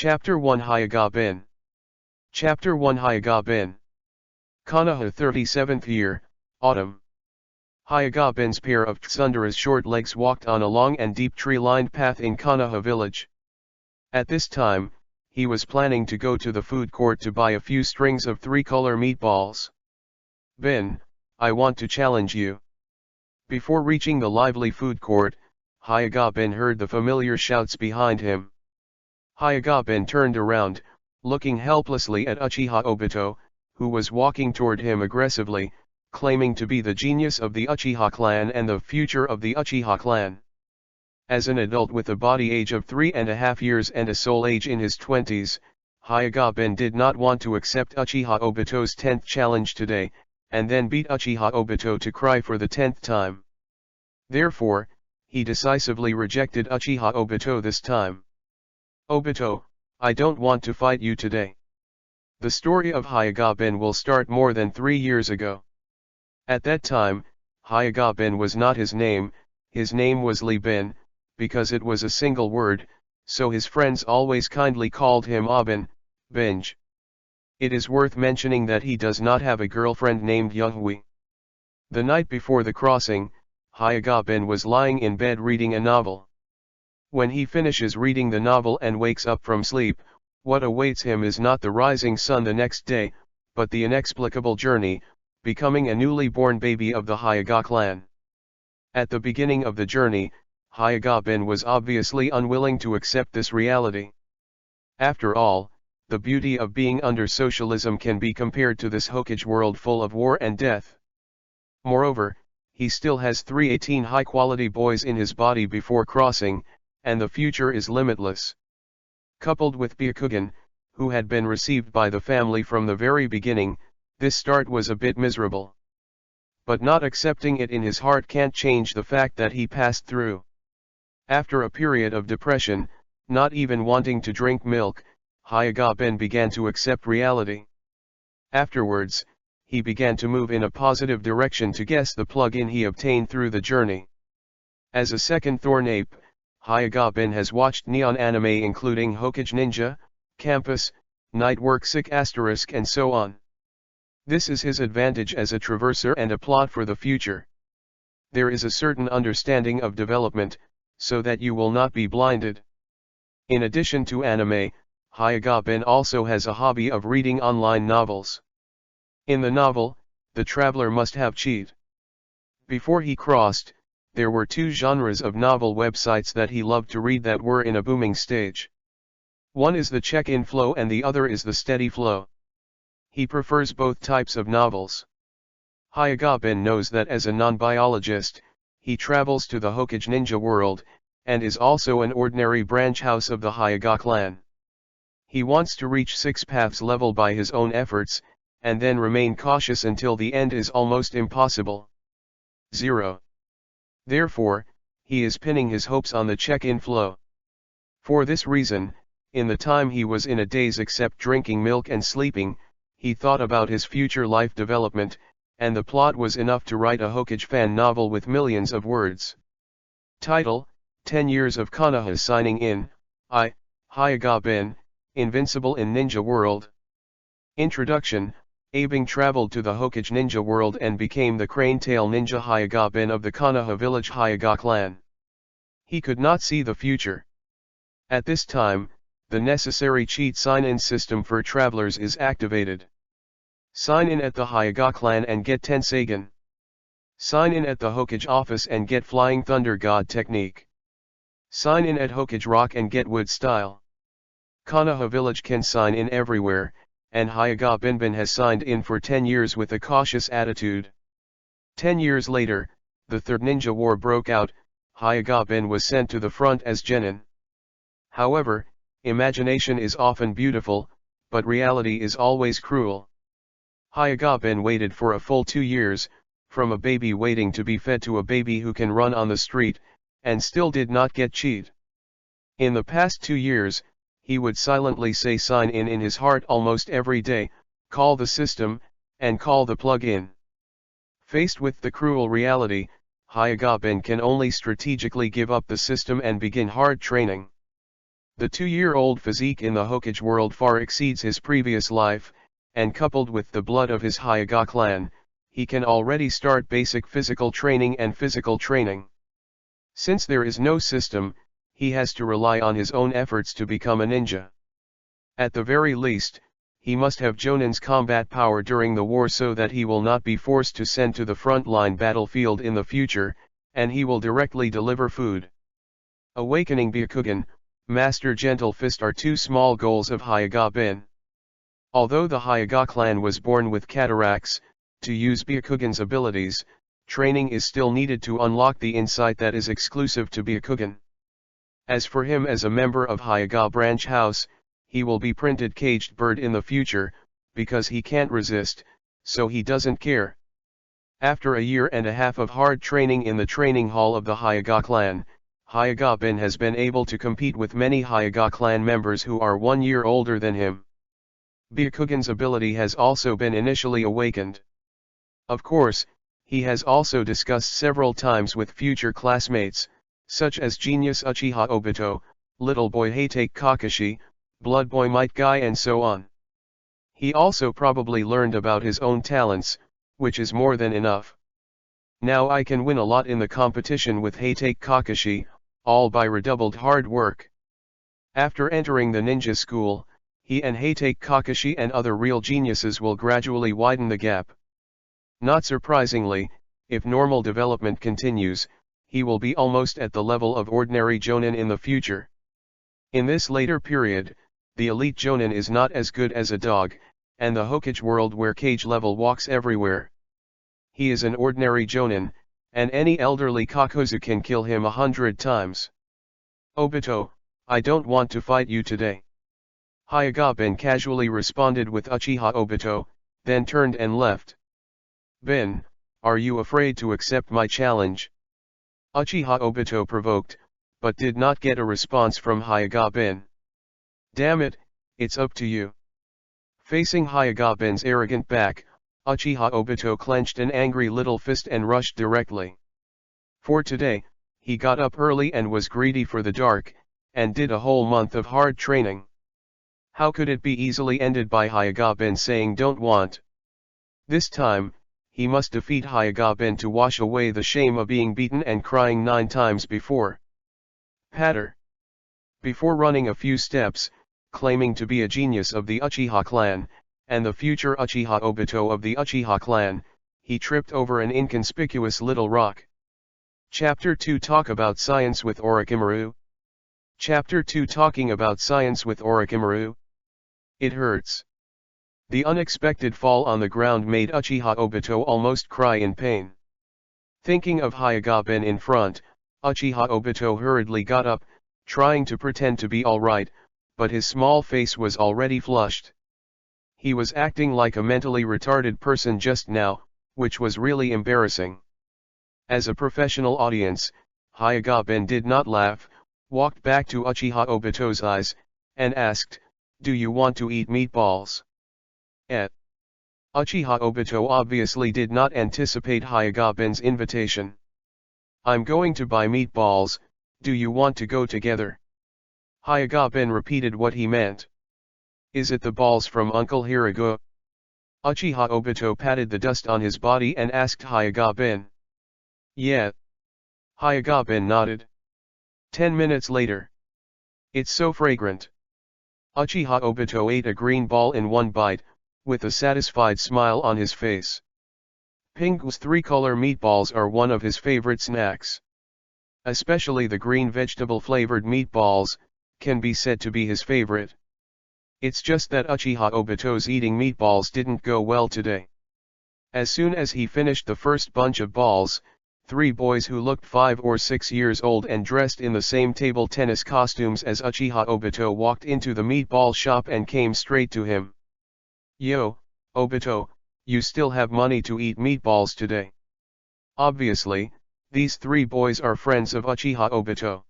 Chapter 1 Hokage Bin. Chapter 1 Hokage Bin. Konoha 37th year, autumn. Hokage Bin's pair of tsundera's short legs walked on a long and deep tree-lined path in Konoha village. At this time, he was planning to go to the food court to buy a few strings of three-color meatballs. Bin, I want to challenge you. Before reaching the lively food court, Hokage Bin heard the familiar shouts behind him. Hokage Bin turned around, looking helplessly at Uchiha Obito, who was walking toward him aggressively, claiming to be the genius of the Uchiha clan and the future of the Uchiha clan. As an adult with a body age of 3.5 years and a soul age in his 20s, Hokage Bin did not want to accept Uchiha Obito's 10th challenge today, and then beat Uchiha Obito to cry for the 10th time. Therefore, he decisively rejected Uchiha Obito this time. Obito, I don't want to fight you today. The story of Hokage Bin will start more than 3 years ago. At that time, Hokage Bin was not his name was Lee Bin, because it was a single word, so his friends always kindly called him Abin, Binge. It is worth mentioning that he does not have a girlfriend named Younghui. The night before the crossing, Hokage Bin was lying in bed reading a novel. When he finishes reading the novel and wakes up from sleep, what awaits him is not the rising sun the next day, but the inexplicable journey, becoming a newly born baby of the Hokage clan. At the beginning of the journey, Hokage Bin was obviously unwilling to accept this reality. After all, the beauty of being under socialism can be compared to this Hokage world full of war and death. Moreover, he still has 318 high-quality boys in his body before crossing, and the future is limitless. Coupled with Byakugan, who had been received by the family from the very beginning, this start was a bit miserable. But not accepting it in his heart can't change the fact that he passed through. After a period of depression, not even wanting to drink milk, Hokage Bin began to accept reality. Afterwards, he began to move in a positive direction to guess the plug-in he obtained through the journey. As a second thorn ape, Hokage Bin has watched neon anime including Hokage Ninja, Campus, Nightwork Sick Asterisk and so on. This is his advantage as a traverser and a plot for the future. There is a certain understanding of development, so that you will not be blinded. In addition to anime, Hokage Bin also has a hobby of reading online novels. In the novel, the traveler must have cheat. Before he crossed, there were two genres of novel websites that he loved to read that were in a booming stage. One is the check-in flow and the other is the steady flow. He prefers both types of novels. Hokage Bin knows that as a non-biologist, he travels to the Hokage ninja world, and is also an ordinary branch house of the Hokage clan. He wants to reach 6 paths level by his own efforts, and then remain cautious until the end is almost impossible. 0. Therefore, he is pinning his hopes on the check-in flow. For this reason, in the time he was in a daze except drinking milk and sleeping, he thought about his future life development, and the plot was enough to write a Hokage fan novel with millions of words. Title: 10 Years of Konoha Signing In, Hokage Bin, Invincible in Ninja World. Introduction: Abing traveled to the Hokage ninja world and became the crane-tail ninja Hokage Bin of the Konoha village Hokage clan. He could not see the future. At this time, the necessary cheat sign-in system for travelers is activated. Sign in at the Hokage clan and get Tensagen. Sign in at the Hokage office and get Flying Thunder God technique. Sign in at Hokage Rock and get Wood style. Konoha village can sign in everywhere, and Hokage Bin has signed in for 10 years with a cautious attitude. 10 years later, the Third Ninja War broke out. Hokage Bin was sent to the front as genin. However, imagination is often beautiful, but reality is always cruel. Hokage Bin waited for a full 2 years, from a baby waiting to be fed to a baby who can run on the street, and still did not get cheat. In the past 2 years, he would silently say sign in his heart almost every day, call the system, and call the plug-in. Faced with the cruel reality, Hokage Bin can only strategically give up the system and begin hard training. The 2-year-old physique in the Hokage world far exceeds his previous life, and coupled with the blood of his Hyuga clan, he can already start basic physical training and physical training. Since there is no system, he has to rely on his own efforts to become a ninja. At the very least, he must have Jonin's combat power during the war so that he will not be forced to send to the frontline battlefield in the future, and he will directly deliver food. Awakening Byakugan, Master Gentle Fist are two small goals of Hyuga Bin. Although the Hyuga clan was born with cataracts, to use Byakugan's abilities, training is still needed to unlock the insight that is exclusive to Byakugan. As for him as a member of Hyuga branch house, he will be printed caged bird in the future, because he can't resist, so he doesn't care. After a year and a half of hard training in the training hall of the Hyuga clan, Hyuga Bin has been able to compete with many Hyuga clan members who are 1 year older than him. Byakugan's ability has also been initially awakened. Of course, he has also discussed several times with future classmates, such as Genius Uchiha Obito, Little Boy Hatake Kakashi, Blood Boy Might Guy and so on. He also probably learned about his own talents, which is more than enough. Now I can win a lot in the competition with Hatake Kakashi, all by redoubled hard work. After entering the ninja school, he and Hatake Kakashi and other real geniuses will gradually widen the gap. Not surprisingly, if normal development continues, he will be almost at the level of ordinary Jonin in the future. In this later period, the elite Jonin is not as good as a dog, and the Hokage world where cage level walks everywhere. He is an ordinary Jonin, and any elderly Kakuzu can kill him 100 times. Obito, I don't want to fight you today. Hyuga Bin casually responded with Uchiha Obito, then turned and left. Bin, are you afraid to accept my challenge? Uchiha Obito provoked, but did not get a response from Hyuga Bin. Damn it, it's up to you. Facing Hyuga Bin's arrogant back, Uchiha Obito clenched an angry little fist and rushed directly. For today, he got up early and was greedy for the dark, and did a whole month of hard training. How could it be easily ended by Hyuga Bin saying don't want? This time, he must defeat Hyuga Bin to wash away the shame of being beaten and crying 9 times before. Patter. Before running a few steps, claiming to be a genius of the Uchiha clan, and the future Uchiha Obito of the Uchiha clan, he tripped over an inconspicuous little rock. Chapter 2 Talk about Science with Orochimaru. Chapter 2 Talking about Science with Orochimaru. It hurts. The unexpected fall on the ground made Uchiha Obito almost cry in pain. Thinking of Hyuga Bin in front, Uchiha Obito hurriedly got up, trying to pretend to be alright, but his small face was already flushed. He was acting like a mentally retarded person just now, which was really embarrassing. As a professional audience, Hyuga Bin did not laugh, walked back to Uchiha Obito's eyes, and asked, "Do you want to eat meatballs?" Uchiha Obito obviously did not anticipate Hyuga Bin's invitation. "I'm going to buy meatballs, do you want to go together?" Hyuga Bin repeated what he meant. "Is it the balls from Uncle Hiragu?" Uchiha Obito patted the dust on his body and asked Hyuga Bin. "Yeah." Hyuga Bin nodded. 10 minutes later. "It's so fragrant." Uchiha Obito ate a green ball in one bite, with a satisfied smile on his face. Ping's 3-color meatballs are one of his favorite snacks. Especially the green vegetable-flavored meatballs, can be said to be his favorite. It's just that Uchiha Obito's eating meatballs didn't go well today. As soon as he finished the first bunch of balls, 3 boys who looked 5 or 6 years old and dressed in the same table tennis costumes as Uchiha Obito walked into the meatball shop and came straight to him. "Yo, Obito, you still have money to eat meatballs today?" Obviously, these 3 boys are friends of Uchiha Obito.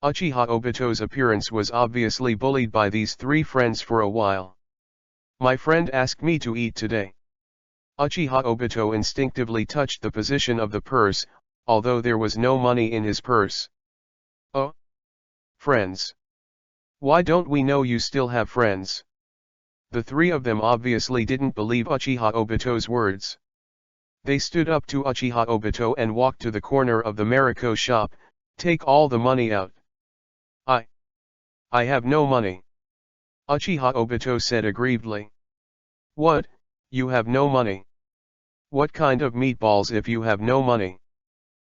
Uchiha Obito's appearance was obviously bullied by these 3 friends for a while. "My friend asked me to eat today." Uchiha Obito instinctively touched the position of the purse, although there was no money in his purse. "Oh? Friends. Why don't we know you still have friends? The three of them obviously didn't believe Uchiha Obito's words. They stood up to Uchiha Obito and walked to the corner of the Mariko shop. Take all the money out. I have no money. Uchiha Obito said aggrievedly. What, you have no money? What kind of meatballs if you have no money?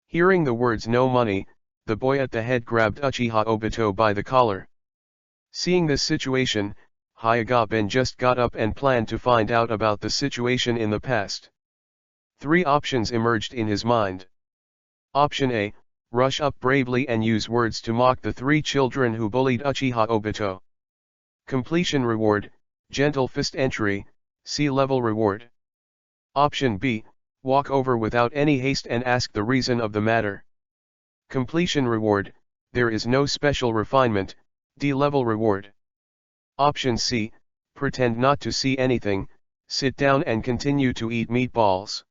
Hearing the words no money, the boy at the head grabbed Uchiha Obito by the collar. Seeing this situation, Hayagaben just got up and planned to find out about the situation in the past. Three options emerged in his mind. Option A, rush up bravely and use words to mock the three children who bullied Uchiha Obito. Completion reward, gentle fist entry, C-level reward. Option B, walk over without any haste and ask the reason of the matter. Completion reward, there is no special refinement, D-level reward. Option C, pretend not to see anything, sit down and continue to eat meatballs.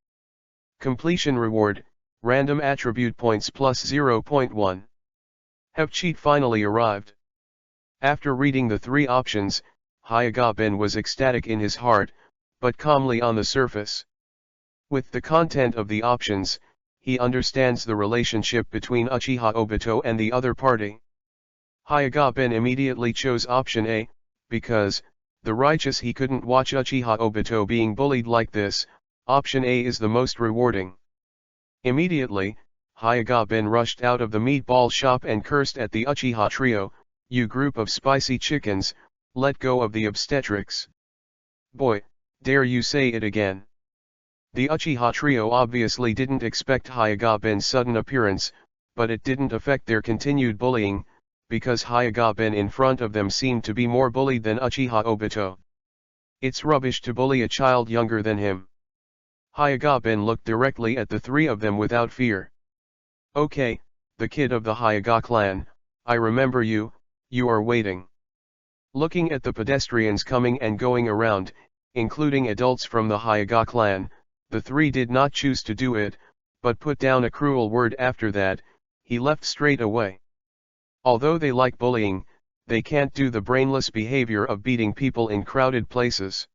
Completion reward, random attribute points plus 0.1. Have cheat finally arrived. After reading the three options, Hayagaben was ecstatic in his heart, but calmly on the surface. With the content of the options, he understands the relationship between Uchiha Obito and the other party. Hayagaben immediately chose option A, because, the righteous he couldn't watch Uchiha Obito being bullied like this. Option A is the most rewarding. Immediately, Hayagaben rushed out of the meatball shop and cursed at the Uchiha trio, "You group of spicy chickens, let go of the obstetrics. Boy, dare you say it again." The Uchiha trio obviously didn't expect Hayagaben's sudden appearance, but it didn't affect their continued bullying, because Hayagaben in front of them seemed to be more bullied than Uchiha Obito. It's rubbish to bully a child younger than him. Hayagaben looked directly at the three of them without fear. "Okay, the kid of the Hyaga clan, I remember you, you are waiting." Looking at the pedestrians coming and going around, including adults from the Hyaga clan, the three did not choose to do it, but put down a cruel word after that. He left straight away. Although they like bullying, they can't do the brainless behavior of beating people in crowded places.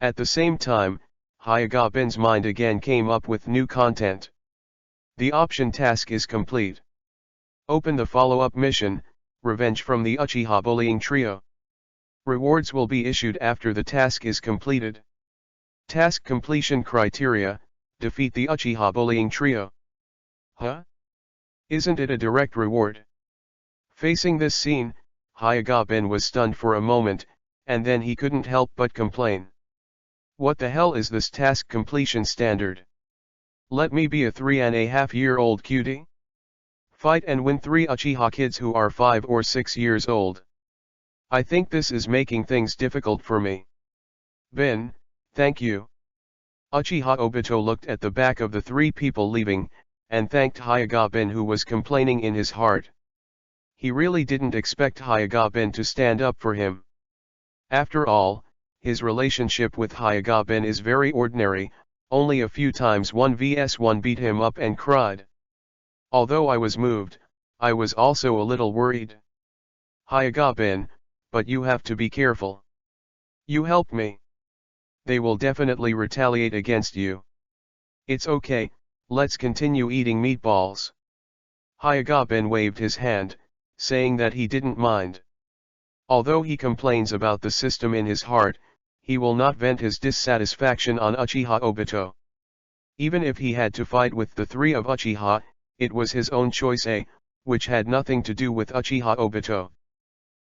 At the same time, Hayagaben's mind again came up with new content. The option task is complete. Open the follow-up mission, Revenge from the Uchiha Bullying Trio. Rewards will be issued after the task is completed. Task completion criteria, defeat the Uchiha Bullying Trio. Huh? Isn't it a direct reward? Facing this scene, Hayagaben was stunned for a moment, and then he couldn't help but complain. What the hell is this task completion standard? Let me be a 3.5-year-old cutie? Fight and win 3 Uchiha kids who are 5 or 6 years old. I think this is making things difficult for me. Ben, thank you. Uchiha Obito looked at the back of the 3 people leaving, and thanked Hayagaben, who was complaining in his heart. He really didn't expect Hayagaben to stand up for him. After all, his relationship with Hayagaben is very ordinary. Only a few times 1vs1 beat him up and cried. Although I was moved, I was also a little worried. Hayagaben, but you have to be careful. You helped me. They will definitely retaliate against you. It's okay, let's continue eating meatballs. Hayagaben waved his hand, saying that he didn't mind. Although he complains about the system in his heart, he will not vent his dissatisfaction on Uchiha Obito. Even if he had to fight with the 3 of Uchiha, it was his own choice, which had nothing to do with Uchiha Obito.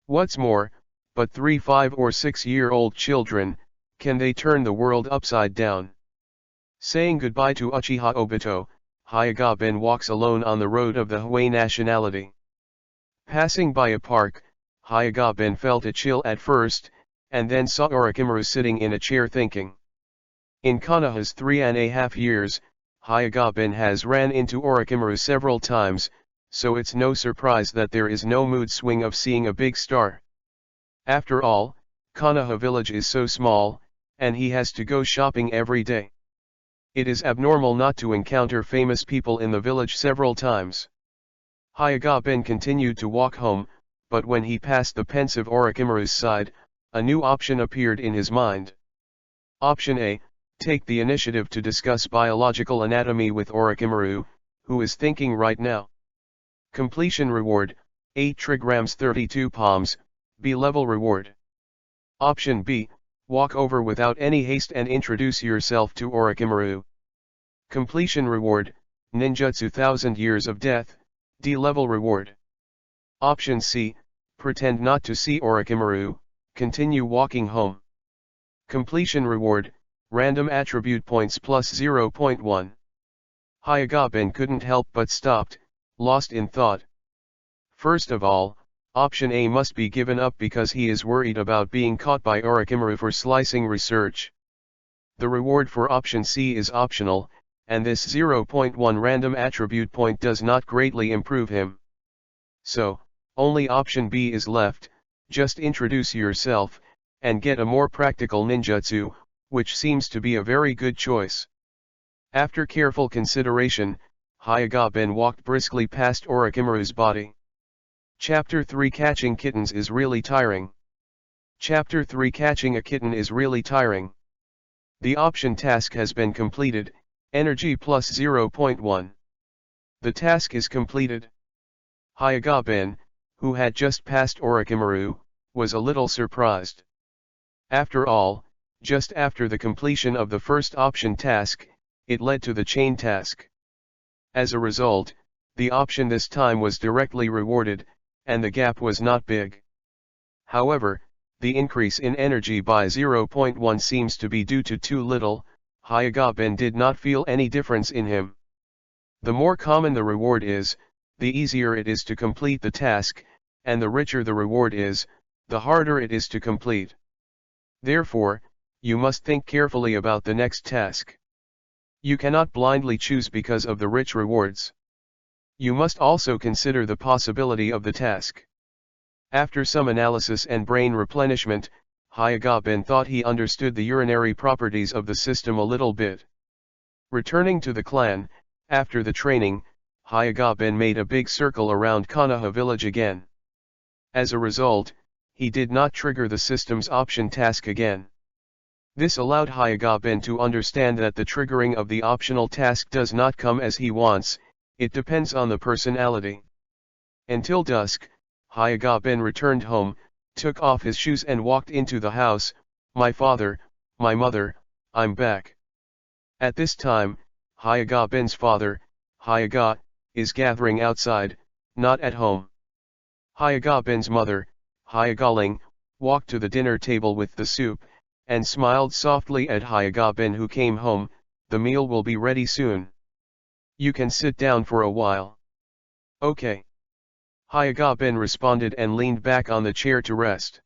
What's more, but 3 5 or 6-year-old children, can they turn the world upside down? Saying goodbye to Uchiha Obito, Hayagaben walks alone on the road of the Hui nationality. Passing by a park, Hayagaben felt a chill at first, and then saw Orochimaru sitting in a chair thinking. In Konoha's 3.5 years, Hayagaben has ran into Orochimaru several times, so it's no surprise that there is no mood swing of seeing a big star. After all, Konoha village is so small, and he has to go shopping every day. It is abnormal not to encounter famous people in the village several times. Hayagaben continued to walk home, but when he passed the pensive Orochimaru's side, a new option appeared in his mind. Option A, take the initiative to discuss biological anatomy with Orochimaru, who is thinking right now. Completion reward, 8 trigrams 32 palms, B-level reward. Option B, walk over without any haste and introduce yourself to Orochimaru. Completion reward, ninjutsu 1000 years of death, D-level reward. Option C, pretend not to see Orochimaru, continue walking home. Completion reward, random attribute points plus 0.1. Hyagaben couldn't help but stopped, lost in thought. First of all, option A must be given up because he is worried about being caught by Orochimaru for slicing research. The reward for option C is optional, and this 0.1 random attribute point does not greatly improve him. So, only option B is left, just introduce yourself, and get a more practical ninjutsu, which seems to be a very good choice. After careful consideration, Hyagaben walked briskly past Orochimaru's body. Chapter 3 Catching Kittens is really tiring. Chapter 3 Catching a Kitten is really tiring. The option task has been completed, energy plus 0.1. The task is completed. Hyagaben, who had just passed Orochimaru, was a little surprised. After all, just after the completion of the first option task, it led to the chain task. As a result, the option this time was directly rewarded, and the gap was not big. However, the increase in energy by 0.1 seems to be due to too little. Hyagaben did not feel any difference in him. The more common the reward is, the easier it is to complete the task, and the richer the reward is, the harder it is to complete. Therefore, you must think carefully about the next task. You cannot blindly choose because of the rich rewards. You must also consider the possibility of the task. After some analysis and brain replenishment, Hyagaben thought he understood the urinary properties of the system a little bit. Returning to the clan, after the training, Hyagaben made a big circle around Konoha village again. As a result, he did not trigger the system's option task again. This allowed Hyagaben to understand that the triggering of the optional task does not come as he wants, it depends on the personality. Until dusk, Hyagaben returned home, took off his shoes and walked into the house. My father, my mother, I'm back. At this time, Hyagaben's father, Hyaga, is gathering outside, not at home. Hyagaben's mother, Hyagaling, walked to the dinner table with the soup, and smiled softly at Hyagaben who came home. The meal will be ready soon. You can sit down for a while. Okay. Hyagaben responded and leaned back on the chair to rest.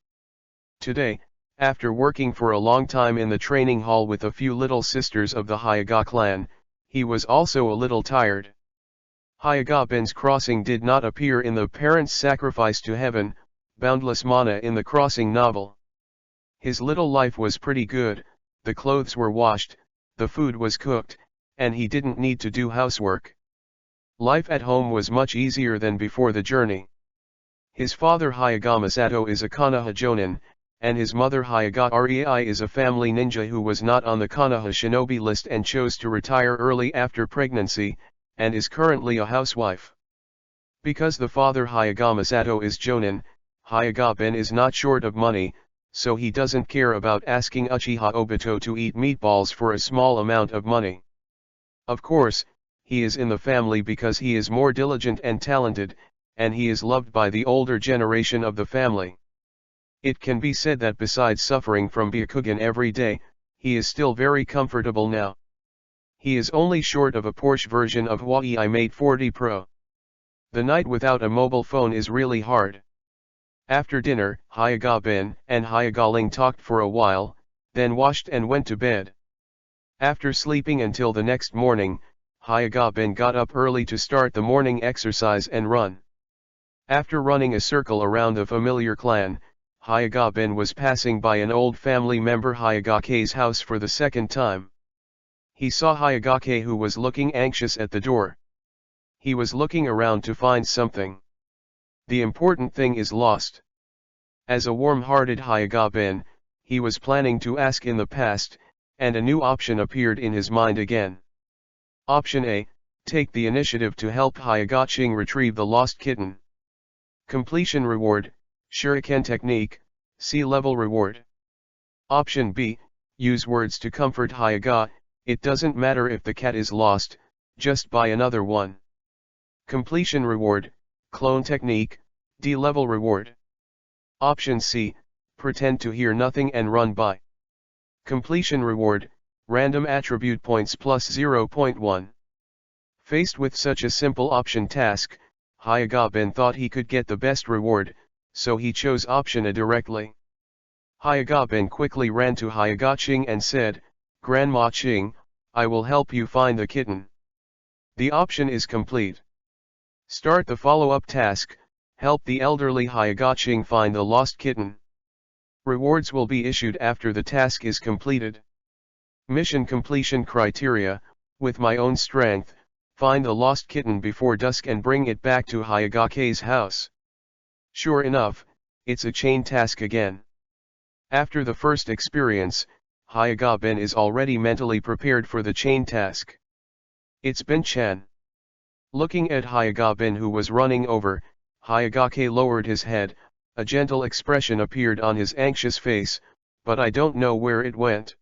Today, after working for a long time in the training hall with a few little sisters of the Hyaga clan, he was also a little tired. Hyagaben's crossing did not appear in the Parents' Sacrifice to Heaven, Boundless Mana in the Crossing novel. His little life was pretty good, the clothes were washed, the food was cooked, and he didn't need to do housework. Life at home was much easier than before the journey. His father Hyaga Masato is a Konoha Jonin, and his mother Hyaga Rei is a family ninja who was not on the Konoha shinobi list and chose to retire early after pregnancy, and is currently a housewife. Because the father Hyaga Masato is Jonin, Hyagaben is not short of money, so he doesn't care about asking Uchiha Obito to eat meatballs for a small amount of money. Of course, he is in the family because he is more diligent and talented, and he is loved by the older generation of the family. It can be said that besides suffering from Byakugan every day, he is still very comfortable now. He is only short of a Porsche version of Huawei Mate 40 Pro. The night without a mobile phone is really hard. After dinner, Hyagaben and Hyagaling talked for a while, then washed and went to bed. After sleeping until the next morning, Hyagaben got up early to start the morning exercise and run. After running a circle around the familiar clan, Hyagaben was passing by an old family member Hyagake's house for the second time. He saw Hyagake who was looking anxious at the door. He was looking around to find something. The important thing is lost. As a warm-hearted Hyoga-bin, he was planning to ask in the past, and a new option appeared in his mind again. Option A, take the initiative to help Hyoga-ching retrieve the lost kitten. Completion reward, Shuriken technique, C-level reward. Option B, use words to comfort Hyoga, it doesn't matter if the cat is lost, just buy another one. Completion reward, clone technique, D-level reward. Option C, pretend to hear nothing and run by. Completion reward, random attribute points plus 0.1. Faced with such a simple option task, Hyoga-bin thought he could get the best reward, so he chose option A directly. Hyoga-bin quickly ran to Hyoga-ching and said, "Grandma Ching, I will help you find the kitten." The option is complete. Start the follow-up task, help the elderly Hyoga-ching find the lost kitten. Rewards will be issued after the task is completed. Mission completion criteria, with my own strength, find the lost kitten before dusk and bring it back to Hyogake's house. Sure enough, it's a chain task again. After the first experience, Hyoga-bin is already mentally prepared for the chain task. It's Bin-chan. Looking at Hyoga-bin who was running over, Hyogake lowered his head, a gentle expression appeared on his anxious face, but I don't know where it went.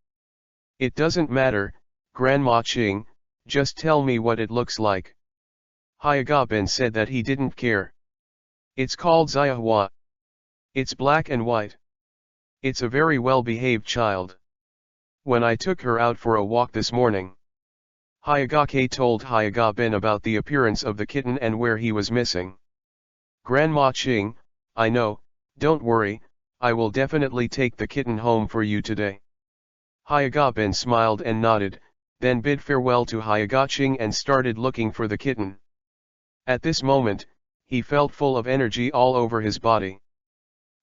It doesn't matter, Grandma Ching, just tell me what it looks like. Hyoga-bin said that he didn't care. It's called Zayahua. It's black and white. It's a very well-behaved child. When I took her out for a walk this morning. Hyogake told Hyoga-bin about the appearance of the kitten and where he was missing. Grandma Ching, I know, don't worry, I will definitely take the kitten home for you today. Hyoga-bin smiled and nodded, then bid farewell to Hyoga-ching and started looking for the kitten. At this moment, he felt full of energy all over his body.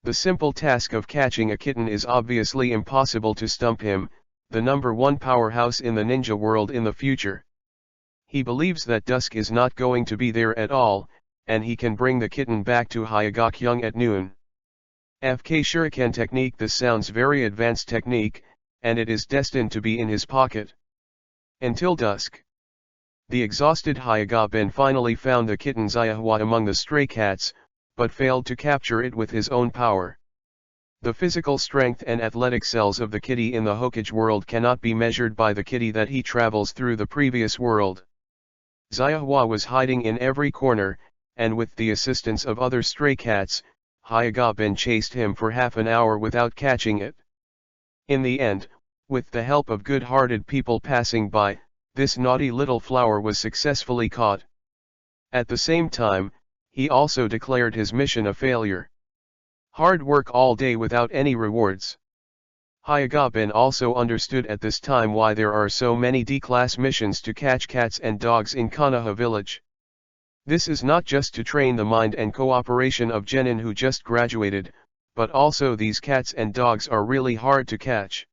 The simple task of catching a kitten is obviously impossible to stump him, the #1 powerhouse in the ninja world in the future. He believes that dusk is not going to be there at all, and he can bring the kitten back to Hyoga-kyung at noon. FK Shuriken technique. This sounds very advanced technique, and it is destined to be in his pocket. Until dusk. The exhausted Hyoga-bin finally found the kitten Zayahua among the stray cats, but failed to capture it with his own power. The physical strength and athletic cells of the kitty in the Hokage world cannot be measured by the kitty that he travels through the previous world. Zayahua was hiding in every corner, and with the assistance of other stray cats, Hyoga-bin chased him for half an hour without catching it. In the end, with the help of good-hearted people passing by, this naughty little flower was successfully caught. At the same time, he also declared his mission a failure. Hard work all day without any rewards. Hyoga-bin also understood at this time why there are so many D-class missions to catch cats and dogs in Konoha village. This is not just to train the mind and cooperation of genin who just graduated, but also these cats and dogs are really hard to catch.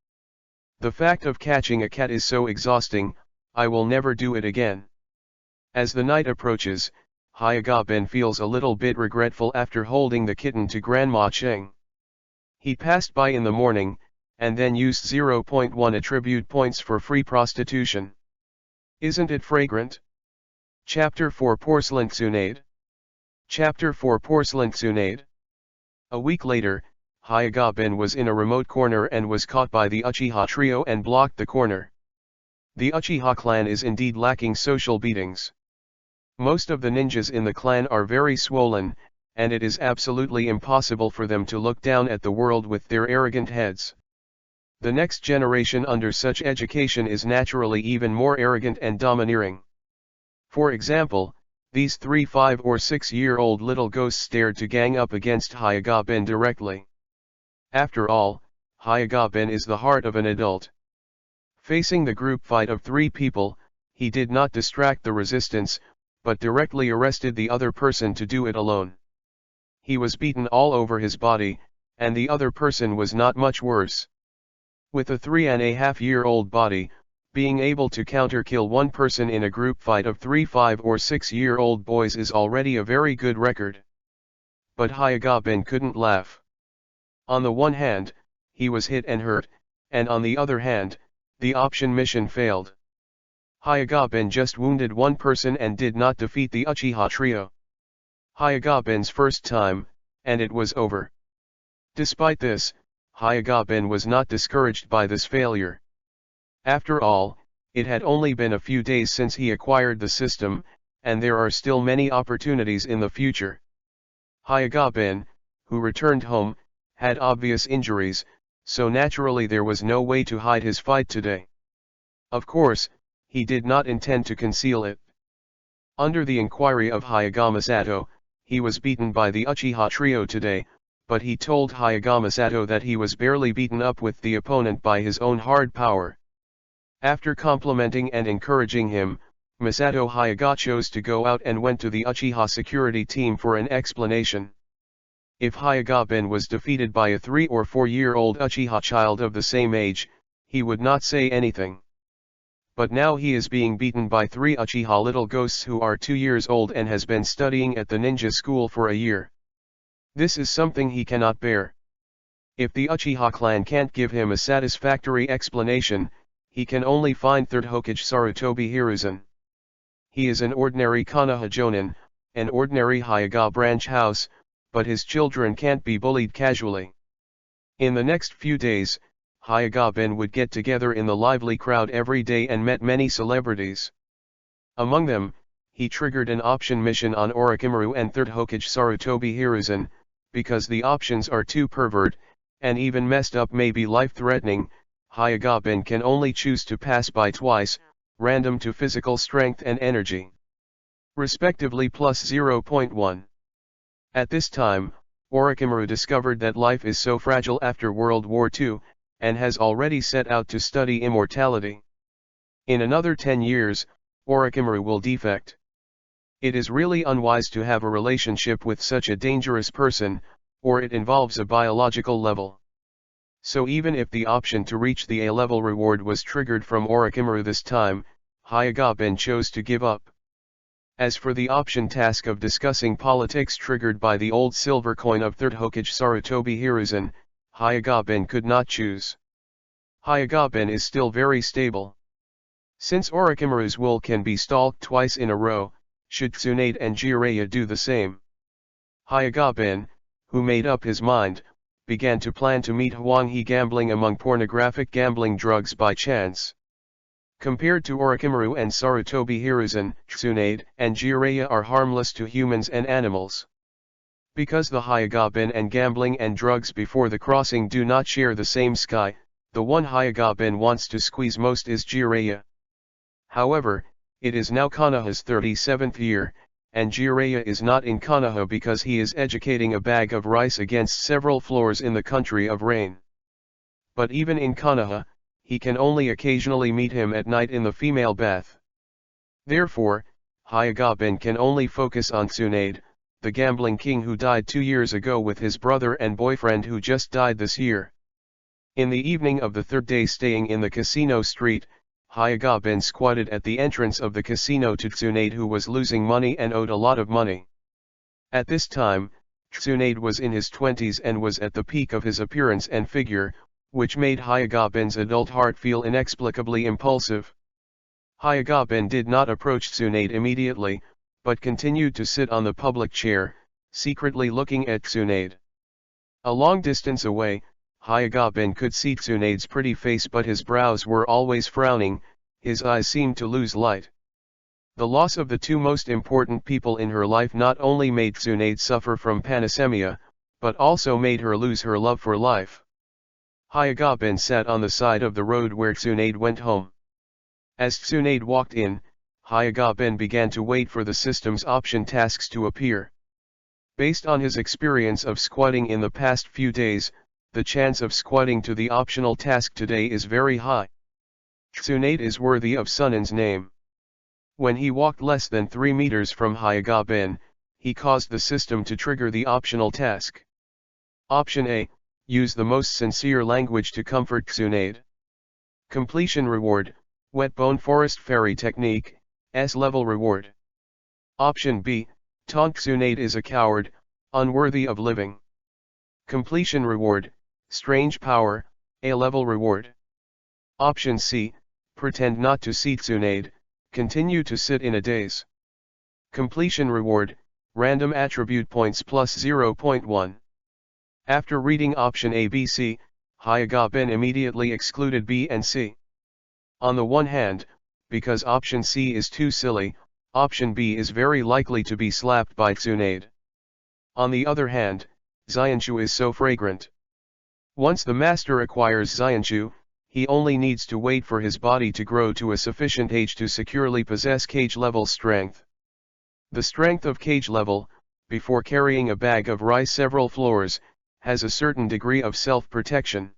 The fact of catching a cat is so exhausting, I will never do it again. As the night approaches, Hyoga-bin feels a little bit regretful after holding the kitten to Grandma Ching. He passed by in the morning, and then used 0.1 attribute points for free prostitution. Isn't it fragrant? Chapter 4 Porcelain Tsunade. Chapter 4 Porcelain Tsunade. A week later, Hyoga-bin was in a remote corner and was caught by the Uchiha trio and blocked the corner. The Uchiha clan is indeed lacking social beatings. Most of the ninjas in the clan are very swollen, and it is absolutely impossible for them to look down at the world with their arrogant heads. The next generation under such education is naturally even more arrogant and domineering. For example, these 3, 5 or 6-year-old little ghosts dared to gang up against Hyoga-bin directly. After all, Hyoga-bin is the heart of an adult. Facing the group fight of 3 people, he did not distract the resistance, but directly arrested the other person to do it alone. He was beaten all over his body, and the other person was not much worse. With a 3.5-year-old body, being able to counter-kill one person in a group fight of 3, 5 or 6-year-old boys is already a very good record. but Hyagaben couldn't laugh. On the one hand, he was hit and hurt, and on the other hand, the option mission failed. Hyagaben just wounded one person and did not defeat the Uchiha trio. Hyagaben's first time, and it was over. Despite this, Hyagaben was not discouraged by this failure. After all, it had only been a few days since he acquired the system, and there are still many opportunities in the future. Hyagaben, who returned home, had obvious injuries, so naturally there was no way to hide his fight today. Of course, he did not intend to conceal it. Under the inquiry of Hayagama Sato, he was beaten by the Uchiha trio today, but he told Hayagama Sato that he was barely beaten up with the opponent by his own hard power. After complimenting and encouraging him, Masato Hayaga chose to go out and went to the Uchiha security team for an explanation. If Hyagaben was defeated by a 3 or 4-year-old Uchiha child of the same age, he would not say anything. But now he is being beaten by 3 Uchiha little ghosts who are 2 years old and has been studying at the ninja school for a year. This is something he cannot bear. If the Uchiha clan can't give him a satisfactory explanation, he can only find 3rd Hokage Sarutobi Hiruzen. He is an ordinary Konoha Jonin, an ordinary Hyaga branch house, but his children can't be bullied casually. In the next few days, Hyagaben would get together in the lively crowd every day and met many celebrities. Among them, he triggered an option mission on Orochimaru and 3rd Hokage Sarutobi Hiruzen, because the options are too pervert, and even messed up may be life-threatening. Hyagaben can only choose to pass by twice, random to physical strength and energy, respectively plus 0.1. At this time, Orochimaru discovered that life is so fragile after World War II, and has already set out to study immortality. In another 10 years, Orochimaru will defect. It is really unwise to have a relationship with such a dangerous person, or it involves a biological level. So even if the option to reach the A-level reward was triggered from Orochimaru this time, Hyagaben chose to give up. As for the option task of discussing politics triggered by the old silver coin of 3rd Hokage Sarutobi Hiruzen, Hyagaben could not choose. Hyagaben is still very stable. Since Orochimaru's will can be stalked twice in a row, should Tsunade and Jiraiya do the same? Hyagaben, who made up his mind, began to plan to meet Hwanghe gambling among pornographic gambling drugs by chance. Compared to Orochimaru and Sarutobi Hiruzen, Tsunade and Jiraiya are harmless to humans and animals. Because the Hyagaben and gambling and drugs before the crossing do not share the same sky, the one Hyagaben wants to squeeze most is Jiraiya. However, it is now Konoha's 37th year, and Jiraiya is not in Konoha because he is educating a bag of rice against several floors in the country of rain. But even in Konoha, he can only occasionally meet him at night in the female bath. Therefore, Hyagaben can only focus on Tsunade, the gambling king who died 2 years ago with his brother and boyfriend who just died this year. In the evening of the 3rd day staying in the casino street, Hyagaben squatted at the entrance of the casino to Tsunade who was losing money and owed a lot of money. At this time, Tsunade was in his 20s and was at the peak of his appearance and figure, which made Hyagaben's adult heart feel inexplicably impulsive. Hyagaben did not approach Tsunade immediately, but continued to sit on the public chair, secretly looking at Tsunade. A long distance away, Hyagaben could see Tsunade's pretty face, but his brows were always frowning, his eyes seemed to lose light. The loss of the 2 most important people in her life not only made Tsunade suffer from panasemia, but also made her lose her love for life. Hyagaben sat on the side of the road where Tsunade went home. As Tsunade walked in, Hyagaben began to wait for the system's option tasks to appear. Based on his experience of squatting in the past few days, the chance of squatting to the optional task today is very high. Tsunade is worthy of Sunen's name. When he walked less than 3 meters from Hyagaben, he caused the system to trigger the optional task. Option A, use the most sincere language to comfort Tsunade. Completion reward, Wet Bone Forest Fairy Technique, S-level reward. Option B, taunt Tsunade is a coward, Unworthy of living. Completion reward, strange power, A-level reward. Option C, pretend not to see Tsunade, continue to sit in a daze. Completion reward, random attribute points plus 0.1. After reading option A, B, C, Hyuga-bin immediately excluded B and C. On the one hand, because option C is too silly, option B is very likely to be slapped by Tsunade. On the other hand, Xianchu is so fragrant. Once the master acquires Xianchu, he only needs to wait for his body to grow to a sufficient age to securely possess cage-level strength. The strength of cage level, before carrying a bag of rice several floors, has a certain degree of self-protection.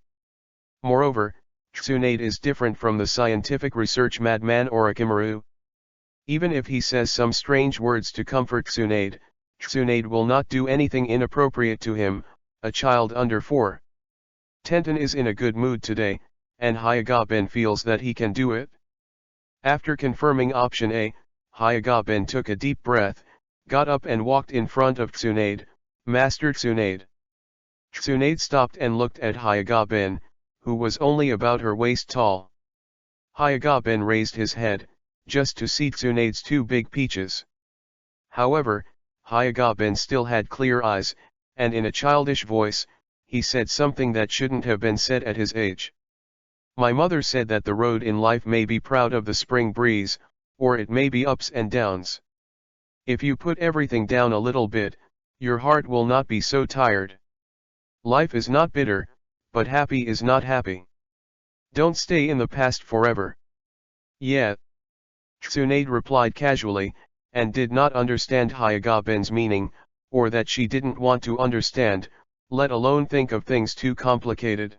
Moreover, Tsunade is different from the scientific research madman Orochimaru. Even if he says some strange words to comfort Tsunade, Tsunade will not do anything inappropriate to him, a child under 4. Tenten is in a good mood today, and Hyuga-bin feels that he can do it. After confirming option A, Hyuga-bin took a deep breath, got up and walked in front of Tsunade. Master Tsunade. Tsunade stopped and looked at Hyuga-bin, who was only about her waist tall. Hyuga-bin raised his head, just to see Tsunade's 2 big peaches. However, Hyuga-bin still had clear eyes, and in a childish voice, he said something that shouldn't have been said at his age. My mother said that the road in life may be proud of the spring breeze, or it may be ups and downs. If you put everything down a little bit, your heart will not be so tired. Life is not bitter, but happy is not happy. Don't stay in the past forever. Yeah. Tsunade replied casually, and did not understand Hyuga-bin's meaning, or that she didn't want to understand, let alone think of things too complicated.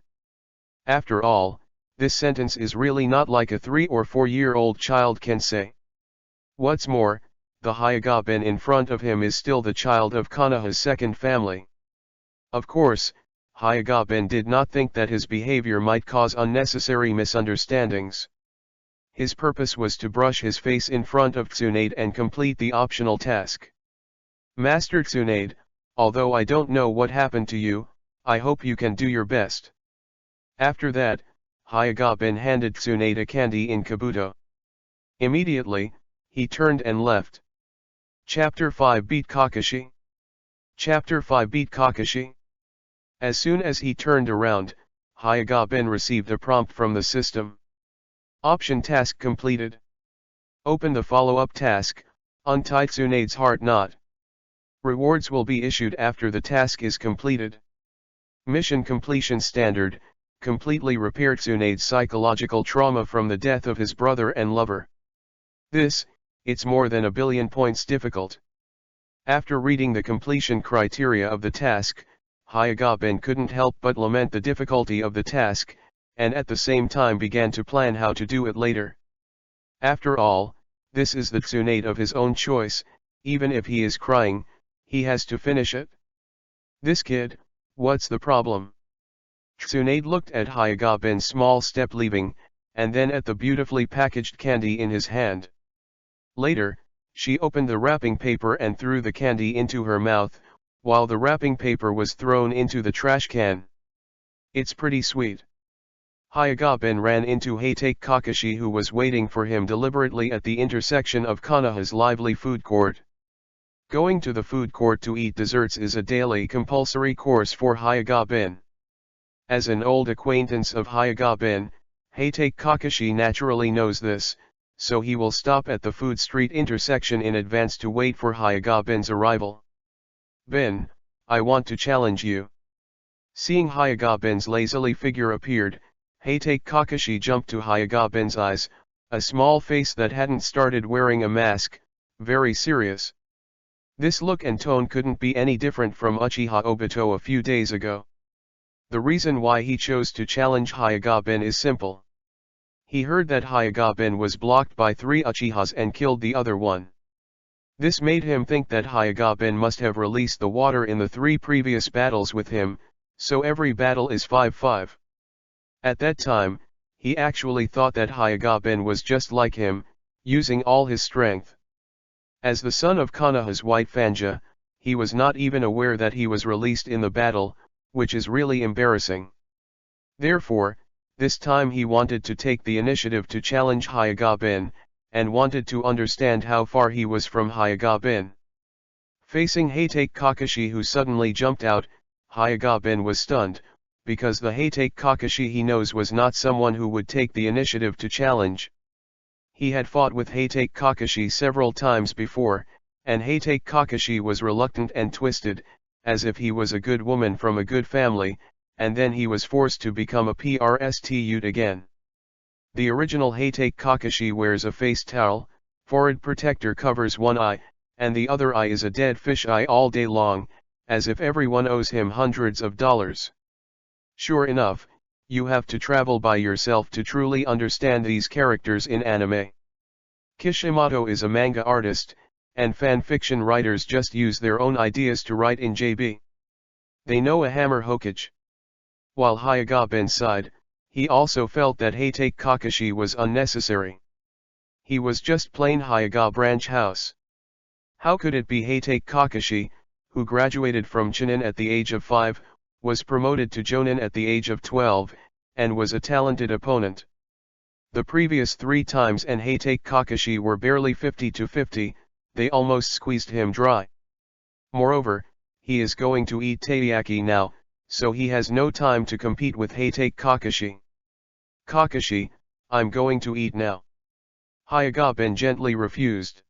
After all, this sentence is really not like a 3 or 4-year-old child can say. What's more, the Hyuga-bin in front of him is still the child of Konoha's second family. Of course, Hyuga-bin did not think that his behavior might cause unnecessary misunderstandings. His purpose was to brush his face in front of Tsunade and complete the optional task. Master Tsunade, although I don't know what happened to you, I hope you can do your best. After that, Hyuga-bin handed Tsunade a candy in Kabuto. Immediately, he turned and left. Chapter 5 Beat Kakashi. Chapter 5 Beat Kakashi. As soon as he turned around, Hyuga-bin received a prompt from the system. Option task completed. Open the follow-up task, untie Tsunade's heart knot. Rewards will be issued after the task is completed. Mission completion standard, completely repair Tsunade's psychological trauma from the death of his brother and lover. It's more than 1 billion points difficult. After reading the completion criteria of the task, Hyuga-bin couldn't help but lament the difficulty of the task, and at the same time began to plan how to do it later. After all, this is the Tsunade of his own choice, even if he is crying, he has to finish it. This kid, what's the problem? Tsunade looked at Hyuga-bin's small step leaving, and then at the beautifully packaged candy in his hand. Later, she opened the wrapping paper and threw the candy into her mouth, while the wrapping paper was thrown into the trash can. It's pretty sweet. Hyuga-bin ran into Hatake Kakashi, who was waiting for him deliberately at the intersection of Konoha's lively food court. Going to the food court to eat desserts is a daily compulsory course for Hyuga-bin. As an old acquaintance of Hyuga-bin, Hatake Kakashi naturally knows this, so he will stop at the food street intersection in advance to wait for Hyuga-bin's arrival. Bin, I want to challenge you. Seeing Hyuga-bin's lazily figure appeared, Hatake Kakashi jumped to Hyuga-bin's eyes, a small face that hadn't started wearing a mask, very serious. This look and tone couldn't be any different from Uchiha Obito a few days ago. The reason why he chose to challenge Hyuga-bin is simple. He heard that Hyuga-bin was blocked by 3 Uchihas and killed the other one. This made him think that Hyuga-bin must have released the water in the 3 previous battles with him, so every battle is 5-5. At that time, he actually thought that Hyuga-bin was just like him, using all his strength. As the son of Konoha's white Fanja, he was not even aware that he was released in the battle, which is really embarrassing. Therefore, this time he wanted to take the initiative to challenge Hyuga-bin, and wanted to understand how far he was from Hyuga-bin. Facing Heitake Kakashi, who suddenly jumped out, Hyuga-bin was stunned, because the Heitake Kakashi he knows was not someone who would take the initiative to challenge. He had fought with Heitake Kakashi several times before, and Heitake Kakashi was reluctant and twisted, as if he was a good woman from a good family, and then he was forced to become a prostitute again. The original Heitake Kakashi wears a face towel, forehead protector covers one eye, and the other eye is a dead fish eye all day long, as if everyone owes him hundreds of dollars. Sure enough, you have to travel by yourself to truly understand these characters in anime. Kishimoto is a manga artist, and fanfiction writers just use their own ideas to write in JB. They know a hammer Hokage. While Hyuga-bin sighed, he also felt that Heitake Kakashi was unnecessary. He was just plain Hyuga branch house. How could it be Heitake Kakashi, who graduated from Chunin at the age of 5, was promoted to Jonin at the age of 12, and was a talented opponent? The previous 3 times and Heitake Kakashi were barely 50-50, they almost squeezed him dry. Moreover, he is going to eat teriyaki now, so he has no time to compete with Heitake Kakashi. Kakashi, I'm going to eat now. Hyuga-bin gently refused.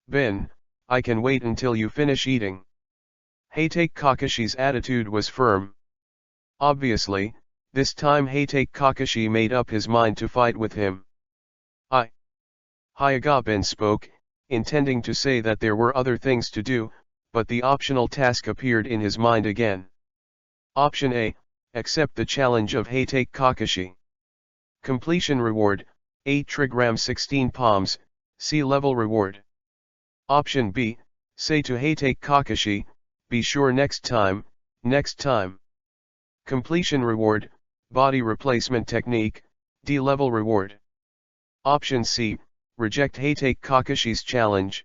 Bin, I can wait until you finish eating. Heitake Kakashi's attitude was firm. Obviously, this time Heitake Kakashi made up his mind to fight with him. Hyuga-bin spoke, intending to say that there were other things to do, but the optional task appeared in his mind again. Option A, accept the challenge of Heitake Kakashi. Completion reward, 8 trigrams 16 palms, C-level reward. Option B, say to Heitake Kakashi, be sure next time. Completion reward, body replacement technique, D-level reward. Option C, reject Heitake Kakashi's challenge.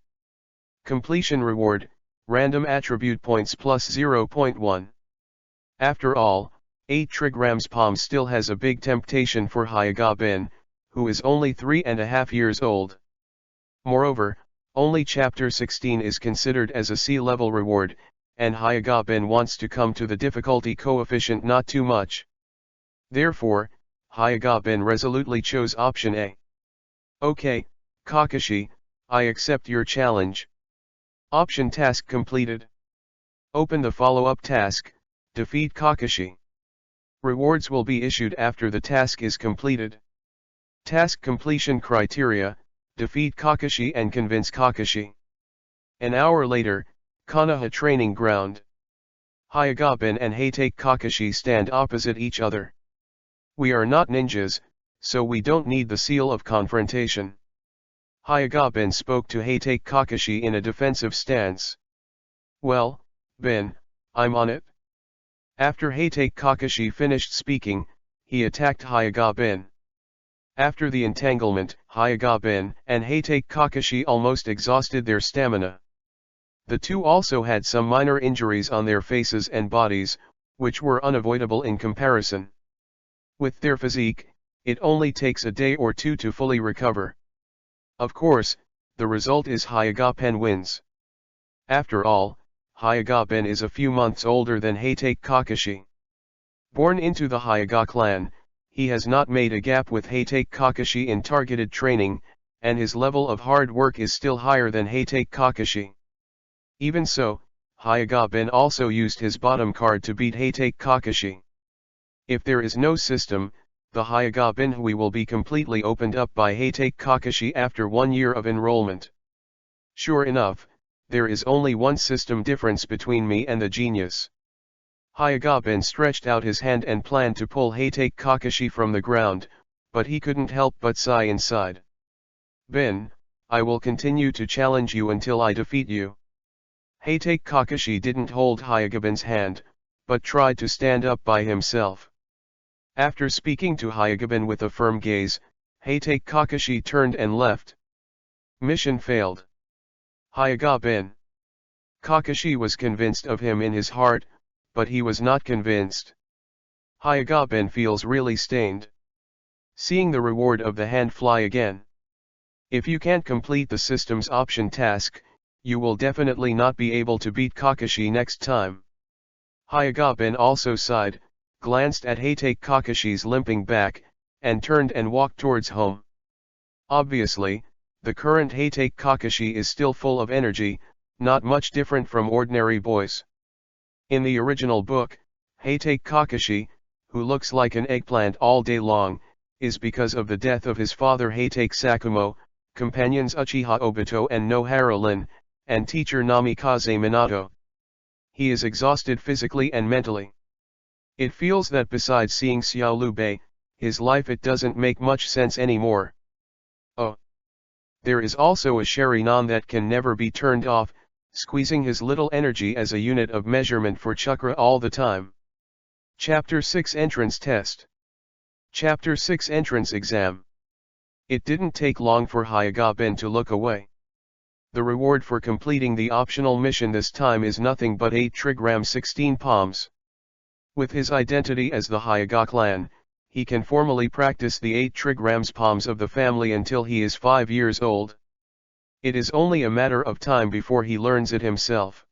Completion reward, random attribute points plus 0.1. After all, 8 trigrams palms still has a big temptation for Hyuga-bin, who is only 3.5 years old. Moreover, only Chapter 16 is considered as a C-level reward, and Hyuga-bin wants to come to the difficulty coefficient not too much. Therefore, Hyuga-bin resolutely chose option A. Okay, Kakashi, I accept your challenge. Option task completed. Open the follow-up task, defeat Kakashi. Rewards will be issued after the task is completed. Task completion criteria, defeat Kakashi and convince Kakashi. An hour later, Konoha training ground. Hyuga-bin and Heitake Kakashi stand opposite each other. We are not ninjas, so we don't need the seal of confrontation. Hyuga-bin spoke to Heitake Kakashi in a defensive stance. Well, Bin, I'm on it. After Heitake Kakashi finished speaking, he attacked Hyuga-bin. After the entanglement, Hyuga-bin and Heitake Kakashi almost exhausted their stamina. The two also had some minor injuries on their faces and bodies, which were unavoidable in comparison. With their physique, it only takes a day or two to fully recover. Of course, the result is Hyuga-bin wins. After all, Hyuga-bin is a few months older than Heitake Kakashi. Born into the Hyuga clan, he has not made a gap with Heitake Kakashi in targeted training, and his level of hard work is still higher than Heitake Kakashi. Even so, Hyuga-bin also used his bottom card to beat Heitake Kakashi. If there is no system, the Hyuga-bin Hui will be completely opened up by Heitake Kakashi after 1 year of enrollment. Sure enough, there is only one system difference between me and the genius. Hyuga-bin stretched out his hand and planned to pull Heitake Kakashi from the ground, but he couldn't help but sigh inside. Bin, I will continue to challenge you until I defeat you. Heitake Kakashi didn't hold Hyuga-bin's hand, but tried to stand up by himself. After speaking to Hyuga-bin with a firm gaze, Heitake Kakashi turned and left. Mission failed. Hyuga-bin. Kakashi was convinced of him in his heart, but he was not convinced. Hayagaben feels really stained. Seeing the reward of the hand fly again. If you can't complete the system's option task, you will definitely not be able to beat Kakashi next time. Hayagaben also sighed, glanced at Hatake Kakashi's limping back, and turned and walked towards home. Obviously, the current Hatake Kakashi is still full of energy, not much different from ordinary boys. In the original book, Hatake Kakashi, who looks like an eggplant all day long, is because of the death of his father Hatake Sakumo, companions Uchiha Obito and Nohara Lin, and teacher Namikaze Minato. He is exhausted physically and mentally. It feels that besides seeing Xiao Lubei, his life it doesn't make much sense anymore. Oh. There is also a Sharingan that can never be turned off, squeezing his little energy as a unit of measurement for chakra all the time. Chapter 6 Entrance Test. Chapter 6 Entrance Exam. It didn't take long for Hayagaben to look away. The reward for completing the optional mission this time is nothing but 8 trigrams 16 palms. With his identity as the Hayaga clan, he can formally practice the 8 trigrams palms of the family until he is 5 years old. It is only a matter of time before he learns it himself.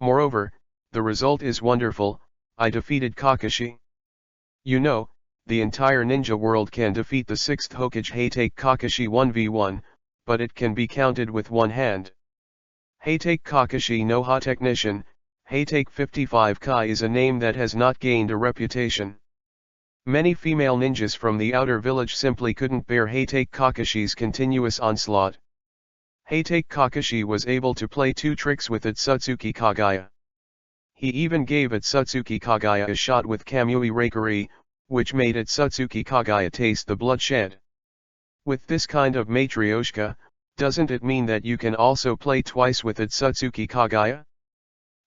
Moreover, the result is wonderful. I defeated Kakashi. You know, the entire ninja world can defeat the 6th Hokage Hatake Kakashi 1v1, but it can be counted with one hand. Hatake Kakashi no Ha Technician, Hatake 55 Kai is a name that has not gained a reputation. Many female ninjas from the outer village simply couldn't bear Hatake Kakashi's continuous onslaught. Hatake Kakashi was able to play 2 tricks with Otsutsuki Kagaya. He even gave Otsutsuki Kagaya a shot with Kamui Reikari, which made Otsutsuki Kagaya taste the bloodshed. With this kind of matryoshka, doesn't it mean that you can also play twice with Otsutsuki Kagaya?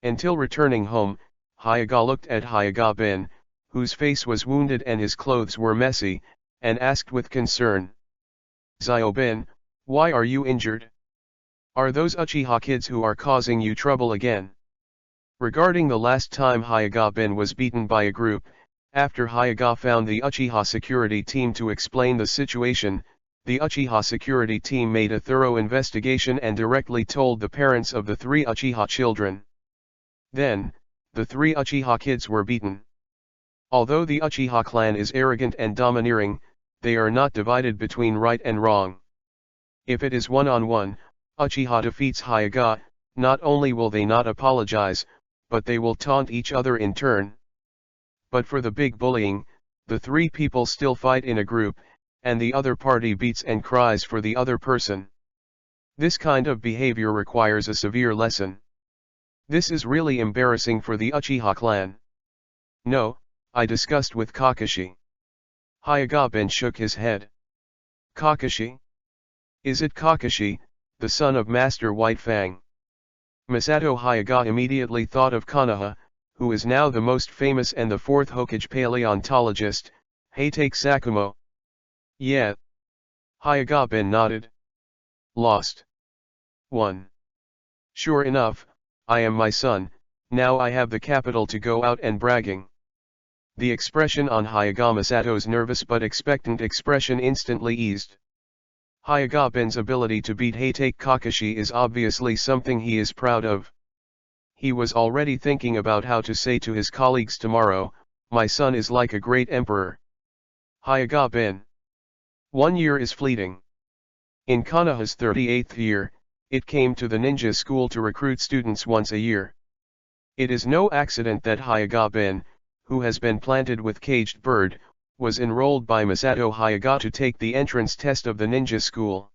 Until returning home, Hayaga looked at Hayagaben, whose face was wounded and his clothes were messy, and asked with concern. Zyoben, why are you injured? Are those Uchiha kids who are causing you trouble again? Regarding the last time Hayagaben was beaten by a group, after Hayaga found the Uchiha security team to explain the situation, the Uchiha security team made a thorough investigation and directly told the parents of the 3 Uchiha children. Then, the 3 Uchiha kids were beaten. Although the Uchiha clan is arrogant and domineering, they are not divided between right and wrong. If it is one-on-one, Uchiha defeats Hayaga, not only will they not apologize, but they will taunt each other in turn. But for the big bullying, the 3 people still fight in a group, and the other party beats and cries for the other person. This kind of behavior requires a severe lesson. This is really embarrassing for the Uchiha clan. No, I discussed with Kakashi. Hayagaben shook his head. Kakashi? Is it Kakashi, the son of Master White Fang? Masato Hayaga immediately thought of Konoha, who is now the most famous and the 4th Hokage paleontologist, Hatake Sakumo. Yeah. Hayagaben nodded. Lost. 1. Sure enough, I am my son, now I have the capital to go out and bragging. The expression on Hayaga Masato's nervous but expectant expression instantly eased. Hayagaben's ability to beat Hatake Kakashi is obviously something he is proud of. He was already thinking about how to say to his colleagues tomorrow, my son is like a great emperor. Hayagaben. 1 year is fleeting. In Konoha's 38th year, it came to the ninja school to recruit students once a year. It is no accident that Hayagaben, who has been planted with Caged Bird, was enrolled by Masato Hayaga to take the entrance test of the ninja school.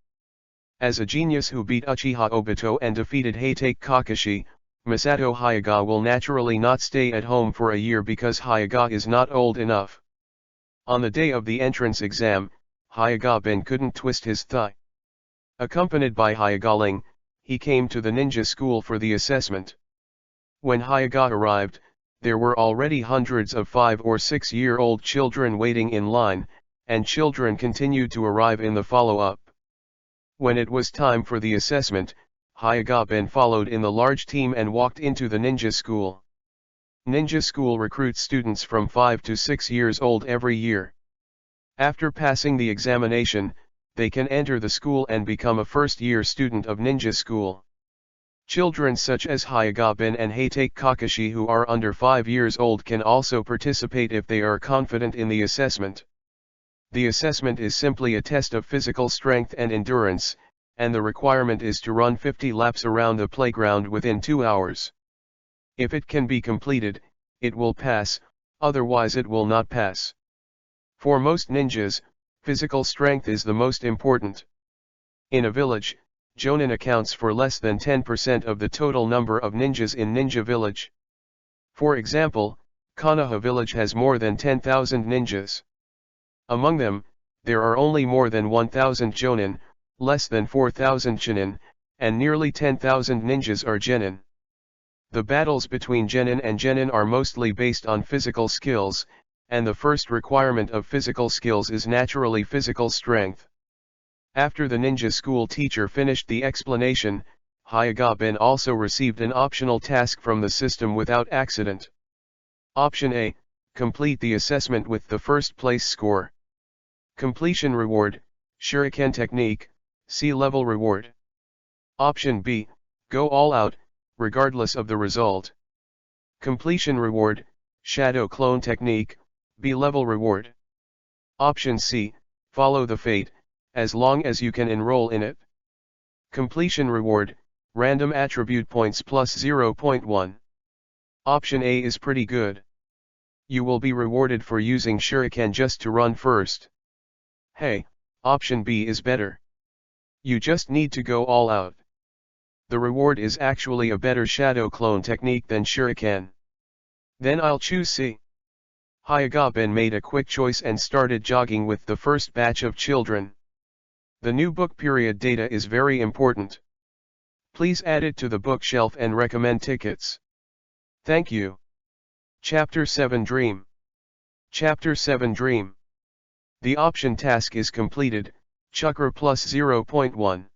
As a genius who beat Uchiha Obito and defeated Hatake Kakashi, Masato Hayaga will naturally not stay at home for a year because Hayaga is not old enough. On the day of the entrance exam, Hayagaben couldn't twist his thigh. Accompanied by Hayagaling, he came to the ninja school for the assessment. When Hayaga arrived, there were already hundreds of 5- or 6-year-old children waiting in line, and children continued to arrive in the follow-up. When it was time for the assessment, Hayagaben followed in the large team and walked into the ninja school. Ninja school recruits students from 5 to 6 years old every year. After passing the examination, they can enter the school and become a first-year student of ninja school. Children such as Hayagaben and Heitake Kakashi who are under 5 years old can also participate if they are confident in the assessment. The assessment is simply a test of physical strength and endurance, and the requirement is to run 50 laps around the playground within 2 hours. If it can be completed, it will pass, otherwise it will not pass. For most ninjas, physical strength is the most important. In a village, Jonin accounts for less than 10% of the total number of ninjas in Ninja Village. For example, Konoha village has more than 10,000 ninjas. Among them, there are only more than 1,000 Jonin, less than 4,000 Chunin, and nearly 10,000 ninjas are genin. The battles between genin and genin are mostly based on physical skills, and the first requirement of physical skills is naturally physical strength. After the ninja school teacher finished the explanation, Hayagaben also received an optional task from the system without accident. Option A, complete the assessment with the first place score. Completion reward, Shuriken technique, C-level reward. Option B, go all out, regardless of the result. Completion reward, Shadow Clone technique, B-level reward. Option C, follow the fate, as long as you can enroll in it. Completion reward, random attribute points plus 0.1. Option A is pretty good. You will be rewarded for using Shuriken just to run first. Hey, option B is better. You just need to go all out. The reward is actually a better shadow clone technique than Shuriken. Then I'll choose C. Hayagaben made a quick choice and started jogging with the first batch of children. The new book period data is very important. Please add it to the bookshelf and recommend tickets. Thank you. Chapter 7 Dream. Chapter 7 Dream. The option task is completed, Chakra plus 0.1.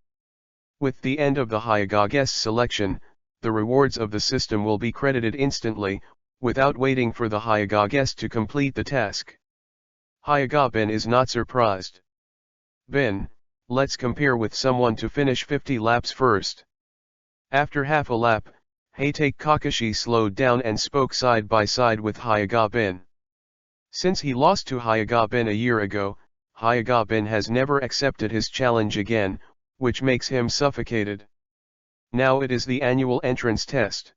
With the end of the Hayagage's selection, the rewards of the system will be credited instantly, without waiting for the Hayagage to complete the task. Hayagaben is not surprised. Ben, let's compare with someone to finish 50 laps first. After half a lap, Heitake Kakashi slowed down and spoke side by side with Hayagaben. Since he lost to Hayagaben a year ago, Hayagaben has never accepted his challenge again, which makes him suffocated. Now it is the annual entrance test.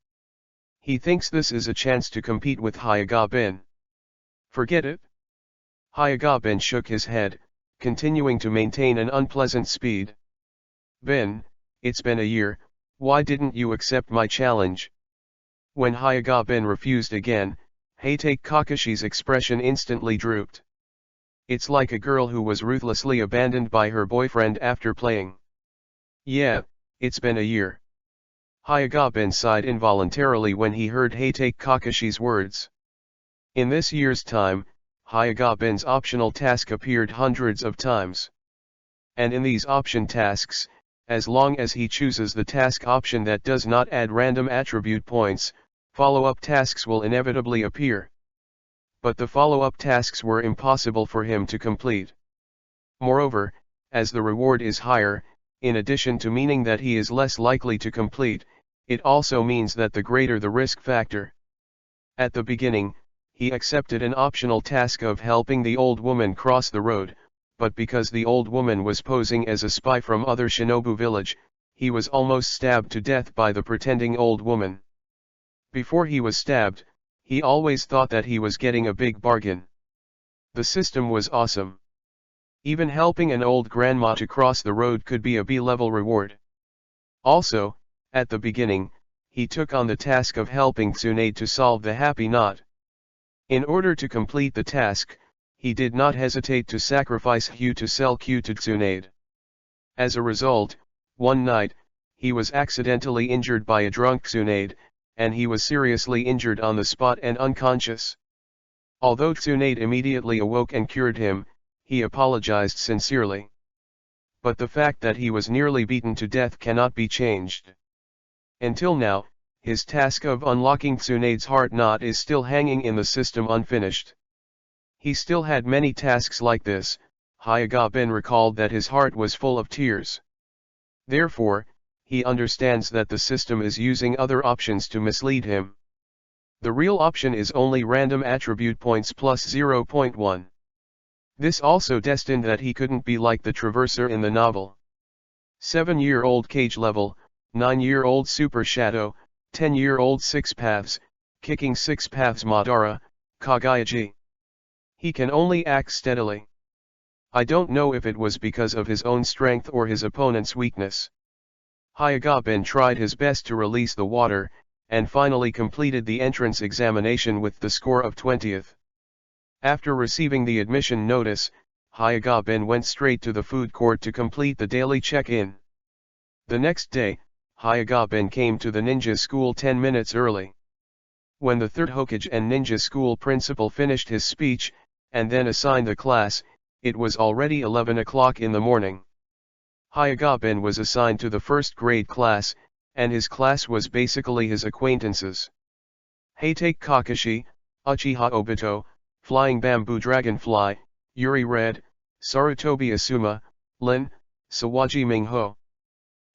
He thinks this is a chance to compete with Hayagaben. Forget it. Hayagaben shook his head, continuing to maintain an unpleasant speed. Ben, it's been a year, why didn't you accept my challenge? When Hayagaben refused again, Heitake Kakashi's expression instantly drooped. It's like a girl who was ruthlessly abandoned by her boyfriend after playing. Yeah, it's been a year. Hayagaben sighed involuntarily when he heard Heitake Kakashi's words. In this year's time, Hayagaben's optional task appeared hundreds of times. And in these option tasks, as long as he chooses the task option that does not add random attribute points, follow-up tasks will inevitably appear. But the follow-up tasks were impossible for him to complete. Moreover, as the reward is higher, in addition to meaning that he is less likely to complete, it also means that the greater the risk factor. At the beginning, he accepted an optional task of helping the old woman cross the road, but because the old woman was posing as a spy from other Shinobu village, he was almost stabbed to death by the pretending old woman. Before he was stabbed, he always thought that he was getting a big bargain. The system was awesome. Even helping an old grandma to cross the road could be a B-level reward. Also, at the beginning, he took on the task of helping Tsunade to solve the happy knot. In order to complete the task, he did not hesitate to sacrifice Hyu to sell Q to Tsunade. As a result, one night, he was accidentally injured by a drunk Tsunade, and he was seriously injured on the spot and unconscious. Although Tsunade immediately awoke and cured him, he apologized sincerely. but the fact that he was nearly beaten to death cannot be changed. Until now, his task of unlocking Tsunade's heart knot is still hanging in the system unfinished. He still had many tasks like this. Hyuga-bin recalled that his heart was full of tears. Therefore, he understands that the system is using other options to mislead him. The real option is only random attribute points plus 0.1. This also destined that he couldn't be like the Traverser in the novel. 7-year-old Cage Level, 9-year-old Super Shadow, 10-year-old Six Paths, Kicking Six Paths Madara, Kagayaji. He can only act steadily. I don't know if it was because of his own strength or his opponent's weakness. Hyuga-bin tried his best to release the water, and finally completed the entrance examination with the score of 20th. After receiving the admission notice, Hyuga-bin went straight to the food court to complete the daily check-in. The next day, Hyuga-bin came to the ninja school 10 minutes early. When the third Hokage and ninja school principal finished his speech, and then assigned the class, it was already 11 o'clock in the morning. Hyuga-bin was assigned to the first grade class, and his class was basically his acquaintances. Heitake Kakashi, Uchiha Obito, Flying Bamboo Dragonfly, Yuri Red, Sarutobi Asuma, Lin, Sawaji Mingho.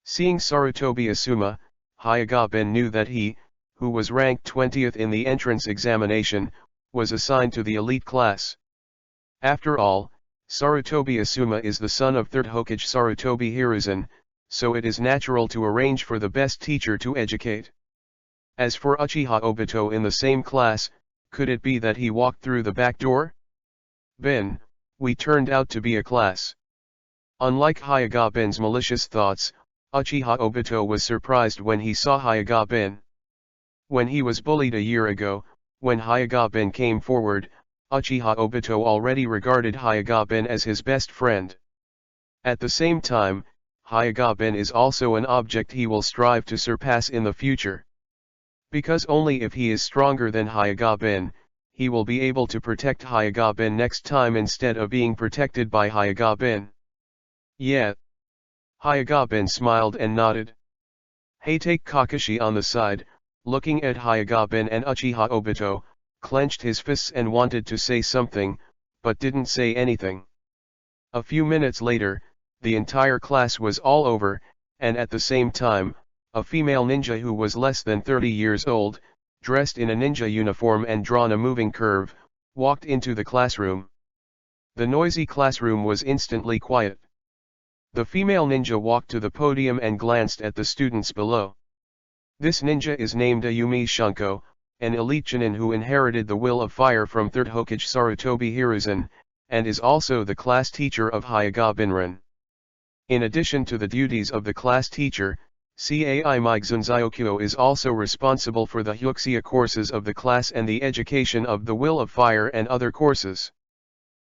Seeing Sarutobi Asuma, Hyuga-bin knew that he, who was ranked 20th in the entrance examination, was assigned to the elite class. After all, Sarutobi Asuma is the son of 3rd Hokage Sarutobi Hiruzen, so it is natural to arrange for the best teacher to educate. As for Uchiha Obito in the same class, could it be that he walked through the back door? Bin, we turned out to be a class. Unlike Hyuga-bin's malicious thoughts, Uchiha Obito was surprised when he saw Hyuga-bin. When he was bullied a year ago, when Hyuga-bin came forward, Uchiha Obito already regarded Hyuga-bin as his best friend. At the same time, Hyuga-bin is also an object he will strive to surpass in the future. Because only if he is stronger than Hyuga-bin, he will be able to protect Hyuga-bin next time instead of being protected by Hyuga-bin. Yeah. Hyuga-bin smiled and nodded. Heitake Kakashi on the side, looking at Hyuga-bin and Uchiha Obito, clenched his fists and wanted to say something, but didn't say anything. A few minutes later, the entire class was all over, and at the same time, a female ninja who was less than 30 years old, dressed in a ninja uniform and drawn a moving curve, walked into the classroom. The noisy classroom was instantly quiet. The female ninja walked to the podium and glanced at the students below. This ninja is named Ayumi Shunko, an elite Chunin who inherited the will of fire from 3rd Hokage Sarutobi Hiruzen, and is also the class teacher of Hyuga-bin. In addition to the duties of the class teacher, Cai Migzunzyokyo is also responsible for the Hyuxia courses of the class and the education of the will of fire and other courses.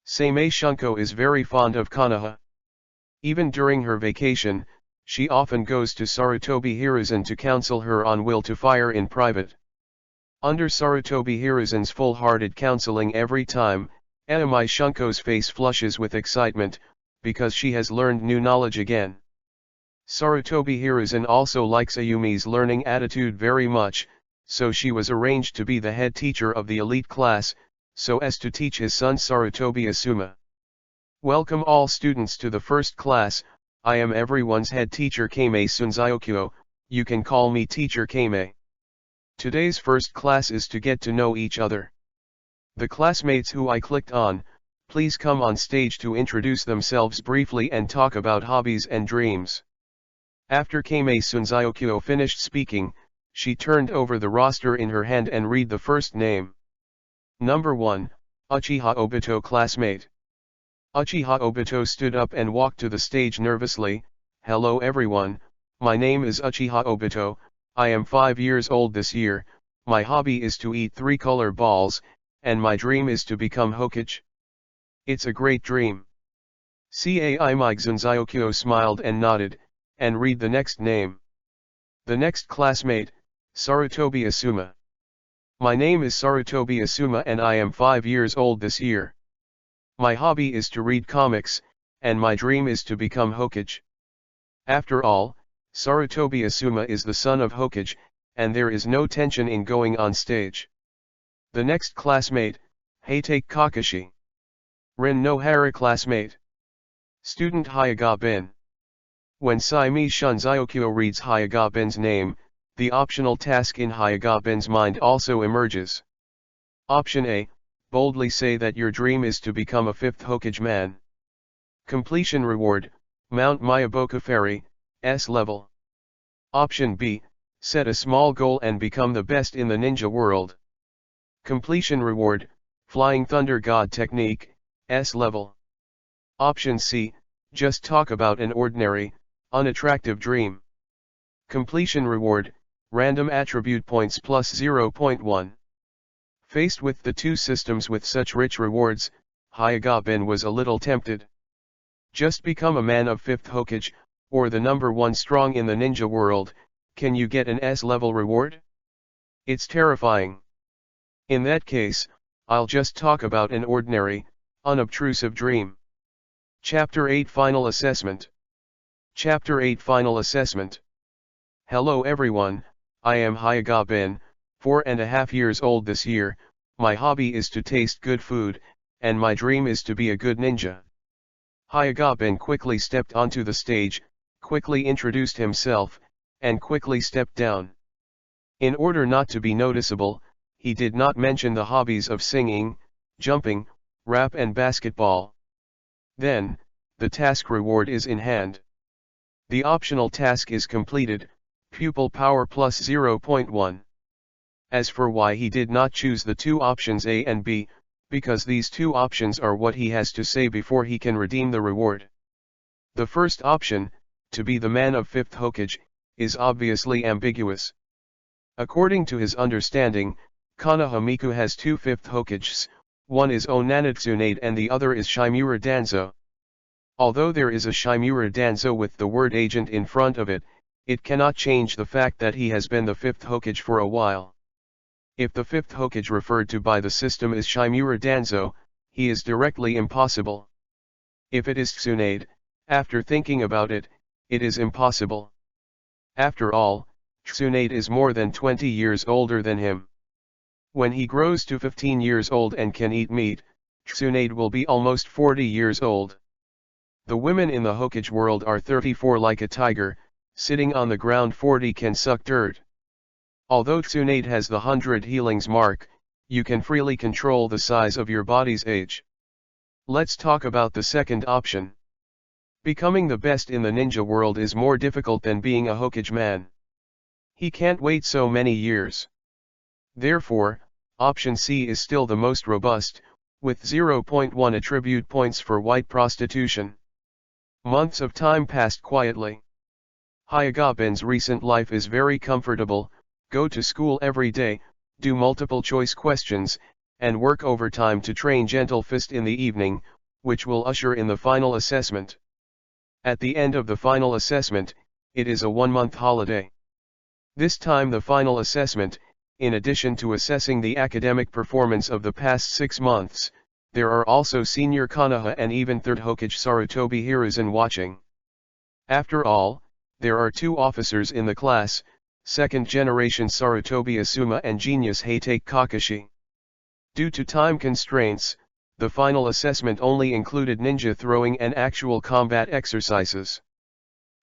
Seimei Shunko is very fond of Konoha. Even during her vacation, she often goes to Sarutobi Hiruzen to counsel her on will to fire in private. Under Sarutobi Hiruzen's full-hearted counseling every time, Ayumi Shunko's face flushes with excitement, because she has learned new knowledge again. Sarutobi Hiruzen also likes Ayumi's learning attitude very much, so she was arranged to be the head teacher of the elite class, so as to teach his son Sarutobi Asuma. Welcome all students to the first class. I am everyone's head teacher Kame Sunzyokyo, you can call me Teacher Kame. Today's first class is to get to know each other. The classmates who I clicked on, please come on stage to introduce themselves briefly and talk about hobbies and dreams. After Kame Sunzyokyo finished speaking, she turned over the roster in her hand and read the first name. Number 1, Uchiha Obito classmate. Uchiha Obito stood up and walked to the stage nervously. Hello everyone, my name is Uchiha Obito, I am 5 years old this year, my hobby is to eat 3-color balls, and my dream is to become Hokage. It's a great dream. Cai Migzunzyokyo smiled and nodded, and read the next name. The next classmate, Sarutobi Asuma. My name is Sarutobi Asuma and I am 5 years old this year. My hobby is to read comics, and my dream is to become Hokage. After all, Sarutobi Asuma is the son of Hokage, and there is no tension in going on stage. The next classmate, Heitake Kakashi. Rin no Hara classmate. Student Hyaga Bin. When Saimi Shunzyokyo reads Hyaga Bin's name, the optional task in Hyaga Bin's mind also emerges. Option A, boldly say that your dream is to become a 5th Hokage man. Completion reward, Mount Miyaboku Ferry, S level. Option B, set a small goal and become the best in the ninja world. Completion reward, Flying Thunder God technique, S level. Option C, just talk about an ordinary, unattractive dream. Completion reward, random attribute points plus 0.1. Faced with the two systems with such rich rewards, Hyaga Bin was a little tempted. Just become a man of 5th Hokage, or the number 1 strong in the ninja world, can you get an S-level reward? It's terrifying. In that case, I'll just talk about an ordinary, unobtrusive dream. Chapter 8 Final Assessment. Chapter 8 Final Assessment. Hello everyone, I am Hyaga Bin, 4.5 years old this year. My hobby is to taste good food, and my dream is to be a good ninja. Hyaga Bin quickly stepped onto the stage, quickly introduced himself, and quickly stepped down. In order not to be noticeable, he did not mention the hobbies of singing, jumping, rap and basketball. Then, the task reward is in hand. The optional task is completed, pupil power plus 0.1. As for why he did not choose the two options A and B, because these two options are what he has to say before he can redeem the reward. The first option, to be the man of 5th Hokage, is obviously ambiguous. According to his understanding, Konoha Miku has two 5th Hokages, one is Onanatsunade and the other is Shimura Danzo. Although there is a Shimura Danzo with the word agent in front of it, it cannot change the fact that he has been the 5th Hokage for a while. If the 5th Hokage referred to by the system is Shimura Danzo, he is directly impossible. If it is Tsunade, after thinking about it, it is impossible. After all, Tsunade is more than 20 years older than him. When he grows to 15 years old and can eat meat, Tsunade will be almost 40 years old. The women in the Hokage world are 34 like a tiger, sitting on the ground 40 can suck dirt. Although Tsunade has the 100 healings mark, you can freely control the size of your body's age. Let's talk about the second option. Becoming the best in the ninja world is more difficult than being a Hokage man. He can't wait so many years. Therefore, option C is still the most robust, with 0.1 attribute points for white prostitution. Months of time passed quietly. Hyaga Bin's recent life is very comfortable, go to school every day, do multiple choice questions, and work overtime to train Gentle Fist in the evening, which will usher in the final assessment. At the end of the final assessment, it is a 1-month holiday. This time the final assessment, in addition to assessing the academic performance of the past 6 months, there are also senior Konoha and even 3rd Hokage Sarutobi Hiruzen watching. After all, there are 2 officers in the class, 2nd generation Sarutobi Asuma and genius Heitake Kakashi. Due to time constraints, the final assessment only included ninja throwing and actual combat exercises.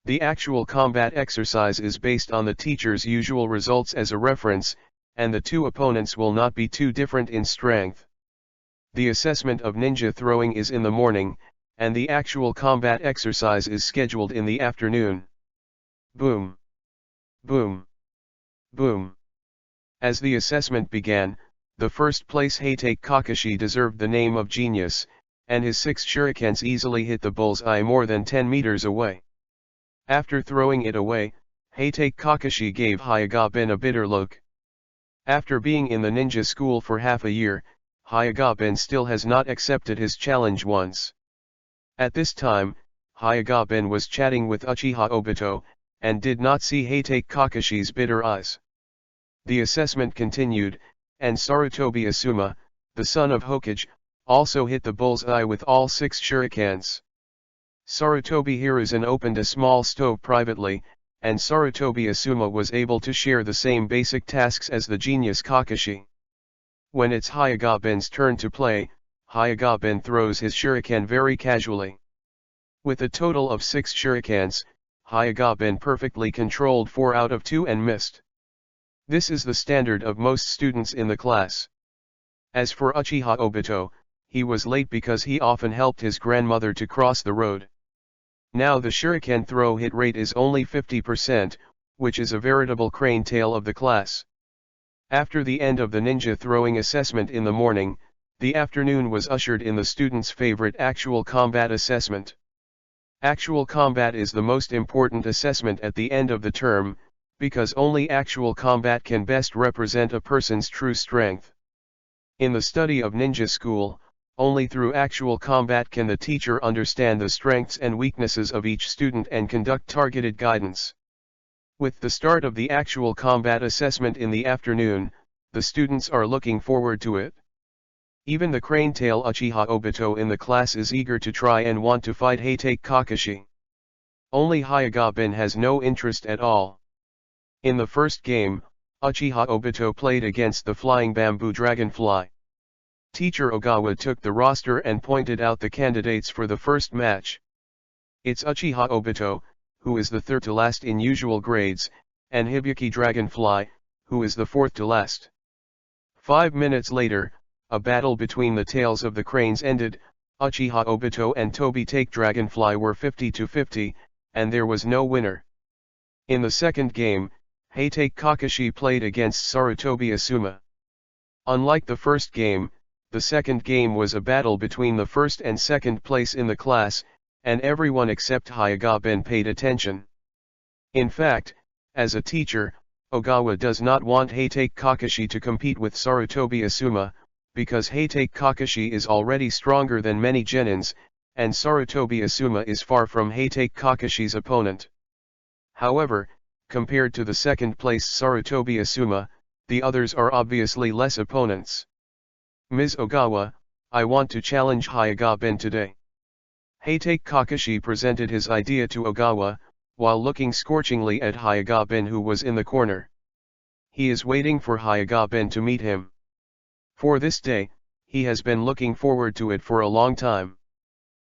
The actual combat exercise is based on the teacher's usual results as a reference, and the 2 opponents will not be too different in strength. The assessment of ninja throwing is in the morning, and the actual combat exercise is scheduled in the afternoon. Boom. Boom. Boom. As the assessment began, the first place Heitake Kakashi deserved the name of genius, and his 6 shurikens easily hit the bull's-eye more than 10 meters away. After throwing it away, Heitake Kakashi gave Hyaga Bin a bitter look. After being in the ninja school for half a year, Hyaga Bin still has not accepted his challenge once. At this time, Hyaga Bin was chatting with Uchiha Obito, and did not see Heitake Kakashi's bitter eyes. The assessment continued, and Sarutobi Asuma, the son of Hokage, also hit the bull's eye with all 6 shurikens. Sarutobi Hiruzen opened a small stove privately, and Sarutobi Asuma was able to share the same basic tasks as the genius Kakashi. When it's Hyagaben's turn to play, Hyagaben throws his shuriken very casually. With a total of 6 shurikens, Hyagaben perfectly controlled 4 out of 2 and missed. This is the standard of most students in the class. As for Uchiha Obito, he was late because he often helped his grandmother to cross the road. Now the shuriken throw hit rate is only 50%, which is a veritable crane tail of the class. After the end of the ninja throwing assessment in the morning, the afternoon was ushered in the student's favorite actual combat assessment. Actual combat is the most important assessment at the end of the term, because only actual combat can best represent a person's true strength. In the study of ninja school, only through actual combat can the teacher understand the strengths and weaknesses of each student and conduct targeted guidance. With the start of the actual combat assessment in the afternoon, the students are looking forward to it. Even the crane-tail Uchiha Obito in the class is eager to try and want to fight Hatake Kakashi. Only Hyagaben has no interest at all. In the first game, Uchiha Obito played against the flying bamboo dragonfly. Teacher Ogawa took the roster and pointed out the candidates for the first match. It's Uchiha Obito, who is the third to last in usual grades, and Hibiki Dragonfly, who is the fourth to last. 5 minutes later, a battle between the tails of the cranes ended. Uchiha Obito and Tobitake Dragonfly were 50-50, and there was no winner. In the second game, Hatake Kakashi played against Sarutobi Asuma. Unlike the first game, the second game was a battle between the first and second place in the class, and everyone except Hyagaben paid attention. In fact, as a teacher, Ogawa does not want Hatake Kakashi to compete with Sarutobi Asuma, because Hatake Kakashi is already stronger than many genins, and Sarutobi Asuma is far from Hatake Kakashi's opponent. However, compared to the second place Sarutobi Asuma, the others are obviously less opponents. Ms. Ogawa, I want to challenge Hyagaben today. Hatake Kakashi presented his idea to Ogawa, while looking scorchingly at Hyagaben who was in the corner. He is waiting for Hyagaben to meet him. For this day, he has been looking forward to it for a long time.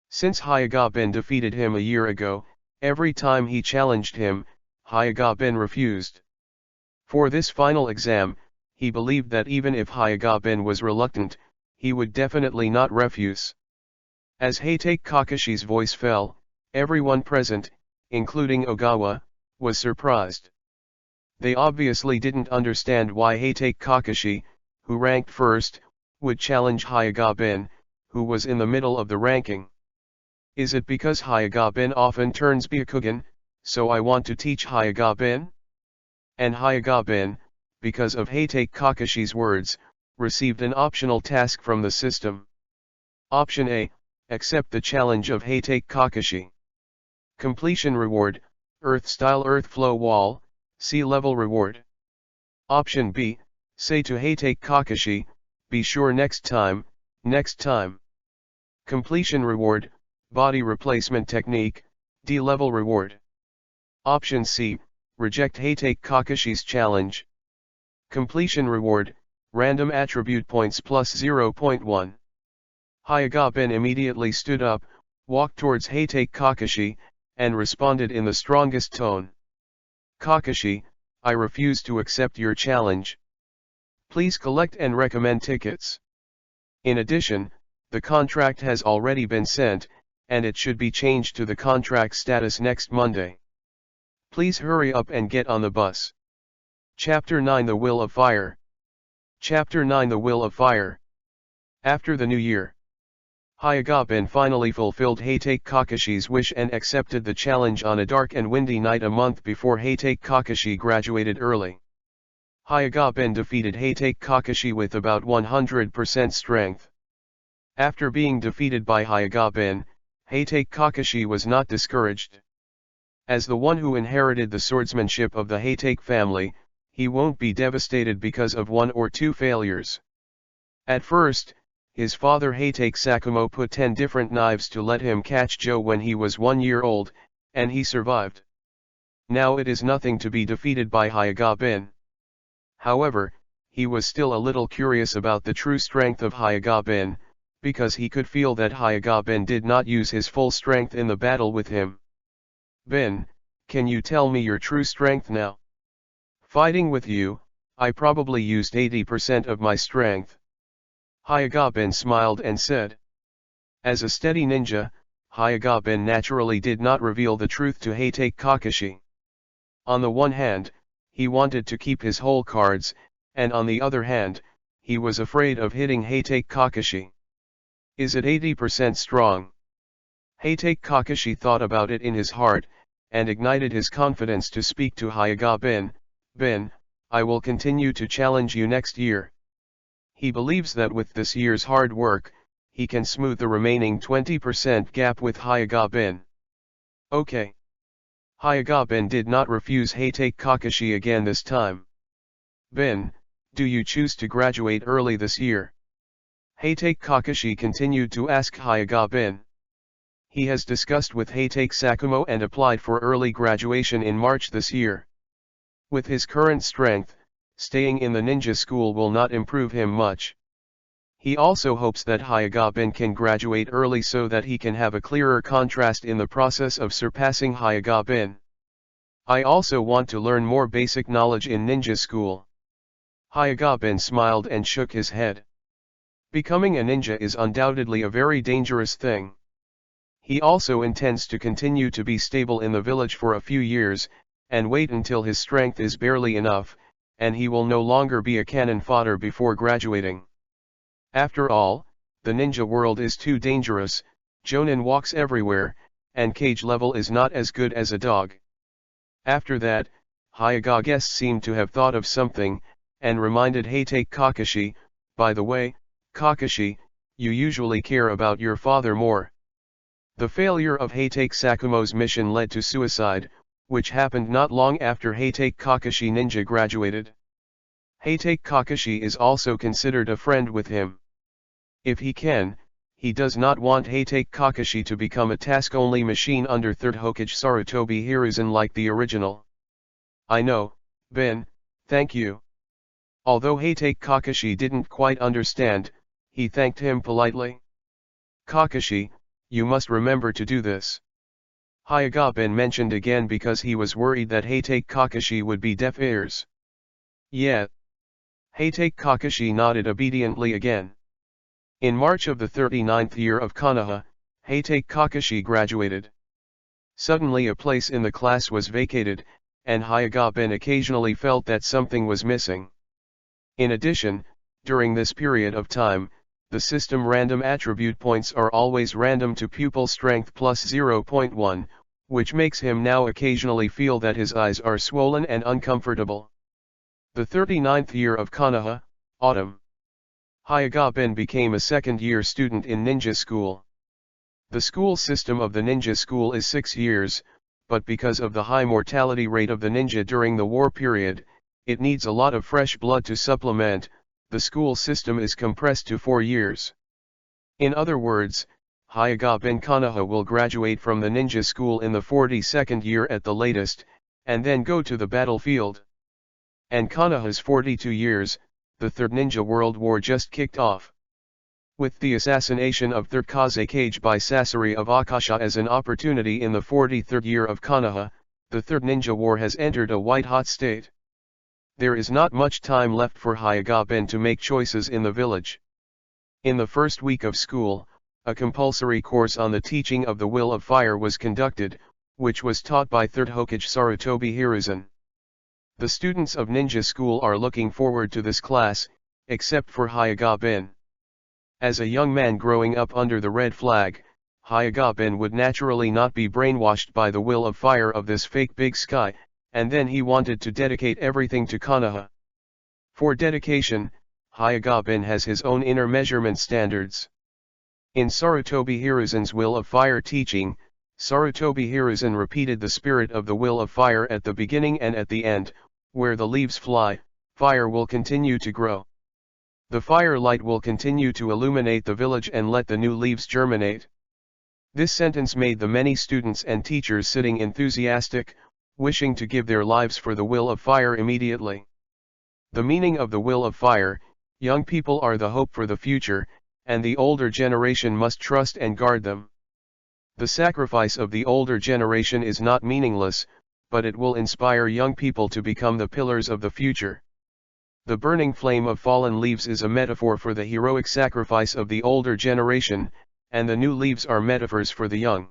Since Hyagaben defeated him a year ago, every time he challenged him, Hyagaben refused. For this final exam, he believed that even if Hyagaben was reluctant, he would definitely not refuse. As Hatake Kakashi's voice fell, everyone present, including Ogawa, was surprised. They obviously didn't understand why Hatake Kakashi, who ranked first, would challenge Hyagaben, who was in the middle of the ranking. Is it because Hyagaben often turns Byakugan, so I want to teach Hyagaben? And Hyagaben, because of Hatake Kakashi's words, received an optional task from the system. Option A, accept the challenge of Hatake Kakashi. Completion reward, Earth-style Earth flow wall, sea level reward. Option B, say to Hatake Kakashi, be sure next time, next time. Completion reward, body replacement technique, D level reward. Option C, reject Hatake Kakashi's challenge. Completion reward, random attribute points plus 0.1. Hyagaben immediately stood up, walked towards Hatake Kakashi, and responded in the strongest tone. Kakashi, I refuse to accept your challenge. Please collect and recommend tickets. In addition, the contract has already been sent, and it should be changed to the contract status next Monday. Please hurry up and get on the bus. Chapter 9 The Will of Fire. Chapter 9 The Will of Fire. After the new year, Hyagaben finally fulfilled Hatake Kakashi's wish and accepted the challenge on a dark and windy night a month before Hatake Kakashi graduated early. Hyagaben defeated Hatake Kakashi with about 100% strength. After being defeated by Hyagaben, Hatake Kakashi was not discouraged. As the one who inherited the swordsmanship of the Hatake family, he won't be devastated because of 1 or 2 failures. At first, his father Hatake Sakumo put 10 different knives to let him catch Joe when he was 1 year old, and he survived. Now it is nothing to be defeated by Hyuga-bin. However, he was still a little curious about the true strength of Hyuga-bin, because he could feel that Hyuga-bin did not use his full strength in the battle with him. "Bin, can you tell me your true strength now?" "Fighting with you, I probably used 80% of my strength." Hyuga-bin smiled and said. As a steady ninja, Hyuga-bin naturally did not reveal the truth to Hatake Kakashi. On the one hand, he wanted to keep his whole cards, and on the other hand, he was afraid of hitting Hatake Kakashi. "Is it 80% strong?" Hatake Kakashi thought about it in his heart, and ignited his confidence to speak to Hyuga-bin. "Bin, I will continue to challenge you next year." He believes that with this year's hard work, he can smooth the remaining 20% gap with Hyuga-bin. "Okay." Hyuga-bin did not refuse Hatake Kakashi again this time. "Bin, do you choose to graduate early this year?" Hatake Kakashi continued to ask Hyuga-bin. He has discussed with Hatake Sakumo and applied for early graduation in March this year. With his current strength, staying in the ninja school will not improve him much. He also hopes that Hyuga-bin can graduate early so that he can have a clearer contrast in the process of surpassing Hyuga-bin. "I also want to learn more basic knowledge in ninja school." Hyuga-bin smiled and shook his head. Becoming a ninja is undoubtedly a very dangerous thing. He also intends to continue to be stable in the village for a few years, and wait until his strength is barely enough, and he will no longer be a cannon fodder before graduating. After all, the ninja world is too dangerous, Jonin walks everywhere, and cage level is not as good as a dog. After that, Hyuga guest seemed to have thought of something, and reminded Hatake Kakashi, "By the way, Kakashi, you usually care about your father more." The failure of Hatake Sakumo's mission led to suicide, which happened not long after Hatake Kakashi Ninja graduated. Hatake Kakashi is also considered a friend with him. If he can, he does not want Hatake Kakashi to become a task-only machine under 3rd Hokage Sarutobi Hiruzen like the original. "I know, Bin, thank you." Although Hatake Kakashi didn't quite understand, he thanked him politely. "Kakashi, you must remember to do this." Hyuga-bin mentioned again because he was worried that Hatake Kakashi would be deaf ears. "Yeah." Hatake Kakashi nodded obediently again. In March of the 39th year of Konoha, Hatake Kakashi graduated. Suddenly a place in the class was vacated, and Hyuga-bin occasionally felt that something was missing. In addition, during this period of time, the system random attribute points are always random to pupil strength plus 0.1, which makes him now occasionally feel that his eyes are swollen and uncomfortable. The 39th year of Konoha, autumn. Hyuga-bin became a second-year student in ninja school. The school system of the ninja school is 6 years, but because of the high mortality rate of the ninja during the war period, it needs a lot of fresh blood to supplement. The school system is compressed to 4 years. In other words, Hyuga-bin Konoha will graduate from the ninja school in the 42nd year at the latest, and then go to the battlefield. And Konoha's 42 years, the Third Ninja World War just kicked off. With the assassination of 3rd Kazekage by Sasori of Akasha as an opportunity in the 43rd year of Konoha, the Third Ninja War has entered a white-hot state. There is not much time left for Hyuga-bin to make choices in the village. In the first week of school, a compulsory course on the teaching of the will of fire was conducted, which was taught by 3rd Hokage Sarutobi Hiruzen. The students of ninja school are looking forward to this class, except for Hyuga-bin. As a young man growing up under the red flag, Hyuga-bin would naturally not be brainwashed by the will of fire of this fake big sky, and then he wanted to dedicate everything to Konoha. For dedication, Hyuga-bin has his own inner measurement standards. In Sarutobi Hiruzen's will of fire teaching, Sarutobi Hiruzen repeated the spirit of the will of fire at the beginning and at the end, where the leaves fly, fire will continue to grow. The firelight will continue to illuminate the village and let the new leaves germinate. This sentence made the many students and teachers sitting enthusiastic, wishing to give their lives for the will of fire immediately. The meaning of the will of fire: young people are the hope for the future, and the older generation must trust and guard them. The sacrifice of the older generation is not meaningless, but it will inspire young people to become the pillars of the future. The burning flame of fallen leaves is a metaphor for the heroic sacrifice of the older generation, and the new leaves are metaphors for the young.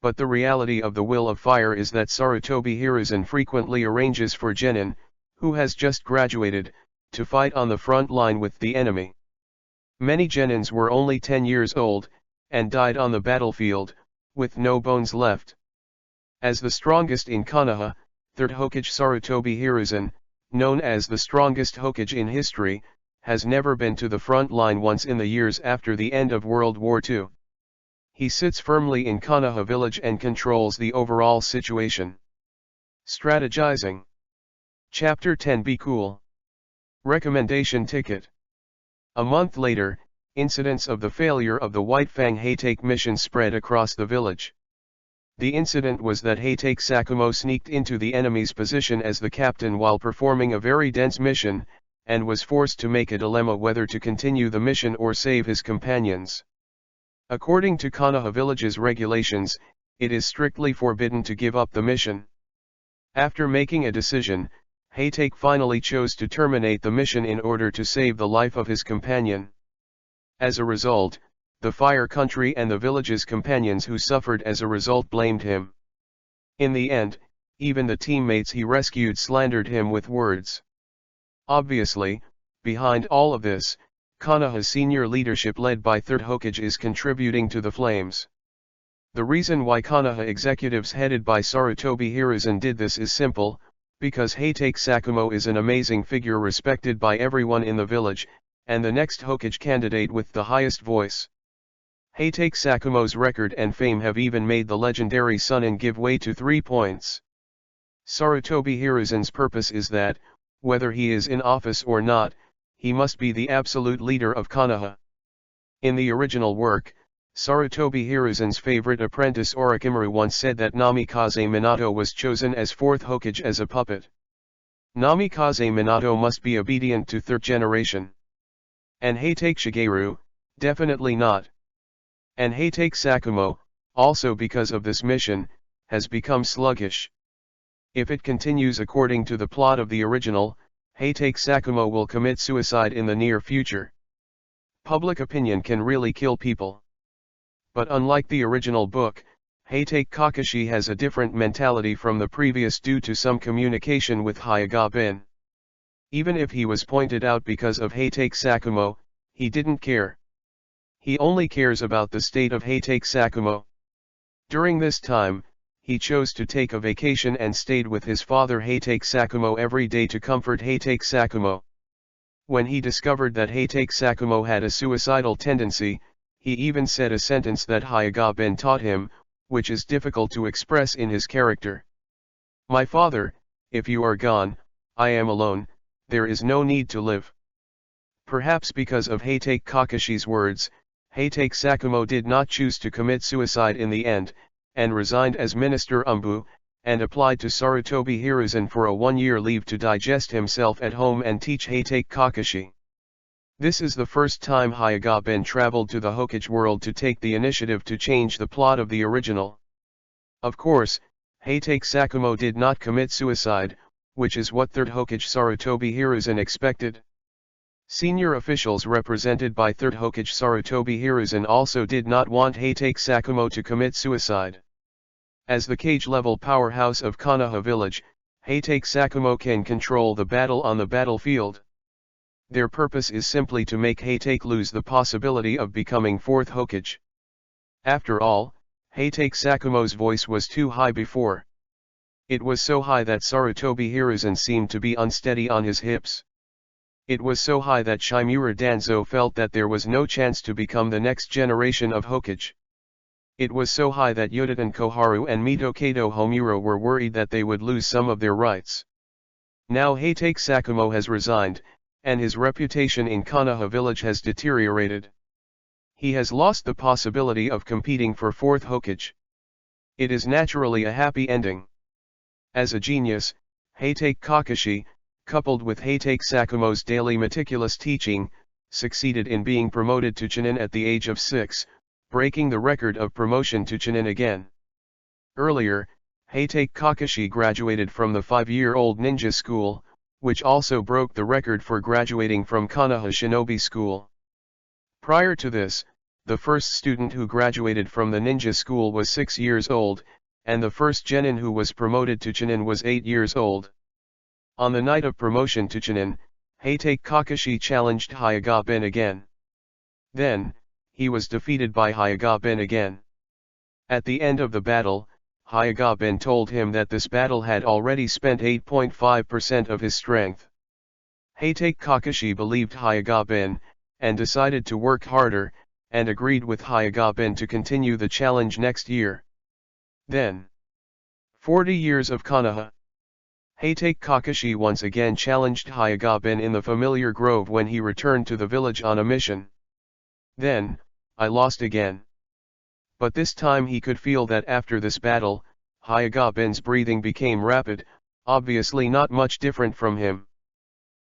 But the reality of the will of fire is that Sarutobi Hiruzen frequently arranges for genin, who has just graduated, to fight on the front line with the enemy. Many genins were only 10 years old, and died on the battlefield, with no bones left. As the strongest in Konoha, 3rd Hokage Sarutobi Hiruzen, known as the strongest Hokage in history, has never been to the front line once in the years after the end of World War II. He sits firmly in Konoha village and controls the overall situation. Strategizing. Chapter 10. Be cool. Recommendation ticket. A month later, incidents of the failure of the White Fang Heitake mission spread across the village. The incident was that Heitake Sakumo sneaked into the enemy's position as the captain while performing a very dense mission, and was forced to make a dilemma whether to continue the mission or save his companions. According to Konoha village's regulations, it is strictly forbidden to give up the mission. After making a decision, Heitake finally chose to terminate the mission in order to save the life of his companion. As a result, the Fire Country and the village's companions who suffered as a result blamed him. In the end, even the teammates he rescued slandered him with words. Obviously, behind all of this, Konoha's senior leadership led by 3rd Hokage is contributing to the flames. The reason why Konoha executives headed by Sarutobi Hiruzen did this is simple: because Heitake Sakumo is an amazing figure respected by everyone in the village, and the next Hokage candidate with the highest voice. Heitake Sakumo's record and fame have even made the legendary Sunin give way to 3 points. Sarutobi Hiruzen's purpose is that, whether he is in office or not, he must be the absolute leader of Konoha. In the original work, Sarutobi Hiruzen's favorite apprentice Orochimaru once said that Namikaze Minato was chosen as 4th Hokage as a puppet. Namikaze Minato must be obedient to 3rd generation. And Heitake Shigeru, definitely not. And Heitake Sakumo, also because of this mission, has become sluggish. If it continues according to the plot of the original, Heitake Sakumo will commit suicide in the near future. Public opinion can really kill people. But unlike the original book, Heitake Kakashi has a different mentality from the previous due to some communication with Hyuga-bin. Even if he was pointed out because of Heitake Sakumo, he didn't care. He only cares about the state of Heitake Sakumo. During this time, he chose to take a vacation and stayed with his father Heitake Sakumo every day to comfort Heitake Sakumo. When he discovered that Heitake Sakumo had a suicidal tendency, he even said a sentence that Hyuga-bin taught him, which is difficult to express in his character. "My father, if you are gone, I am alone, there is no need to live." Perhaps because of Heitake Kakashi's words, Heitake Sakumo did not choose to commit suicide in the end, and resigned as Minister Umbu, and applied to Sarutobi Hiruzen for a 1-year leave to digest himself at home and teach Heitake Kakashi. This is the first time Hyuga-bin traveled to the Hokage world to take the initiative to change the plot of the original. Of course, Heitake Sakumo did not commit suicide, which is what 3rd Hokage Sarutobi Hiruzen expected. Senior officials represented by 3rd Hokage Sarutobi Hiruzen also did not want Heitake Sakumo to commit suicide. As the cage-level powerhouse of Konoha village, Heitake Sakumo can control the battle on the battlefield. Their purpose is simply to make Heitake lose the possibility of becoming 4th Hokage. After all, Heitake Sakumo's voice was too high before. It was so high that Sarutobi Hiruzen seemed to be unsteady on his hips. It was so high that Shimura Danzo felt that there was no chance to become the next generation of Hokage. It was so high that Yotatan Koharu and Mitokato Homura were worried that they would lose some of their rights. Now Heitake Sakumo has resigned, and his reputation in Konoha village has deteriorated. He has lost the possibility of competing for 4th Hokage. It is naturally a happy ending. As a genius, Hatake Kakashi, coupled with Hatake Sakumo's daily meticulous teaching, succeeded in being promoted to Chunin at the age of 6, breaking the record of promotion to Chunin again. Earlier, Hatake Kakashi graduated from the 5-year-old ninja school, which also broke the record for graduating from Konoha Shinobi School. Prior to this, the first student who graduated from the ninja school was 6 years old, and the first genin who was promoted to Chunin was 8 years old. On the night of promotion to Chunin, Hatake Kakashi challenged Hyaga Ben again. Then, he was defeated by Hyaga Ben again. At the end of the battle, Hyaga Ben told him that this battle had already spent 8.5% of his strength. Hatake Kakashi believed Hyaga Ben, and decided to work harder, and agreed with Hyaga Ben to continue the challenge next year. Then, 40 years of Konoha. Hatake Kakashi once again challenged Hyaga Ben in the familiar grove when he returned to the village on a mission. Then, I lost again. But this time he could feel that after this battle, Hyaga Ben's breathing became rapid, obviously not much different from him.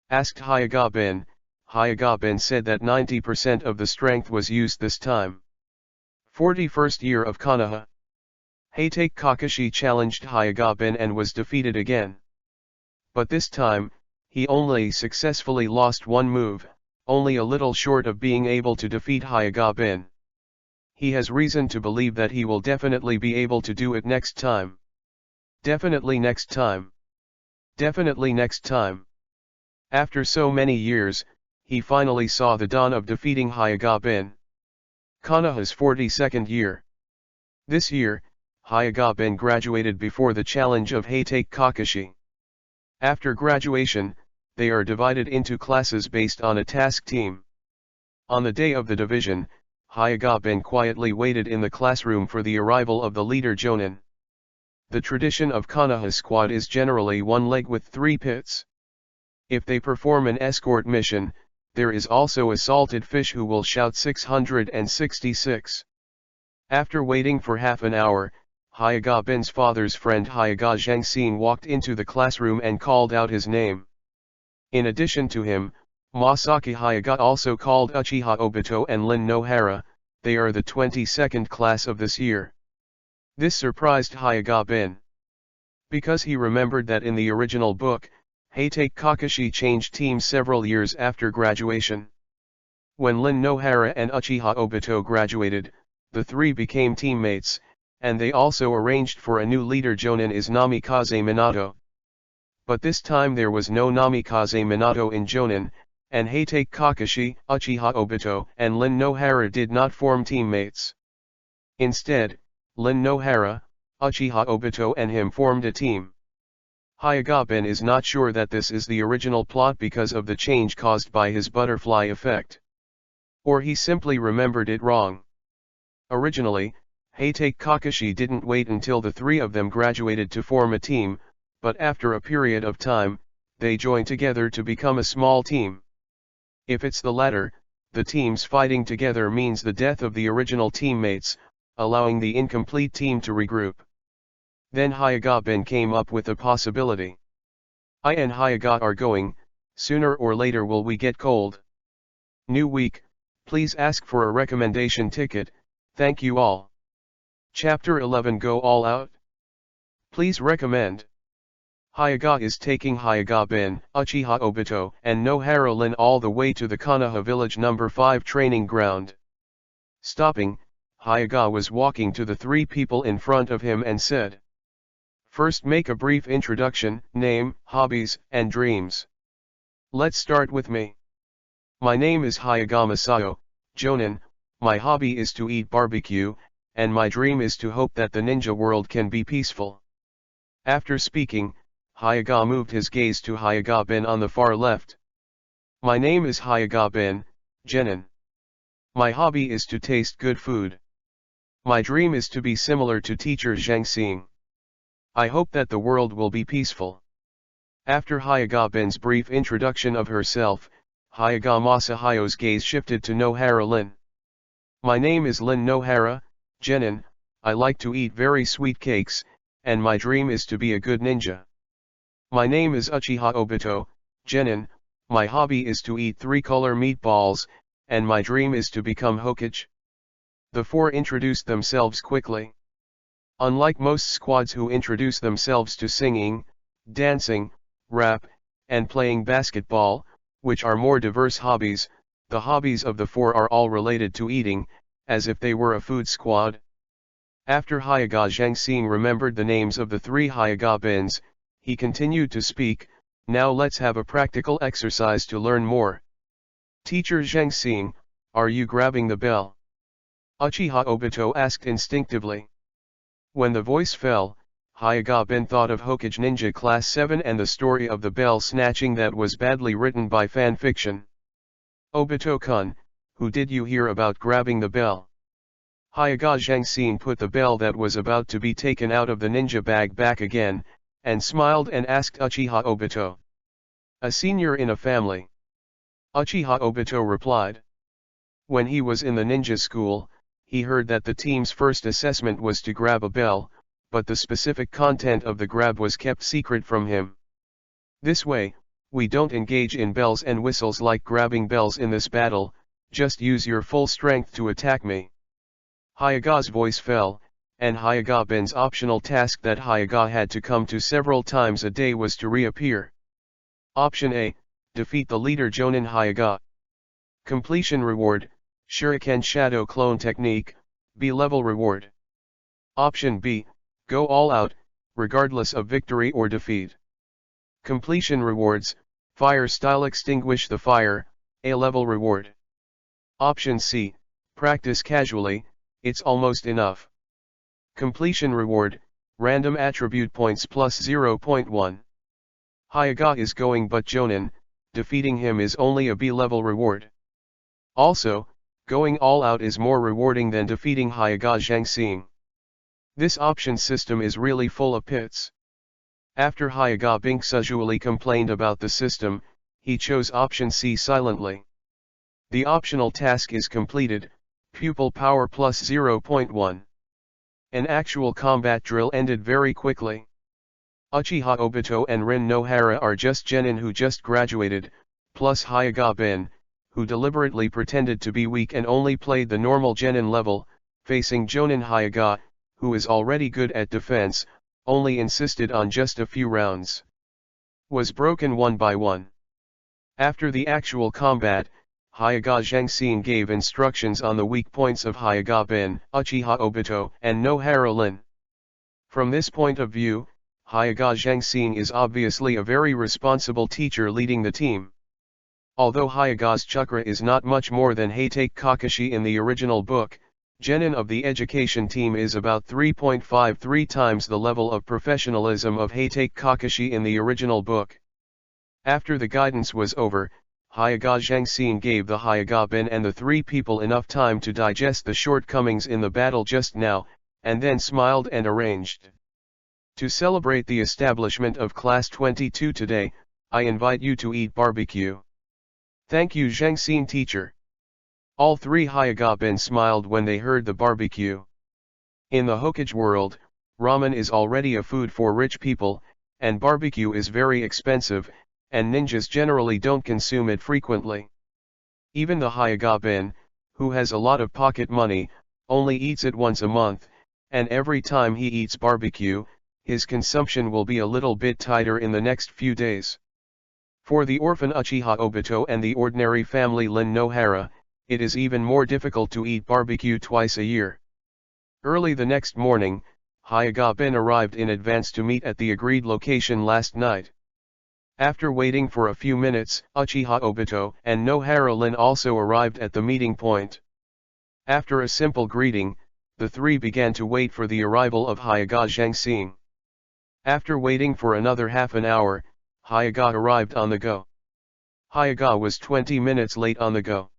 Asked Hyaga Ben said that 90% of the strength was used this time. 41st year of Konoha. Hatake Kakashi challenged Hyaga Ben and was defeated again. But this time, he only successfully lost one move, only a little short of being able to defeat Hyaga Ben. He has reason to believe that he will definitely be able to do it next time. Definitely next time. Definitely next time. After so many years, he finally saw the dawn of defeating Hyaga Ben. Konoha's 42nd year. This year, Hyaga Ben graduated before the challenge of Hatake Kakashi. After graduation, they are divided into classes based on a task team. On the day of the division, Hyaga Ben quietly waited in the classroom for the arrival of the leader Jonin. The tradition of Konoha squad is generally one leg with 3 pits. If they perform an escort mission, there is also a salted fish who will shout 666. After waiting for half an hour, Hyaga Ben's father's friend Hyaga Zhengxin walked into the classroom and called out his name. In addition to him, Masaki Hyaga also called Uchiha Obito and Lin Nohara. They are the 22nd class of this year. This surprised Hyaga Ben. Because he remembered that in the original book, Hatake Kakashi changed teams several years after graduation. When Lin Nohara and Uchiha Obito graduated, the 3 became teammates, and they also arranged for a new leader Jonin is Namikaze Minato. But this time there was no Namikaze Minato in Jonin, and Hatake Kakashi, Uchiha Obito and Lin Nohara did not form teammates. Instead, Lin Nohara, Uchiha Obito and him formed a team. Hyaga Ben is not sure that this is the original plot because of the change caused by his butterfly effect. Or he simply remembered it wrong. Originally, Hatake Kakashi didn't wait until the 3 of them graduated to form a team, but after a period of time, they joined together to become a small team. If it's the latter, the teams fighting together means the death of the original teammates, allowing the incomplete team to regroup. Then Hyaga Ben came up with a possibility. I and Hyaga are going, sooner or later will we get cold. New week, please ask for a recommendation ticket, thank you all. Chapter 11 Go All Out? Please recommend. Hyaga is taking Hyaga Ben, Uchiha Obito and Nohara Lin all the way to the Konoha village number 5 training ground. Stopping, Hyaga was walking to the 3 people in front of him and said, "First make a brief introduction, name, hobbies, and dreams. Let's start with me. My name is Hyaga Masayo, Jonin, my hobby is to eat barbecue, and my dream is to hope that the ninja world can be peaceful." After speaking, Hyaga moved his gaze to Hyaga Ben on the far left. My name is Hyaga Ben, Genin. My hobby is to taste good food. My dream is to be similar to teacher Zhang Xing. I hope that the world will be peaceful. After Hyaga Ben's brief introduction of herself, Hyaga Masahayo's gaze shifted to Nohara Lin. My name is Lin Nohara, Genin, I like to eat very sweet cakes, and my dream is to be a good ninja. My name is Uchiha Obito, Genin, my hobby is to eat 3-color meatballs, and my dream is to become Hokage. The four introduced themselves quickly. Unlike most squads who introduce themselves to singing, dancing, rap, and playing basketball, which are more diverse hobbies, the hobbies of the four are all related to eating, as if they were a food squad. After Hyaga Zhangxing remembered the names of the 3 Hyaga bins, he continued to speak, now let's have a practical exercise to learn more. Teacher Zhangxing, are you grabbing the bell? Uchiha Obito asked instinctively. When the voice fell, Hyaga bin thought of Hokage Ninja Class 7 and the story of the bell snatching that was badly written by fanfiction. Obito-kun, who did you hear about grabbing the bell? Hyaga Zhangxing put the bell that was about to be taken out of the ninja bag back again, and smiled and asked Uchiha Obito. A senior in a family. Uchiha Obito replied. When he was in the ninja school, he heard that the team's first assessment was to grab a bell, but the specific content of the grab was kept secret from him. This way, we don't engage in bells and whistles like grabbing bells in this battle, just use your full strength to attack me. Hyaga's voice fell, and Hyaga bin's optional task that Hyaga had to come to several times a day was to reappear. Option A, defeat the leader Jonin Hyaga. Completion reward, Shuriken Shadow Clone Technique, B-level reward. Option B, go all out, regardless of victory or defeat. Completion rewards, Fire Style Extinguish the Fire, A-level reward. Option C, practice casually, it's almost enough. Completion reward, Random Attribute Points plus 0.1. Hyaga is going but Jonin, defeating him is only a B-level reward. Also, going all out is more rewarding than defeating Hyaga Zhangxing. This option system is really full of pits. After Hyaga Binksuzhuali complained about the system, he chose option C silently. The optional task is completed, pupil power plus 0.1. An actual combat drill ended very quickly. Uchiha Obito and Rin Nohara are just genin who just graduated, plus Hyaga bin, who deliberately pretended to be weak and only played the normal genin level, facing Jonin Hyaga, who is already good at defense, only insisted on just a few rounds. Was broken one by one. After the actual combat, Hyaga Zhangxing gave instructions on the weak points of Hyaga bin, Uchiha Obito, and Nohara Lin. From this point of view, Hyaga Zhangxing is obviously a very responsible teacher leading the team. Although Hyaga's chakra is not much more than Heitake Kakashi in the original book, genin of the education team is about 3.53 times the level of professionalism of Heitake Kakashi in the original book. After the guidance was over, Hyaga Zhangxing gave the Hyaga bin and the 3 people enough time to digest the shortcomings in the battle just now, and then smiled and arranged. To celebrate the establishment of Class 22 today, I invite you to eat barbecue. Thank you Zhangxing teacher. All 3 Hyaga bin smiled when they heard the barbecue. In the Hokage world, ramen is already a food for rich people, and barbecue is very expensive, and ninjas generally don't consume it frequently. Even the Hyaga bin, who has a lot of pocket money, only eats it once a month, and every time he eats barbecue, his consumption will be a little bit tighter in the next few days. For the orphan Uchiha Obito and the ordinary family Lin Nohara, it is even more difficult to eat barbecue twice a year. Early the next morning, Hyaga bin arrived in advance to meet at the agreed location last night. After waiting for a few minutes, Uchiha Obito and Nohara Lin also arrived at the meeting point. After a simple greeting, the 3 began to wait for the arrival of Hyaga Zhangxing. After waiting for another half an hour, Hyaga arrived on the go. Hyaga was 20 minutes late on the go.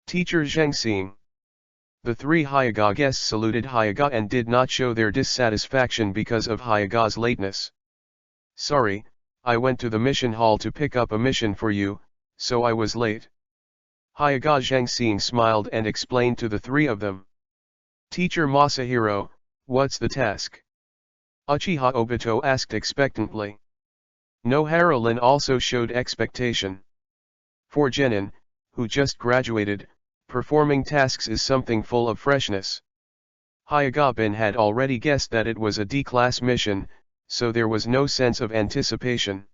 Teacher Zhangxing. The 3 Hyaga guests saluted Hyaga and did not show their dissatisfaction because of Hyaga's lateness. Sorry, I went to the mission hall to pick up a mission for you, so I was late. Hyoga Zhangxing smiled and explained to the three of them. Teacher Masahiro, what's the task? Uchiha Obito asked expectantly. Nohara Lin also showed expectation. For Genin, who just graduated, performing tasks is something full of freshness. Hyoga Bin had already guessed that it was a D-class mission, so there was no sense of anticipation.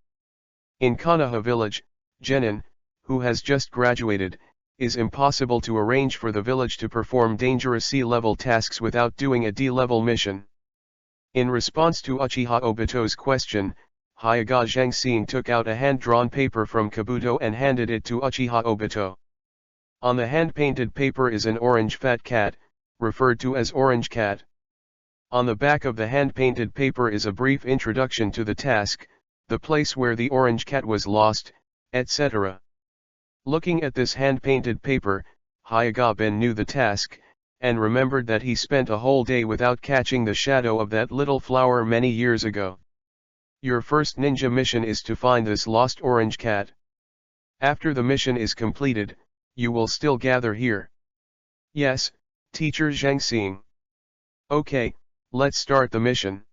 In Konoha village, Genin, who has just graduated, is impossible to arrange for the village to perform dangerous C-level tasks without doing a D-level mission. In response to Uchiha Obito's question, Hyoga Zhangxing took out a hand-drawn paper from Kabuto and handed it to Uchiha Obito. On the hand-painted paper is an orange fat cat, referred to as Orange Cat. On the back of the hand-painted paper is a brief introduction to the task, the place where the orange cat was lost, etc. Looking at this hand-painted paper, Hyoga Ben knew the task, and remembered that he spent a whole day without catching the shadow of that little flower many years ago. Your first ninja mission is to find this lost orange cat. After the mission is completed, you will still gather here. Yes, Teacher Zhangxing. Okay, let's start the mission.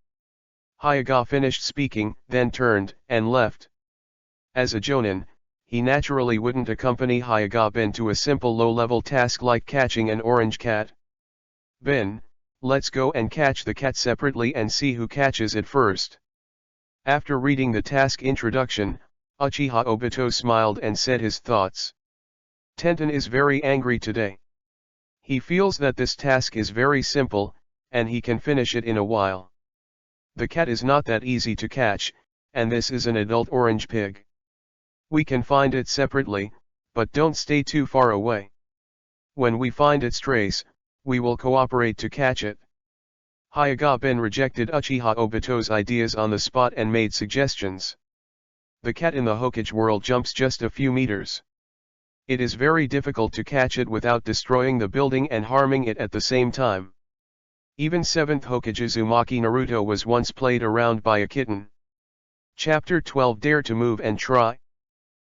Hyoga finished speaking, then turned, and left. As a jonin, he naturally wouldn't accompany Hyoga Ben to a simple low-level task like catching an orange cat. Ben, let's go and catch the cat separately and see who catches it first. After reading the task introduction, Uchiha Obito smiled and said his thoughts. Tenten is very angry today. He feels that this task is very simple, and he can finish it in a while. The cat is not that easy to catch, and this is an adult orange pig. We can find it separately, but don't stay too far away. When we find its trace, we will cooperate to catch it. Hyoga Ben rejected Uchiha Obito's ideas on the spot and made suggestions. The cat in the Hokage world jumps just a few meters. It is very difficult to catch it without destroying the building and harming it at the same time. Even 7th Hokage Uzumaki Naruto was once played around by a kitten. Chapter 12 Dare to Move and Try.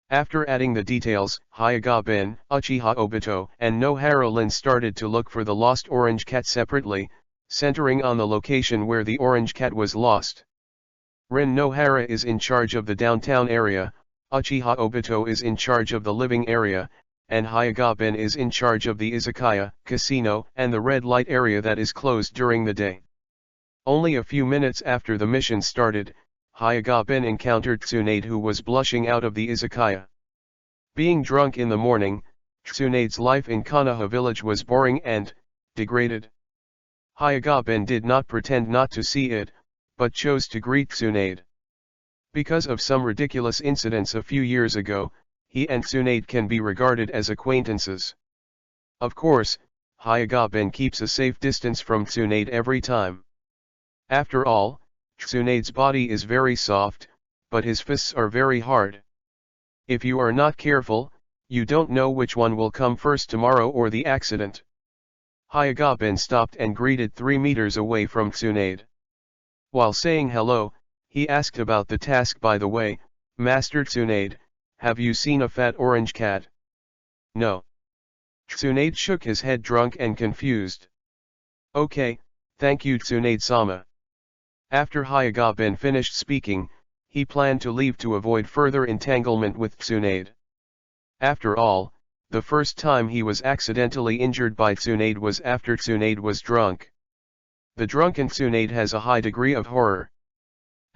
After adding the details, Hyoga Ben, Uchiha Obito, and Nohara Lin started to look for the lost orange cat separately, centering on the location where the orange cat was lost. Rin Nohara is in charge of the downtown area, Uchiha Obito is in charge of the living area, and Hyoga Ben is in charge of the izakaya, casino, and the red light area that is closed during the day. Only a few minutes after the mission started, Hyoga Ben encountered Tsunade, who was blushing out of the izakaya. Being drunk in the morning, Tsunade's life in Konoha village was boring and degraded. Hyoga Ben did not pretend not to see it, but chose to greet Tsunade. Because of some ridiculous incidents a few years ago, he and Tsunade can be regarded as acquaintances. Of course, Hyoga Ben keeps a safe distance from Tsunade every time. After all, Tsunade's body is very soft, but his fists are very hard. If you are not careful, you don't know which one will come first, tomorrow or the accident. Hyoga Ben stopped and greeted 3 meters away from Tsunade. While saying hello, he asked about the task. By the way, Master Tsunade, have you seen a fat orange cat? No. Tsunade shook his head, drunk and confused. Okay, thank you Tsunade-sama. After Hyoga Ben finished speaking, he planned to leave to avoid further entanglement with Tsunade. After all, the first time he was accidentally injured by Tsunade was after Tsunade was drunk. The drunken Tsunade has a high degree of horror.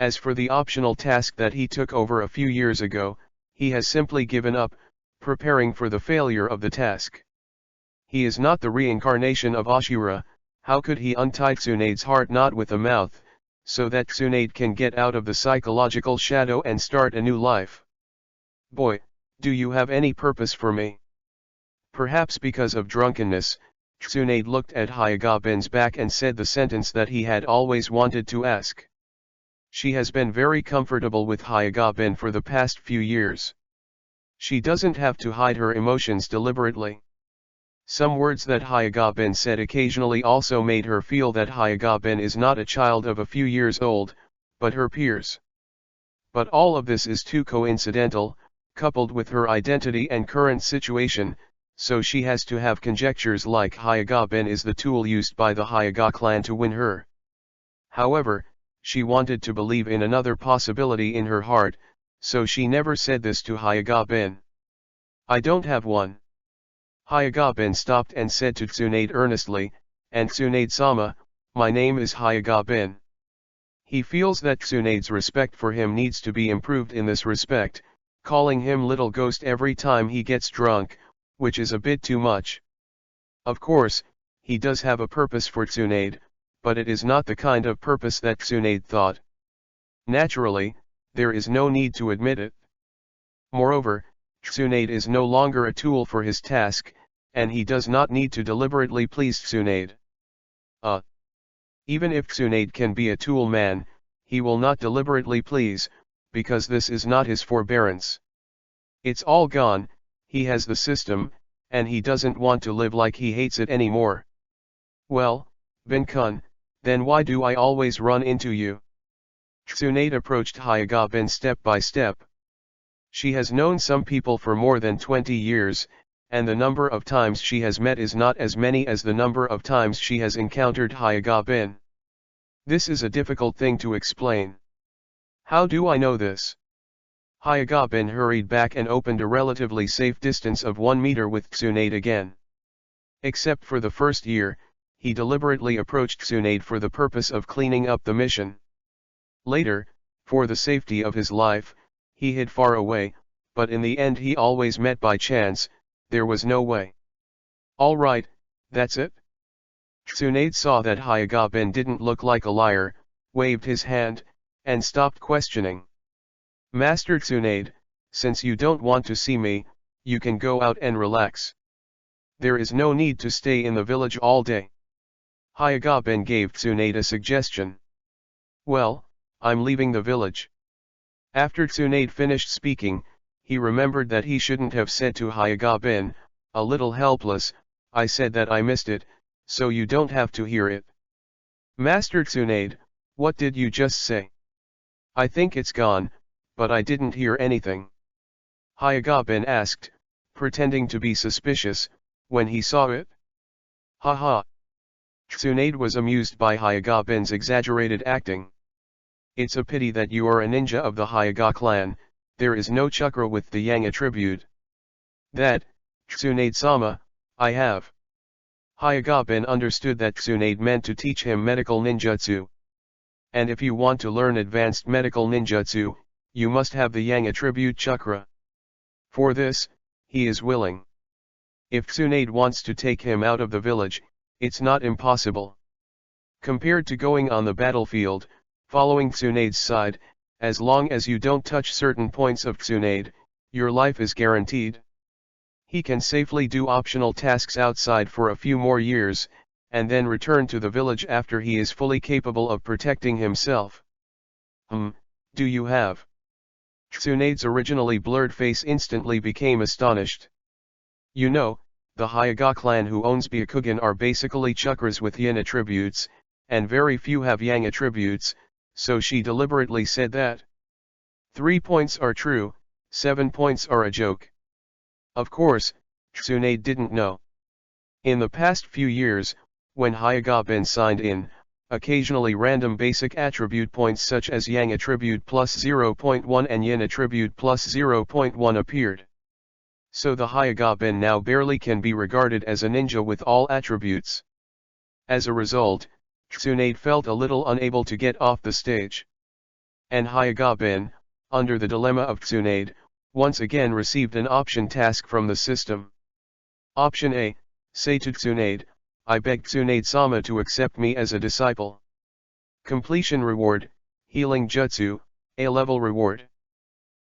As for the optional task that he took over a few years ago, he has simply given up, preparing for the failure of the task. He is not the reincarnation of Ashura. How could he untie Tsunade's heart knot with a mouth, so that Tsunade can get out of the psychological shadow and start a new life? Boy, do you have any purpose for me? Perhaps because of drunkenness, Tsunade looked at Hyoga Ben's back and said the sentence that he had always wanted to ask. She has been very comfortable with Hyoga Ben for the past few years. She doesn't have to hide her emotions deliberately. Some words that Hyoga Ben said occasionally also made her feel that Hyoga Ben is not a child of a few years old, but her peers. But all of this is too coincidental, coupled with her identity and current situation, so she has to have conjectures like Hyoga-ben is the tool used by the Hyoga clan to win her. However, she wanted to believe in another possibility in her heart, so she never said this to Hyoga-ben. I don't have one. Hyoga-ben stopped and said to Tsunade earnestly, and Tsunade-sama, my name is Hyoga-ben. He feels that Tsunade's respect for him needs to be improved in this respect, calling him little ghost every time he gets drunk, which is a bit too much. Of course, he does have a purpose for Tsunade, but it is not the kind of purpose that Tsunade thought. Naturally, there is no need to admit it. Moreover, Tsunade is no longer a tool for his task, and he does not need to deliberately please Tsunade. Even if Tsunade can be a tool man, he will not deliberately please, because this is not his forbearance. It's all gone, he has the system, and he doesn't want to live like he hates it anymore. Well, Ben-kun, then why do I always run into you? Tsunade approached Hyoga-ben step by step. She has known some people for more than 20 years, and the number of times she has met is not as many as the number of times she has encountered Hyoga-ben. This is a difficult thing to explain. How do I know this? Hyoga-ben hurried back and opened a relatively safe distance of 1 meter with Tsunade again. Except for the first year, he deliberately approached Tsunade for the purpose of cleaning up the mission. Later, for the safety of his life, he hid far away, but in the end he always met by chance, there was no way. All right, that's it? Tsunade saw that Hyoga-ben didn't look like a liar, waved his hand, and stopped questioning. Master Tsunade, since you don't want to see me, you can go out and relax. There is no need to stay in the village all day. Hyoga-ben gave Tsunade a suggestion. Well, I'm leaving the village. After Tsunade finished speaking, he remembered that he shouldn't have said to Hyoga-ben, a little helpless, I said that I missed it, so you don't have to hear it. Master Tsunade, what did you just say? I think it's gone, but I didn't hear anything. Hyoga-ben asked, pretending to be suspicious, when he saw it. Haha. Tsunade was amused by Hyoga-ben's exaggerated acting. It's a pity that you are a ninja of the Hyoga clan, there is no chakra with the yang attribute. That, Tsunade-sama, I have. Hyoga-ben understood that Tsunade meant to teach him medical ninjutsu. And if you want to learn advanced medical ninjutsu, you must have the yang attribute chakra. For this, he is willing. If Tsunade wants to take him out of the village, it's not impossible. Compared to going on the battlefield, following Tsunade's side, as long as you don't touch certain points of Tsunade, your life is guaranteed. He can safely do optional tasks outside for a few more years, and then return to the village after he is fully capable of protecting himself. Do you have? Tsunade's originally blurred face instantly became astonished. You know, the Hyoga clan who owns Byakugan are basically chakras with yin attributes, and very few have yang attributes, so she deliberately said that. 3 points are true, 7 points are a joke. Of course, Tsunade didn't know. In the past few years, when Hyoga-ben signed in, occasionally random basic attribute points such as yang attribute plus 0.1 and yin attribute plus 0.1 appeared. So the Hyoga-ben now barely can be regarded as a ninja with all attributes. As a result, Tsunade felt a little unable to get off the stage. And Hyoga-ben, under the dilemma of Tsunade, once again received an option task from the system. Option A, say to Tsunade, I beg Tsunade-sama to accept me as a disciple. Completion reward, healing jutsu, A-level reward.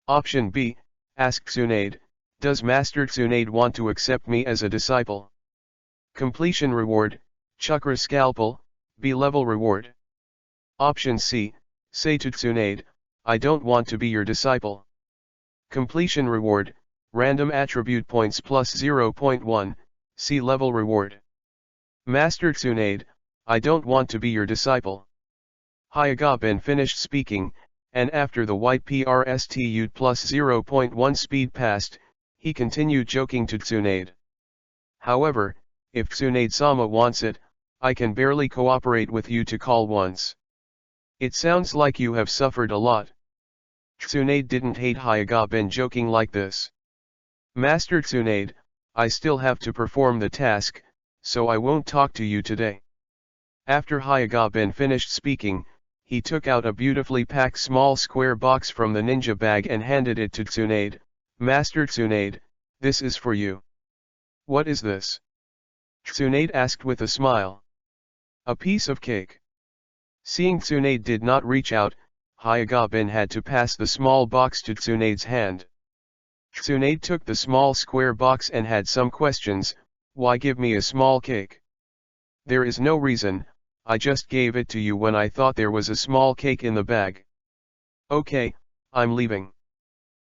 Option B, ask Tsunade, does Master Tsunade want to accept me as a disciple? Completion reward, chakra scalpel, B-level reward. Option C, say to Tsunade, I don't want to be your disciple. Completion reward, random attribute points plus 0.1, C-level reward. Master Tsunade, I don't want to be your disciple. Hyoga-ben finished speaking, and after the white PRSTU plus 0.1 speed passed, he continued joking to Tsunade. However, if Tsunade-sama wants it, I can barely cooperate with you to call once. It sounds like you have suffered a lot. Tsunade didn't hate Hyuga-ben joking like this. Master Tsunade, I still have to perform the task, so I won't talk to you today. After Hyuga-ben finished speaking, he took out a beautifully packed small square box from the ninja bag and handed it to Tsunade. Master Tsunade, this is for you. What is this? Tsunade asked with a smile. A piece of cake. Seeing Tsunade did not reach out, Hyuga-ben had to pass the small box to Tsunade's hand. Tsunade took the small square box and had some questions. Why give me a small cake? There is no reason, I just gave it to you when I thought there was a small cake in the bag. Okay, I'm leaving.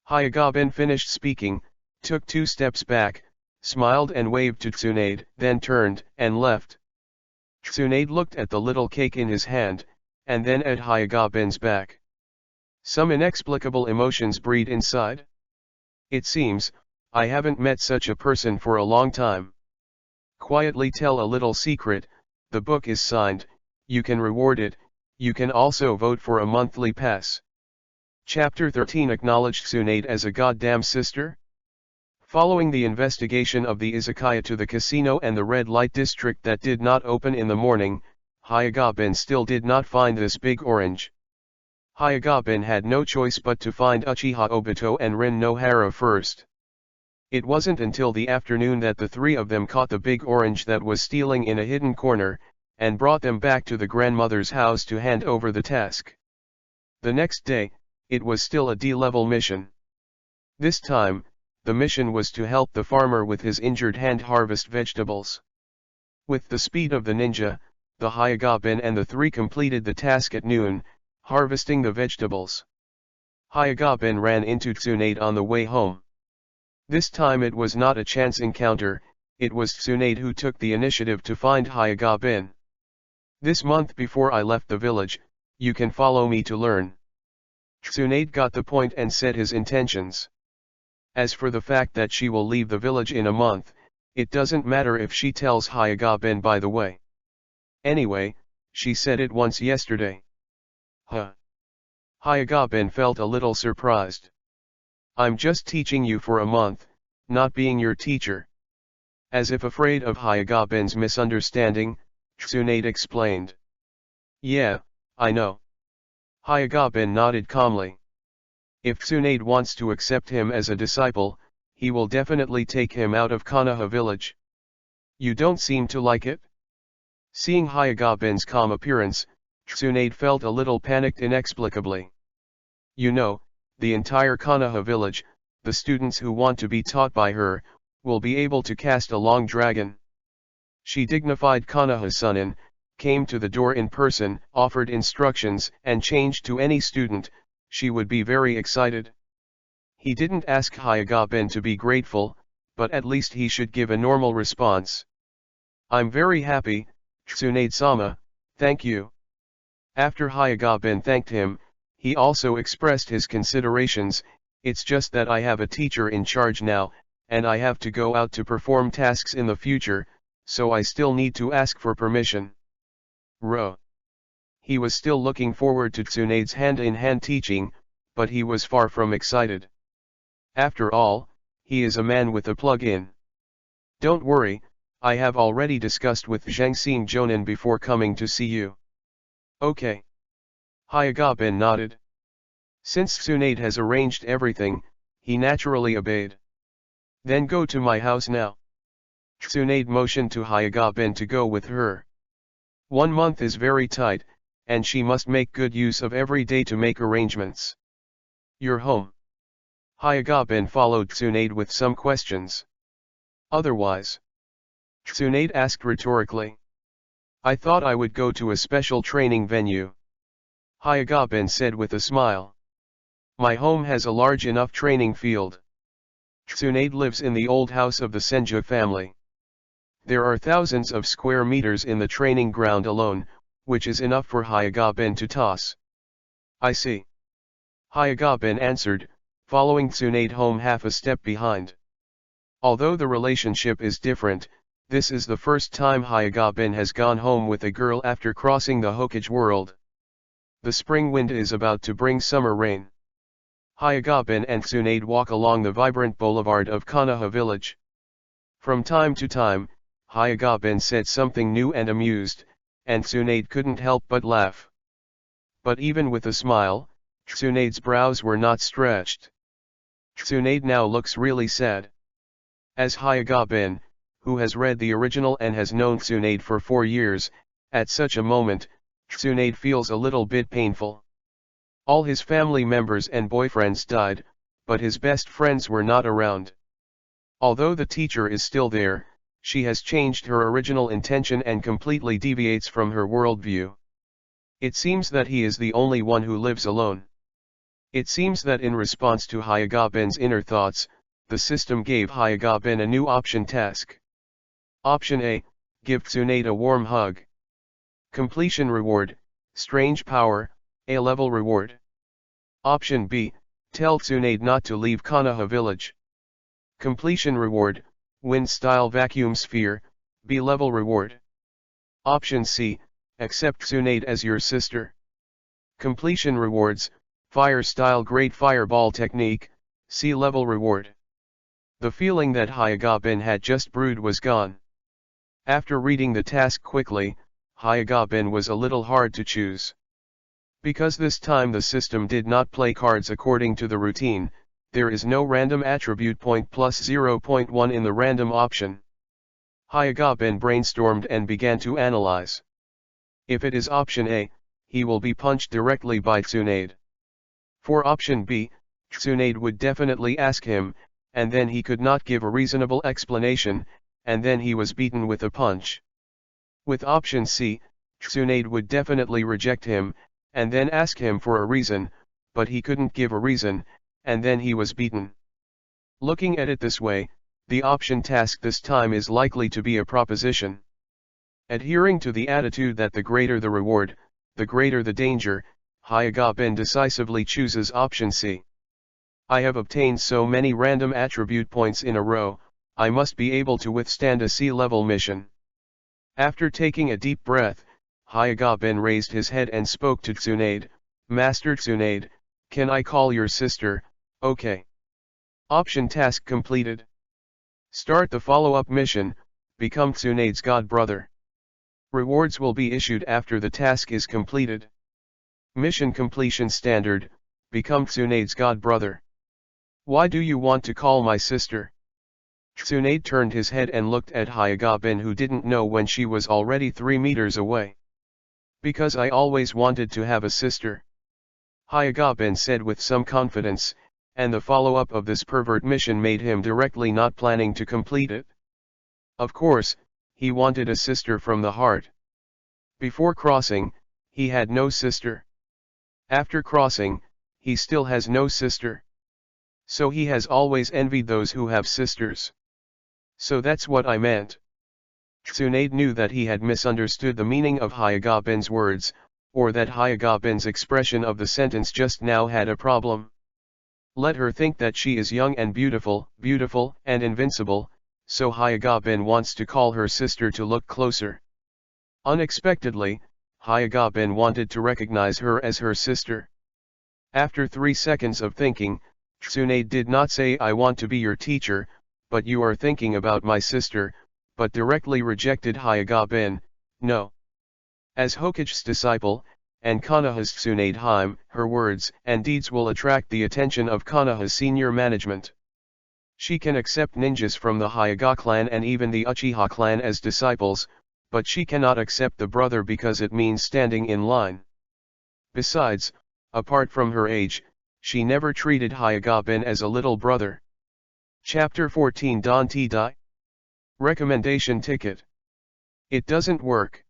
Hyuga-ben finished speaking, took 2 steps back, smiled and waved to Tsunade, then turned and left. Tsunade looked at the little cake in his hand, and then at Hyuga-ben's back. Some inexplicable emotions breed inside. It seems, I haven't met such a person for a long time. Quietly tell a little secret, the book is signed, you can reward it, you can also vote for a monthly pass. Chapter 13 acknowledged Tsunade as a goddamn sister? Following the investigation of the izakaya to the casino and the red light district that did not open in the morning, Hyuga-ben still did not find this big orange. Hyuga-ben had no choice but to find Uchiha Obito and Rin Nohara first. It wasn't until the afternoon that the 3 of them caught the big orange that was stealing in a hidden corner, and brought them back to the grandmother's house to hand over the task. The next day, it was still a D-level mission. This time, the mission was to help the farmer with his injured hand harvest vegetables. With the speed of the ninja, the Hyuga-ben and the 3 completed the task at noon, harvesting the vegetables. Hyuga-ben ran into Tsunade on the way home. This time it was not a chance encounter, it was Tsunade who took the initiative to find Hyuga-ben. This month before I left the village, you can follow me to learn. Tsunade got the point and said his intentions. As for the fact that she will leave the village in a month, it doesn't matter if she tells Hyuga-ben by the way. Anyway, she said it once yesterday. Huh. Hyuga-ben felt a little surprised. I'm just teaching you for a month, not being your teacher. As if afraid of Hyuga-ben's misunderstanding, Tsunade explained. Yeah, I know. Hyuga-ben nodded calmly. If Tsunade wants to accept him as a disciple, he will definitely take him out of Konoha village. You don't seem to like it? Seeing Hyuga-ben's calm appearance, Tsunade felt a little panicked inexplicably. You know, the entire Konoha village, the students who want to be taught by her, will be able to cast a long dragon. She dignified Konoha-san, came to the door in person, offered instructions, and changed to any student. She would be very excited. He didn't ask Hyuga-ben to be grateful, but at least he should give a normal response. I'm very happy, Tsunade-sama, thank you. After Hyuga-ben thanked him, he also expressed his considerations. It's just that I have a teacher in charge now, and I have to go out to perform tasks in the future, so I still need to ask for permission. He was still looking forward to Tsunade's hand-in-hand teaching, but he was far from excited. After all, he is a man with a plug-in. Don't worry, I have already discussed with Zhangxing Jonan before coming to see you. Okay. Hyuga-ben nodded. Since Tsunade has arranged everything, he naturally obeyed. Then go to my house now. Tsunade motioned to Hyuga-ben to go with her. 1 month is very tight, and she must make good use of every day to make arrangements. Your home. Hyuga-ben followed Tsunade with some questions. Otherwise? Tsunade asked rhetorically. I thought I would go to a special training venue. Hyuga-ben said with a smile. My home has a large enough training field. Tsunade lives in the old house of the Senju family. There are thousands of square meters in the training ground alone, which is enough for Hyuga-ben to toss. I see. Hyuga-bin answered, following Tsunade home half a step behind. Although the relationship is different, this is the first time Hyuga-bin has gone home with a girl after crossing the Hokage world. The spring wind is about to bring summer rain. Hyuga-bin and Tsunade walk along the vibrant boulevard of Konoha village. From time to time, Hyuga-bin said something new and amused, and Tsunade couldn't help but laugh. But even with a smile, Tsunade's brows were not stretched. Tsunade now looks really sad. As Hyuga-bin, who has read the original and has known Tsunade for 4 years, at such a moment, Tsunade feels a little bit painful. All his family members and boyfriends died, but his best friends were not around. Although the teacher is still there, she has changed her original intention and completely deviates from her worldview. It seems that he is the only one who lives alone. It seems that in response to Hyuga-bin's inner thoughts, the system gave Hyuga-bin a new option task. Option A, give Tsunade a warm hug. Completion reward, strange power, A-level reward. Option B, tell Tsunade not to leave Konoha village. Completion reward, wind-style vacuum sphere, B-level reward. Option C, accept Tsunade as your sister. Completion rewards, fire-style great fireball technique, C-level reward. The feeling that Hyuga-bin had just brewed was gone. After reading the task quickly, Hyuga-bin was a little hard to choose. Because this time the system did not play cards according to the routine, there is no random attribute point plus 0.1 in the random option. Hyuga-bin brainstormed and began to analyze. If it is option A, he will be punched directly by Tsunade. For option B, Tsunade would definitely ask him, and then he could not give a reasonable explanation, and then he was beaten with a punch. With option C, Tsunade would definitely reject him, and then ask him for a reason, but he couldn't give a reason, and then he was beaten. Looking at it this way, the option task this time is likely to be a proposition. Adhering to the attitude that the greater the reward, the greater the danger, Hyuga-bin decisively chooses option C. I have obtained so many random attribute points in a row, I must be able to withstand a C-level mission. After taking a deep breath, Hyuga-bin raised his head and spoke to Tsunade, Master Tsunade, can I call your sister, okay. Option task completed. Start the follow-up mission, become Tsunade's god brother. Rewards will be issued after the task is completed. Mission completion standard, become Tsunade's god brother. Why do you want to call my sister? Tsunade turned his head and looked at Hyuga-bin, who didn't know when she was already 3 meters away. Because I always wanted to have a sister. Hyuga-bin said with some confidence, and the follow-up of this pervert mission made him directly not planning to complete it. Of course, he wanted a sister from the heart. Before crossing, he had no sister. After crossing, he still has no sister. So he has always envied those who have sisters. So that's what I meant. Tsunade knew that he had misunderstood the meaning of Hyuga-bin's words, or that Hyuga-bin's expression of the sentence just now had a problem. Let her think that she is young and beautiful, and invincible, so Hyuga-bin wants to call her sister to look closer. Unexpectedly, Hyuga-bin wanted to recognize her as her sister. After 3 seconds of thinking, Tsunade did not say I want to be your teacher, but you are thinking about my sister, but directly rejected Hyuga-bin, no. As Hokage's disciple, and Konoha's Tsunade Hime, her words and deeds will attract the attention of Konoha's senior management. She can accept ninjas from the Hyuga clan and even the Uchiha clan as disciples, but she cannot accept the brother because it means standing in line. Besides, apart from her age, she never treated Hyuga-bin as a little brother. Chapter 14 Dante Dai. Recommendation ticket. It doesn't work.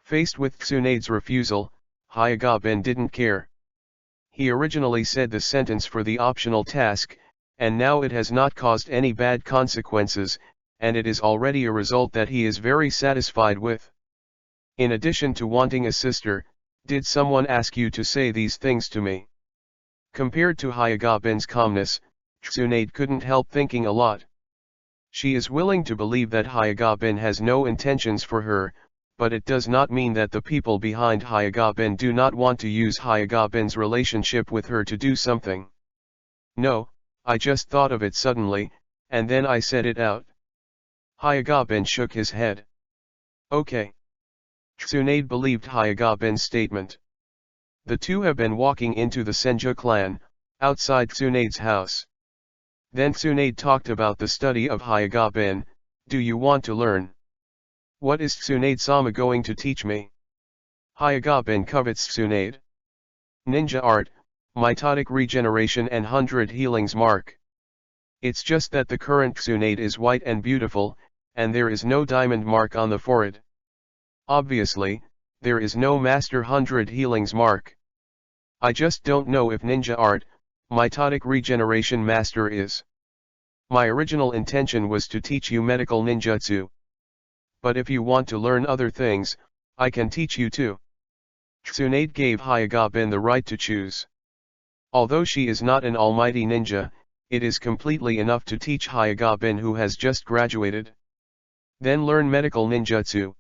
Faced with Tsunade's refusal, Hyuga-bin didn't care. He originally said the sentence for the optional task, and now it has not caused any bad consequences, and it is already a result that he is very satisfied with. In addition to wanting a sister, did someone ask you to say these things to me? Compared to Hyagaben's calmness, Tsunade couldn't help thinking a lot. She is willing to believe that Hyagaben has no intentions for her, but it does not mean that the people behind Hyagaben do not want to use Hyagaben's relationship with her to do something. No, I just thought of it suddenly, and then I said it out. Hyagaben shook his head. Okay. Tsunade believed Hyagaben's statement. The two have been walking into the Senju clan, outside Tsunade's house. Then Tsunade talked about the study of Hyagaben. Do you want to learn? What is Tsunade-sama going to teach me? Hyagaben covets Tsunade. Ninja art, mitotic regeneration and 100 healings mark. It's just that the current Tsunade is white and beautiful, and there is no diamond mark on the forehead. Obviously, there is no master 100 healings mark. I just don't know if ninja art, mitotic regeneration master is. My original intention was to teach you medical ninjutsu. But if you want to learn other things, I can teach you too. Tsunade gave Hyagaben the right to choose. Although she is not an almighty ninja, it is completely enough to teach Hyagaben who has just graduated. Then learn medical ninjutsu.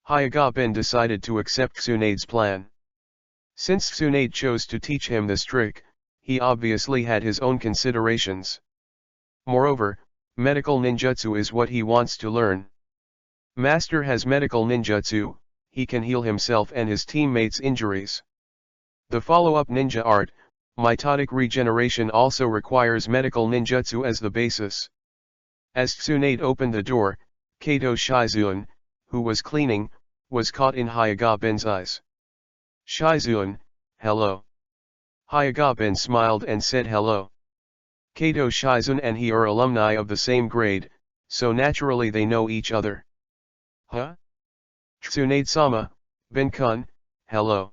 Hyagaben decided to accept Tsunade's plan. Since Tsunade chose to teach him this trick, he obviously had his own considerations. Moreover, medical ninjutsu is what he wants to learn. Master has medical ninjutsu, he can heal himself and his teammates' injuries. The follow-up ninja art, mitotic regeneration, also requires medical ninjutsu as the basis. As Tsunade opened the door, Kato Shizuan, who was cleaning, was caught in Hyagaben's eyes. Shizuan, hello. Hyagaben smiled and said hello. Kato Shizuan and he are alumni of the same grade, so naturally they know each other. Huh? Tsunade-sama, Ben-kun, hello.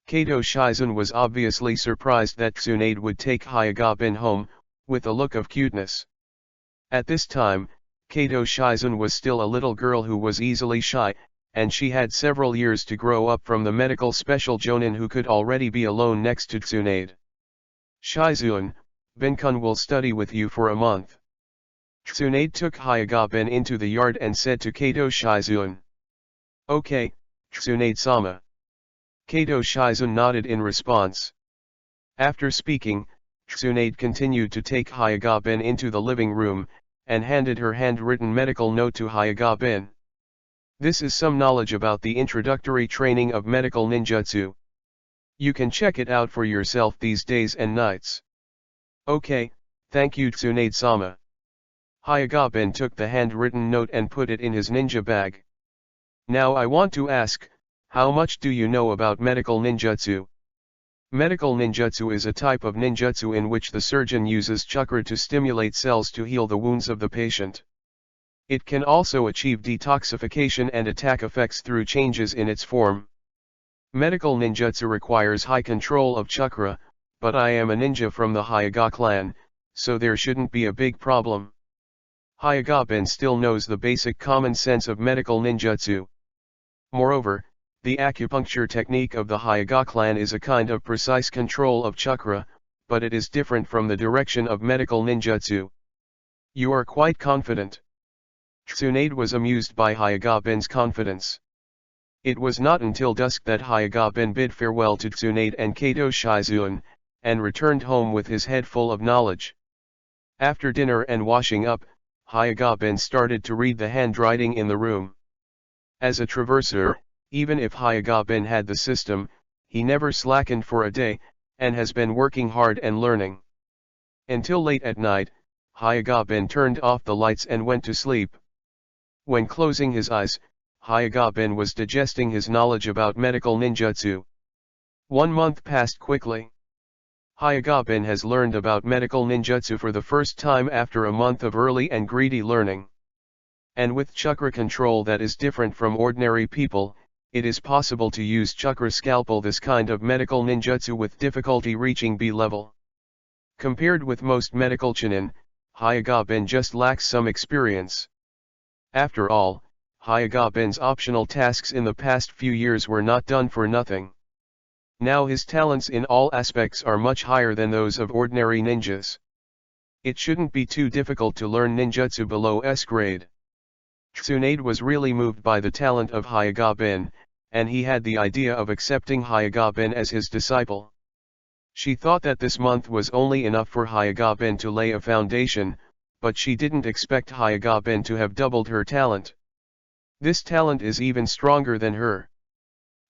Kato Shizuan was obviously surprised that Tsunade would take Hyagaben home, with a look of cuteness. At this time, Kato Shizuan was still a little girl who was easily shy, and she had several years to grow up from the medical special jonin who could already be alone next to Tsunade. Shizuan, Ben-kun will study with you for a month. Tsunade took Hyagaben into the yard and said to Kato Shizuan. Okay, Tsunade-sama. Kato Shizuan nodded in response. After speaking, Tsunade continued to take Hyagaben into the living room, and handed her handwritten medical note to Hyagaben. This is some knowledge about the introductory training of medical ninjutsu. You can check it out for yourself these days and nights. Okay, thank you Tsunade-sama. Hyagaben took the handwritten note and put it in his ninja bag. Now I want to ask, how much do you know about medical ninjutsu? Medical ninjutsu is a type of ninjutsu in which the surgeon uses chakra to stimulate cells to heal the wounds of the patient. It can also achieve detoxification and attack effects through changes in its form. Medical ninjutsu requires high control of chakra, but I am a ninja from the Hyuga clan, so there shouldn't be a big problem. Hyagaben still knows the basic common sense of medical ninjutsu. Moreover, the acupuncture technique of the Hyuga clan is a kind of precise control of chakra, but it is different from the direction of medical ninjutsu. You are quite confident. Tsunade was amused by Hyagaben's confidence. It was not until dusk that Hyagaben bid farewell to Tsunade and Kato Shizuan, and returned home with his head full of knowledge. After dinner and washing up, Hyagaben started to read the handwriting in the room. As a traverser, even if Hyagaben had the system, he never slackened for a day, and has been working hard and learning. Until late at night, Hyagaben turned off the lights and went to sleep. When closing his eyes, Hyagaben was digesting his knowledge about medical ninjutsu. 1 month passed quickly. Hyagaben has learned about medical ninjutsu for the first time after a month of early and greedy learning. And with chakra control that is different from ordinary people, it is possible to use chakra scalpel, this kind of medical ninjutsu, with difficulty reaching B level. Compared with most medical chunin, Hyagaben just lacks some experience. After all, Hyagaben's optional tasks in the past few years were not done for nothing. Now his talents in all aspects are much higher than those of ordinary ninjas. It shouldn't be too difficult to learn ninjutsu below S grade. Tsunade was really moved by the talent of Hyuga-bin, and he had the idea of accepting Hyuga-bin as his disciple. She thought that this month was only enough for Hyuga-bin to lay a foundation, but she didn't expect Hyuga-bin to have doubled her talent. This talent is even stronger than her.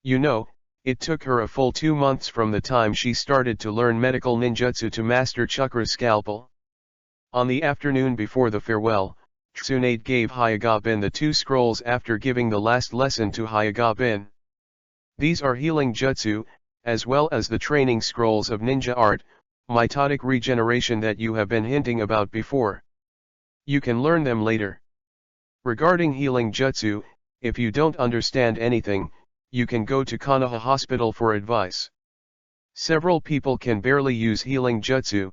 You know, it took her a full 2 months from the time she started to learn medical ninjutsu to master Chakra's scalpel. On the afternoon before the farewell, Tsunade gave Hyuga-bin the 2 scrolls after giving the last lesson to Hyuga-bin. These are healing jutsu, as well as the training scrolls of ninja art, mitotic regeneration that you have been hinting about before. You can learn them later. Regarding healing jutsu, if you don't understand anything, you can go to Konoha Hospital for advice. Several people can barely use healing jutsu.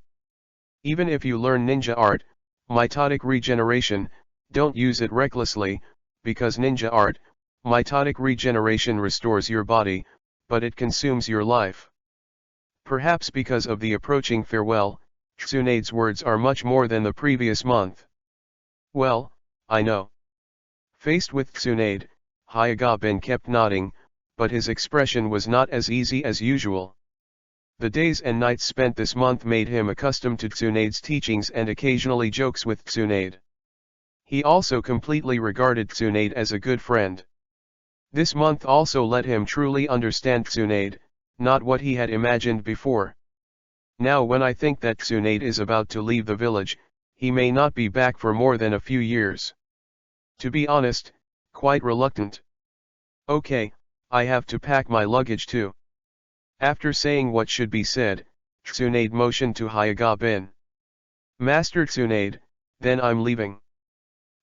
Even if you learn ninja art, mitotic regeneration, don't use it recklessly, because ninja art, mitotic regeneration restores your body, but it consumes your life. Perhaps because of the approaching farewell, Tsunade's words are much more than the previous month. Well, I know. Faced with Tsunade, Hyuga-bin kept nodding, but his expression was not as easy as usual. The days and nights spent this month made him accustomed to Tsunade's teachings and occasionally jokes with Tsunade. He also completely regarded Tsunade as a good friend. This month also let him truly understand Tsunade, not what he had imagined before. Now when I think that Tsunade is about to leave the village, he may not be back for more than a few years. To be honest, quite reluctant. Okay, I have to pack my luggage too. After saying what should be said, Tsunade motioned to Hyuga-bin. Master Tsunade, then I'm leaving.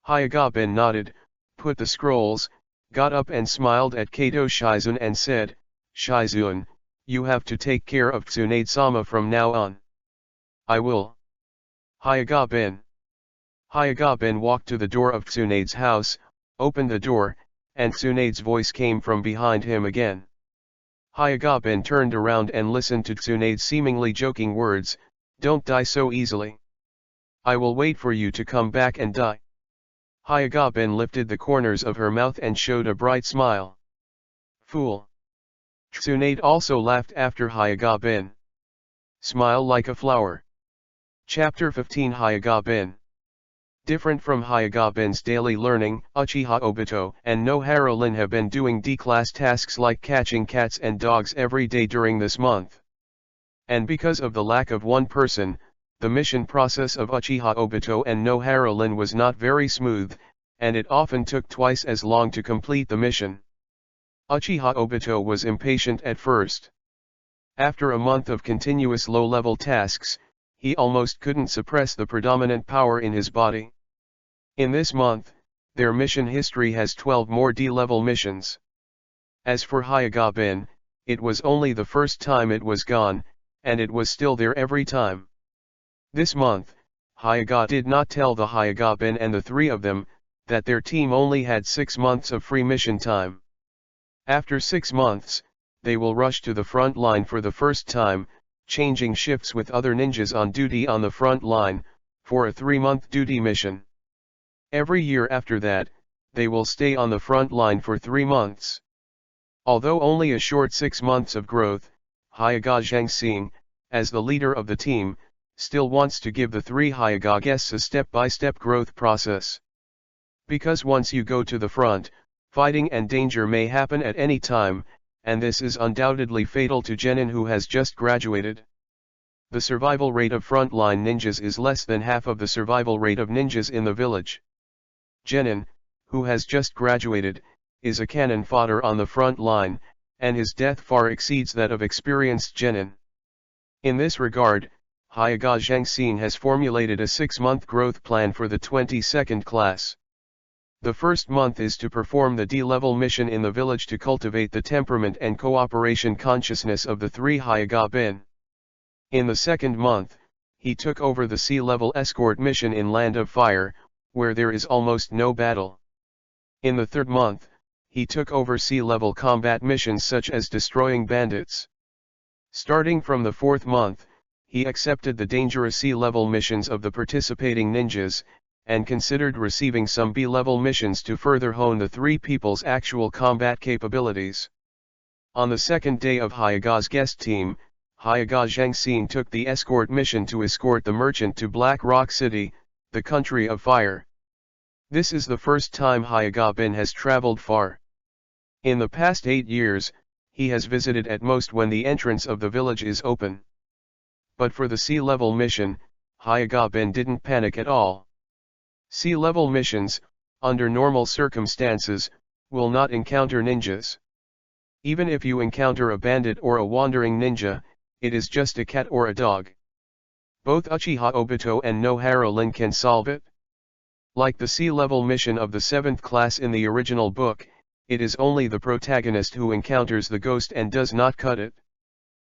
Hyuga-bin nodded, put the scrolls, got up and smiled at Kato Shizun and said, Shizun, you have to take care of Tsunade-sama from now on. I will. Hyuga-bin. Hyuga-bin walked to the door of Tsunade's house, opened the door, and Tsunade's voice came from behind him again. Hyuga-bin turned around and listened to Tsunade's seemingly joking words, don't die so easily. I will wait for you to come back and die. Hyuga-bin lifted the corners of her mouth and showed a bright smile. Fool. Tsunade also laughed after Hyuga-bin. Smile like a flower. Chapter 15 Hyuga-bin. Different from Hyuga-bin's daily learning, Uchiha Obito and no Harolin have been doing D-class tasks like catching cats and dogs every day during this month. And because of the lack of one person, the mission process of Uchiha Obito and no Harolin was not very smooth, and it often took twice as long to complete the mission. Uchiha Obito was impatient at first. After a month of continuous low-level tasks, he almost couldn't suppress the predominant power in his body. In this month, their mission history has 12 more D-level missions. As for Hyuga-bin, it was only the first time it was gone, and it was still there every time. This month, Hyuga did not tell the Hyuga-bin and the 3 of them, that their team only had 6 months of free mission time. After 6 months, they will rush to the front line for the first time, changing shifts with other ninjas on duty on the front line, for a 3-month duty mission. Every year after that, they will stay on the front line for 3 months. Although only a short 6 months of growth, Hyuga Zhangxing, as the leader of the team, still wants to give the 3 Hyuga guests a step-by-step growth process. Because once you go to the front, fighting and danger may happen at any time, and this is undoubtedly fatal to Genin who has just graduated. The survival rate of frontline ninjas is less than half of the survival rate of ninjas in the village. Genin, who has just graduated, is a cannon fodder on the front line, and his death far exceeds that of experienced Genin. In this regard, Hyuga Zhangxing has formulated a 6-month growth plan for the 22nd class. The first month is to perform the D-level mission in the village to cultivate the temperament and cooperation consciousness of the 3 Hyuga-bin. In the second month, he took over the C-level escort mission in Land of Fire, where there is almost no battle. In the third month, he took over C-level combat missions such as destroying bandits. Starting from the 4th month, he accepted the dangerous C-level missions of the participating ninjas, and considered receiving some B-level missions to further hone the three people's actual combat capabilities. On the 2nd day of Hayaga's guest team, Hayaga Zhangxing took the escort mission to escort the merchant to Black Rock City, the country of fire. This is the first time Hayaga Bin has traveled far. In the past 8 years, he has visited at most when the entrance of the village is open. But for the sea-level mission, Hayaga Bin didn't panic at all. Sea-level missions, under normal circumstances, will not encounter ninjas. Even if you encounter a bandit or a wandering ninja, it is just a cat or a dog. Both Uchiha Obito and Nohara Lin can solve it. Like the sea-level mission of the 7th class in the original book, it is only the protagonist who encounters the ghost and does not cut it.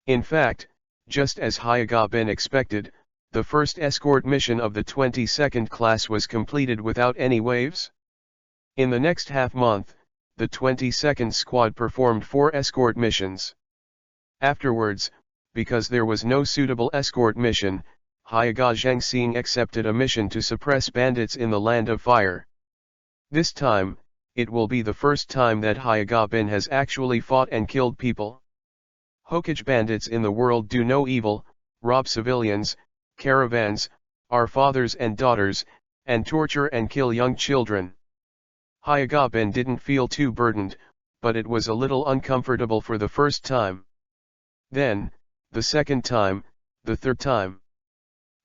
In fact, just as Hayaga Bin expected, the first escort mission of the 22nd class was completed without any waves. In the next half-month, the 22nd squad performed 4 escort missions. Afterwards, because there was no suitable escort mission, Hayaga Zhangxing accepted a mission to suppress bandits in the Land of Fire. This time, it will be the first time that Hayaga Bin has actually fought and killed people. Hokage bandits in the world do no evil, rob civilians, caravans, our fathers and daughters, and torture and kill young children. Hayaga Bin didn't feel too burdened, but it was a little uncomfortable for the first time. Then, the second time, the third time.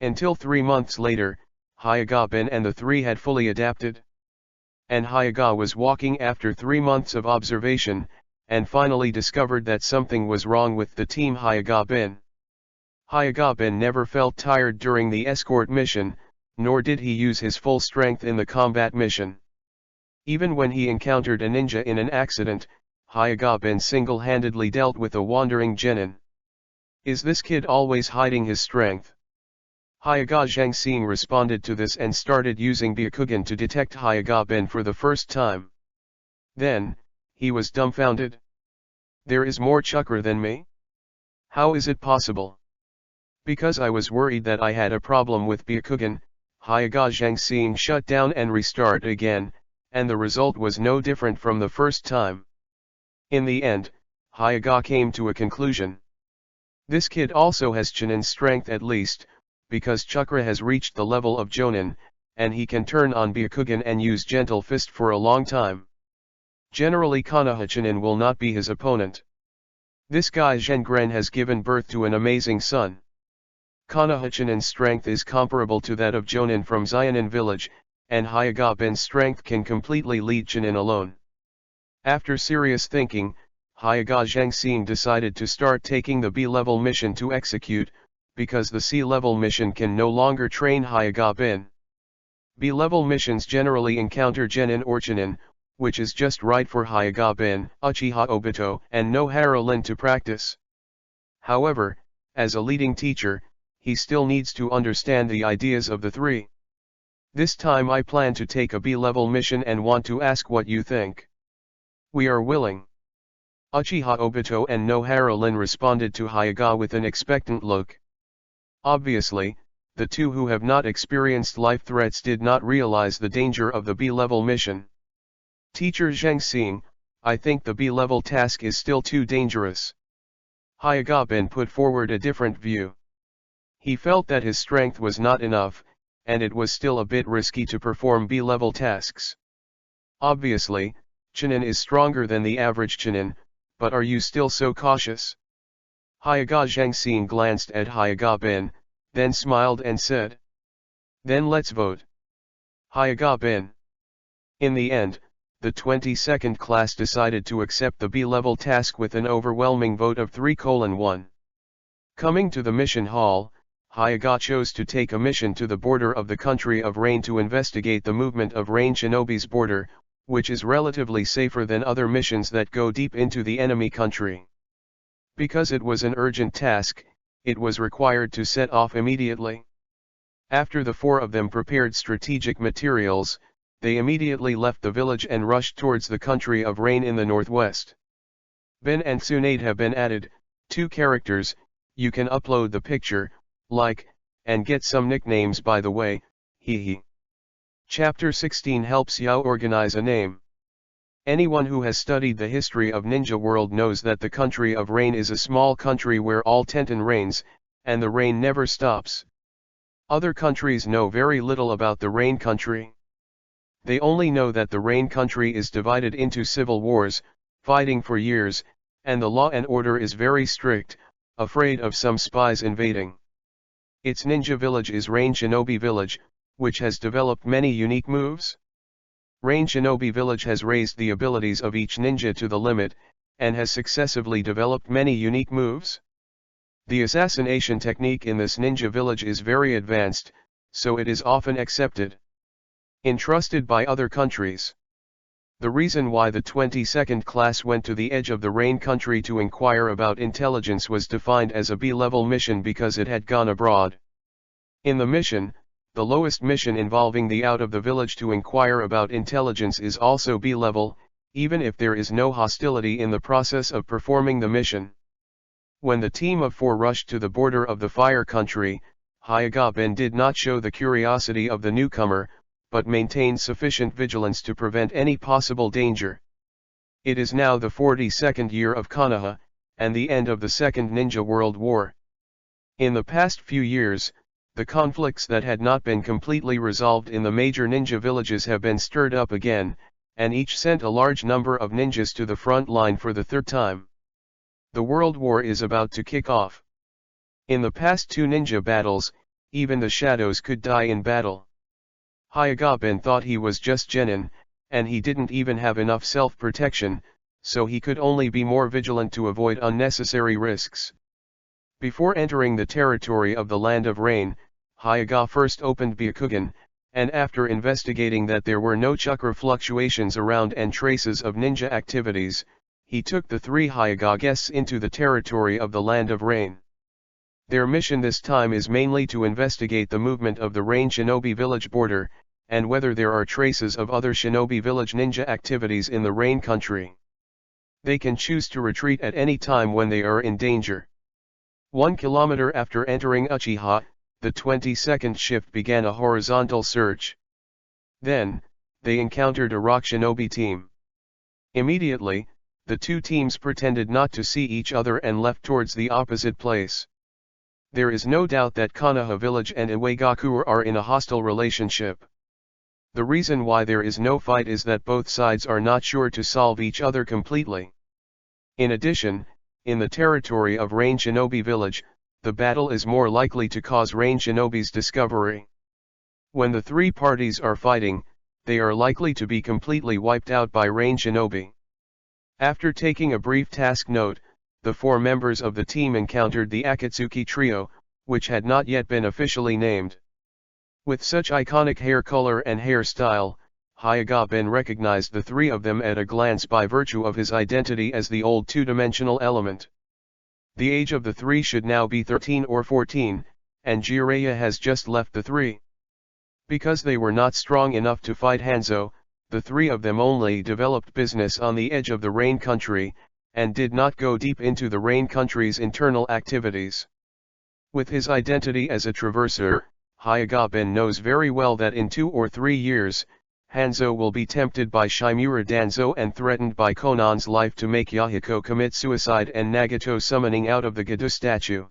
Until 3 months later, Hayaga Bin and the three had fully adapted. And Hayaga was walking after 3 months of observation, and finally discovered that something was wrong with the team Hayaga Bin. Hayaga Bin never felt tired during the escort mission, nor did he use his full strength in the combat mission. Even when he encountered a ninja in an accident, Hayaga Bin single-handedly dealt with a wandering genin. Is this kid always hiding his strength? Hayaga Zhangxing responded to this and started using Byakugan to detect Hayaga Bin for the first time. Then, he was dumbfounded. There is more chakra than me? How is it possible? Because I was worried that I had a problem with Byakugan, Hayaga Zhangxing shut down and restart again, and the result was no different from the first time. In the end, Hayaga came to a conclusion. This kid also has Chunin strength at least, because chakra has reached the level of Jonin, and he can turn on Byakugan and use Gentle Fist for a long time. Generally Konoha Chunin will not be his opponent. This guy Zhengren has given birth to an amazing son. Konoha Chunin's strength is comparable to that of Jonin from Xianin village, and Hayaga Bin's strength can completely lead Chunin alone. After serious thinking, Hayaga Zhangxing decided to start taking the B-level mission to execute, because the C-level mission can no longer train Hayaga Bin. B-level missions generally encounter Genin or Chunin, which is just right for Hayaga Bin, Uchiha Obito, and Nohara Lin to practice. However, as a leading teacher, he still needs to understand the ideas of the three. This time I plan to take a B-level mission and want to ask what you think. We are willing. Uchiha Obito and Nohara Lin responded to Hayaga with an expectant look. Obviously, the two who have not experienced life threats did not realize the danger of the B-level mission. Teacher Zhangxing, I think the B-level task is still too dangerous. Hayaga Bin put forward a different view. He felt that his strength was not enough, and it was still a bit risky to perform B-level tasks. Obviously, Chunin is stronger than the average Chunin, but are you still so cautious? Hayaga Zhangxing glanced at Hayaga Bin, then smiled and said. Then let's vote. Hayaga Bin. In the end, the 22nd class decided to accept the B-level task with an overwhelming vote of 3:1. Coming to the mission hall, Hayaga chose to take a mission to the border of the country of Rain to investigate the movement of Rain Shinobi's border, which is relatively safer than other missions that go deep into the enemy country. Because it was an urgent task, it was required to set off immediately. After the four of them prepared strategic materials, they immediately left the village and rushed towards the country of Rain in the northwest. Ben and Tsunade have been added, 2 characters, you can upload the picture, like, and get some nicknames by the way, hehe. Chapter 16 helps you organize a name. Anyone who has studied the history of Ninja World knows that the country of rain is a small country where all Tenten rains, and the rain never stops. Other countries know very little about the rain country. They only know that the rain country is divided into civil wars, fighting for years, and the law and order is very strict, afraid of some spies invading. Its ninja village is Rain Shinobi Village, which has developed many unique moves. Rain Shinobi Village has raised the abilities of each ninja to the limit, and has successively developed many unique moves. The assassination technique in this ninja village is very advanced, so it is often accepted, entrusted by other countries. The reason why the 22nd class went to the edge of the rain country to inquire about intelligence was defined as a B-level mission because it had gone abroad. In the mission, the lowest mission involving the out of the village to inquire about intelligence is also B-level, even if there is no hostility in the process of performing the mission. When the team of 4 rushed to the border of the fire country, Hokage did not show the curiosity of the newcomer, but maintained sufficient vigilance to prevent any possible danger. It is now the 42nd year of Konoha, and the end of the Second Ninja World War. In the past few years, the conflicts that had not been completely resolved in the major ninja villages have been stirred up again, and each sent a large number of ninjas to the front line for the 3rd time. The World War is about to kick off. In the past 2 ninja battles, even the shadows could die in battle. Hokage thought he was just genin, and he didn't even have enough self-protection, so he could only be more vigilant to avoid unnecessary risks. Before entering the territory of the Land of Rain, Hokage first opened Byakugan, and after investigating that there were no chakra fluctuations around and traces of ninja activities, he took the 3 Hokages into the territory of the Land of Rain. Their mission this time is mainly to investigate the movement of the Rain Shinobi Village border, and whether there are traces of other Shinobi Village ninja activities in the Rain country. They can choose to retreat at any time when they are in danger. 1 kilometer after entering Uchiha, the 22nd shift began a horizontal search. Then, they encountered a rock shinobi team. Immediately, the 2 teams pretended not to see each other and left towards the opposite place. There is no doubt that Konoha village and Iwagaku are in a hostile relationship. The reason why there is no fight is that both sides are not sure to solve each other completely. In addition, in the territory of Rain Shinobi Village, the battle is more likely to cause Rain Shinobi's discovery. When the 3 parties are fighting, they are likely to be completely wiped out by Rain Shinobi. After taking a brief task note, the 4 members of the team encountered the Akatsuki Trio, which had not yet been officially named. With such iconic hair color and hairstyle, Hokage recognized the 3 of them at a glance by virtue of his identity as the old 2-dimensional element. The age of the 3 should now be 13 or 14, and Jiraiya has just left the 3. Because they were not strong enough to fight Hanzo, the 3 of them only developed business on the edge of the Rain country, and did not go deep into the Rain country's internal activities. With his identity as a traverser, Hokage knows very well that in 2 or 3 years, Hanzo will be tempted by Shimura Danzo and threatened by Konan's life to make Yahiko commit suicide and Nagato summoning out of the Gado statue.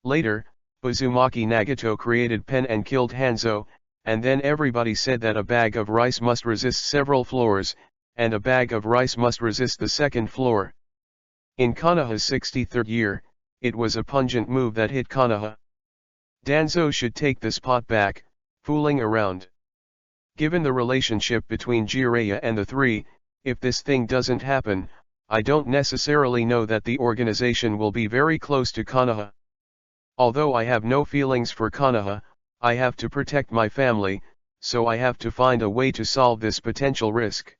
Later, Uzumaki Nagato created Pen and killed Hanzo, and then everybody said that a bag of rice must resist several floors, and a bag of rice must resist the 2nd floor. In Konoha's 63rd year, it was a pungent move that hit Konoha. Danzo should take the spot back, fooling around. Given the relationship between Jiraiya and the 3, if this thing doesn't happen, I don't necessarily know that the organization will be very close to Konoha. Although I have no feelings for Konoha, I have to protect my family, so I have to find a way to solve this potential risk.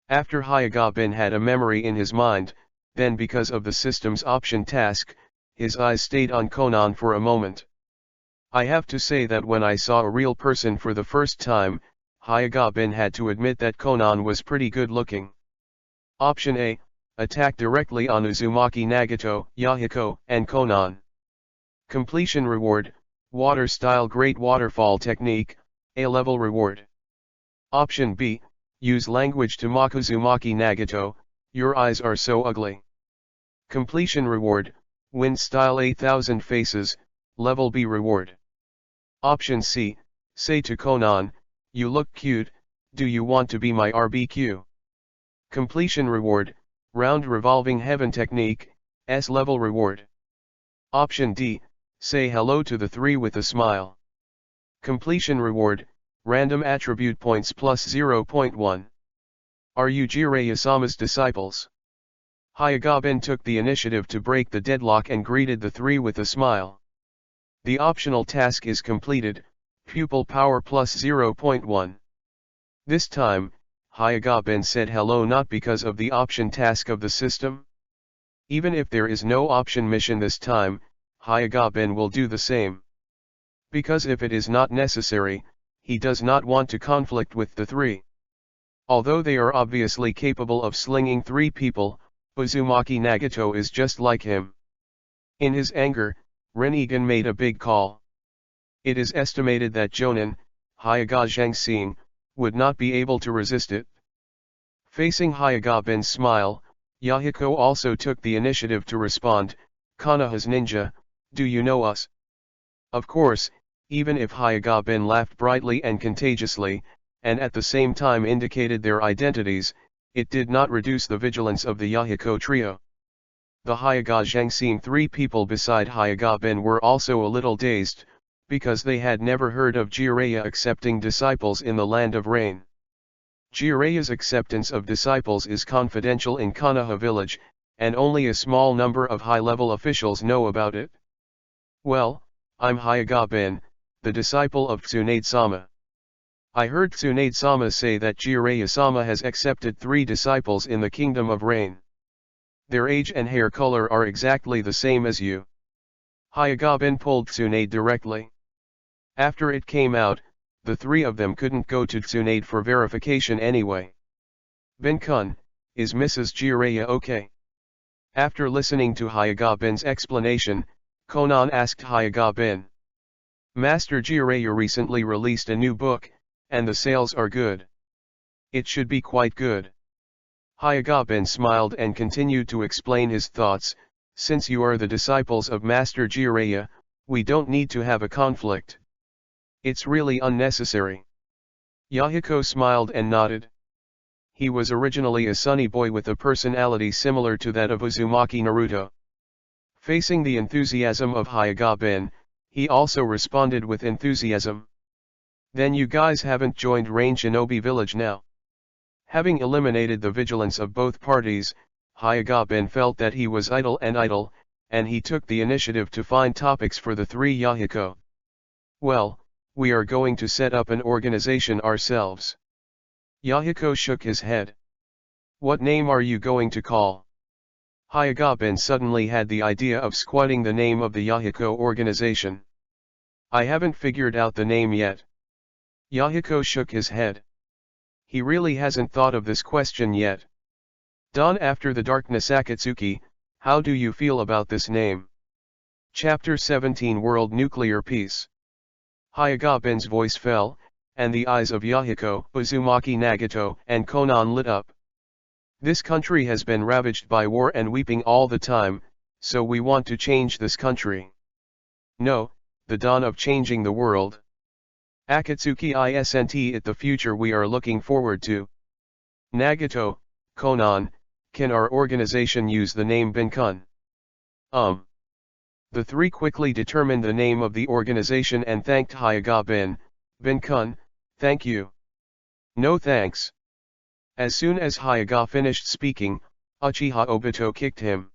After Hokage had a memory in his mind, then because of the system's option task, his eyes stayed on Konan for a moment. I have to say that when I saw a real person for the first time, Hokage had to admit that Konan was pretty good looking. Option A, attack directly on Uzumaki Nagato, Yahiko, and Konan. Completion reward, water style great waterfall technique, A-level reward. Option B, use language to mock Uzumaki Nagato, your eyes are so ugly. Completion reward, wind style 8000 faces, level B reward. Option C, say to Konan, you look cute, do you want to be my RBQ? Completion reward, round revolving heaven technique, S level reward. Option D, say hello to the three with a smile. Completion reward, random attribute points plus 0.1. Are you Jiraiya-sama's disciples? Hyuga-ben took the initiative to break the deadlock and greeted the three with a smile. The optional task is completed, pupil power plus 0.1. This time, Hyuga-ben said hello not because of the option task of the system. Even if there is no option mission this time, Hyuga-ben will do the same. Because if it is not necessary, he does not want to conflict with the three. Although they are obviously capable of slinging three people, Uzumaki Nagato is just like him. In his anger, Rinnegan made a big call. It is estimated that Jonin, Hyuga Zhangxing, would not be able to resist it. Facing Hyuga-ben's smile, Yahiko also took the initiative to respond, Konoha's ninja, do you know us? Of course, even if Hyuga-ben laughed brightly and contagiously, and at the same time indicated their identities, it did not reduce the vigilance of the Yahiko trio. The Hyuga Zhangxing three people beside Hyuga-ben were also a little dazed, because they had never heard of Jiraiya accepting disciples in the Land of Rain. Jiraiya's acceptance of disciples is confidential in Konoha village, and only a small number of high-level officials know about it. Well, I'm Hyuga-ben, the disciple of Tsunade-sama. I heard Tsunade-sama say that Jiraiya-sama has accepted 3 disciples in the Kingdom of Rain. Their age and hair color are exactly the same as you. Hyuga-ben pulled Tsunade directly. After it came out, the 3 of them couldn't go to Tsunade for verification anyway. Ben-kun, is Mrs. Jiraiya okay? After listening to Hyuga-ben's explanation, Konan asked Hyuga-ben. Master Jiraiya recently released a new book, and the sales are good. It should be quite good. Hyuga-ben smiled and continued to explain his thoughts, since you are the disciples of Master Jiraiya, we don't need to have a conflict. It's really unnecessary. Yahiko smiled and nodded. He was originally a sunny boy with a personality similar to that of Uzumaki Naruto. Facing the enthusiasm of Hyuga-ben, he also responded with enthusiasm. Then you guys haven't joined Rain Shinobi Village now. Having eliminated the vigilance of both parties, Hyuga-ben felt that he was idle, and he took the initiative to find topics for the 3 Yahiko. Well, we are going to set up an organization ourselves. Yahiko shook his head. What name are you going to call? Hyuga-ben suddenly had the idea of squatting the name of the Yahiko organization. I haven't figured out the name yet. Yahiko shook his head. He really hasn't thought of this question yet. Dawn after the darkness Akatsuki, how do you feel about this name? Chapter 17 World Nuclear Peace. Hyuga-ben's voice fell, and the eyes of Yahiko, Uzumaki Nagato, and Konan lit up. This country has been ravaged by war and weeping all the time, so we want to change this country. No, the dawn of changing the world. Akatsuki isn't it the future we are looking forward to? Nagato, Konan, can our organization use the name Ben-kun? The 3 quickly determined the name of the organization and thanked Hyuga-ben. Ben-kun, thank you. No thanks. As soon as Hyuga finished speaking, Uchiha Obito kicked him.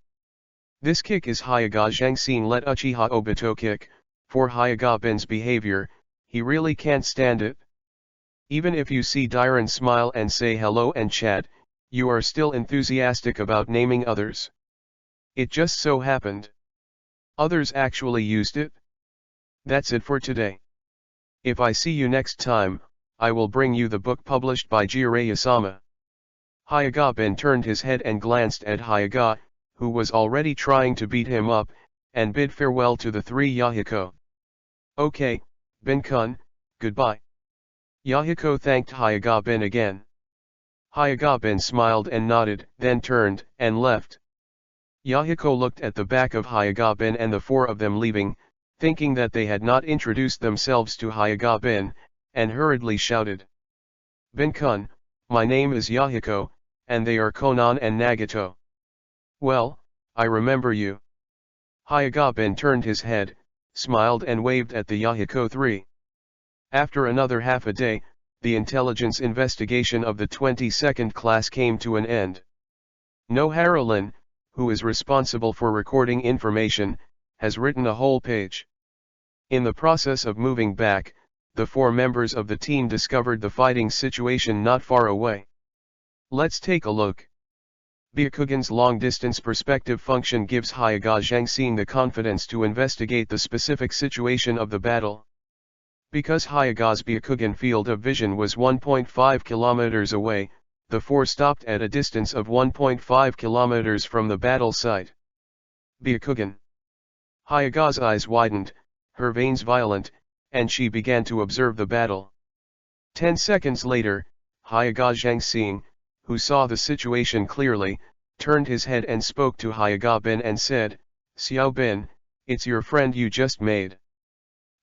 This kick is Hyuga Zhangxing let Uchiha Obito kick. For Hyuga-ben's behavior, he really can't stand it. Even if you see Dairon smile and say hello and chat, you are still enthusiastic about naming others. It just so happened. Others actually used it. That's it for today. If I see you next time, I will bring you the book published by Jiraiya-sama. Hyuga-bin turned his head and glanced at Hyuga, who was already trying to beat him up, and bid farewell to the three Yahiko. Okay, Bin-kun, goodbye. Yahiko thanked Hyuga-bin again. Hyuga-bin smiled and nodded, then turned, and left. Yahiko looked at the back of Hyuga-bin and the four of them leaving, thinking that they had not introduced themselves to Hyuga-bin, and hurriedly shouted. Bin-kun, my name is Yahiko, and they are Konan and Nagato. Well, I remember you. Hyuga-bin turned his head, smiled and waved at the Yahiko three. After another half a day, the intelligence investigation of the 22nd class came to an end. Noharalin, who is responsible for recording information, has written a whole page. In the process of moving back, the four members of the team discovered the fighting situation not far away. Let's take a look. Byakugan's long-distance perspective function gives Hyuga Zhangxing the confidence to investigate the specific situation of the battle. Because Hyuga's Byakugan field of vision was 1.5 kilometers away, the four stopped at a distance of 1.5 kilometers from the battle site. Byakugan. Hyuga's eyes widened, her veins violent, and she began to observe the battle. 10 seconds later, Hyuga Zhangxing, who saw the situation clearly, turned his head and spoke to Hyuga-bin and said, Xiao-bin, it's your friend you just made.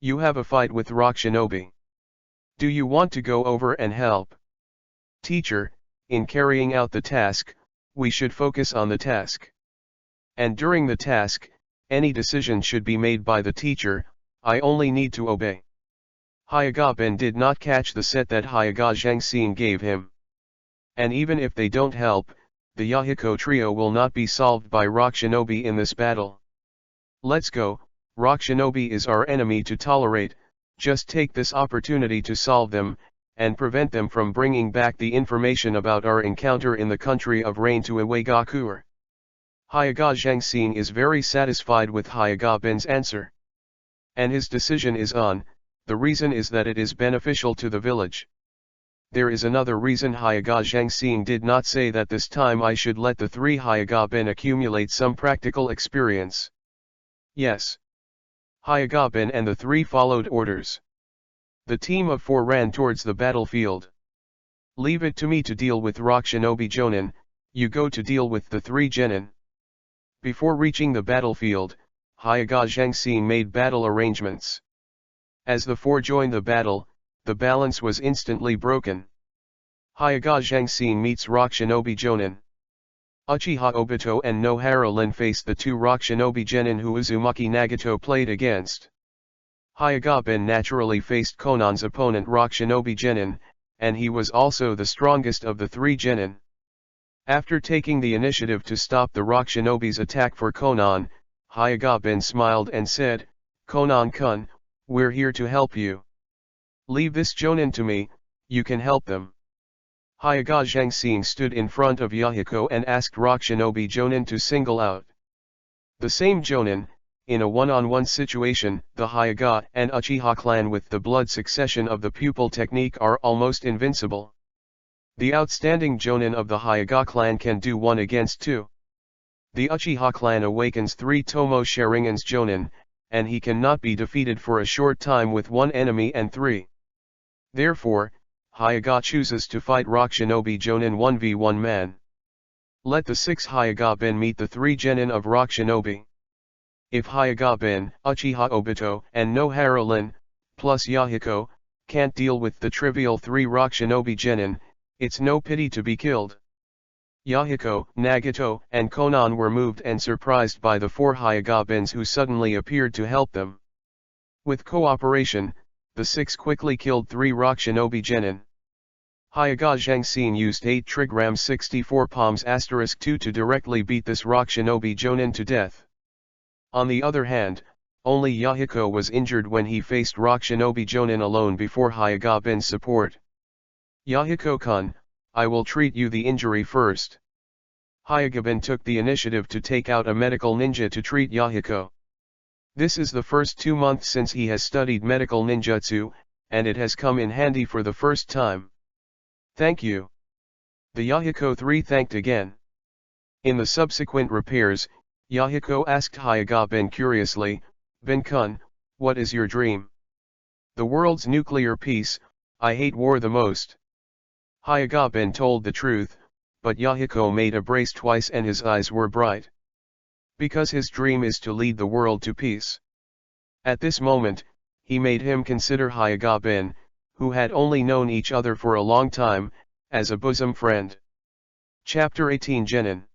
You have a fight with Rock Shinobi. Do you want to go over and help? Teacher, in carrying out the task, we should focus on the task. And during the task, any decision should be made by the teacher, I only need to obey. Hyuga-bin did not catch the set that Hyuga Zhangxing gave him. And even if they don't help, the Yahiko trio will not be solved by Rock Shinobi in this battle. Let's go, Rock Shinobi is our enemy to tolerate, just take this opportunity to solve them, and prevent them from bringing back the information about our encounter in the country of rain to Iwagakur. Hyuga Zhangxing is very satisfied with Hyuga-bin's answer. And his decision is on, the reason is that it is beneficial to the village. There is another reason Hyuga Zhangxing did not say that this time I should let the three Hyuga-bin accumulate some practical experience. Yes. Hyuga-bin and the three followed orders. The team of four ran towards the battlefield. Leave it to me to deal with Rock Shinobi Jonin, you go to deal with the three genin. Before reaching the battlefield, Hyuga Zhangxing made battle arrangements. As the four joined the battle, the balance was instantly broken. Hyuga Zhangxing meets Rock Shinobi Jonin. Uchiha Obito and Noharalin faced the two Rock Shinobi genin who Uzumaki Nagato played against. Hyuga-bin naturally faced Konan's opponent Rock Shinobi genin, and he was also the strongest of the three genin. After taking the initiative to stop the Rock Shinobi's attack for Konan, Hyuga-bin smiled and said, Konan-kun, we're here to help you. Leave this jonin to me, you can help them. Hyuga Zhangxing stood in front of Yahiko and asked Rock Shinobi Jonin to single out the same Jonin. In a one-on-one situation, the Hyuga and Uchiha clan with the blood succession of the pupil technique are almost invincible. The outstanding Jonin of the Hyuga clan can do 1 against 2. The Uchiha clan awakens 3 Tomo Sharingan's Jonin, and he cannot be defeated for a short time with 1 enemy and 3. Therefore, Hyuga chooses to fight Rock Shinobi Jonin 1v1 man. Let the 6 Hyuga-bin meet the 3 genin of Rock Shinobi. If Hyuga-bin, Uchiha Obito, and Noharalin, plus Yahiko, can't deal with the trivial 3 Rock Shinobi genin, it's no pity to be killed. Yahiko, Nagato, and Konan were moved and surprised by the 4 Hyuga-bins who suddenly appeared to help them. With cooperation, the 6 quickly killed 3 Rock Shinobi genin. Hyuga Zhangxing used 8 trigrams 64 palms *2 to directly beat this Rock Shinobi jonin to death. On the other hand, only Yahiko was injured when he faced Rock Shinobi Jonin alone before Hyuga-bin's support. Yahiko-kun, I will treat you the injury first. Hyuga-bin took the initiative to take out a medical ninja to treat Yahiko. This is the first 2 months since he has studied medical ninjutsu, and it has come in handy for the first time. Thank you. The Yahiko 3 thanked again. In the subsequent repairs, Yahiko asked Hyuga-bin curiously, "Bin-kun, what is your dream?" "The world's nuclear peace. I hate war the most." Hyuga-bin told the truth, but Yahiko made a brace twice and his eyes were bright. Because his dream is to lead the world to peace. At this moment, he made him consider Hyuga-bin, who had only known each other for a long time, as a bosom friend. Chapter 18 Genin.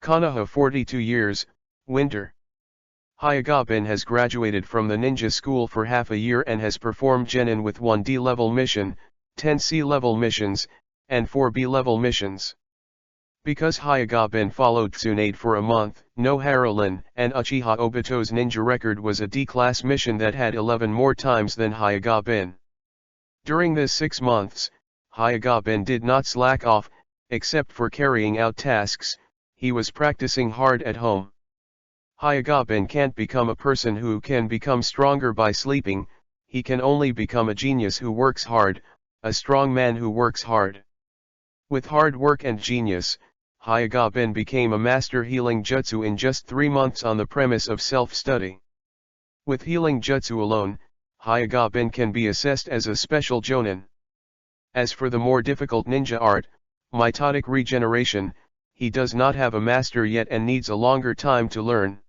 Konoha 42 years, winter. Hyuga-bin has graduated from the ninja school for half a year and has performed genin with 1 D-level mission, 10 C-level missions, and 4 B-level missions. Because Hyuga-bin followed Tsunade for a month, no Harolin and Uchiha Obito's ninja record was a D-class mission that had 11 more times than Hyuga-bin. During this 6 months, Hyuga-bin did not slack off, except for carrying out tasks. He was practicing hard at home. Hyuga-bin can't become a person who can become stronger by sleeping, he can only become a genius who works hard, a strong man who works hard. With hard work and genius, Hyuga-bin became a master healing jutsu in just 3 months on the premise of self-study. With healing jutsu alone, Hyuga-bin can be assessed as a special jonin. As for the more difficult ninja art, mitotic regeneration, he does not have a master yet and needs a longer time to learn.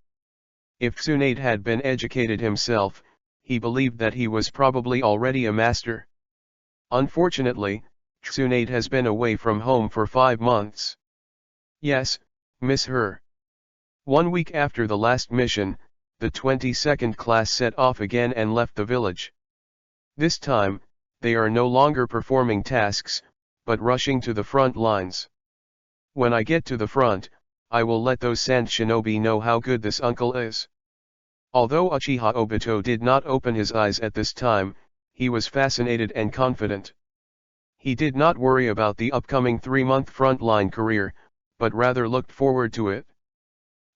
If Tsunade had been educated himself, he believed that he was probably already a master. Unfortunately, Tsunade has been away from home for 5 months. Yes, miss her. 1 week after the last mission, the 22nd class set off again and left the village. This time, they are no longer performing tasks, but rushing to the front lines. When I get to the front, I will let those sand shinobi know how good this uncle is. Although Uchiha Obito did not open his eyes at this time, he was fascinated and confident. He did not worry about the upcoming 3-month frontline career, but rather looked forward to it.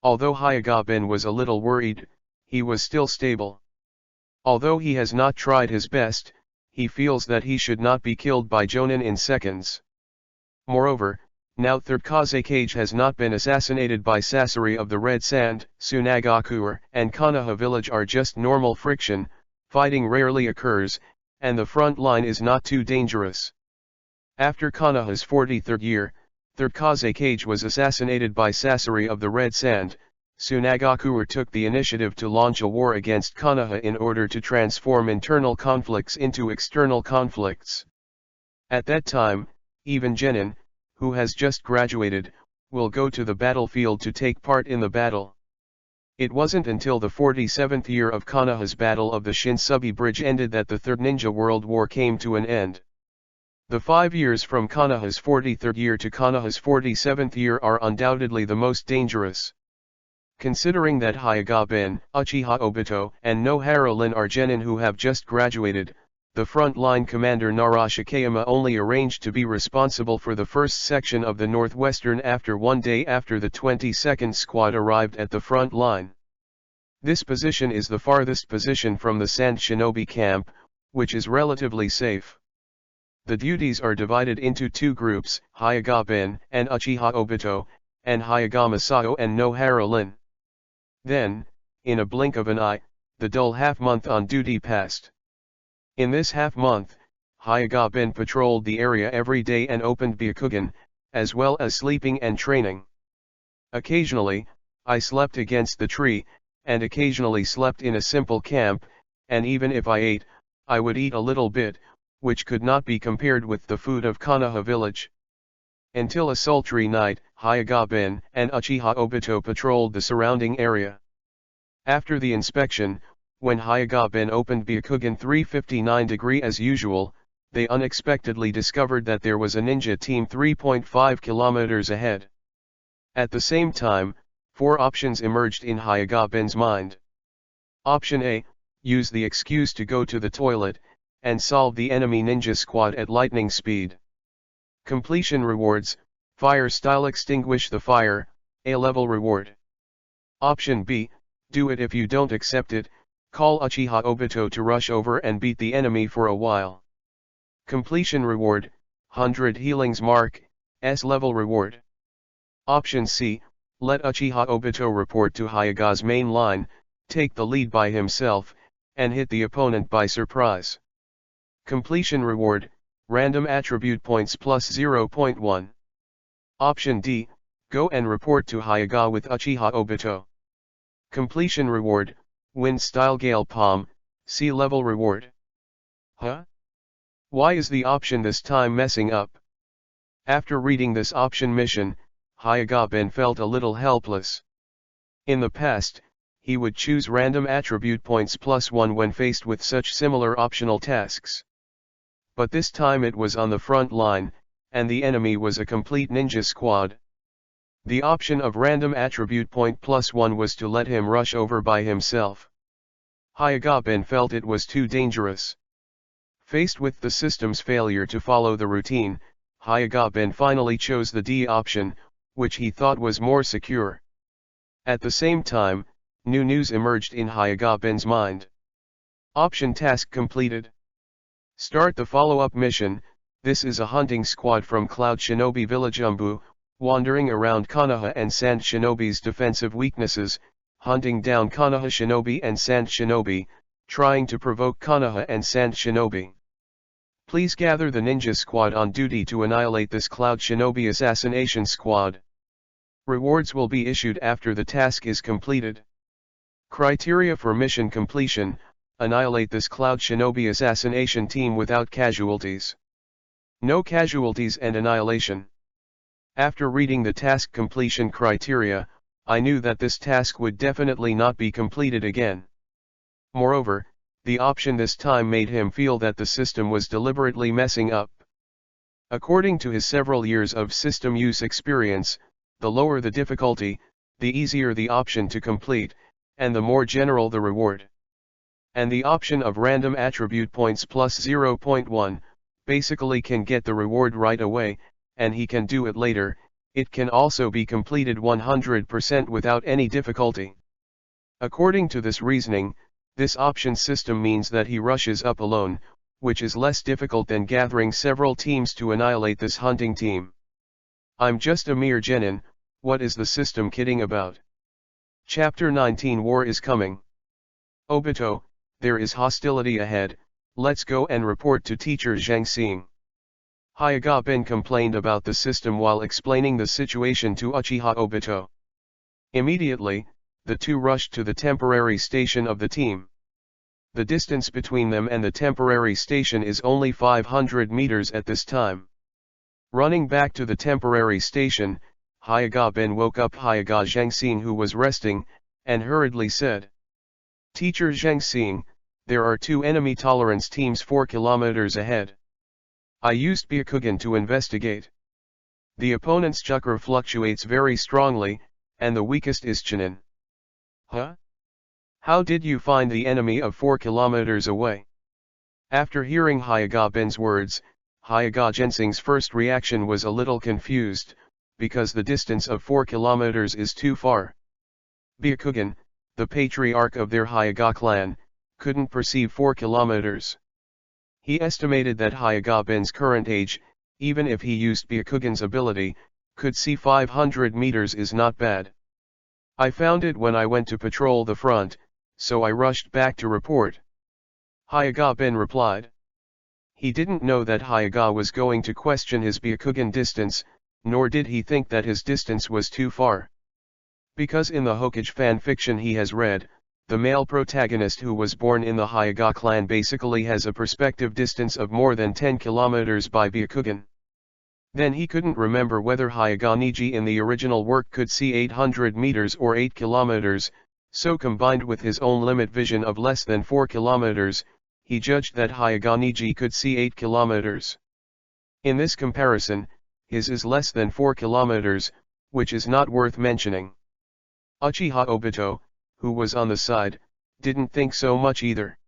Although Hyuga-bin was a little worried, he was still stable. Although he has not tried his best, he feels that he should not be killed by Jonin in seconds. Moreover, now Third Kazekage has not been assassinated by Sasori of the Red Sand, Tsunagakuer and Konoha village are just normal friction, fighting rarely occurs, and the front line is not too dangerous. After Konoha's 43rd year, Third Kazekage was assassinated by Sasori of the Red Sand. Tsunagakuer took the initiative to launch a war against Konoha in order to transform internal conflicts into external conflicts. At that time, even Genin, who has just graduated, will go to the battlefield to take part in the battle. It wasn't until the 47th year of Konoha's Battle of the Shinsubi Bridge ended that the Third Ninja World War came to an end. The 5 years from Konoha's 43rd year to Konoha's 47th year are undoubtedly the most dangerous. Considering that Hyuga-bin, Uchiha Obito, and no Harolin are genin who have just graduated, the front-line commander Nara Shikeyama only arranged to be responsible for the first section of the Northwestern after 1 day after the 22nd Squad arrived at the front line. This position is the farthest position from the Sand Shinobi camp, which is relatively safe. The duties are divided into 2 groups, Hyuga-bin and Uchiha Obito, and Hyuga Masao and no Harolin. Then, in a blink of an eye, the dull half-month on duty passed. In this half-month, Hyuga-bin patrolled the area every day and opened Byakugan, as well as sleeping and training. Occasionally, I slept against the tree, and occasionally slept in a simple camp, and even if I ate, I would eat a little bit, which could not be compared with the food of Konoha village. Until a sultry night, Hyuga-bin and Uchiha Obito patrolled the surrounding area. After the inspection, when Hyuga-bin opened Byakugan 359° as usual, they unexpectedly discovered that there was a ninja team 3.5 kilometers ahead. At the same time, 4 options emerged in Hyuga-bin's mind. Option A, use the excuse to go to the toilet, and solve the enemy ninja squad at lightning speed. Completion rewards, fire style extinguish the fire, A-level reward. Option B, do it if you don't accept it, call Uchiha Obito to rush over and beat the enemy for a while. Completion reward, 100 healings mark, S-level reward. Option C, let Uchiha Obito report to Hayaga's main line, take the lead by himself, and hit the opponent by surprise. Completion reward, random attribute points plus 0.1. Option D, go and report to Hayaga with Uchiha Obito. Completion reward, Wind Style Gale Palm, C-level reward. Huh? Why is the option this time messing up? After reading this option mission, Hayaga-ben felt a little helpless. In the past, he would choose random attribute points plus 1 when faced with such similar optional tasks. But this time it was on the front line, and the enemy was a complete ninja squad. The option of random attribute point plus 1 was to let him rush over by himself. Hayaga-ben felt it was too dangerous. Faced with the system's failure to follow the routine, Hayaga-ben finally chose the D option, which he thought was more secure. At the same time, new news emerged in Hayaga-ben's mind. Option task completed. Start the follow-up mission. This is a hunting squad from Cloud Shinobi Village Umbu, wandering around Konoha and Sand Shinobi's defensive weaknesses, hunting down Konoha Shinobi and Sand Shinobi, trying to provoke Konoha and Sand Shinobi. Please gather the ninja squad on duty to annihilate this Cloud Shinobi assassination squad. Rewards will be issued after the task is completed. Criteria for mission completion: annihilate this Cloud Shinobi assassination team without casualties. No casualties and annihilation. After reading the task completion criteria, I knew that this task would definitely not be completed again. Moreover, the option this time made him feel that the system was deliberately messing up. According to his several years of system use experience, the lower the difficulty, the easier the option to complete, and the more general the reward. And the option of random attribute points plus 0.1, basically can get the reward right away, and he can do it later. It can also be completed 100% without any difficulty. According to this reasoning, this option system means that he rushes up alone, which is less difficult than gathering several teams to annihilate this hunting team. I'm just a mere genin, what is the system kidding about? Chapter 19 War is coming. Obito, there is hostility ahead, let's go and report to teacher Zhang Xing. Hayaga-ben complained about the system while explaining the situation to Uchiha Obito. Immediately, the two rushed to the temporary station of the team. The distance between them and the temporary station is only 500 meters at this time. Running back to the temporary station, Hayaga-ben woke up Hayaga Zhang Xing, who was resting, and hurriedly said, "Teacher Zhang Xing, there are two enemy tolerance teams 4 kilometers ahead. I used Byakugan to investigate. The opponent's chakra fluctuates very strongly, and the weakest is Chunin." Huh? How did you find the enemy of 4 kilometers away? After hearing Hayaga-ben's words, Hayaga Zhang Xing's first reaction was a little confused, because the distance of 4 kilometers is too far. Byakugan, the patriarch of their Hayaga clan, couldn't perceive 4 kilometers. He estimated that Hayaga-ben's current age, even if he used Byakugan's ability, could see 500 meters is not bad. I found it when I went to patrol the front, so I rushed back to report. Hayaga-ben replied. He didn't know that Hayaga was going to question his Byakugan distance, nor did he think that his distance was too far. Because in the Hokage fanfiction he has read, the male protagonist who was born in the Hayaga clan basically has a perspective distance of more than 10 kilometers by Byakugan. Then he couldn't remember whether Hayaga Niji in the original work could see 800 meters or 8 kilometers, so combined with his own limit vision of less than 4 kilometers, he judged that Hayaga Niji could see 8 kilometers. In this comparison, his is less than 4 kilometers, which is not worth mentioning. Uchiha Obito, who was on the side, didn't think so much either.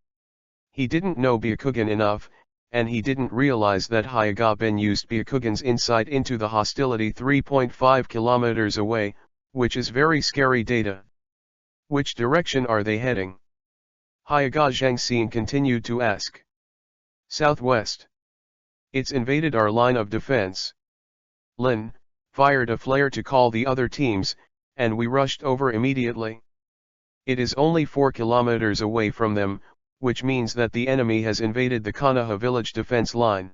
He didn't know Byakugan enough, and he didn't realize that Hayaga-ben used Byakugan's insight into the hostility 3.5 kilometers away, which is very scary data. Which direction are they heading? Hayaga Zhang Xing continued to ask. Southwest. It's invaded our line of defense. Lin, fired a flare to call the other teams, and we rushed over immediately. It is only 4 kilometers away from them, which means that the enemy has invaded the Konoha village defense line.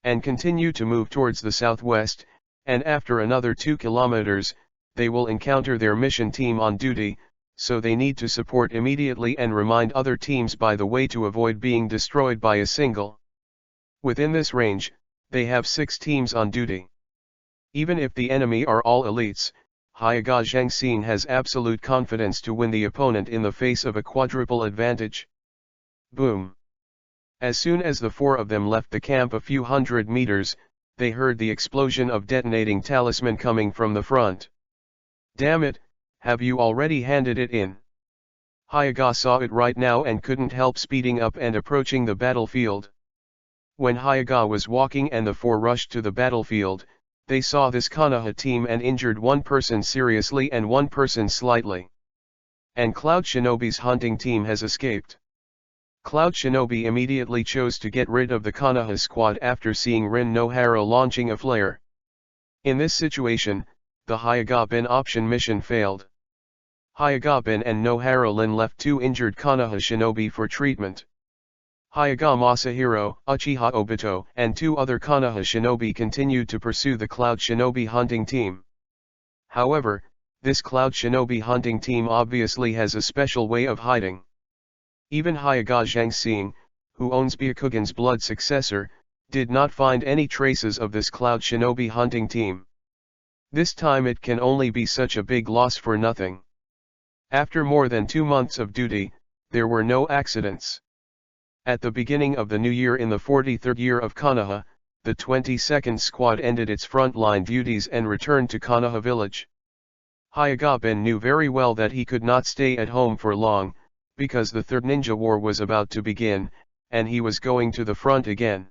And continue to move towards the southwest, and after another 2 kilometers, they will encounter their mission team on duty, so they need to support immediately and remind other teams by the way to avoid being destroyed by a single. Within this range, they have 6 teams on duty. Even if the enemy are all elites, Hokage Fanfiction has absolute confidence to win the opponent in the face of a quadruple advantage. Boom! As soon as the 4 of them left the camp a few hundred meters, they heard the explosion of detonating talisman coming from the front. Damn it, have you already handed it in? Hokage saw it right now and couldn't help speeding up and approaching the battlefield. When Hokage was walking and the 4 rushed to the battlefield, they saw this Konoha team and injured 1 person seriously and 1 person slightly. And Cloud Shinobi's hunting team has escaped. Cloud Shinobi immediately chose to get rid of the Konoha squad after seeing Rin Nohara launching a flare. In this situation, the Hyagabin option mission failed. Hyagabin and Nohara Lin left 2 injured Konoha shinobi for treatment. Hyaga Masahiro, Uchiha Obito, and 2 other Konoha shinobi continued to pursue the Cloud Shinobi hunting team. However, this Cloud Shinobi hunting team obviously has a special way of hiding. Even Hokage Fanfiction, who owns Byakugan's blood successor, did not find any traces of this Cloud Shinobi hunting team. This time it can only be such a big loss for nothing. After more than 2 months of duty, there were no accidents. At the beginning of the new year in the 43rd year of Konoha, the 22nd Squad ended its frontline duties and returned to Konoha village. Hyagabin knew very well that he could not stay at home for long, because the Third Ninja War was about to begin, and he was going to the front again.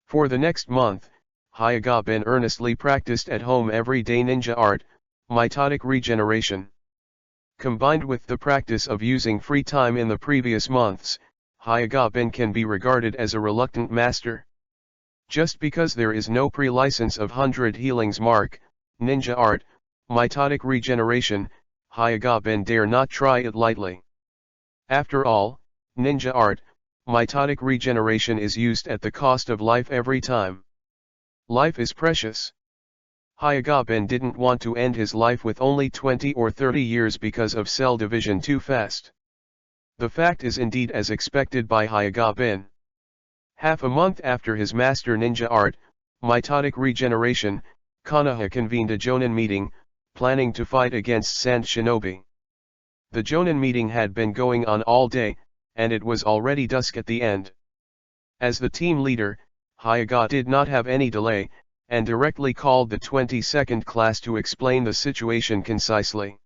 For the next month, Hyagabin earnestly practiced at home every day ninja art, mitotic regeneration. Combined with the practice of using free time in the previous months, Hyagabin can be regarded as a reluctant master. Just because there is no pre-license of 100 healings mark, ninja art, mitotic regeneration, Hyagabin dare not try it lightly. After all, ninja art, mitotic regeneration is used at the cost of life every time. Life is precious. Hyagabin didn't want to end his life with only 20 or 30 years because of cell division too fast. The fact is indeed as expected by Hyagabin. Half a month after his master ninja art, mitotic regeneration, Konoha convened a Jonin meeting, planning to fight against Sand Shinobi. The Jonin meeting had been going on all day, and it was already dusk at the end. As the team leader, Hyagabin did not have any delay, and directly called the 22nd class to explain the situation concisely.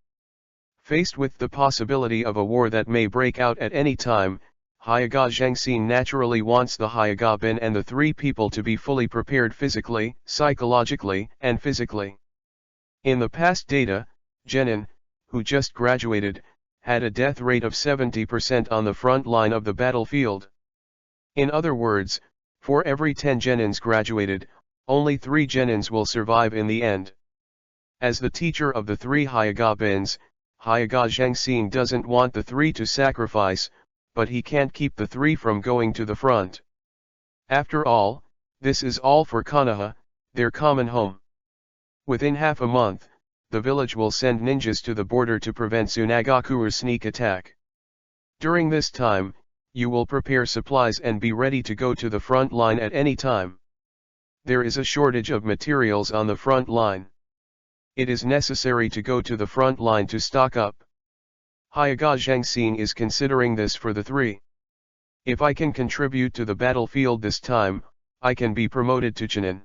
Faced with the possibility of a war that may break out at any time, Hokage Fanfiction naturally wants the Hyagabin and the 3 people to be fully prepared physically, psychologically, and physically. In the past data, Genin, who just graduated, had a death rate of 70% on the front line of the battlefield. In other words, for every 10 Genins graduated, only 3 Genins will survive in the end. As the teacher of the 3 Hyagabins, Hokage Fanfiction doesn't want the 3 to sacrifice, but he can't keep the 3 from going to the front. After all, this is all for Konoha, their common home. Within half a month, the village will send ninjas to the border to prevent Tsunagakuru's sneak attack. During this time, you will prepare supplies and be ready to go to the front line at any time. There is a shortage of materials on the front line. It is necessary to go to the front line to stock up. Hokage Fanfiction is considering this for the 3. If I can contribute to the battlefield this time, I can be promoted to Chunin.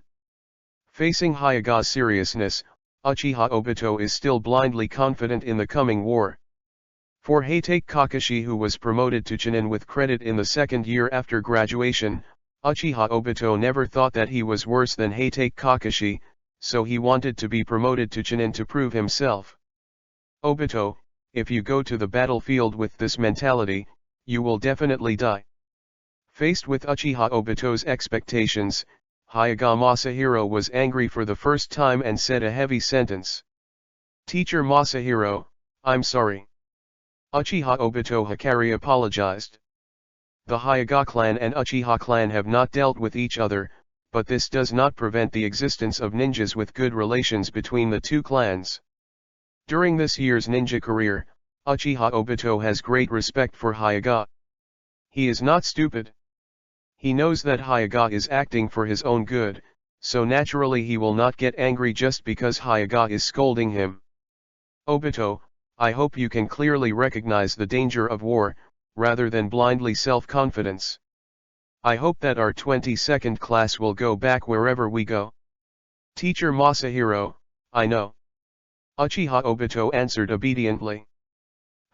Facing Hyaga's seriousness, Uchiha Obito is still blindly confident in the coming war. For Heitake Kakashi, who was promoted to Chunin with credit in the 2nd year after graduation, Uchiha Obito never thought that he was worse than Heitake Kakashi, so he wanted to be promoted to Chunin to prove himself. Obito, if you go to the battlefield with this mentality, you will definitely die. Faced with Uchiha Obito's expectations, Hyaga Masahiro was angry for the first time and said a heavy sentence. "Teacher Masahiro, I'm sorry." Uchiha Obito Hikari apologized. The Hyaga clan and Uchiha clan have not dealt with each other, but this does not prevent the existence of ninjas with good relations between the two clans. During this year's ninja career, Uchiha Obito has great respect for Hyaga. He is not stupid. He knows that Hyaga is acting for his own good, so naturally he will not get angry just because Hyaga is scolding him. "Obito, I hope you can clearly recognize the danger of war, rather than blindly self-confidence. I hope that our 22nd class will go back wherever we go." "Teacher Masahiro, I know." Uchiha Obito answered obediently.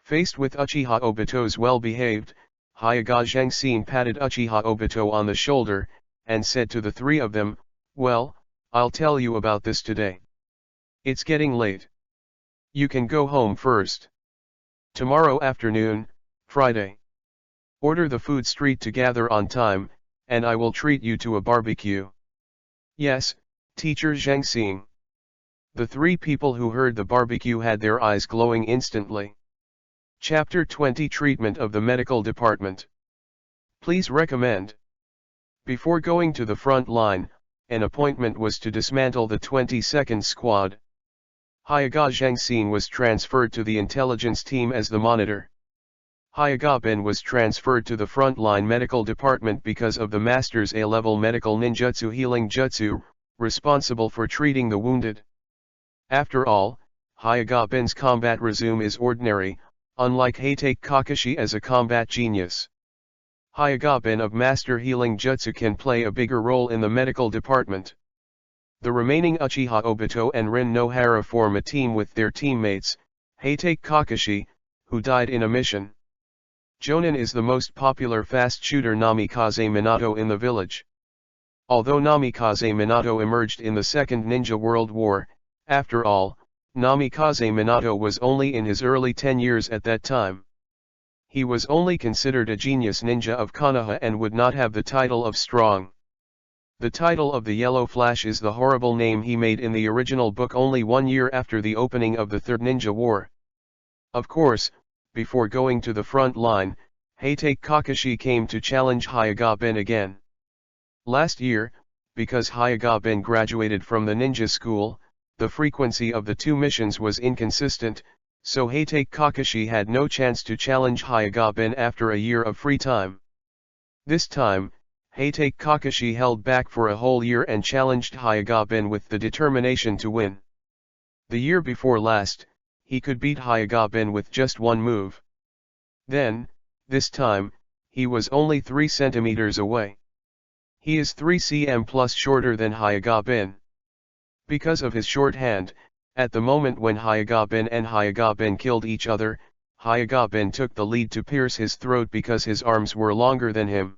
Faced with Uchiha Obito's well-behaved, Hyaga Zhengxin patted Uchiha Obito on the shoulder, and said to the three of them, "Well, I'll tell you about this today. It's getting late. You can go home first. Tomorrow afternoon, Friday. Order the food street to gather on time, and I will treat you to a barbecue." "Yes, Teacher Zhengxin." The three people who heard the barbecue had their eyes glowing instantly. Chapter 20 Treatment of the Medical Department. Please recommend. Before going to the front line, an appointment was to dismantle the 22nd Squad. Hyaga Zhengxin was transferred to the intelligence team as the monitor. Hyaga Ben was transferred to the frontline medical department because of the master's A-level medical ninjutsu healing jutsu, responsible for treating the wounded. After all, Hyaga Ben's combat resume is ordinary, unlike Heitake Kakashi as a combat genius. Hyaga Ben of master healing jutsu can play a bigger role in the medical department. The remaining Uchiha Obito and Rin Nohara form a team with their teammates, Heitake Kakashi, who died in a mission. Jonin is the most popular fast shooter Namikaze Minato in the village. Although Namikaze Minato emerged in the Second Ninja World War, after all, Namikaze Minato was only in his early 10 years at that time. He was only considered a genius ninja of Konoha and would not have the title of Strong. The title of the Yellow Flash is the horrible name he made in the original book only 1 year after the opening of the Third Ninja War. Of course, before going to the front line, Heitake Kakashi came to challenge Hyaga Ben again. Last year, because Hyaga Ben graduated from the ninja school, the frequency of the two missions was inconsistent, so Heitake Kakashi had no chance to challenge Hyaga Ben after a year of free time. This time, Heitake Kakashi held back for a whole year and challenged Hyaga Ben with the determination to win. The year before last, he could beat Hyaga Ben with just one move. Then, this time, he was only 3 centimeters away. He is 3 cm plus shorter than Hyaga Ben. Because of his short hand, at the moment when Hyaga Ben and Hyaga Ben killed each other, Hyaga Ben took the lead to pierce his throat because his arms were longer than him.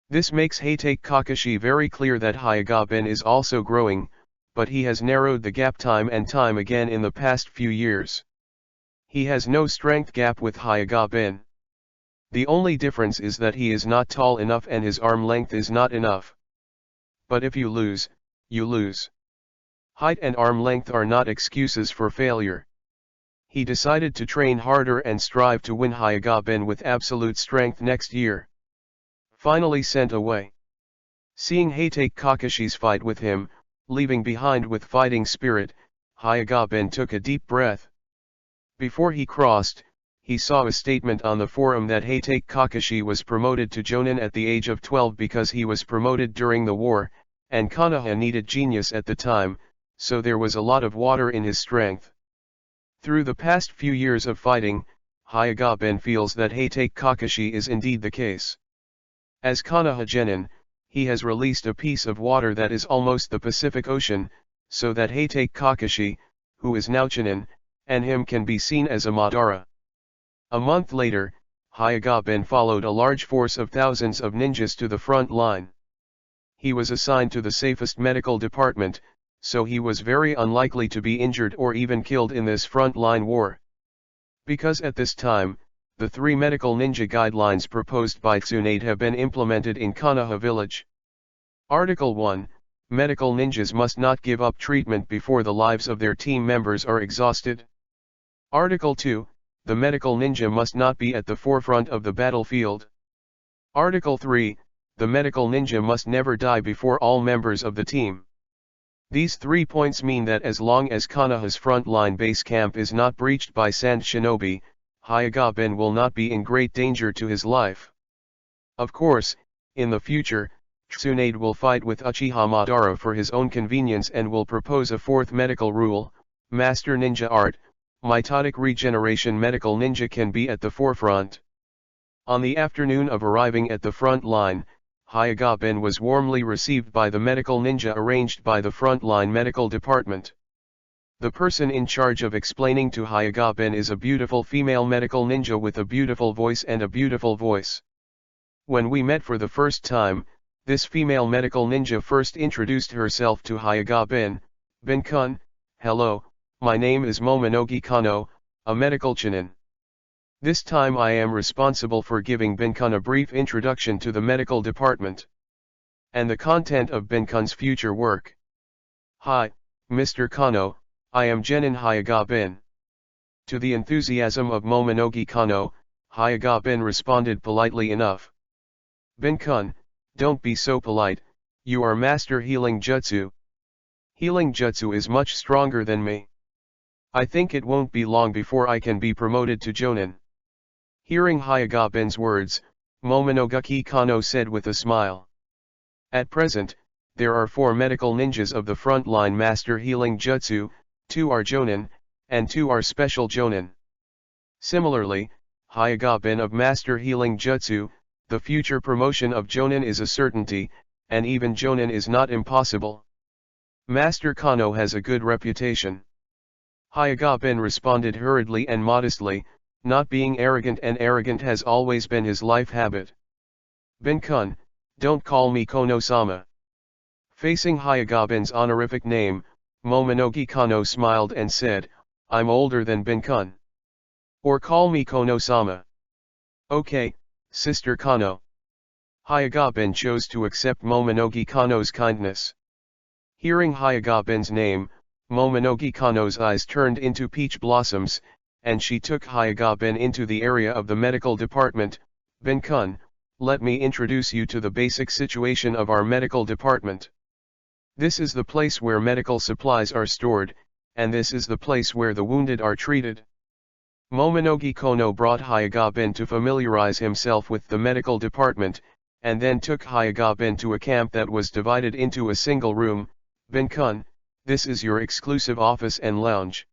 This makes Heitake Kakashi very clear that Hyaga Ben is also growing, but he has narrowed the gap time and time again in the past few years. He has no strength gap with Hyaga Ben. The only difference is that he is not tall enough and his arm length is not enough. But if you lose, you lose. Height and arm length are not excuses for failure. He decided to train harder and strive to win Hyaga Ben with absolute strength next year. Finally sent away. Seeing Heitake Kakashi's fight with him, leaving behind with fighting spirit, Hyaga Ben took a deep breath. Before he crossed, he saw a statement on the forum that Heitake Kakashi was promoted to Jonin at the age of 12 because he was promoted during the war, and Konoha needed genius at the time, so there was a lot of water in his strength. Through the past few years of fighting, Hyaga Ben feels that Heitake Kakashi is indeed the case. As Konoha Genin, he has released a piece of water that is almost the Pacific Ocean, so that Heitake Kakashi, who is now Chunin, and him can be seen as a Madara. A month later, Hyaga Ben followed a large force of thousands of ninjas to the front line. He was assigned to the safest medical department, so he was very unlikely to be injured or even killed in this front line war. Because at this time, the 3 medical ninja guidelines proposed by Tsunade have been implemented in Konoha village. Article 1, medical ninjas must not give up treatment before the lives of their team members are exhausted. Article 2, the medical ninja must not be at the forefront of the battlefield. Article 3, the medical ninja must never die before all members of the team. These 3 points mean that as long as Konoha's frontline base camp is not breached by Sand Shinobi, Hyuga-ben will not be in great danger to his life. Of course, in the future, Tsunade will fight with Uchiha Madara for his own convenience and will propose a fourth medical rule: Master Ninja Art, mitotic regeneration. Medical ninja can be at the forefront. On the afternoon of arriving at the front line, Hyuga-ben was warmly received by the medical ninja arranged by the frontline medical department. The person in charge of explaining to Hyuga-ben is a beautiful female medical ninja with a beautiful voice and a beautiful voice. When we met for the first time, this female medical ninja first introduced herself to Hyuga-ben. "Ben-kun, hello, my name is Momonogi Kano, a medical chinin. This time I am responsible for giving Ben-kun a brief introduction to the medical department and the content of Ben-kun's future work. Hi, Mr. Kano, I am Genin Hyuga-ben." To the enthusiasm of Momonogi Kano, Hyuga-ben responded politely enough. "Ben-kun, don't be so polite, you are master healing jutsu. Healing jutsu is much stronger than me. I think it won't be long before I can be promoted to Jonin." Hearing Hyuga-ben's words, Momonogi Kano said with a smile. At present, there are 4 medical ninjas of the frontline master healing jutsu, 2 are Jonin, and 2 are special Jonin. Similarly, Hyuga-ben of master healing jutsu, the future promotion of Jonin is a certainty, and even Jonin is not impossible. Master Kano has a good reputation. Hyuga-ben responded hurriedly and modestly, not being arrogant, and arrogant has always been his life habit. "Ben-kun, don't call me Kono-sama." Facing Hyuga-ben's honorific name, Momonogi Kano smiled and said, "I'm older than Ben-kun. Or call me Kono-sama." "Okay, Sister Kano." Hyuga-ben chose to accept Momonogi Kano's kindness. Hearing Hyuga-ben's name, Momonogi Kano's eyes turned into peach blossoms, and she took Hyuga-ben into the area of the medical department. "Ben-kun, let me introduce you to the basic situation of our medical department. This is the place where medical supplies are stored, and this is the place where the wounded are treated." Momonogi Kano brought Hyuga-ben to familiarize himself with the medical department, and then took Hyuga-ben to a camp that was divided into a single room. "Ben-kun, this is your exclusive office and lounge.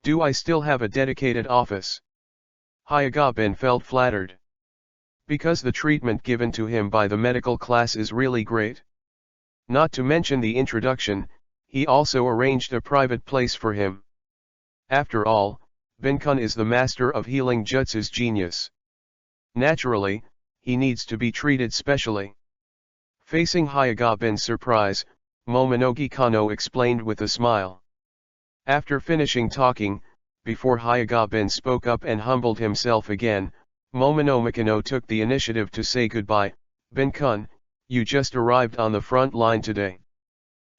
Do I still have a dedicated office?" Hyuga-ben felt flattered. Because the treatment given to him by the medical class is really great. Not to mention the introduction, he also arranged a private place for him. After all, Ben-kun is the master of healing jutsu's genius. Naturally, he needs to be treated specially. Facing Hyuga-ben's surprise, Momonogi Kano explained with a smile. After finishing talking, before Hyuga-ben spoke up and humbled himself again, Momonogi Kano took the initiative to say goodbye. "Ben-kun, you just arrived on the front line today.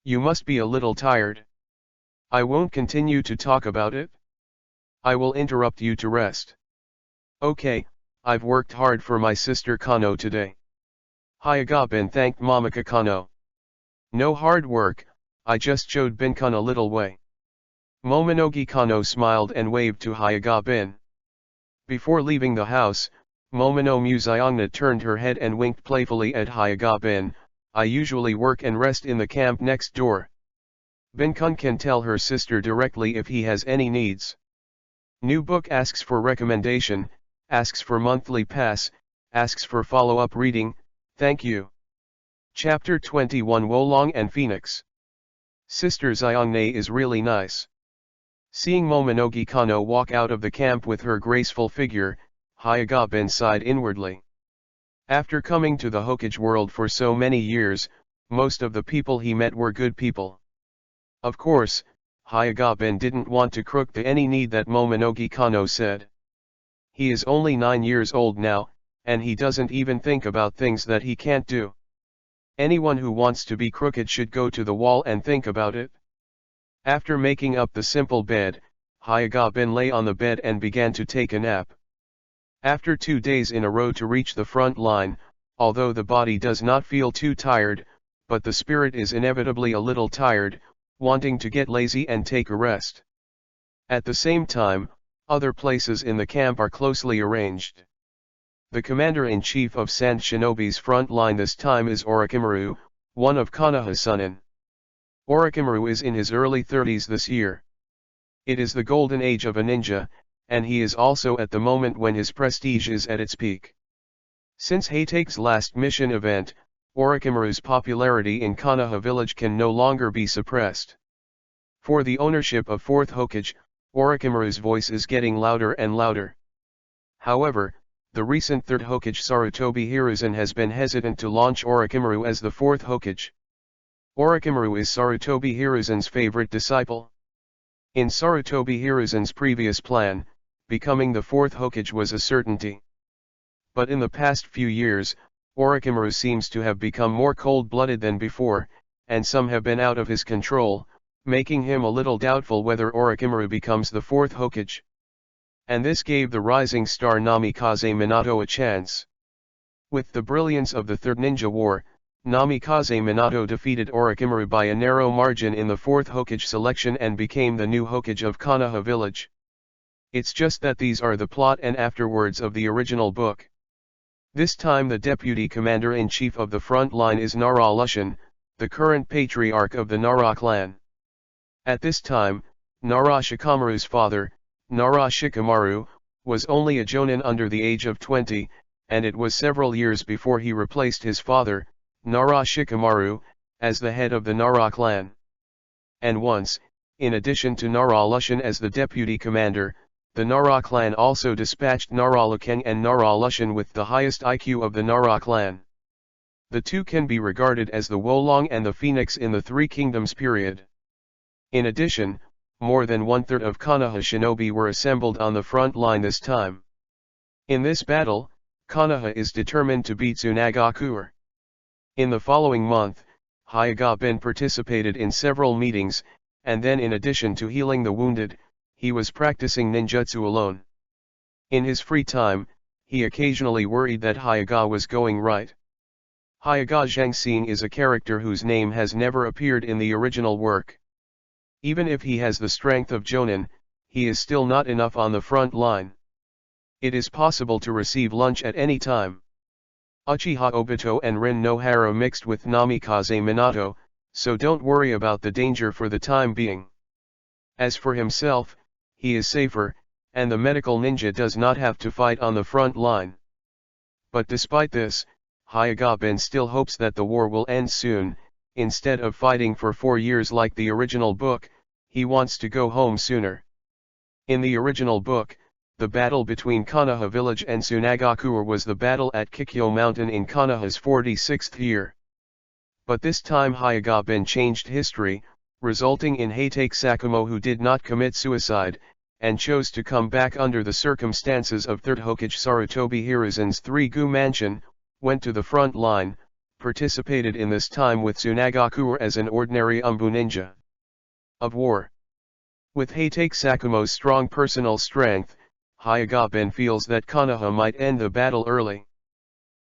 You must be a little tired. I won't continue to talk about it. I will interrupt you to rest." "Okay, I've worked hard for my sister Kano today." Hyuga-ben thanked Momika Kano. "No hard work, I just showed Ben-kun a little way." Momonogi Kano smiled and waved to Hyuga-ben. Before leaving the house, Momonogi Muzayanga turned her head and winked playfully at Hyuga-ben. "I usually work and rest in the camp next door. Ben-kun can tell her sister directly if he has any needs. New book asks for recommendation, asks for monthly pass, asks for follow-up reading, thank you." Chapter 21 Wolong and Phoenix. Sister Xiangne is really nice. Seeing Momonogi Kano walk out of the camp with her graceful figure, Hyuga-ben sighed inwardly. After coming to the Hokage world for so many years, most of the people he met were good people. Of course, Hyuga-ben didn't want to crook to any need that Momonogi Kano said. He is only 9 years old now, and he doesn't even think about things that he can't do. Anyone who wants to be crooked should go to the wall and think about it. After making up the simple bed, Hayagabin lay on the bed and began to take a nap. After 2 days in a row to reach the front line, although the body does not feel too tired, but the spirit is inevitably a little tired, wanting to get lazy and take a rest. At the same time, other places in the camp are closely arranged. The commander-in-chief of Sand Shinobi's front line this time is Orochimaru, one of Konoha's Sunin. Orochimaru is in his early 30s this year. It is the golden age of a ninja, and he is also at the moment when his prestige is at its peak. Since Heitake's last mission event, Orochimaru's popularity in Konoha village can no longer be suppressed. For the ownership of 4th Hokage, Orochimaru's voice is getting louder and louder. However, the recent 3rd Hokage Sarutobi Hiruzen has been hesitant to launch Orochimaru as the 4th Hokage. Orochimaru is Sarutobi Hiruzen's favorite disciple. In Sarutobi Hiruzen's previous plan, becoming the 4th Hokage was a certainty. But in the past few years, Orochimaru seems to have become more cold-blooded than before, and some have been out of his control, making him a little doubtful whether Orochimaru becomes the 4th Hokage. And this gave the rising star Namikaze Minato a chance. With the brilliance of the Third Ninja War, Namikaze Minato defeated Orochimaru by a narrow margin in the 4th Hokage selection and became the new Hokage of Konoha village. It's just that these are the plot and afterwards of the original book. This time the deputy commander-in-chief of the front line is Nara Lushin, the current patriarch of the Nara clan. At this time, Nara Shikamaru's father, Nara Shikamaru, was only a jonin under the age of 20, and it was several years before he replaced his father, Nara Shikamaru, as the head of the Nara clan. And once, in addition to Nara Lushin as the deputy commander, the Nara clan also dispatched Nara Lukeng and Nara Lushin with the highest IQ of the Nara clan. The two can be regarded as the Wolong and the Phoenix in the Three Kingdoms period. In addition, more than 1/3 of Konoha shinobi were assembled on the front line this time. In this battle, Konoha is determined to beat Tsunagakuer. In the following month, Hayagabin participated in several meetings, and then in addition to healing the wounded, he was practicing ninjutsu alone. In his free time, he occasionally worried that Hayaga was going right. Hayaga Zhangxing is a character whose name has never appeared in the original work. Even if he has the strength of Jonin, he is still not enough on the front line. It is possible to receive lunch at any time. Uchiha Obito and Rin Nohara mixed with Namikaze Minato, so don't worry about the danger for the time being. As for himself, he is safer, and the medical ninja does not have to fight on the front line. But despite this, Hayagabin still hopes that the war will end soon. Instead of fighting for 4 years like the original book, he wants to go home sooner. In the original book, the battle between Konoha village and Tsunagakuer was the battle at Kikyo Mountain in Konoha's 46th year. But this time Hayagabin changed history, resulting in Heitake Sakumo, who did not commit suicide, and chose to come back under the circumstances of 3rd Hokage Sarutobi Hiruzen's 3-gu mansion, went to the front line, participated in this time with Tsunagakuer as an ordinary Umbu ninja of war. With Heitake Sakumo's strong personal strength, Hayagabin feels that Konoha might end the battle early.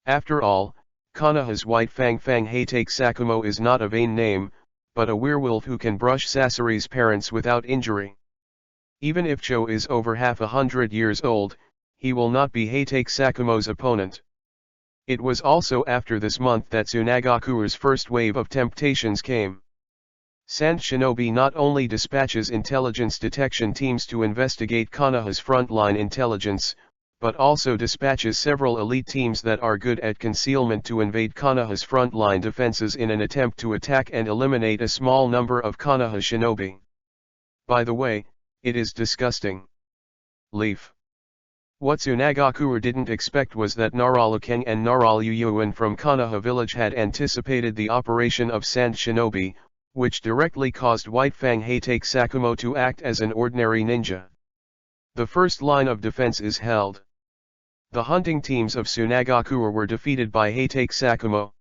After all, Konoha's White Fang Heitake Sakumo is not a vain name, but a werewolf who can brush Sasori's parents without injury. Even if Cho is over 100 years old, he will not be Heitake Sakumo's opponent. It was also after this month that Tsunagakuer's first wave of temptations came. Sand Shinobi not only dispatches intelligence detection teams to investigate Konoha's frontline intelligence, but also dispatches several elite teams that are good at concealment to invade Konoha's frontline defenses in an attempt to attack and eliminate a small number of Konoha shinobi. By the way, it is disgusting. Leaf. What Tsunagakuer didn't expect was that Naralukeng and Naraluyuan from Konoha village had anticipated the operation of Sand Shinobi, which directly caused White Fang Heitake Sakumo to act as an ordinary ninja. The first line of defense is held. The hunting teams of Tsunagakuer were defeated by Heitake Sakumo.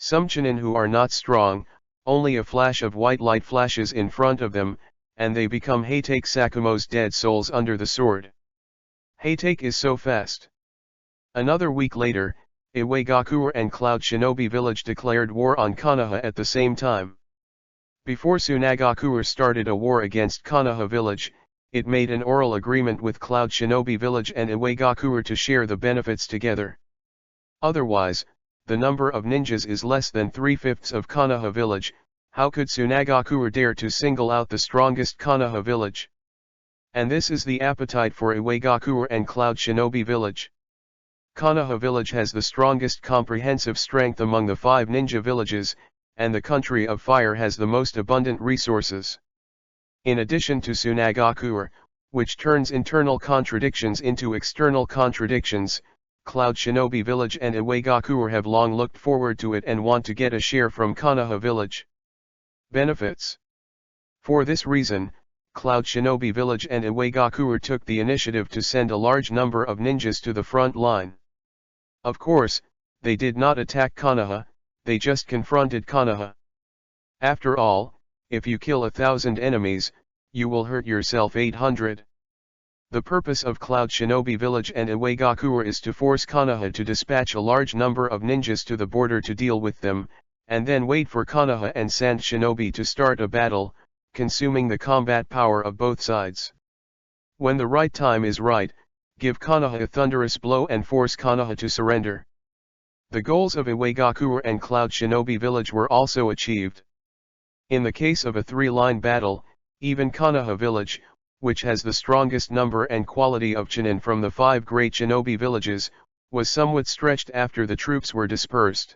Some Chunin who are not strong, only a flash of white light flashes in front of them, and they become Hatake Sakumo's dead souls under the sword. Hatake is so fast. Another week later, Iwagakure and Cloud Shinobi Village declared war on Konoha at the same time. Before Tsunagakure started a war against Konoha Village, it made an oral agreement with Cloud Shinobi Village and Iwagakure to share the benefits together. Otherwise, the number of ninjas is less than 3/5 of Konoha Village. How could Tsunagakure dare to single out the strongest Konoha Village? And this is the appetite for Iwagakure and Cloud Shinobi Village. Konoha Village has the strongest comprehensive strength among the 5 ninja villages, and the Country of Fire has the most abundant resources. In addition to Tsunagakure, which turns internal contradictions into external contradictions, Cloud Shinobi Village and Iwagakure have long looked forward to it and want to get a share from Konoha Village. Benefits. For this reason, Cloud Shinobi Village and Iwagakure took the initiative to send a large number of ninjas to the front line. Of course, they did not attack Konoha, they just confronted Konoha. After all, if you kill 1,000 enemies, you will hurt yourself 800. The purpose of Cloud Shinobi Village and Iwagakure is to force Konoha to dispatch a large number of ninjas to the border to deal with them, and then wait for Konoha and Sand Shinobi to start a battle, consuming the combat power of both sides. When the right time is right, give Konoha a thunderous blow and force Konoha to surrender. The goals of Iwagakure and Cloud Shinobi Village were also achieved. In the case of a 3-line battle, even Konoha Village, which has the strongest number and quality of Chunin from the 5 great shinobi villages, was somewhat stretched after the troops were dispersed.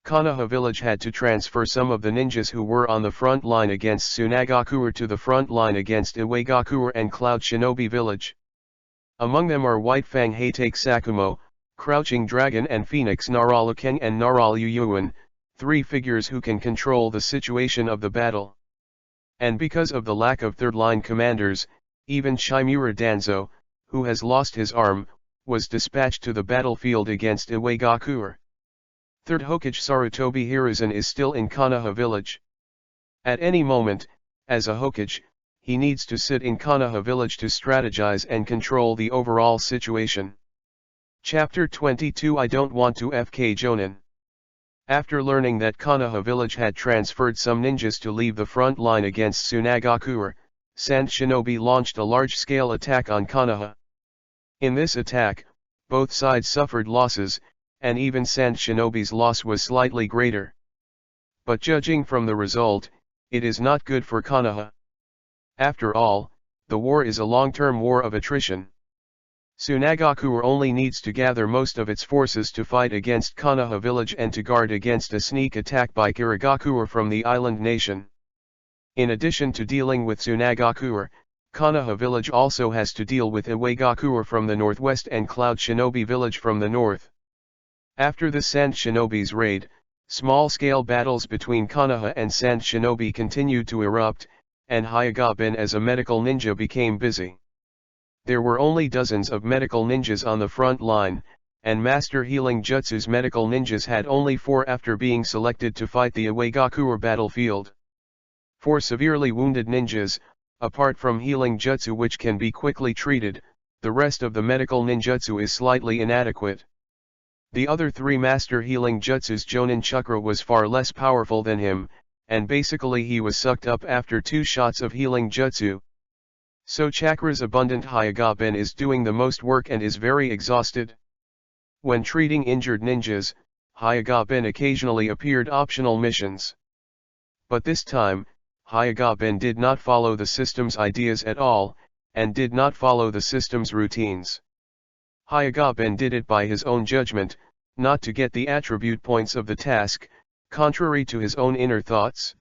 Konoha Village had to transfer some of the ninjas who were on the front line against Tsunagakure to the front line against Iwagakure and Cloud Shinobi Village. Among them are White Fang Hatake Sakumo, Crouching Dragon and Phoenix Naralukeng and Naraluyuan, 3 figures who can control the situation of the battle. And because of the lack of third-line commanders, even Shimura Danzo, who has lost his arm, was dispatched to the battlefield against Iwagakure. 3rd Hokage Sarutobi Hiruzen is still in Konoha Village. At any moment, as a Hokage, he needs to sit in Konoha Village to strategize and control the overall situation. Chapter 22 I Don't Want to FK Jonin. After learning that Konoha Village had transferred some ninjas to leave the front line against Tsunagakure, Sand Shinobi launched a large-scale attack on Konoha. In this attack, both sides suffered losses, and even Sand Shinobi's loss was slightly greater. But judging from the result, it is not good for Konoha. After all, the war is a long-term war of attrition. Tsunagakure only needs to gather most of its forces to fight against Konoha Village and to guard against a sneak attack by Kirigakure from the island nation. In addition to dealing with Tsunagakure, Konoha Village also has to deal with Iwagakure from the northwest and Cloud Shinobi Village from the north. After the Sand Shinobi's raid, small-scale battles between Konoha and Sand Shinobi continued to erupt, and Hyuga-bin as a medical ninja became busy. There were only dozens of medical ninjas on the front line, and Master Healing Jutsu's medical ninjas had only 4 after being selected to fight the Iwagakure battlefield. For severely wounded ninjas, apart from Healing Jutsu which can be quickly treated, the rest of the medical ninjutsu is slightly inadequate. The other 3 Master Healing Jutsu's Jonin Chakra was far less powerful than him, and basically he was sucked up after 2 shots of Healing Jutsu. So Chakra's abundant Hyuga-bin is doing the most work and is very exhausted. When treating injured ninjas, Hyuga-bin occasionally appeared optional missions. But this time, Hyuga-bin did not follow the system's ideas at all, and did not follow the system's routines. Hyuga-bin did it by his own judgment, not to get the attribute points of the task, contrary to his own inner thoughts.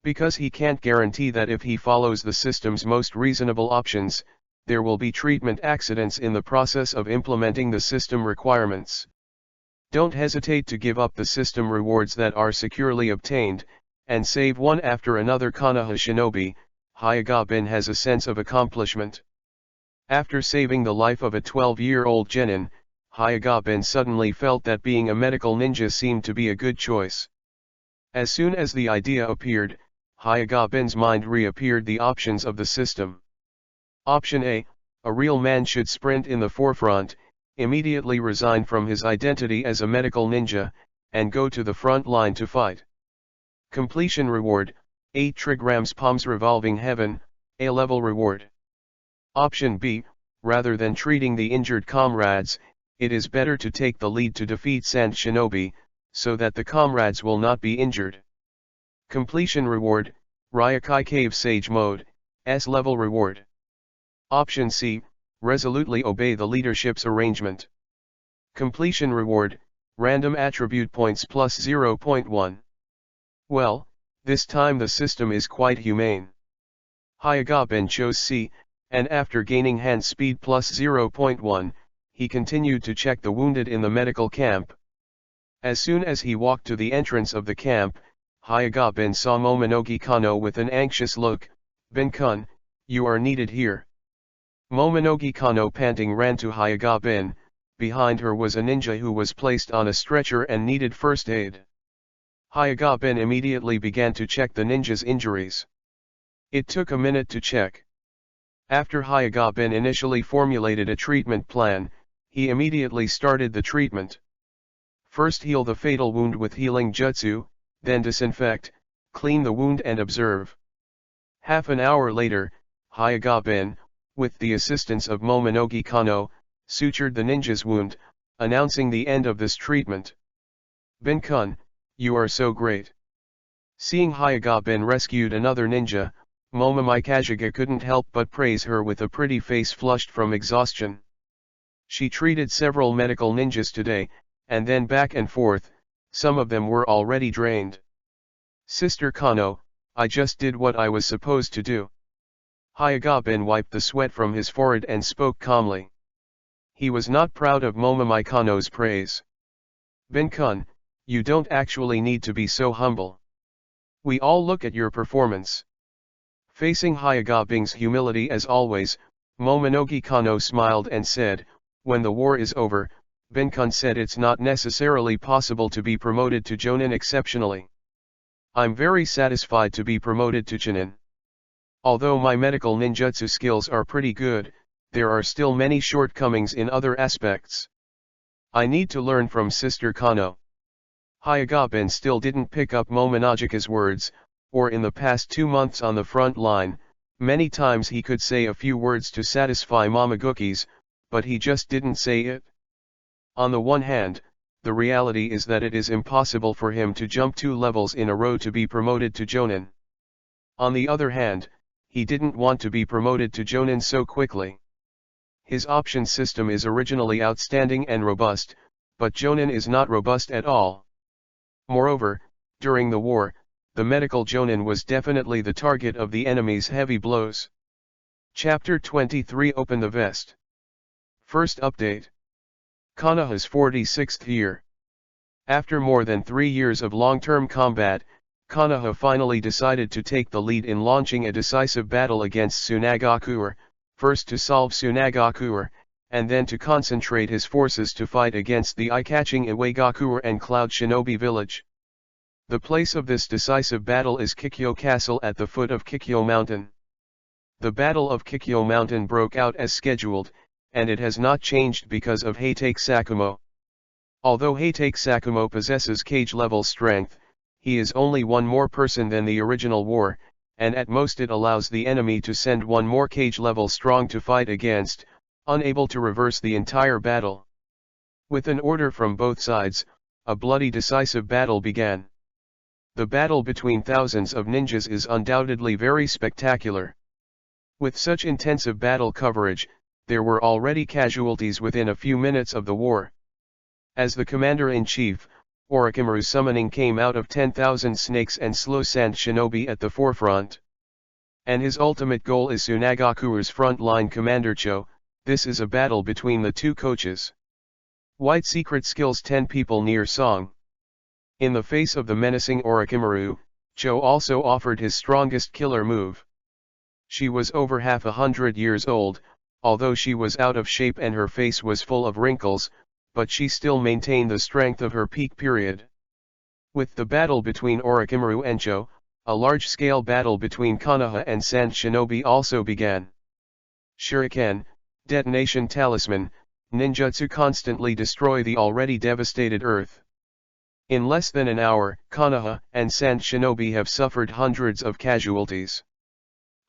Because he can't guarantee that if he follows the system's most reasonable options, there will be treatment accidents in the process of implementing the system requirements. Don't hesitate to give up the system rewards that are securely obtained, and save one after another. Konoha Shinobi, Hyuga-bin has a sense of accomplishment. After saving the life of a 12-year-old genin, Hyagaben suddenly felt that being a medical ninja seemed to be a good choice. As soon as the idea appeared, Hyagaben's mind reappeared the options of the system. Option A, a real man should sprint in the forefront, immediately resign from his identity as a medical ninja, and go to the front line to fight. Completion reward, 8 trigrams palms revolving heaven, A-level reward. Option B, rather than treating the injured comrades, it is better to take the lead to defeat Sand Shinobi, so that the comrades will not be injured. Completion reward, Ryokai Cave Sage Mode, S-level reward. Option C, resolutely obey the leadership's arrangement. Completion reward, random attribute points plus 0.1. Well, this time the system is quite humane. Hyagaben chose C, and after gaining hand speed plus 0.1, he continued to check the wounded in the medical camp. As soon as he walked to the entrance of the camp, Hyagaben saw Momonogi Kano with an anxious look. "Ben-kun, you are needed here." Momonogi Kano panting ran to Hyagaben. Behind her was a ninja who was placed on a stretcher and needed first aid. Hyagaben immediately began to check the ninja's injuries. It took a minute to check. After Hyagaben initially formulated a treatment plan, he immediately started the treatment. First heal the fatal wound with healing jutsu, then disinfect, clean the wound and observe. Half an hour later, Hyagaben, with the assistance of Momonogi Kano, sutured the ninja's wound, announcing the end of this treatment. "Ben-kun, you are so great." Seeing Hyagaben rescued another ninja, Momomai Kajiga couldn't help but praise her with a pretty face flushed from exhaustion. She treated several medical ninjas today, and then back and forth, some of them were already drained. "Sister Kano, I just did what I was supposed to do." Hyagaben wiped the sweat from his forehead and spoke calmly. He was not proud of Momomai Kano's praise. "Ben-kun, you don't actually need to be so humble. We all look at your performance." Facing Hyagaben's humility as always, Momonogi Kano smiled and said, "When the war is over, Ben-kun said it's not necessarily possible to be promoted to Jonin exceptionally. I'm very satisfied to be promoted to Chunin. Although my medical ninjutsu skills are pretty good, there are still many shortcomings in other aspects. I need to learn from Sister Kano." Hyagaben still didn't pick up Momonogika's words, or in the past 2 months on the front line, many times he could say a few words to satisfy Momogukis, but he just didn't say it. On the one hand, the reality is that it is impossible for him to jump 2 levels in a row to be promoted to Jonin. On the other hand, he didn't want to be promoted to Jonin so quickly. His option system is originally outstanding and robust, but Jonin is not robust at all. Moreover, during the war, the medical Jonin was definitely the target of the enemy's heavy blows. Chapter 23 Open the Vest. First update. Konoha's 46th year. After more than 3 years of long-term combat, Konoha finally decided to take the lead in launching a decisive battle against Tsunagakuer, first to solve Tsunagakuer, and then to concentrate his forces to fight against the eye-catching Iwagakuer and Cloud Shinobi village. The place of this decisive battle is Kikyo Castle at the foot of Kikyo Mountain. The Battle of Kikyo Mountain broke out as scheduled, and it has not changed because of Heitake Sakumo. Although Heitake Sakumo possesses cage-level strength, he is only one more person than the original war, and at most it allows the enemy to send one more cage-level strong to fight against, unable to reverse the entire battle. With an order from both sides, a bloody decisive battle began. The battle between thousands of ninjas is undoubtedly very spectacular. With such intensive battle coverage, there were already casualties within a few minutes of the war. As the commander-in-chief, Orochimaru's summoning came out of 10,000 snakes and slow sand shinobi at the forefront. And his ultimate goal is Tsunagakuer's front-line commander Cho. This is a battle between the two coaches. White Secret Skills 10 people near Song. In the face of the menacing Orochimaru, Cho also offered his strongest killer move. She was over 100 years old, although she was out of shape and her face was full of wrinkles, but she still maintained the strength of her peak period. With the battle between Orochimaru and Cho, a large-scale battle between Konoha and Sand Shinobi also began. Shuriken, detonation talisman, ninjutsu constantly destroy the already devastated Earth. In less than an hour, Konoha and Sand Shinobi have suffered hundreds of casualties.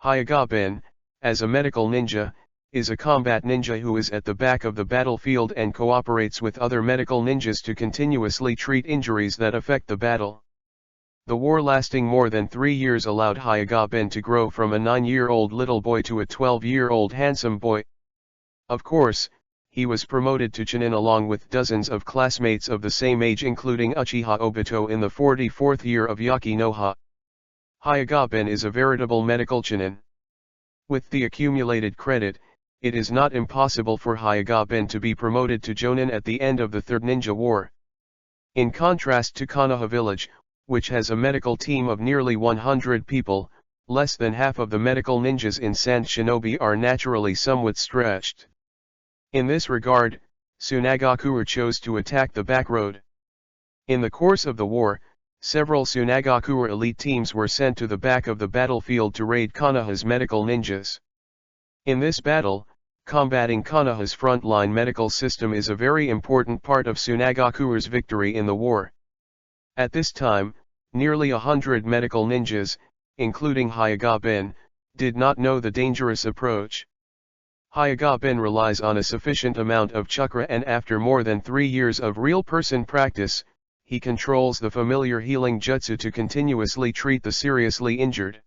Hyuga-bin, as a medical ninja, is a combat ninja who is at the back of the battlefield and cooperates with other medical ninjas to continuously treat injuries that affect the battle. The war lasting more than 3 years allowed Hyuga-bin to grow from a 9-year-old little boy to a 12-year-old handsome boy. Of course, he was promoted to Chunin along with dozens of classmates of the same age including Uchiha Obito in the 44th year of Yakinoha. Hyuga-bin is a veritable medical Chunin. With the accumulated credit, it is not impossible for Hyuga-bin to be promoted to Jonin at the end of the Third Ninja War. In contrast to Konoha Village, which has a medical team of nearly 100 people, less than half of the medical ninjas in Sand Shinobi are naturally somewhat stretched. In this regard, Tsunagakure chose to attack the back road. In the course of the war, several Tsunagakure elite teams were sent to the back of the battlefield to raid Konoha's medical ninjas. In this battle, combating Konoha's frontline medical system is a very important part of Tsunagakure's victory in the war. At this time, nearly 100 medical ninjas, including Hyuga-bin, did not know the dangerous approach. Hyuga-bin relies on a sufficient amount of chakra and after more than 3 years of real-person practice, he controls the familiar healing jutsu to continuously treat the seriously injured.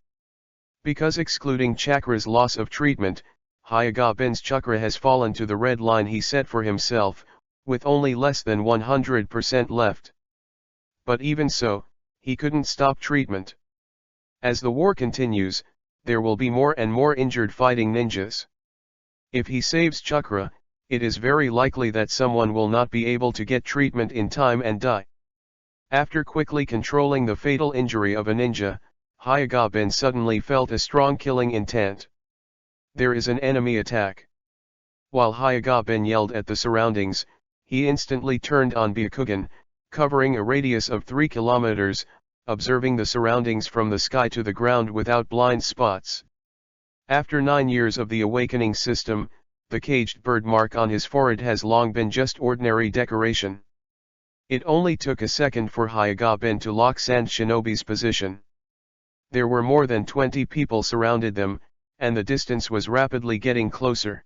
Because excluding chakra's loss of treatment, Hyuga-bin's chakra has fallen to the red line he set for himself, with only less than 100% left. But even so, he couldn't stop treatment. As the war continues, there will be more and more injured fighting ninjas. If he saves chakra, it is very likely that someone will not be able to get treatment in time and die. After quickly controlling the fatal injury of a ninja, Hyuga-bin suddenly felt a strong killing intent. There is an enemy attack. While Hyuga-bin yelled at the surroundings, he instantly turned on Byakugan, covering a radius of 3 kilometers, observing the surroundings from the sky to the ground without blind spots. After 9 years of the awakening system, the caged bird mark on his forehead has long been just ordinary decoration. It only took a second for Hyuga-bin to lock Sand Shinobi's position. There were more than 20 people surrounded them, and the distance was rapidly getting closer.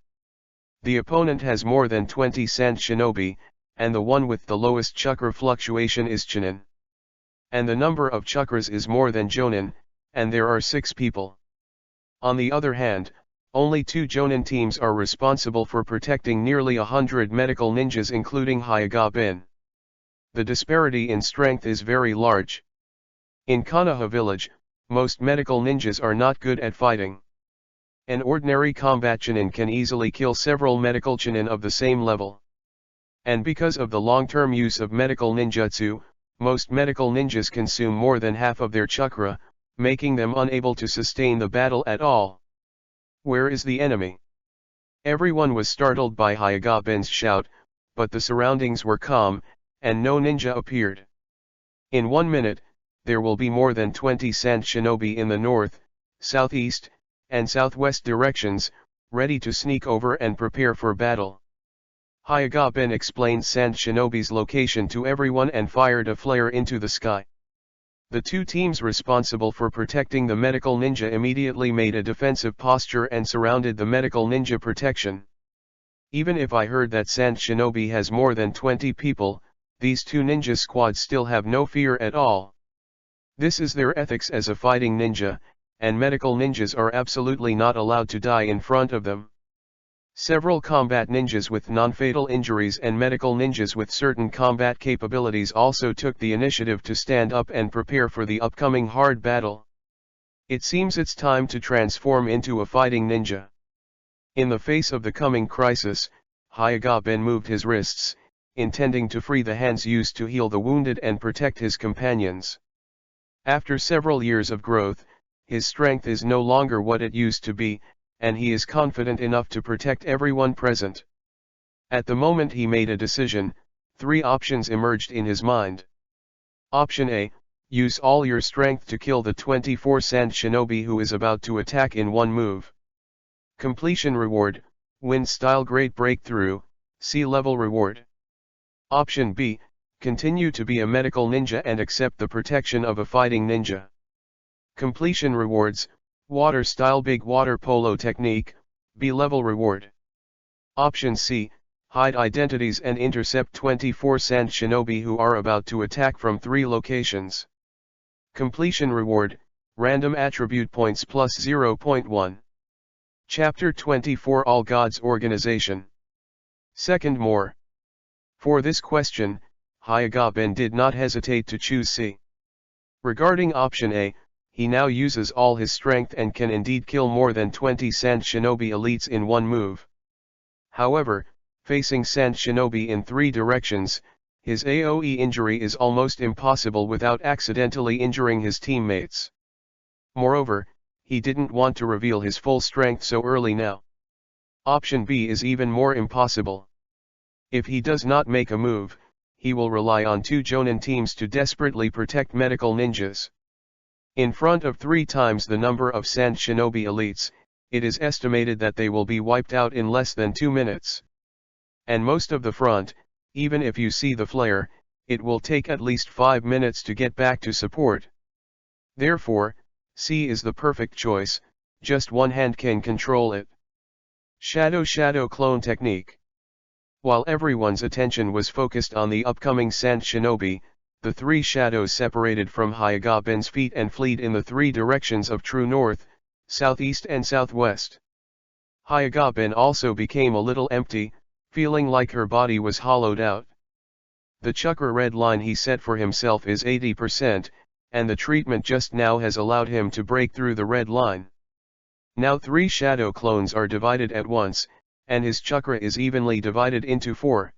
The opponent has more than 20 Sand Shinobi, and the one with the lowest chakra fluctuation is Chunin. And the number of chakras is more than Jonin, and there are 6 people. On the other hand, only 2 Jonin teams are responsible for protecting nearly 100 medical ninjas including Hyuga-bin. The disparity in strength is very large. In Konoha Village, most medical ninjas are not good at fighting. An ordinary combat Chunin can easily kill several medical Chunin of the same level. And because of the long-term use of medical ninjutsu, most medical ninjas consume more than half of their chakra, making them unable to sustain the battle at all. Where is the enemy? Everyone was startled by Hyuga-bin's shout, but the surroundings were calm, and no ninja appeared. In 1 minute, there will be more than 20 Sand Shinobi in the north, southeast, and southwest directions, ready to sneak over and prepare for battle. Hyuga-bin explained Sand Shinobi's location to everyone and fired a flare into the sky. The 2 teams responsible for protecting the medical ninja immediately made a defensive posture and surrounded the medical ninja protection. Even if I heard that Sand Shinobi has more than 20 people, these 2 ninja squads still have no fear at all. This is their ethics as a fighting ninja, and medical ninjas are absolutely not allowed to die in front of them. Several combat ninjas with non-fatal injuries and medical ninjas with certain combat capabilities also took the initiative to stand up and prepare for the upcoming hard battle. It seems it's time to transform into a fighting ninja. In the face of the coming crisis, Hyuga-bin moved his wrists, intending to free the hands used to heal the wounded and protect his companions. After several years of growth, his strength is no longer what it used to be, and he is confident enough to protect everyone present. At the moment he made a decision, Three options emerged in his mind. Option A, use all your strength to kill the 24 sand shinobi who is about to attack in one move. Completion reward, win style great breakthrough, C level reward. Option B, continue to be a medical ninja and accept the protection of a fighting ninja. Completion rewards, water style big water polo technique, B level reward. Option C, hide identities and intercept 24 sand shinobi who are about to attack from 3 locations. Completion reward, random attribute points plus 0.1. Chapter 24 All Gods Organization. Second more. For this question, Hyoga-ben did not hesitate to choose C. Regarding option A, he now uses all his strength and can indeed kill more than 20 sand shinobi elites in one move. However, facing sand shinobi in 3 directions, his AoE injury is almost impossible without accidentally injuring his teammates. Moreover, he didn't want to reveal his full strength so early now. Option B is even more impossible. If he does not make a move, he will rely on 2 Jonin teams to desperately protect medical ninjas. In front of 3 times the number of sand shinobi elites, it is estimated that they will be wiped out in less than 2 minutes. And most of the front, even if you see the flare, it will take at least 5 minutes to get back to support. Therefore, C is the perfect choice, just one hand can control it. Shadow clone technique. While everyone's attention was focused on the upcoming sand shinobi, the 3 shadows separated from Hyoga-ben's feet and fled in the 3 directions of true north, southeast and southwest. Hyoga-ben also became a little empty, feeling like her body was hollowed out. The chakra red line he set for himself is 80%, and the treatment just now has allowed him to break through the red line. Now 3 shadow clones are divided at once, and his chakra is evenly divided into 4.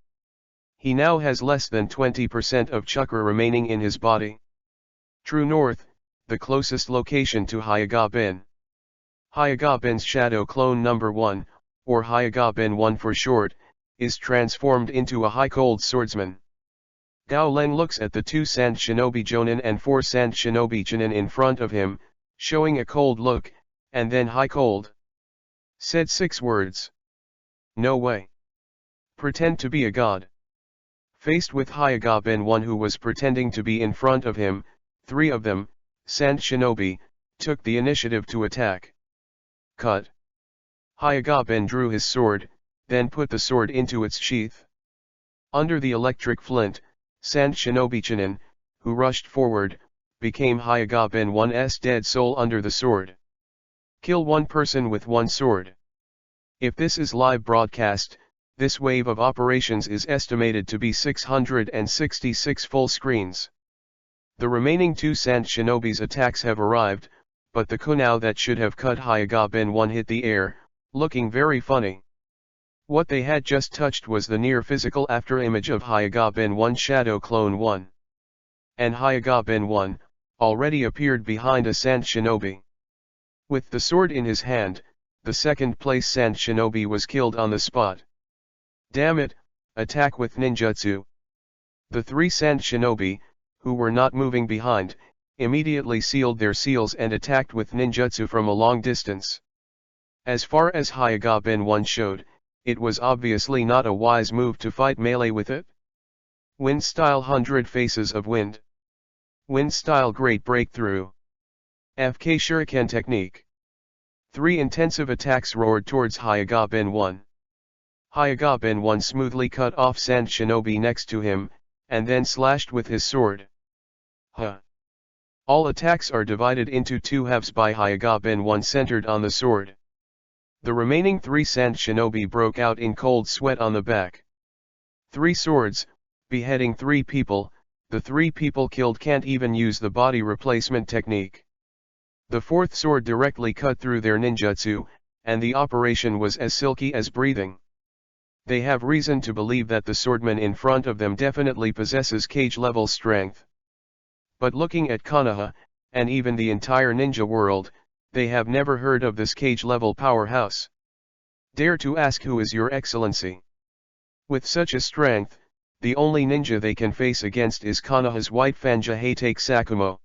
He now has less than 20% of chakra remaining in his body. True north, the closest location to Hyoga-ben. Hyoga-ben's shadow clone number 1, or Hyoga-ben 1 for short, is transformed into a high cold swordsman. Gao Len looks at the 2 sand shinobi jonin and 4 sand shinobi chinin in front of him, showing a cold look, and then high cold. Said 6 words. No way. Pretend to be a god. Faced with Hyoga-ben 1 who was pretending to be in front of him, 3 of them, sand shinobi, took the initiative to attack. Cut. Hyoga-ben drew his sword, then put the sword into its sheath. Under the electric flint, sand shinobi chinin, who rushed forward, became Hyoga-ben 1's dead soul under the sword. Kill 1 person with 1 sword. If this is live broadcast, this wave of operations is estimated to be 666 full screens. The remaining 2 sand shinobi's attacks have arrived, but the kunao that should have cut Hyoga-ben 1 hit the air, looking very funny. What they had just touched was the near-physical after-image of Hyoga-ben 1 Shadow Clone 1. And Hyoga-ben 1, already appeared behind a sand shinobi. With the sword in his hand, the second-place sand shinobi was killed on the spot. Damn it, attack with ninjutsu. The 3 sand shinobi, who were not moving behind, immediately sealed their seals and attacked with ninjutsu from a long distance. As far as Hyoga-ben 1 showed, it was obviously not a wise move to fight melee with it. Wind style 100 Faces of Wind. Wind style Great Breakthrough. FK Shuriken Technique. 3 intensive attacks roared towards Hyoga-ben 1. Hyoga-ben 1 smoothly cut off sand shinobi next to him, and then slashed with his sword. All attacks are divided into 2 halves by Hyoga-ben 1 centered on the sword. The remaining 3 sand shinobi broke out in cold sweat on the back. 3 swords, beheading 3 people, the 3 people killed can't even use the body replacement technique. The 4th sword directly cut through their ninjutsu, and the operation was as silky as breathing. They have reason to believe that the swordman in front of them definitely possesses cage-level strength. But looking at Konoha, and even the entire ninja world, they have never heard of this cage-level powerhouse. Dare to ask who is your excellency? With such a strength, The only ninja they can face against is Konoha's white Fanja Hatake Sakumo.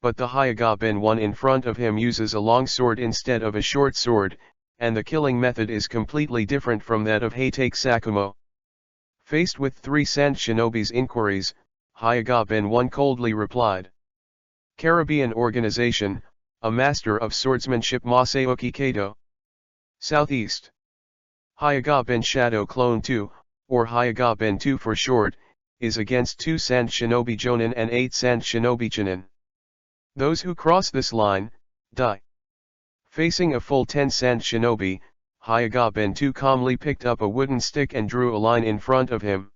But the Hyuga one in front of him uses a long sword instead of a short sword, and the killing method is completely different from that of Hatake Sakumo. Faced with three Sand Shinobi's inquiries, Hyuga one coldly replied. Caribbean Organization, a master of swordsmanship Masaoki Kato. Southeast. Hyuga Shadow Clone 2, or Hyuga 2 for short, is against 2 Sand Shinobi Jonin and 8 Sand Shinobi Chinin. Those who cross this line, die. Facing a full 10 Sand Shinobi, Hyuga 2 calmly picked up a wooden stick and drew a line in front of him.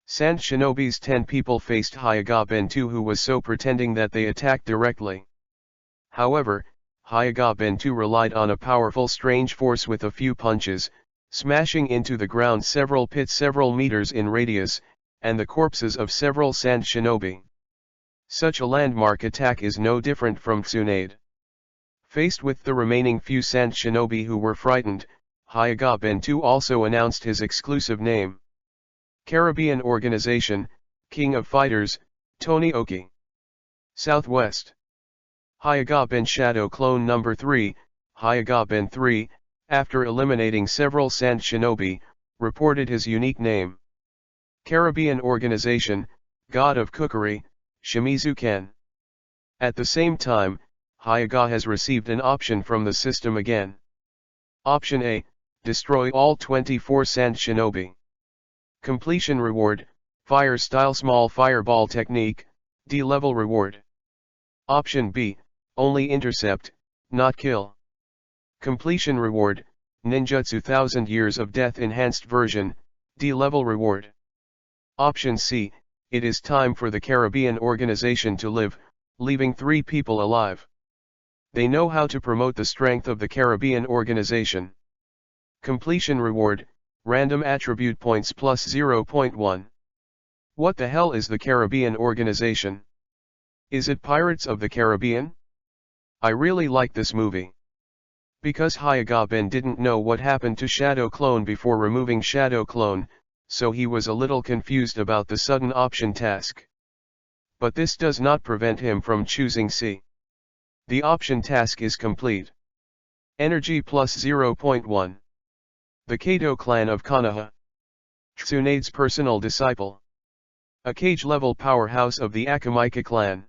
Sand Shinobi's 10 people faced Hyuga 2, who was so pretending that they attacked directly. However, Hyuga 2 relied on a powerful strange force with a few punches, smashing into the ground several pits several meters in radius, and the corpses of several Sand Shinobi. Such a landmark attack is no different from Tsunade. Faced with the remaining few Sand Shinobi who were frightened, Hyuga 2 also announced his exclusive name. Caribbean Organization, King of Fighters, Tony Oki. Southwest. Hyuga Shadow Clone Number 3, Hyuga 3, after eliminating several Sand Shinobi, reported his unique name. Caribbean Organization, God of Cookery, Shimizu Ken. At the same time, Hyuga has received an option from the system again. Option A, destroy all 24 Sand Shinobi. Completion reward, Fire Style Small Fireball Technique, D-level reward. Option B, only intercept, not kill. Completion reward, Ninjutsu 1000 Years of Death Enhanced Version, D-level reward. Option C, it is time for the Caribbean Organization to live, leaving 3 people alive. They know how to promote the strength of the Caribbean Organization. Completion reward, random attribute points plus 0.1. What the hell is the Caribbean Organization? Is it Pirates of the Caribbean? I really like this movie. Because Hyuga didn't know what happened to Shadow Clone before removing Shadow Clone, so he was a little confused about the sudden option task. But this does not prevent him from choosing C. The option task is complete. Energy plus 0.1. The Kato clan of Konoha. Tsunade's personal disciple. A cage-level powerhouse of the Akamika clan.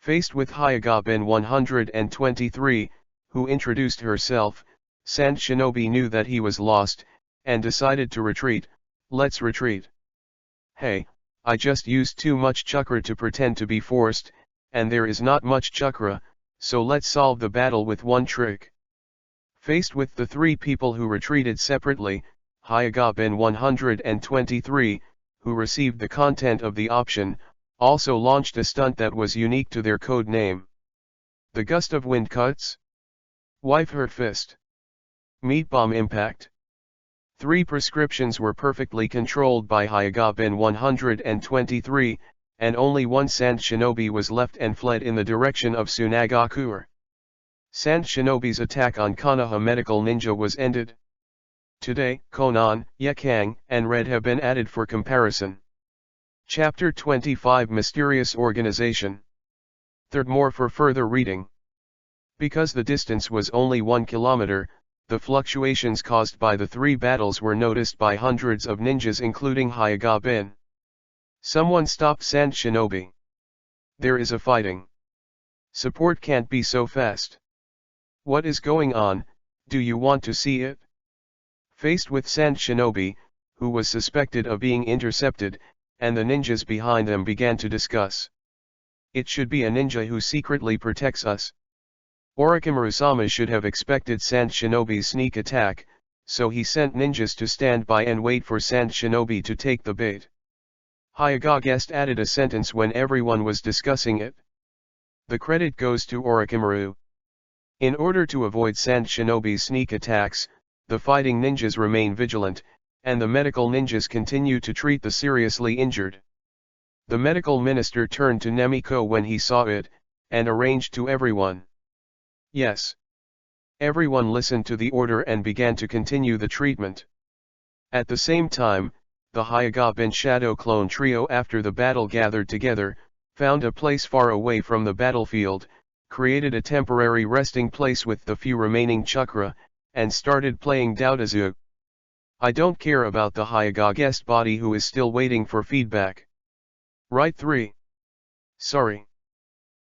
Faced with Hyuga 123, who introduced herself, Sand Shinobi knew that he was lost, and decided to retreat. Let's retreat. Hey, I just used too much chakra to pretend to be forced, and there is not much chakra, so let's solve the battle with one trick. Faced with the 3 people who retreated separately, Hyuga 123, who received the content of the option, also launched a stunt that was unique to their code name. The Gust of Wind Cuts. Wife Hurt Fist. Meat Bomb Impact. 3 prescriptions were perfectly controlled by Hyuga 123, and only 1 Sand Shinobi was left and fled in the direction of Tsunagakuer. Sand Shinobi's attack on Konoha Medical Ninja was ended. Today, Konan, Yekang, and Red have been added for comparison. Chapter 25 Mysterious Organization. Third more for further reading. Because the distance was only 1 kilometer, the fluctuations caused by the 3 battles were noticed by hundreds of ninjas including Hyuga. Someone stop Sand Shinobi. There is a fighting. Support can't be so fast. What is going on, do you want to see it? Faced with Sand Shinobi, who was suspected of being intercepted, and the ninjas behind them began to discuss. It should be a ninja who secretly protects us. Orochimaru-sama should have expected Sand Shinobi's sneak attack, so he sent ninjas to stand by and wait for Sand Shinobi to take the bait. Hyuga guest added a sentence when everyone was discussing it. The credit goes to Orochimaru. In order to avoid Sand Shinobi's sneak attacks, the fighting ninjas remain vigilant, and the medical ninjas continue to treat the seriously injured. The medical minister turned to Nemiko when he saw it, and arranged to everyone. Yes. Everyone listened to the order and began to continue the treatment. At the same time, the Hyuga-bin Shadow Clone Trio after the battle gathered together, found a place far away from the battlefield, created a temporary resting place with the few remaining chakra, and started playing Doutazu. I don't care about the Hyuga guest body who is still waiting for feedback. Right 3. Sorry.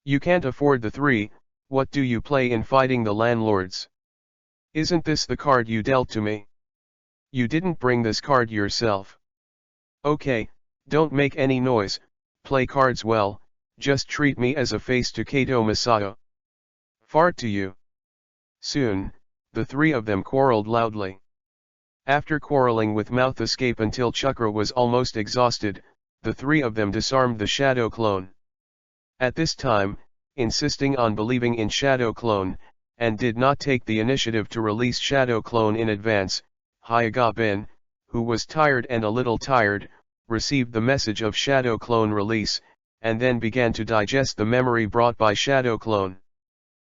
You can't afford the 3, what do you play in Fighting the Landlords? Isn't this the card you dealt to me? You didn't bring this card yourself. Okay, don't make any noise, play cards well, just treat me as a face to Kato Masayo. Fart to you. Soon, the three of them quarreled loudly. After quarreling with mouth escape until Chakra was almost exhausted, the three of them disarmed the Shadow Clone. At this time, insisting on believing in Shadow Clone, and did not take the initiative to release Shadow Clone in advance, Hyuga-bin, who was tired and a little tired, received the message of Shadow Clone release, and then began to digest the memory brought by Shadow Clone.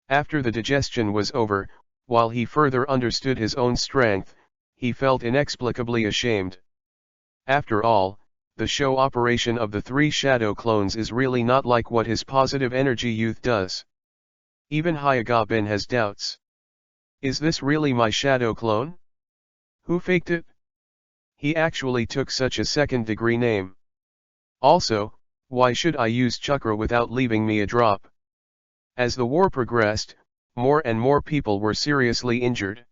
After the digestion was over, while he further understood his own strength, he felt inexplicably ashamed. After all, the show operation of the three Shadow Clones is really not like what his positive energy youth does. Even Hyuga-bin has doubts. Is this really my Shadow Clone? Who faked it? He actually took such a second-degree name. Also, why should I use chakra without leaving me a drop? As the war progressed, more and more people were seriously injured.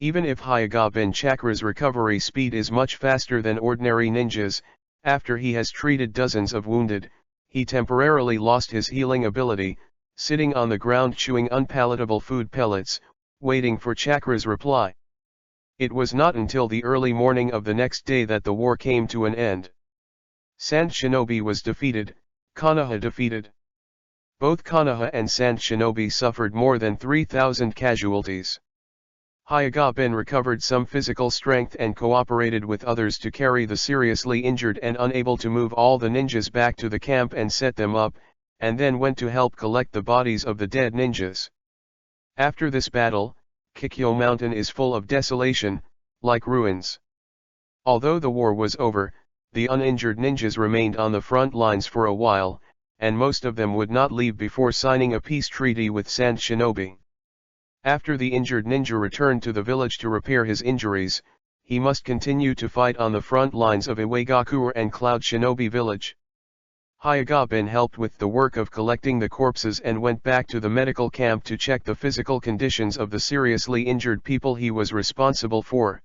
Even if Hyuga-bin Chakra's recovery speed is much faster than ordinary ninjas, after he has treated dozens of wounded, he temporarily lost his healing ability, sitting on the ground chewing unpalatable food pellets, waiting for Chakra's reply. It was not until the early morning of the next day that the war came to an end. Sand Shinobi was defeated, Konoha defeated. Both Konoha and Sand Shinobi suffered more than 3,000 casualties. Hyuga-bin recovered some physical strength and cooperated with others to carry the seriously injured and unable to move all the ninjas back to the camp and set them up, and then went to help collect the bodies of the dead ninjas. After this battle, Kikyo Mountain is full of desolation, like ruins. Although the war was over, the uninjured ninjas remained on the front lines for a while, and most of them would not leave before signing a peace treaty with Sand Shinobi. After the injured ninja returned to the village to repair his injuries, he must continue to fight on the front lines of Iwagakure and Cloud Shinobi village. Hyuga-bin helped with the work of collecting the corpses and went back to the medical camp to check the physical conditions of the seriously injured people he was responsible for.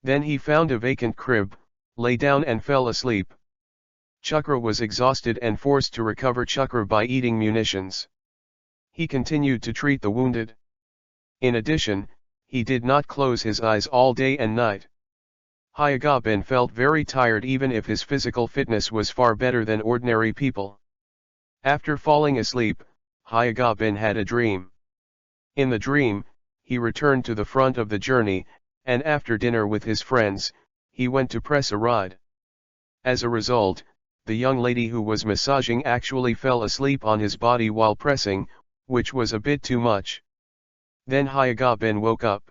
Then he found a vacant crib, lay down and fell asleep. Chakra was exhausted and forced to recover chakra by eating munitions. He continued to treat the wounded. In addition, he did not close his eyes all day and night. Hyuga-bin felt very tired even if his physical fitness was far better than ordinary people. After falling asleep, Hyuga-bin had a dream. In the dream, he returned to the front of the journey, and after dinner with his friends, he went to press a ride. As a result, the young lady who was massaging actually fell asleep on his body while pressing, which was a bit too much. Then Hyuga-bin woke up.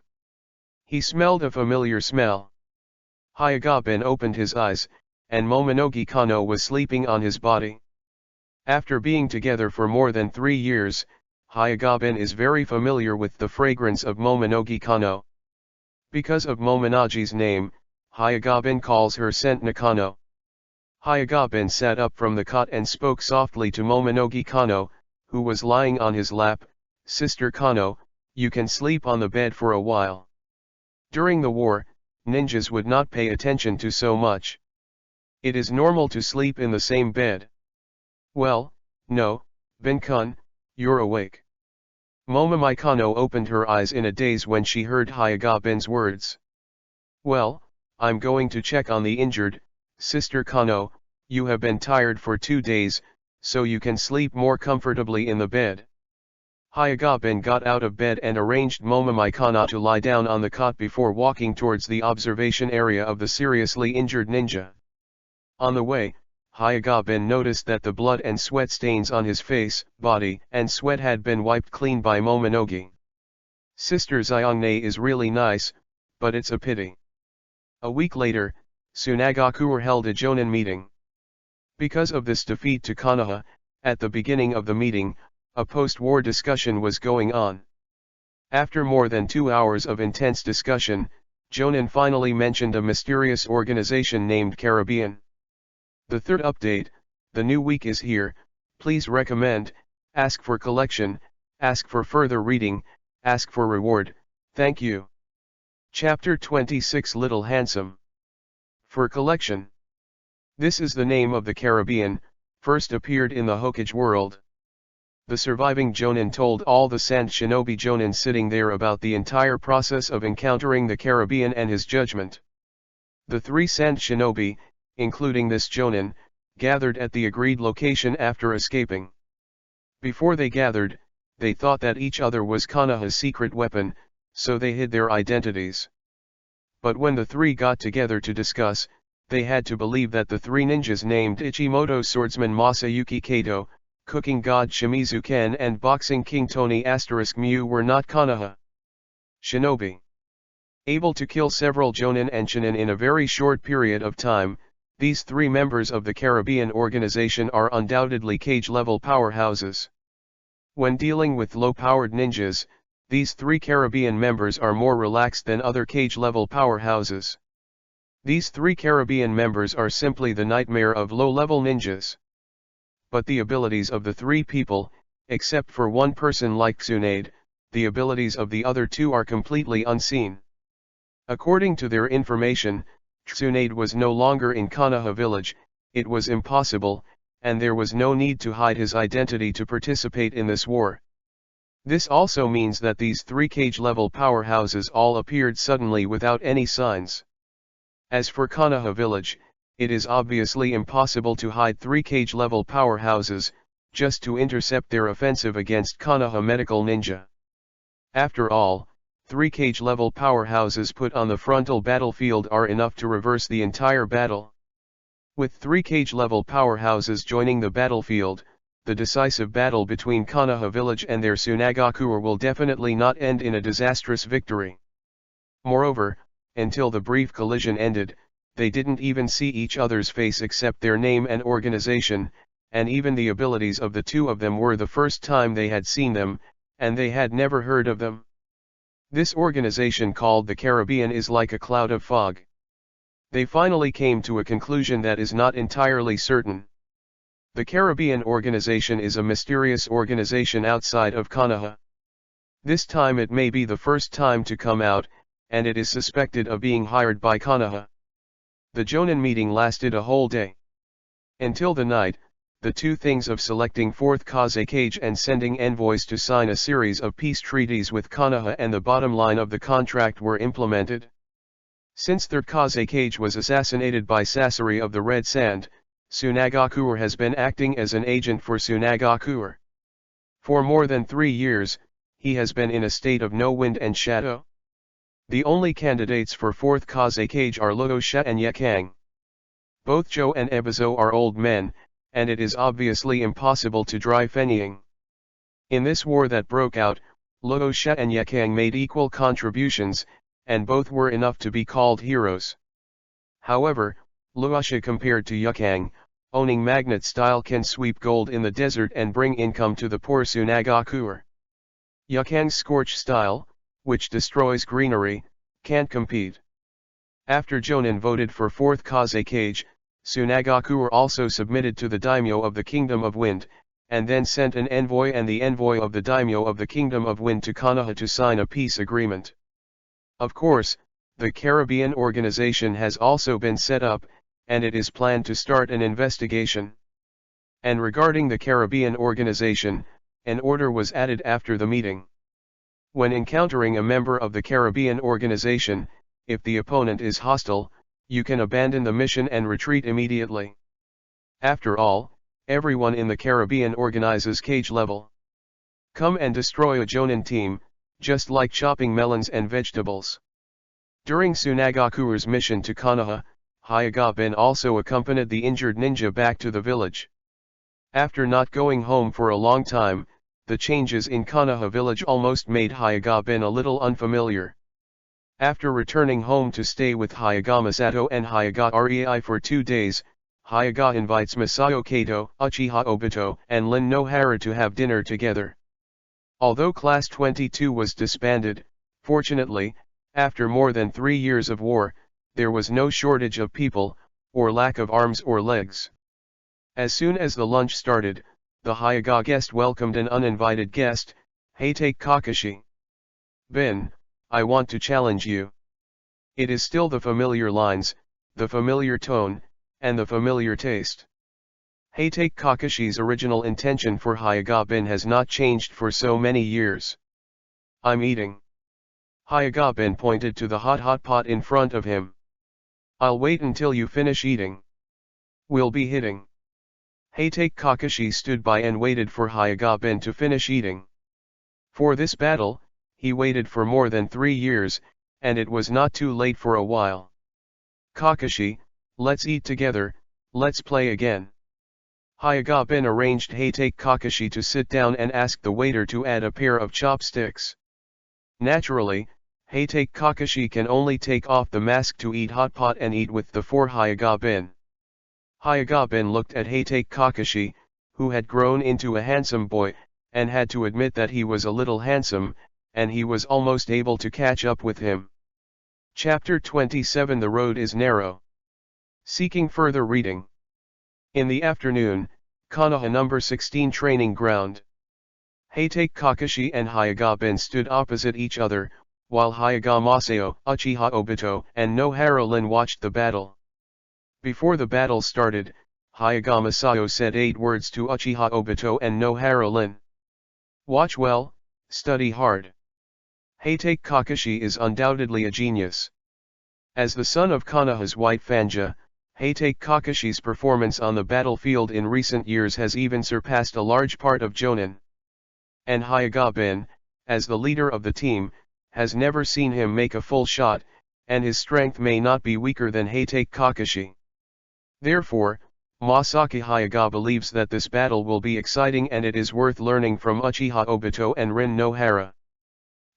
He smelled a familiar smell. Hyuga-bin opened his eyes, and Momonogi Kano was sleeping on his body. After being together for more than 3 years, Hyuga-bin is very familiar with the fragrance of Momonogi Kano. Because of Momonogi's name, Hyuga-bin calls her Scent Nakano. Hyuga-bin sat up from the cot and spoke softly to Momonogi Kano, who was lying on his lap. Sister Kano, you can sleep on the bed for a while. During the war, ninjas would not pay attention to so much. It is normal to sleep in the same bed. Well, no, Bin-kun, you're awake. Momomai Kano opened her eyes in a daze when she heard Hyuga-bin's words. Well, I'm going to check on the injured, Sister Kano, you have been tired for 2 days, so you can sleep more comfortably in the bed. Hyuga-bin got out of bed and arranged Momomai Kano to lie down on the cot before walking towards the observation area of the seriously injured ninja. On the way, Hyuga-bin noticed that the blood and sweat stains on his face, body, and sweat had been wiped clean by Momonogi. Sister Xiangne is really nice, but it's a pity. A week later, Tsunagakuer held a jonin meeting. Because of this defeat to Konoha, at the beginning of the meeting, a post-war discussion was going on. After more than 2 hours of intense discussion, Jonin finally mentioned a mysterious organization named Caribbean. The third update, the new week is here, please recommend, ask for collection, ask for further reading, ask for reward, thank you. Chapter 26 Little Handsome. For collection. This is the name of the Caribbean, first appeared in the Hokage world. The surviving Jonin told all the Sand Shinobi Jonin sitting there about the entire process of encountering the Caribbean and his judgment. The 3 Sand Shinobi, including this Jonin, gathered at the agreed location after escaping. Before they gathered, they thought that each other was Konoha's secret weapon, so they hid their identities. But when the 3 got together to discuss, they had to believe that the 3 ninjas named Ichimoto swordsman Masayuki Kato, cooking god Shimizu Ken and boxing king Tony *Mu were not Konoha Shinobi. Able to kill several Jonin and Shinin in a very short period of time, these 3 members of the Caribbean organization are undoubtedly cage-level powerhouses. When dealing with low-powered ninjas, these 3 Caribbean members are more relaxed than other cage-level powerhouses. These 3 Caribbean members are simply the nightmare of low-level ninjas. But the abilities of the 3 people, except for one person like Tsunade, the abilities of the other 2 are completely unseen. According to their information, Tsunade was no longer in Konoha village, it was impossible, and there was no need to hide his identity to participate in this war. This also means that these 3 cage-level powerhouses all appeared suddenly without any signs. As for Konoha village, it is obviously impossible to hide 3 cage-level powerhouses, just to intercept their offensive against Konoha medical ninja. After all, 3 cage-level powerhouses put on the frontal battlefield are enough to reverse the entire battle. With 3 cage-level powerhouses joining the battlefield, the decisive battle between Konoha village and their Tsunagakuer will definitely not end in a disastrous victory. Moreover, until the brief collision ended, they didn't even see each other's face except their name and organization, and even the abilities of the 2 of them were the first time they had seen them, and they had never heard of them. This organization called the Caribbean is like a cloud of fog. They finally came to a conclusion that is not entirely certain. The Caribbean organization is a mysterious organization outside of Konoha. This time it may be the first time to come out, and it is suspected of being hired by Konoha. The Jonin meeting lasted a whole day. Until the night, the 2 things of selecting 4th Kazekage and sending envoys to sign a series of peace treaties with Konoha and the bottom line of the contract were implemented. Since 3rd Kazekage was assassinated by Sasori of the Red Sand, Tsunagakuer has been acting as an agent for Tsunagakuer. For more than 3 years, he has been in a state of no wind and shadow. The only candidates for 4th Kazekage are Luosha and Yakang. Both Joe and Ebizo are old men, and it is obviously impossible to dry Fenying. In this war that broke out, Luosha and Yakang made equal contributions, and both were enough to be called heroes. However, Luosha compared to Yakang, owning magnet style can sweep gold in the desert and bring income to the poor Tsunagakuer. Yakang's scorch style, which destroys greenery, can't compete. After Jonin voted for 4th Kazekage, Tsunagakuer also submitted to the daimyo of the Kingdom of Wind, and then sent an envoy and the envoy of the daimyo of the Kingdom of Wind to Konoha to sign a peace agreement. Of course, the Caribbean organization has also been set up, and it is planned to start an investigation. And regarding the Caribbean organization, an order was added after the meeting. When encountering a member of the Caribbean organization, if the opponent is hostile, you can abandon the mission and retreat immediately. After all, everyone in the Caribbean organizes cage level. Come and destroy a Jonin team, just like chopping melons and vegetables. During Tsunagakuer's mission to Konoha, Hyuga-bin also accompanied the injured ninja back to the village. After not going home for a long time, the changes in Konoha village almost made Hyuga-bin a little unfamiliar. After returning home to stay with Hyaga Masato and Hyaga Rei for 2 days, Hyaga invites Masayo Kato, Uchiha Obito, and Lin Nohara to have dinner together. Although Class 22 was disbanded, fortunately, after more than 3 years of war, there was no shortage of people, or lack of arms or legs. As soon as the lunch started, the Hyaga guest welcomed an uninvited guest, Heitake Kakashi. "Ben, I want to challenge you." It is still the familiar lines, the familiar tone, and the familiar taste. Heitake Kakashi's original intention for Hyaga Ben has not changed for so many years. "I'm eating." Hyaga Ben pointed to the hot pot in front of him. "I'll wait until you finish eating." "We'll be hitting." Heitake Kakashi stood by and waited for Hyaga Ben to finish eating. For this battle, he waited for more than 3 years, and it was not too late for a while. "Kakashi, let's eat together, let's play again." Hyaga Ben arranged Heitake Kakashi to sit down and asked the waiter to add a pair of chopsticks. Naturally, Heitake Kakashi can only take off the mask to eat hot pot and eat with the 4 Hyaga Ben. Hyaga Ben looked at Heitake Kakashi, who had grown into a handsome boy, and had to admit that he was a little handsome, and he was almost able to catch up with him. Chapter 27 The Road is Narrow. Seeking further reading. In the afternoon, Konoha No. 16 Training Ground. Heitake Kakashi and Hyaga Ben stood opposite each other, while Hyaga Masayo, Uchiha Obito, and Nohara Lin watched the battle. Before the battle started, Hyaga Masayo said 8 words to Uchiha Obito and Nohara Lin. "Watch well, study hard." Heitake Kakashi is undoubtedly a genius. As the son of Konoha's White Fanja, Heitake Kakashi's performance on the battlefield in recent years has even surpassed a large part of Jonin. And Hyaga Ben, as the leader of the team, has never seen him make a full shot, and his strength may not be weaker than Heitake Kakashi. Therefore, Masaki Hyaga believes that this battle will be exciting and it is worth learning from Uchiha Obito and Rin Nohara.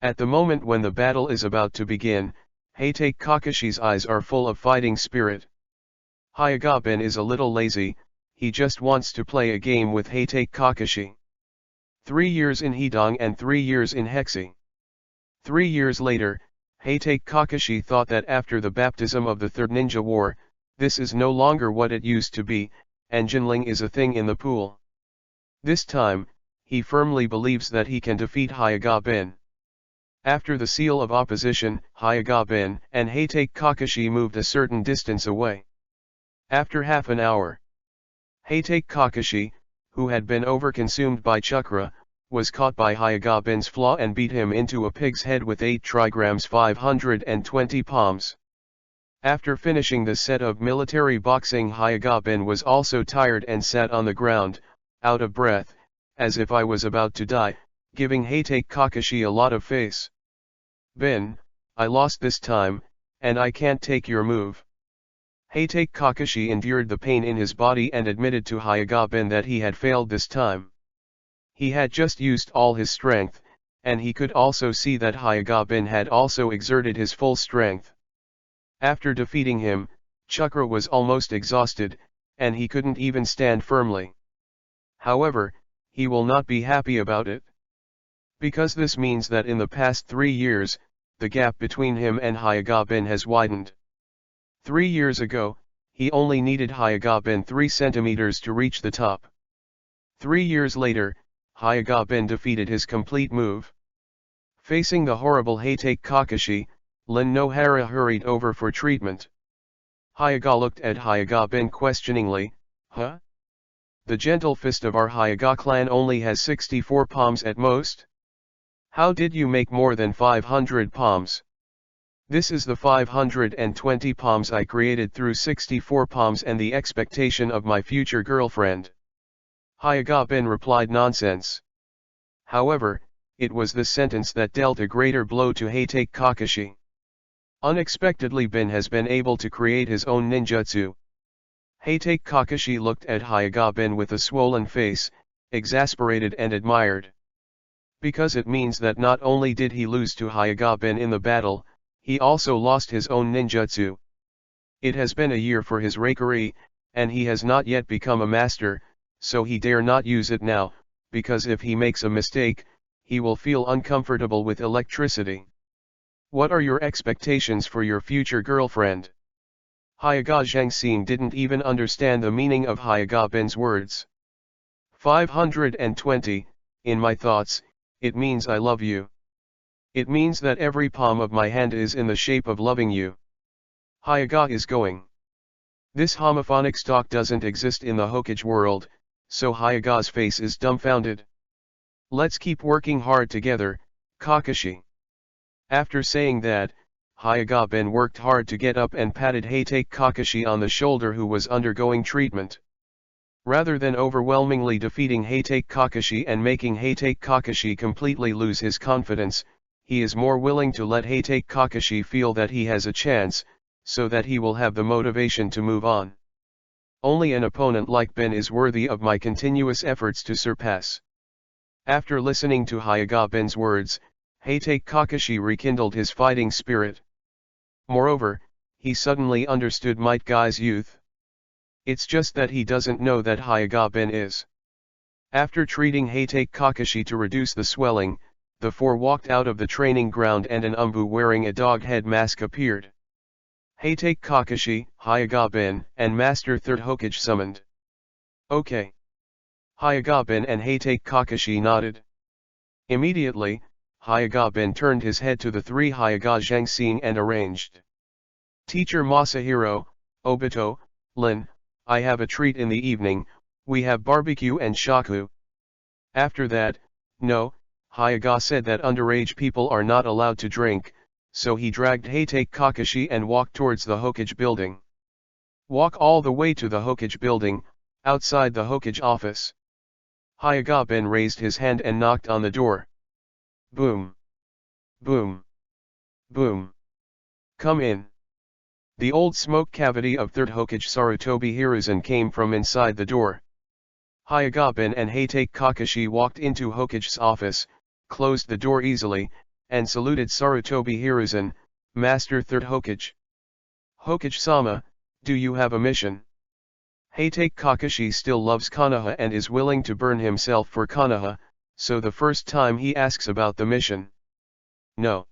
At the moment when the battle is about to begin, Heitake Kakashi's eyes are full of fighting spirit. Hyaga Ben is a little lazy, he just wants to play a game with Heitake Kakashi. 3 years in Hidong and 3 years in Hexi. 3 years later, Heitake Kakashi thought that after the baptism of the Third Ninja War, this is no longer what it used to be, and Jinling is a thing in the pool. This time, he firmly believes that he can defeat Hyaga Ben. After the seal of opposition, Hyaga Ben and Heitake Kakashi moved a certain distance away. After half an hour, Heitake Kakashi, who had been overconsumed by chakra, was caught by Hyaga Ben's flaw and beat him into a pig's head with 8 trigrams 520 palms. After finishing the set of military boxing, Hyaga Ben was also tired and sat on the ground, out of breath, as if I was about to die, giving Heitake Kakashi a lot of face. "Ben, I lost this time, and I can't take your move." Heitake Kakashi endured the pain in his body and admitted to Hyaga Ben that he had failed this time. He had just used all his strength, and he could also see that Hyaga Ben had also exerted his full strength. After defeating him, Chakra was almost exhausted, and he couldn't even stand firmly. However, he will not be happy about it. Because this means that in the past 3 years, the gap between him and Hyaga Ben has widened. 3 years ago, he only needed Hyaga Ben 3 centimeters to reach the top. 3 years later, Hyaga Ben defeated his complete move. Facing the horrible Heitake Kakashi, Lin Nohara hurried over for treatment. Hyaga looked at Hyaga Ben questioningly. "Huh? The gentle fist of our Hyaga clan only has 64 palms at most? How did you make more than 500 palms?" "This is the 520 palms I created through 64 palms and the expectation of my future girlfriend." Hyaga Ben replied, "Nonsense." However, it was this sentence that dealt a greater blow to Heitake Kakashi. Unexpectedly, Ben has been able to create his own ninjutsu. Heitake Kakashi looked at Hyaga Ben with a swollen face, exasperated and admired. Because it means that not only did he lose to Hyaga Ben in the battle, He also lost his own ninjutsu. It has been a year for his rakery, and he has not yet become a master, so he dare not use it now, because if he makes a mistake, he will feel uncomfortable with electricity. What are your expectations for your future girlfriend? Hyoga Zhengxing didn't even understand the meaning of Hyoga Bin's words. 520, in my thoughts, it means I love you. It means that every palm of my hand is in the shape of loving you. Hyoga is going. This homophonic stock doesn't exist in the Hokage world, so Hyoga's face is dumbfounded. Let's keep working hard together, Kakashi. After saying that, Hyoga Ben worked hard to get up and patted Hatake Kakashi on the shoulder, who was undergoing treatment. Rather than overwhelmingly defeating Hatake Kakashi and making Hatake Kakashi completely lose his confidence, he is more willing to let Hatake Kakashi feel that he has a chance, so that he will have the motivation to move on. Only an opponent like Ben is worthy of my continuous efforts to surpass. After listening to Hyoga Ben's words, Hatake Kakashi rekindled his fighting spirit. Moreover, he suddenly understood Might Guy's youth. It's just that he doesn't know that Hyoga Ben is. After treating Hatake Kakashi to reduce the swelling, the four walked out of the training ground and an Umbu wearing a dog head mask appeared. Hatake Kakashi, Hyoga Ben, and Master Third Hokage summoned. Okay. Hyoga Ben and Hatake Kakashi nodded. Immediately, Hyoga Ben turned his head to the three Hyoga Zhengxing and arranged. Teacher Masahiro, Obito, Lin, I have a treat in the evening, we have barbecue and shaku. After that, no, Hyoga said that underage people are not allowed to drink, so he dragged Hatake Kakashi and walked towards the Hokage building. Walk all the way to the Hokage building, outside the Hokage office. Hyoga Ben raised his hand and knocked on the door. Boom. Boom. Boom. Come in. The old smoke cavity of Third Hokage Sarutobi Hiruzen came from inside the door. Hyoga Ben and Hatake Kakashi walked into Hokage's office, closed the door easily, and saluted Sarutobi Hiruzen, Master Third Hokage. Hokage-sama, do you have a mission? Hatake Kakashi still loves Konoha and is willing to burn himself for Konoha, so the first time he asks about the mission. No.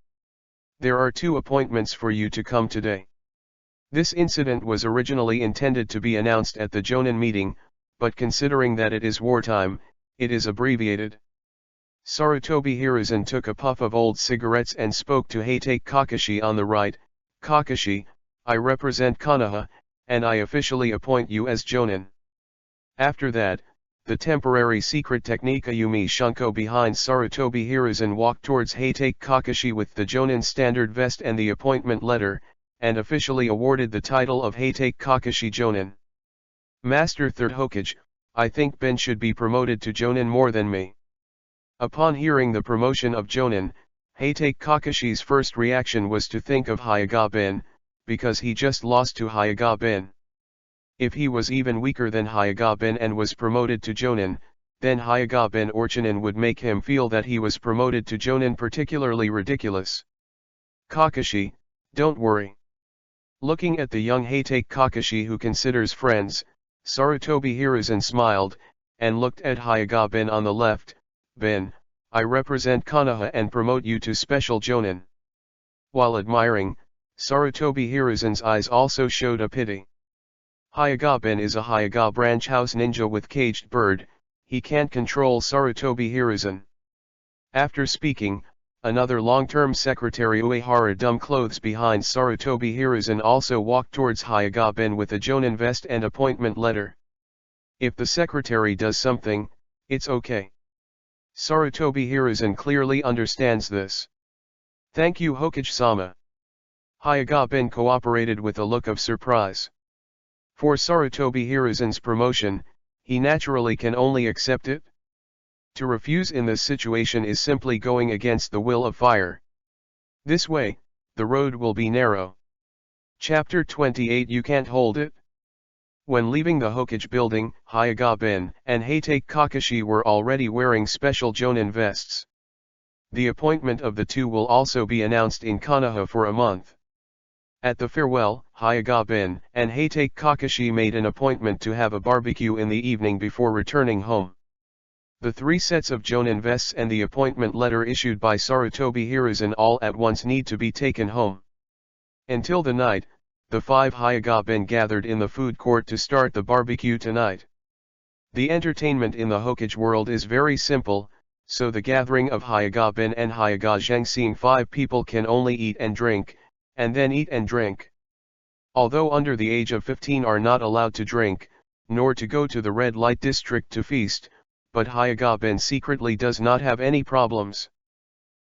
There are 2 appointments for you to come today. This incident was originally intended to be announced at the Jonin meeting, but considering that it is wartime, it is abbreviated. Sarutobi Hiruzen took a puff of old cigarettes and spoke to Hatake Kakashi on the right. Kakashi, I represent Konoha, and I officially appoint you as Jonin. After that, the temporary secret technique Ayumi Shunko behind Sarutobi Hiruzen walked towards Hatake Kakashi with the Jonin standard vest and the appointment letter, and officially awarded the title of Hatake Kakashi Jonin. Master Third Hokage, I think Ben should be promoted to Jonin more than me. Upon hearing the promotion of Jonin, Hatake Kakashi's first reaction was to think of Hyoga Ben, because he just lost to Hyoga Ben. If he was even weaker than Hyoga Ben and was promoted to Jonin, then Hyoga Ben or Chunin would make him feel that he was promoted to Jonin particularly ridiculous. Kakashi, don't worry. Looking at the young Hatake Kakashi who considers friends, Sarutobi Hiruzen smiled, and looked at Hyoga Ben on the left. Ben, I represent Konoha and promote you to Special Jonin. While admiring, Sarutobi Hiruzen's eyes also showed a pity. Hyoga Ben is a Hyoga branch house ninja with caged bird, he can't control Sarutobi Hiruzen. After speaking, another long-term secretary Uehara dumb clothes behind Sarutobi Hiruzen also walked towards Hyoga Ben with a Jonin vest and appointment letter. If the secretary does something, it's okay. Sarutobi Hiruzen clearly understands this. Thank you Hokage-sama. Hyoga Ben cooperated with a look of surprise. For Sarutobi Hiruzen's promotion, he naturally can only accept it. To refuse in this situation is simply going against the will of fire. This way, the road will be narrow. Chapter 28 You Can't Hold It. When leaving the Hokage building, Hyoga Ben and Hatake Kakashi were already wearing special Jonin vests. The appointment of the two will also be announced in Konoha for a month. At the farewell, Hyuga-bin and Heitake Kakashi made an appointment to have a barbecue in the evening before returning home. The 3 sets of jonin vests and the appointment letter issued by Sarutobi Hiruzen all at once need to be taken home. Until the night, the 5 Hyuga-bin gathered in the food court to start the barbecue tonight. The entertainment in the Hokage world is very simple, so the gathering of Hyuga-bin and Hyuga-zheng, seeing 5 people can only eat and drink, and then eat and drink. Although under the age of 15 are not allowed to drink, nor to go to the red light district to feast, but Hyuga-bin secretly does not have any problems.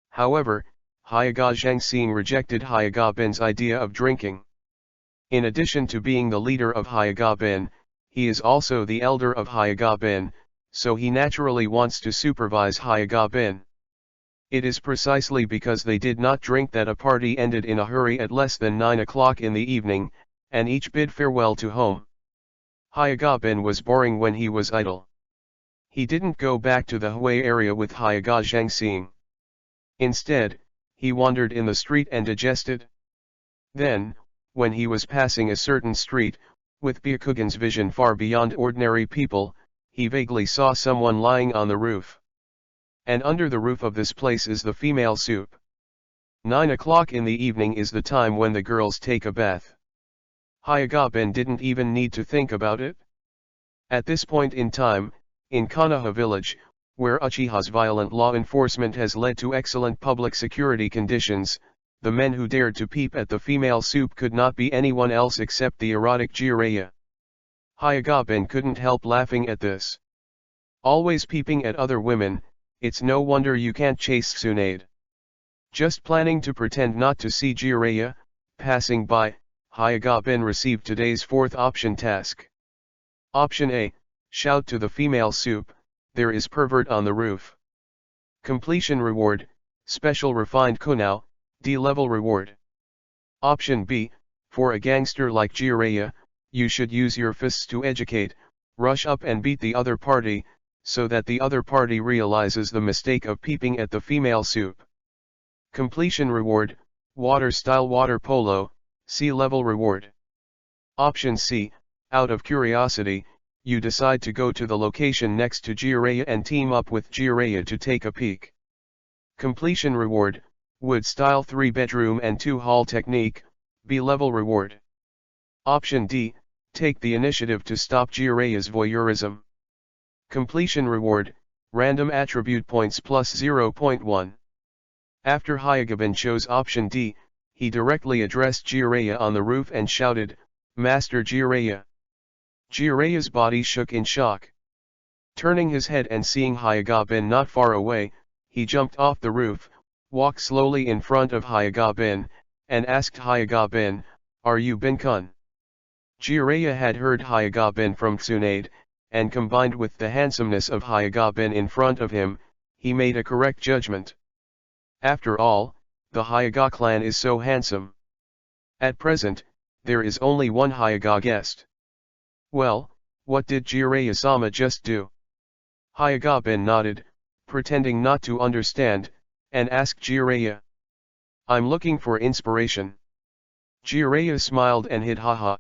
However, Hyuga-zheng rejected Hyuga-bin's idea of drinking. In addition to being the leader of Hyuga-bin, he is also the elder of Hyuga-bin, so he naturally wants to supervise Hyuga-bin. It is precisely because they did not drink that a party ended in a hurry at less than 9 o'clock in the evening, and each bid farewell to home. Hyuga-bin was boring when he was idle. He didn't go back to the Hui area with Hyuga-zheng. Instead, he wandered in the street and digested. Then, when he was passing a certain street, with Byakugan's vision far beyond ordinary people, he vaguely saw someone lying on the roof. And under the roof of this place is the female soup. 9 o'clock in the evening is the time when the girls take a bath. Hyuga-bin didn't even need to think about it. At this point in time, in Konoha village, where Uchiha's violent law enforcement has led to excellent public security conditions, the men who dared to peep at the female soup could not be anyone else except the erotic Jiraiya. Hyuga-bin couldn't help laughing at this. Always peeping at other women, it's no wonder you can't chase Tsunade. Just planning to pretend not to see Jiraiya, passing by, Hyuga-bin received today's 4th option task. Option A, shout to the female soup, there is pervert on the roof. Completion reward, special refined kunao, D-level reward. Option B, for a gangster like Jiraiya, you should use your fists to educate, rush up and beat the other party, so that the other party realizes the mistake of peeping at the female soup. Completion reward, water-style water polo, C-level reward. Option C, out of curiosity, you decide to go to the location next to Jiraiya and team up with Jiraiya to take a peek. Completion reward, wood-style 3-bedroom and 2-hall technique, B-level reward. Option D, take the initiative to stop Jiraiya's voyeurism. Completion reward, random attribute points plus 0.1. After Hyuga-bin chose option D, he directly addressed Jiraiya on the roof and shouted, "Master Jiraiya!" Jiraiya's body shook in shock. Turning his head and seeing Hyuga-bin not far away, he jumped off the roof, walked slowly in front of Hyuga-bin, and asked Hyuga-bin, "Are you Bin-kun?" Jiraiya had heard Hyuga-bin from Tsunade, and combined with the handsomeness of Hyuga-bin in front of him, he made a correct judgment. After all, the Hyuga clan is so handsome. At present, there is only one Hyuga guest. Well, what did Jiraiya-sama just do? Hyuga-bin nodded, pretending not to understand, and asked Jiraiya. "I'm looking for inspiration." Jiraiya smiled and hid haha.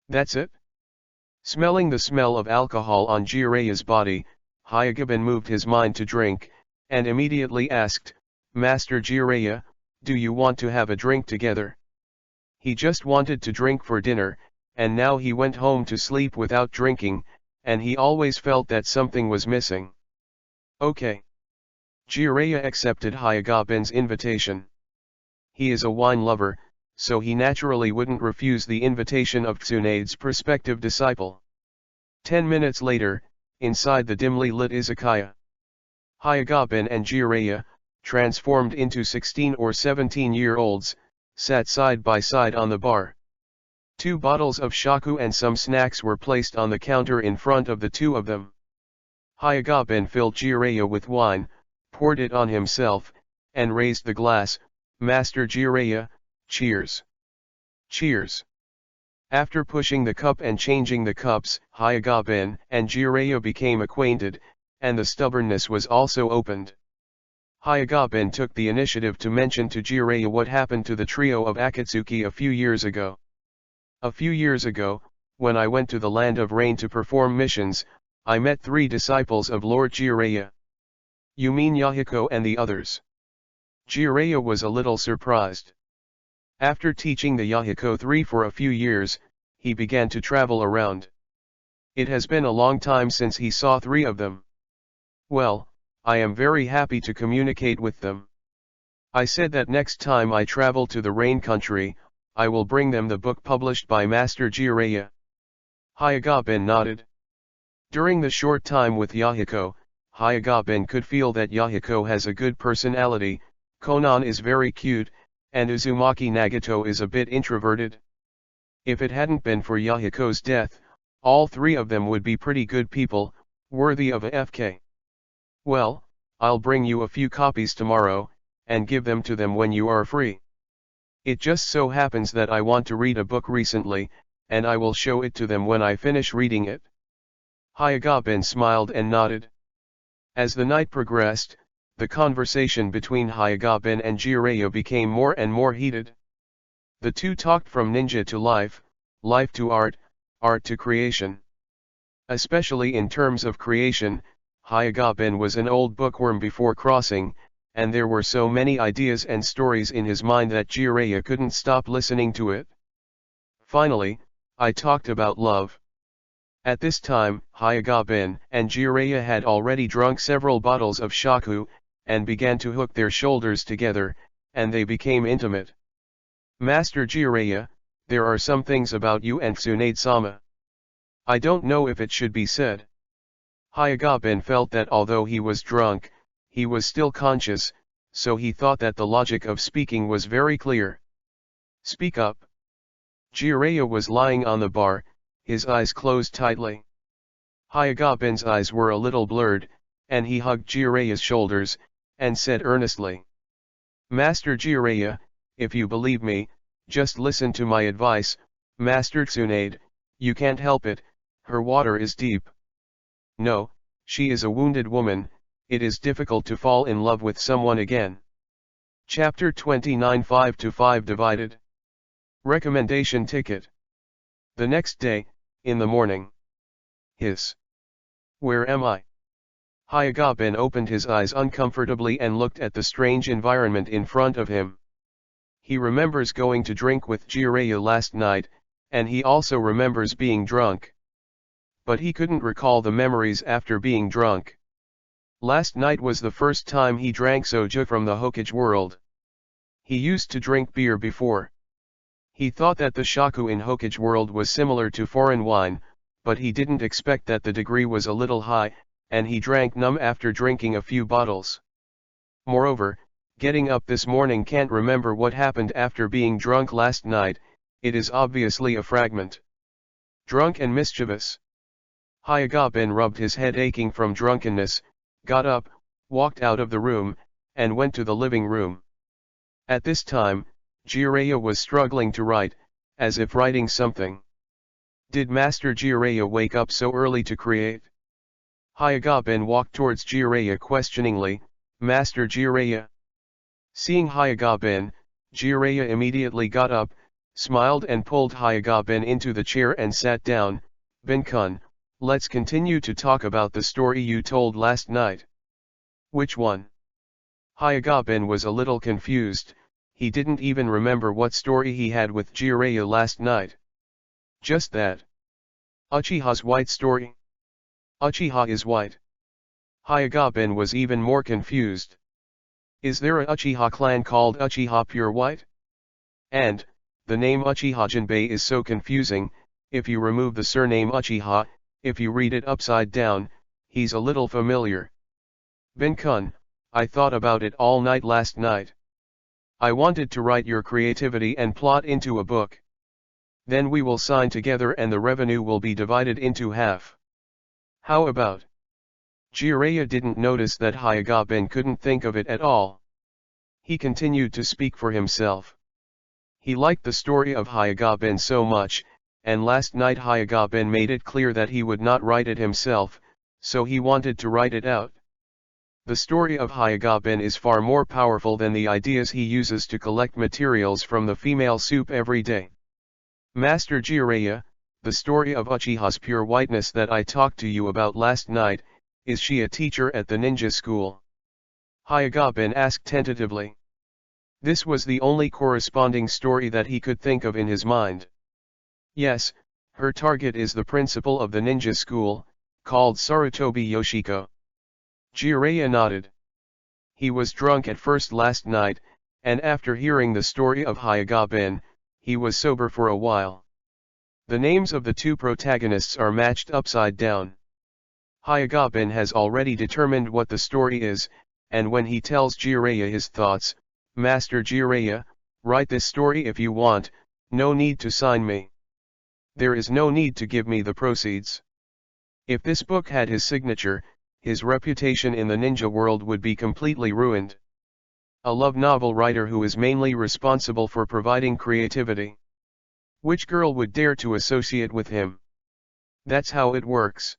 "That's it?" Smelling the smell of alcohol on Jiraiya's body, Hyuga-bin moved his mind to drink, and immediately asked, "Master Jiraiya, do you want to have a drink together?" He just wanted to drink for dinner, and now he went home to sleep without drinking, and he always felt that something was missing. Okay. Jiraiya accepted Hyuga-bin's invitation. He is a wine lover, so he naturally wouldn't refuse the invitation of Tsunade's prospective disciple. 10 minutes later, inside the dimly lit izakaya, Hyuga-bin and Jiraiya, transformed into 16 or 17-year-olds, sat side by side on the bar. 2 bottles of shaku and some snacks were placed on the counter in front of the two of them. Hyuga-bin filled Jiraiya with wine, poured it on himself, and raised the glass. "Master Jiraiya, cheers." "Cheers." After pushing the cup and changing the cups, Hyuga-bin and Jiraiya became acquainted, and the stubbornness was also opened. Hyuga-ben took the initiative to mention to Jiraiya what happened to the trio of Akatsuki a few years ago. A few years ago, when I went to the Land of Rain to perform missions, I met 3 disciples of Lord Jiraiya. You mean Yahiko and the others? Jiraiya was a little surprised. After teaching the Yahiko 3 for a few years, he began to travel around. It has been a long time since he saw 3 of them. Well, I am very happy to communicate with them. I said that next time I travel to the Rain Country, I will bring them the book published by Master Jiraiya. Hyuga-ben nodded. During the short time with Yahiko, Hyuga-ben could feel that Yahiko has a good personality, Konan is very cute, and Uzumaki Nagato is a bit introverted. If it hadn't been for Yahiko's death, all 3 of them would be pretty good people, worthy of a FK. Well, I'll bring you a few copies tomorrow, and give them to them when you are free. It just so happens that I want to read a book recently, and I will show it to them when I finish reading it. Hyuga-ben smiled and nodded. As the night progressed, the conversation between Hyuga-ben and Jiraiya became more and more heated. The two talked from ninja to life, life to art, art to creation. Especially in terms of creation, Hyuga-ben was an old bookworm before crossing, and there were so many ideas and stories in his mind that Jiraiya couldn't stop listening to it. Finally, I talked about love. At this time, Hyuga-ben and Jiraiya had already drunk several bottles of shaku, and began to hook their shoulders together, and they became intimate. Master Jiraiya, there are some things about you and Tsunade-sama. I don't know if it should be said. Hyuga-ben felt that although he was drunk, he was still conscious, so he thought that the logic of speaking was very clear. Speak up. Jiraiya was lying on the bar, his eyes closed tightly. Hyuga-ben's eyes were a little blurred, and he hugged Jiraiya's shoulders, and said earnestly, Master Jiraiya, if you believe me, just listen to my advice, Master Tsunade, you can't help it, her water is deep. No, she is a wounded woman, it is difficult to fall in love with someone again. Chapter 29 5-5 divided. Recommendation ticket. The next day, in the morning. Hiss. Where am I? Hyuga-ben opened his eyes uncomfortably and looked at the strange environment in front of him. He remembers going to drink with Jiraiya last night, and he also remembers being drunk. But he couldn't recall the memories after being drunk. Last night was the first time he drank soju from the Hokage world. He used to drink beer before. He thought that the shaku in Hokage world was similar to foreign wine, but he didn't expect that the degree was a little high, and he drank numb after drinking a few bottles. Moreover, getting up this morning can't remember what happened after being drunk last night, it is obviously a fragment. Drunk and mischievous. Hyuga-ben rubbed his head aching from drunkenness, got up, walked out of the room, and went to the living room. At this time, Jiraiya was struggling to write, as if writing something. Did Master Jiraiya wake up so early to create? Hyuga-ben walked towards Jiraiya questioningly, Master Jiraiya. Seeing Hyuga-ben, Jiraiya immediately got up, smiled and pulled Hyuga-ben into the chair and sat down. Ben-kun, let's continue to talk about the story you told last night. Which one? Hyuga-ben was a little confused, he didn't even remember what story he had with Jiraiya last night. Just that. Uchiha's white story? Uchiha is white. Hyuga-ben was even more confused. Is there a Uchiha clan called Uchiha Pure White? And, the name Uchiha Jinbei is so confusing, if you remove the surname Uchiha, if you read it upside down, he's a little familiar. Ben-kun, I thought about it all night last night. I wanted to write your creativity and plot into a book. Then we will sign together and the revenue will be divided into half. How about? Jiraiya didn't notice that Hyuga-ben couldn't think of it at all. He continued to speak for himself. He liked the story of Hyuga-ben so much, and last night Hyuga-ben made it clear that he would not write it himself, so he wanted to write it out. The story of Hyoga-ben is far more powerful than the ideas he uses to collect materials from the female soup every day. Master Jiraiya, the story of Uchiha's pure whiteness that I talked to you about last night, is she a teacher at the ninja school? Hyoga-ben asked tentatively. This was the only corresponding story that he could think of in his mind. Yes, her target is the principal of the ninja school, called Sarutobi Yoshiko. Jiraiya nodded. He was drunk at first last night, and after hearing the story of Hyoga-ben, he was sober for a while. The names of the two protagonists are matched upside down. Hyoga-ben has already determined what the story is, and when he tells Jiraiya his thoughts, Master Jiraiya, write this story if you want, no need to sign me. There is no need to give me the proceeds. If this book had his signature, his reputation in the ninja world would be completely ruined. A love novel writer who is mainly responsible for providing creativity. Which girl would dare to associate with him? That's how it works.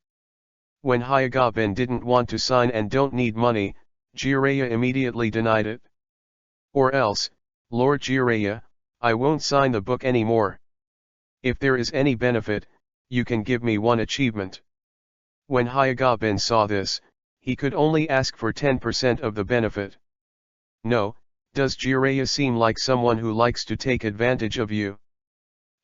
When Hyoga-ben didn't want to sign and don't need money, Jiraiya immediately denied it. Or else, Lord Jiraiya, I won't sign the book anymore. If there is any benefit, you can give me one achievement. When Hyoga-ben saw this, he could only ask for 10% of the benefit. No, does Jiraiya seem like someone who likes to take advantage of you?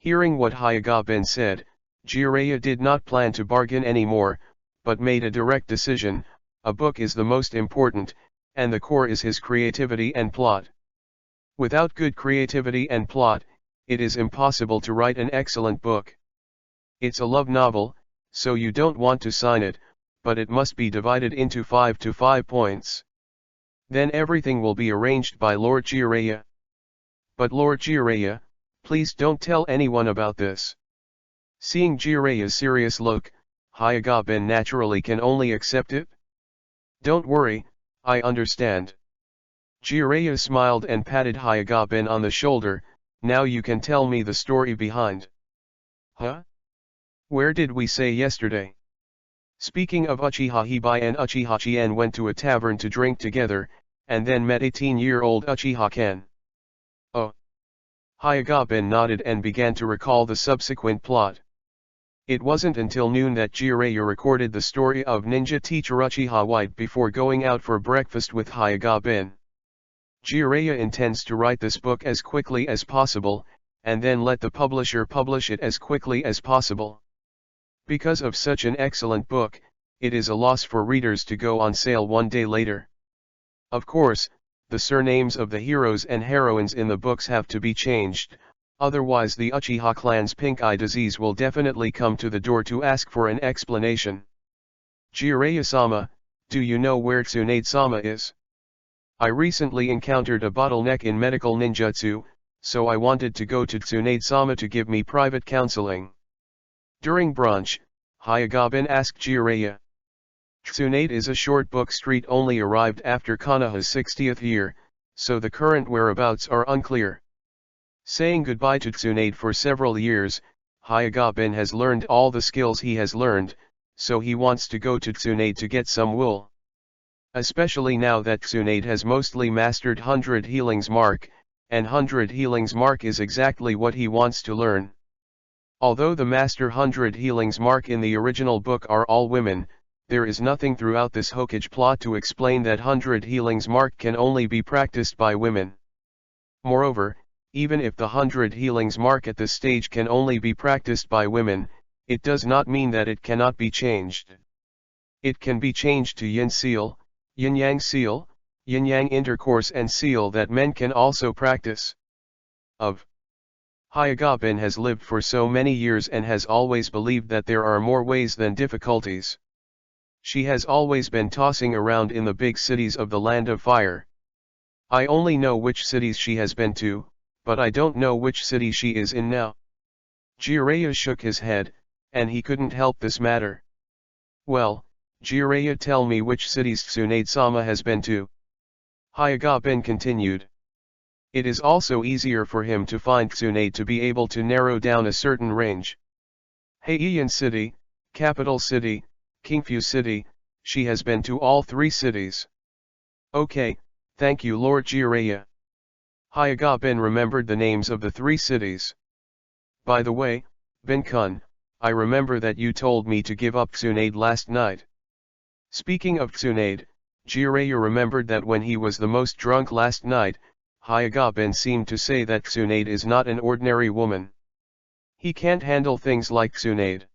Hearing what Hyoga-ben said, Jiraiya did not plan to bargain anymore, but made a direct decision. A book is the most important, and the core is his creativity and plot. Without good creativity and plot, it is impossible to write an excellent book. It's a love novel, so you don't want to sign it, but it must be divided into 5 to 5 points. Then everything will be arranged by Lord Jiraiya. But Lord Jiraiya, please don't tell anyone about this. Seeing Jiraiya's serious look, Hyoga-ben naturally can only accept it. Don't worry, I understand. Jiraiya smiled and patted Hyoga-ben on the shoulder. Now you can tell me the story behind. Huh? Where did we say yesterday? Speaking of Uchiha Hibai and Uchiha Chien went to a tavern to drink together, and then met 18-year-old Uchiha Ken. Oh. Hyoga-ben nodded and began to recall the subsequent plot. It wasn't until noon that Jiraiya recorded the story of ninja teacher Uchiha White before going out for breakfast with Hyoga-ben. Jiraiya intends to write this book as quickly as possible, and then let the publisher publish it as quickly as possible. Because of such an excellent book, it is a loss for readers to go on sale one day later. Of course, the surnames of the heroes and heroines in the books have to be changed, otherwise the Uchiha clan's pink eye disease will definitely come to the door to ask for an explanation. Jiraiya-sama, do you know where Tsunade-sama is? I recently encountered a bottleneck in medical ninjutsu, so I wanted to go to Tsunade-sama to give me private counseling. During brunch, Hyoga-ben asked Jiraiya. Tsunade is a short book street only arrived after Konoha's 60th year, so the current whereabouts are unclear. Saying goodbye to Tsunade for several years, Hyoga-ben has learned all the skills he has learned, so he wants to go to Tsunade to get some wool. Especially now that Tsunade has mostly mastered 100 Healings Mark, and 100 Healings Mark is exactly what he wants to learn. Although the Master 100 Healings Mark in the original book are all women, there is nothing throughout this Hokage plot to explain that 100 Healings Mark can only be practiced by women. Moreover, even if the 100 Healings Mark at this stage can only be practiced by women, it does not mean that it cannot be changed. It can be changed to Yin Seal, Yin Yang Seal, Yin Yang Intercourse and Seal that men can also practice. Hyoga-ben has lived for so many years and has always believed that there are more ways than difficulties. She has always been tossing around in the big cities of the Land of Fire. I only know which cities she has been to, but I don't know which city she is in now. Jiraiya shook his head, and he couldn't help this matter. Well, Jiraiya, tell me which cities Tsunade-sama has been to. Hyoga-ben continued. It is also easier for him to find Tsunade to be able to narrow down a certain range. Heian City, Capital City, Kingfu City, she has been to all 3 cities. Okay, thank you Lord Jiraiya. Hyuga-bin remembered the names of the 3 cities. By the way, Bin-kun, I remember that you told me to give up Tsunade last night. Speaking of Tsunade, Jiraiya remembered that when he was the most drunk last night, Hyuga-bin seemed to say that Tsunade is not an ordinary woman. He can't handle things like Tsunade.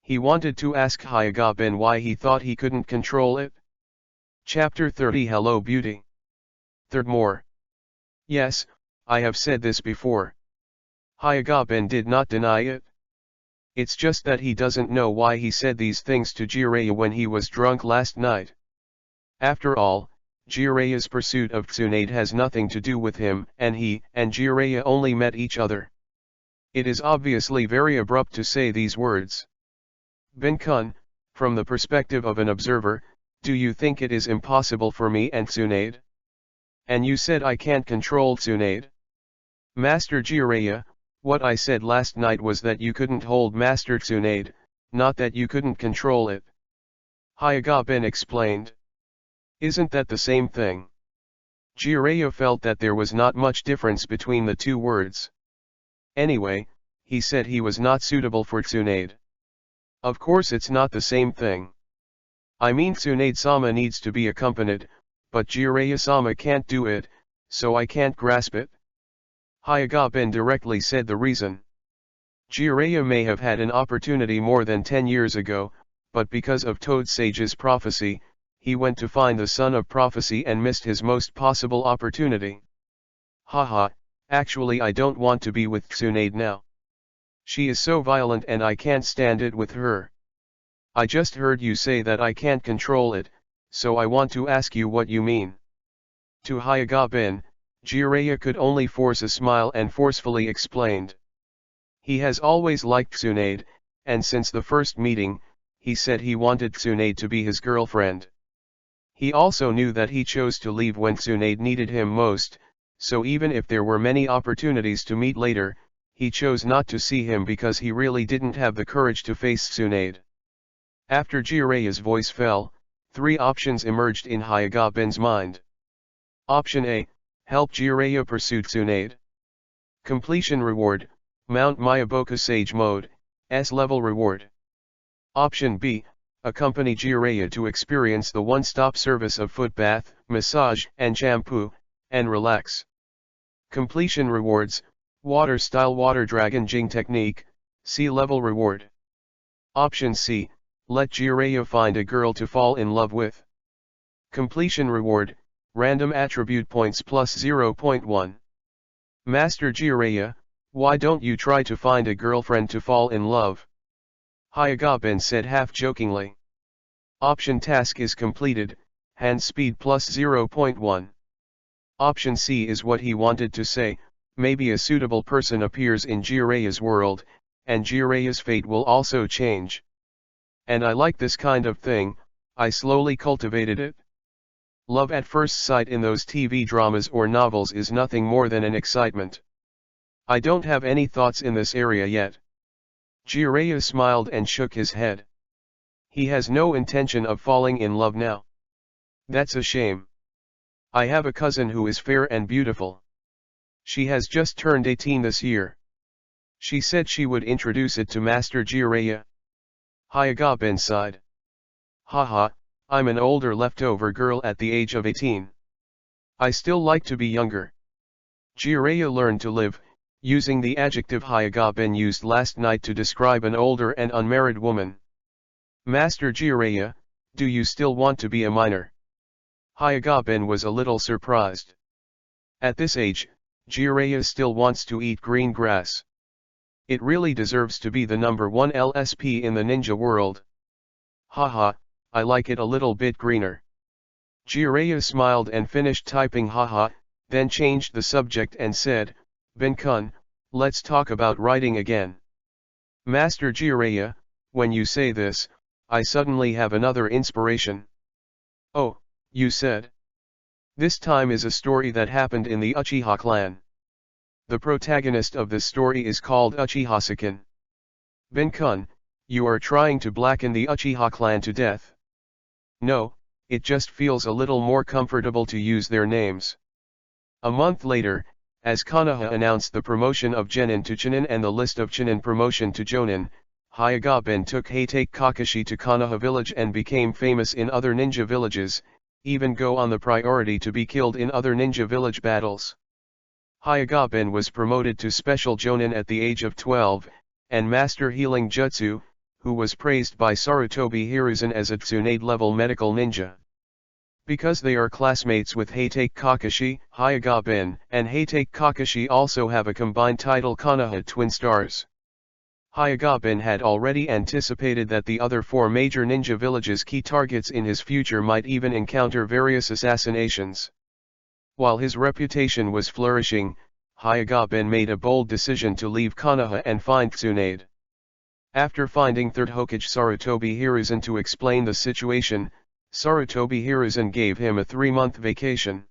He wanted to ask Hyuga-bin why he thought he couldn't control it. Chapter 30 Hello Beauty. Third more. Yes, I have said this before. Hyuga-bin did not deny it. It's just that he doesn't know why he said these things to Jiraiya when he was drunk last night. After all, Jiraiya's pursuit of Tsunade has nothing to do with him, and he and Jiraiya only met each other. It is obviously very abrupt to say these words. Bin-kun, from the perspective of an observer, do you think it is impossible for me and Tsunade? And you said I can't control Tsunade? Master Jiraiya, what I said last night was that you couldn't hold Master Tsunade, not that you couldn't control it. Hyuga-bin explained. Isn't that the same thing? Jiraiya felt that there was not much difference between the 2 words. Anyway, he said he was not suitable for Tsunade. Of course it's not the same thing. I mean Tsunade-sama needs to be accompanied, but Jiraiya-sama can't do it, so I can't grasp it. Hyuga-bin directly said the reason. Jiraiya may have had an opportunity more than 10 years ago, but because of Toad Sage's prophecy, he went to find the son of prophecy and missed his most possible opportunity. Haha, actually I don't want to be with Tsunade now. She is so violent and I can't stand it with her. I just heard you say that I can't control it, so I want to ask you what you mean. To Hyuga-bin, Jiraiya could only force a smile and forcefully explained. He has always liked Tsunade, and since the first meeting, he said he wanted Tsunade to be his girlfriend. He also knew that he chose to leave when Tsunade needed him most, so even if there were many opportunities to meet later, he chose not to see him because he really didn't have the courage to face Tsunade. After Jiraiya's voice fell, 3 options emerged in Hyuga-bin's mind. Option A, help Jiraiya pursue Tsunade. Completion reward, Mount Myaboku Sage Mode, S-level reward. Option B, accompany Jiraiya to experience the one-stop service of foot bath, massage, and shampoo, and relax. Completion rewards, Water Style Water Dragon Jing Technique, C-level reward. Option C, let Jiraiya find a girl to fall in love with. Completion reward, Random Attribute Points plus 0.1. Master Jiraiya, why don't you try to find a girlfriend to fall in love? Hyuga-bin said half-jokingly. Option task is completed, hand speed plus 0.1. Option C is what he wanted to say, maybe a suitable person appears in Jiraiya's world, and Jiraiya's fate will also change. And I like this kind of thing, I slowly cultivated it. Love at first sight in those TV dramas or novels is nothing more than an excitement. I don't have any thoughts in this area yet. Jiraiya smiled and shook his head. He has no intention of falling in love now. That's a shame. I have a cousin who is fair and beautiful. She has just turned 18 this year. She said she would introduce it to Master Jiraiya. Hyuga-bin sighed. Haha, I'm an older leftover girl at the age of 18. I still like to be younger. Jiraiya learned to live, using the adjective Hyuga-bin used last night to describe an older and unmarried woman. Master Jiraiya, do you still want to be a minor? Hyuga-bin was a little surprised. At this age, Jiraiya still wants to eat green grass. It really deserves to be the number 1 LSP in the ninja world. Haha, I like it a little bit greener. Jiraiya smiled and finished typing haha, then changed the subject and said, Bin-kun, let's talk about writing again. Master Jiraiya, when you say this, I suddenly have another inspiration. Oh, you said. This time is a story that happened in the Uchiha clan. The protagonist of this story is called Uchiha-saken. Bin-kun, you are trying to blacken the Uchiha clan to death. No, it just feels a little more comfortable to use their names. A month later, as Konoha announced the promotion of Genin to Chunin and the list of Chunin promotion to Jonin, Hyuga-ben took Heitake Kakashi to Konoha village and became famous in other ninja villages, even go on the priority to be killed in other ninja village battles. Hyuga-ben was promoted to Special Jonin at the age of 12, and Master Healing Jutsu, who was praised by Sarutobi Hiruzen as a Tsunade-level medical ninja. Because they are classmates with Heitake Kakashi, Hyuga-ben and Heitake Kakashi also have a combined title Konoha Twin Stars. Hyuga-ben had already anticipated that the other four major ninja villages' key targets in his future might even encounter various assassinations. While his reputation was flourishing, Hyuga-ben made a bold decision to leave Konoha and find Tsunade. After finding Third Hokage Sarutobi Hiruzen to explain the situation, Sarutobi Hiruzen gave him a 3-month vacation.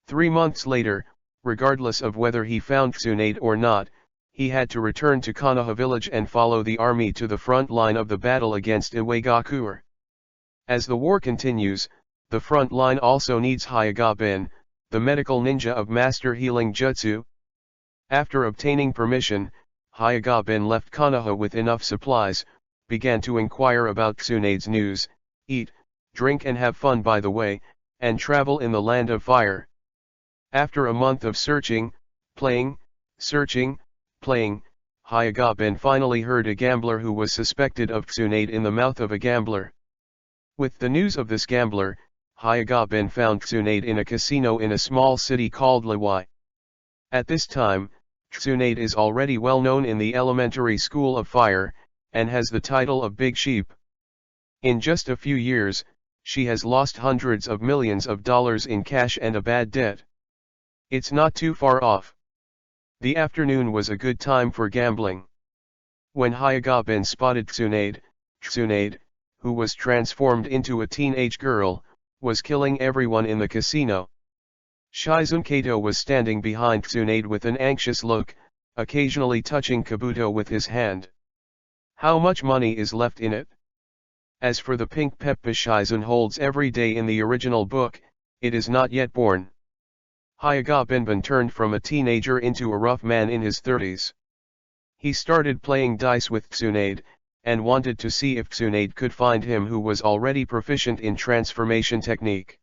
3 months later, regardless of whether he found Tsunade or not, he had to return to Konoha village and follow the army to the front line of the battle against Iwagakure. As the war continues, the front line also needs Hyuga-ben, the medical ninja of Master Healing Jutsu. After obtaining permission, Hyuga-ben left Konoha with enough supplies, began to inquire about Tsunade's news, eat, drink and have fun by the way, and travel in the land of fire. After a month of searching, playing, Hyuga-ben finally heard a gambler who was suspected of Tsunade in the mouth of a gambler. With the news of this gambler, Hyuga-ben found Tsunade in a casino in a small city called Lawai. At this time, Tsunade is already well known in the elementary school of fire, and has the title of Big Sheep. In just a few years, she has lost hundreds of millions of dollars in cash and a bad debt. It's not too far off. The afternoon was a good time for gambling. When Hyuga-ben spotted Tsunade, who was transformed into a teenage girl, was killing everyone in the casino. Shizun Kato was standing behind Tsunade with an anxious look, occasionally touching Kabuto with his hand. How much money is left in it? As for the pink Peppa Shizun holds every day in the original book, it is not yet born. Hyuga-ben turned from a teenager into a rough man in his 30s. He started playing dice with Tsunade, and wanted to see if Tsunade could find him who was already proficient in transformation technique.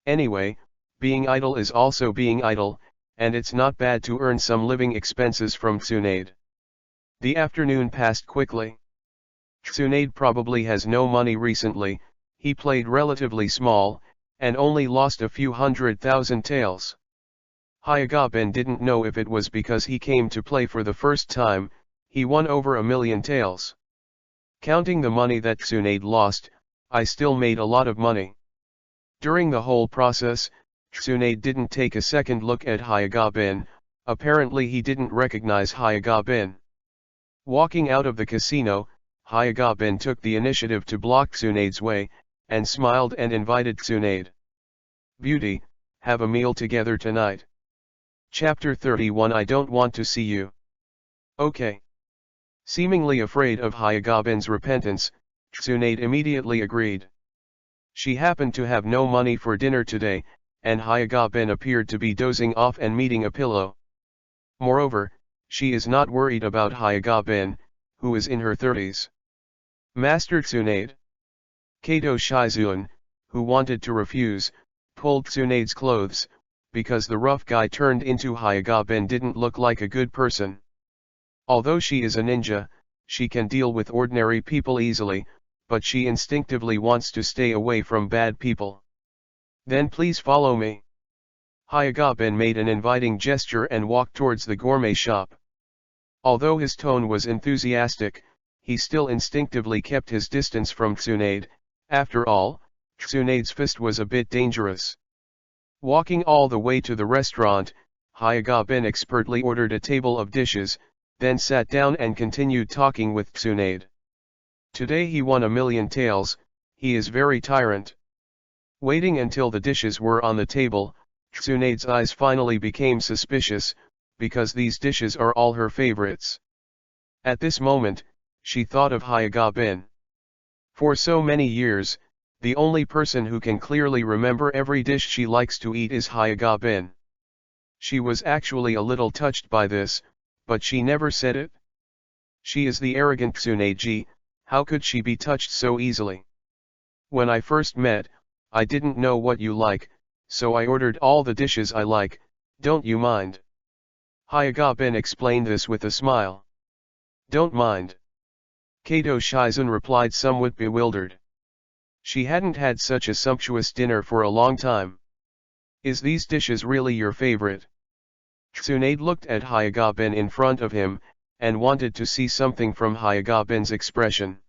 Anyway, being idle is also being idle, and it's not bad to earn some living expenses from Tsunade. The afternoon passed quickly. Tsunade probably has no money recently, he played relatively small, and only lost a few 100,000 taels. Hyuga-ben didn't know if it was because he came to play for the first time, he won over 1,000,000 taels. Counting the money that Tsunade lost, I still made a lot of money. During the whole process, Tsunade didn't take a second look at Hyuga-ben, apparently he didn't recognize Hyuga-ben. Walking out of the casino, Hyuga-ben took the initiative to block Tsunade's way, and smiled and invited Tsunade. "Beauty, have a meal together tonight." Chapter 31 I don't want to see you. Okay. Seemingly afraid of Hyuga-ben's repentance, Tsunade immediately agreed. She happened to have no money for dinner today, and Hyuga-ben appeared to be dozing off and meeting a pillow. Moreover, she is not worried about Hyuga-ben, who is in her 30s. Master Tsunade. Kato Shizun, who wanted to refuse, pulled Tsunade's clothes, because the rough guy turned into Hyuga-ben didn't look like a good person. Although she is a ninja, she can deal with ordinary people easily, but she instinctively wants to stay away from bad people. "Then please follow me." Hyuga-ben made an inviting gesture and walked towards the gourmet shop. Although his tone was enthusiastic, he still instinctively kept his distance from Tsunade. After all, Tsunade's fist was a bit dangerous. Walking all the way to the restaurant, Hyuga-ben expertly ordered a table of dishes, then sat down and continued talking with Tsunade. Today he won 1,000,000 taels, he is very tyrant. Waiting until the dishes were on the table, Tsunade's eyes finally became suspicious, because these dishes are all her favorites. At this moment, she thought of Hyuga-ben. For so many years, The only person who can clearly remember every dish she likes to eat is Hyoga-bin. She was actually a little touched by this, but she never said it. She is the arrogant Tsuneji, how could she be touched so easily? When I first met, I didn't know what you like, so I ordered all the dishes I like, don't you mind? Hyoga-bin explained this with a smile. Don't mind. Kato Shizun replied somewhat bewildered. She hadn't had such a sumptuous dinner for a long time. Is these dishes really your favorite? Tsunade looked at Hyoga-bin in front of him, and wanted to see something from Hyoga-bin's expression.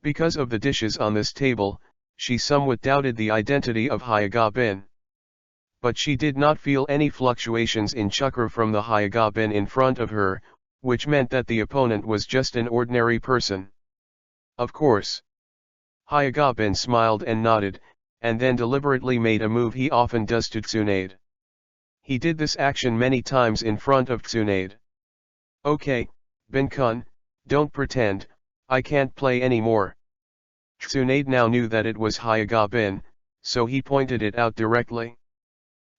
Because of the dishes on this table, she somewhat doubted the identity of Hyoga-bin. But she did not feel any fluctuations in chakra from the Hyoga-bin in front of her, which meant that the opponent was just an ordinary person. Of course. Hyoga-bin smiled and nodded, and then deliberately made a move he often does to Tsunade. He did this action many times in front of Tsunade. Okay, Bin-kun, don't pretend, I can't play anymore. Tsunade now knew that it was Hyoga-bin, so he pointed it out directly.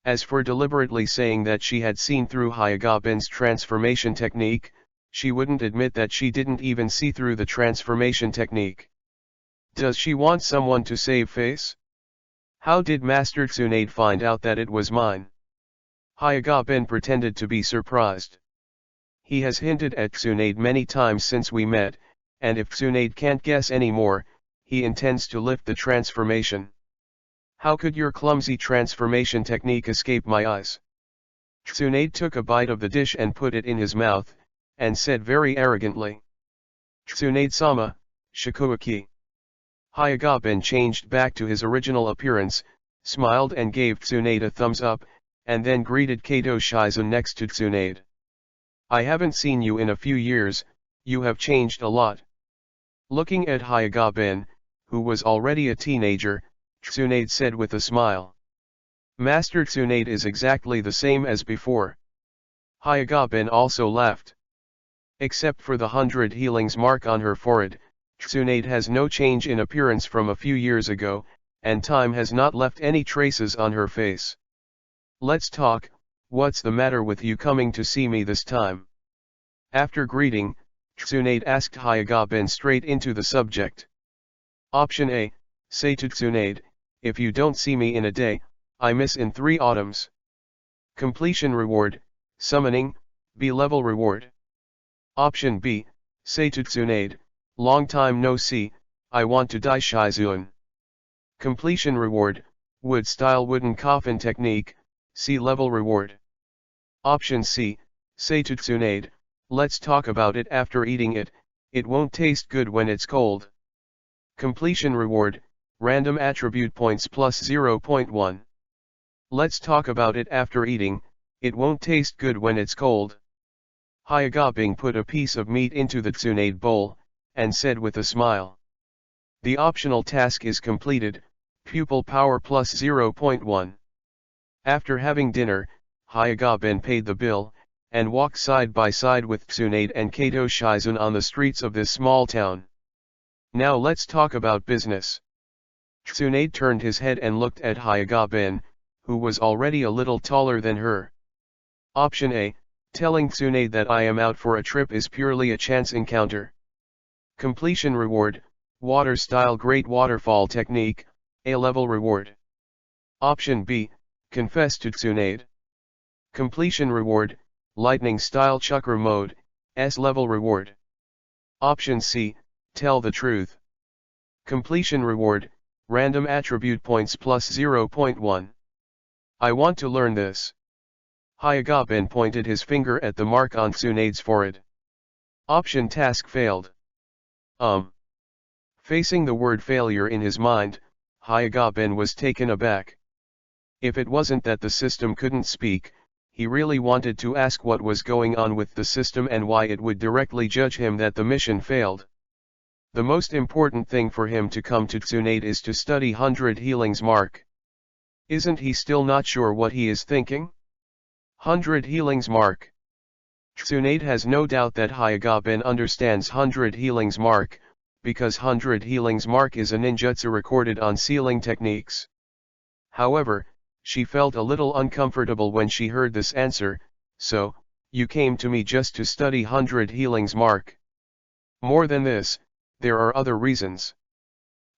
As for deliberately saying that she had seen through Hyoga-bin's transformation technique, she wouldn't admit that she didn't even see through the transformation technique. Does she want someone to save face? How did Master Tsunade find out that it was mine? Hyoga-bin pretended to be surprised. He has hinted at Tsunade many times since we met, and if Tsunade can't guess anymore, he intends to lift the transformation. How could your clumsy transformation technique escape my eyes? Tsunade took a bite of the dish and put it in his mouth, and said very arrogantly. Tsunade-sama, Shikuaki. Hyoga-bin changed back to his original appearance, smiled and gave Tsunade a thumbs up, and then greeted Kato Shizun next to Tsunade. I haven't seen you in a few years, you have changed a lot. Looking at Hyoga-bin, who was already a teenager, Tsunade said with a smile. Master Tsunade is exactly the same as before. Hyoga-bin also laughed. Except for the 100 healings mark on her forehead, Tsunade has no change in appearance from a few years ago, and time has not left any traces on her face. Let's talk, what's the matter with you coming to see me this time? After greeting, Tsunade asked Hyoga-bin straight into the subject. Option A, say to Tsunade, if you don't see me in a day, I miss in 3 autumns. Completion reward, summoning, B-level reward. Option B, say to Tsunade, long time no see, I want to die Shizun. Completion reward, wood style wooden coffin technique, C-level reward. Option C, say to Tsunade, let's talk about it after eating it, it won't taste good when it's cold. Completion reward, random attribute points plus 0.1. Let's talk about it after eating, it won't taste good when it's cold. Hyoga-bin put a piece of meat into the Tsunade bowl, and said with a smile. The optional task is completed, pupil power plus 0.1. After having dinner, Hyoga-bin paid the bill, and walked side by side with Tsunade and Kato Shizun on the streets of this small town. Now let's talk about business. Tsunade turned his head and looked at Hyoga-bin, who was already a little taller than her. Option A, telling Tsunade that I am out for a trip is purely a chance encounter. Completion reward, water style great waterfall technique, A-level reward. Option B, confess to Tsunade. Completion reward, lightning style chakra mode, S-level reward. Option C, tell the truth. Completion reward, random attribute points plus 0.1. I want to learn this. Hyoga-bin pointed his finger at the mark on Tsunade's forehead. Option task failed. Facing the word failure in his mind, Hyoga-bin was taken aback. If it wasn't that the system couldn't speak, he really wanted to ask what was going on with the system and why it would directly judge him that the mission failed. The most important thing for him to come to Tsunade is to study 100 healings mark. Isn't he still not sure what he is thinking? 100 healings mark. Tsunade has no doubt that Hyoga-bin understands 100 healings mark, because 100 healings mark is a ninjutsu recorded on sealing techniques. However, she felt a little uncomfortable when she heard this answer. So, you came to me just to study 100 healings mark. More than this, there are other reasons.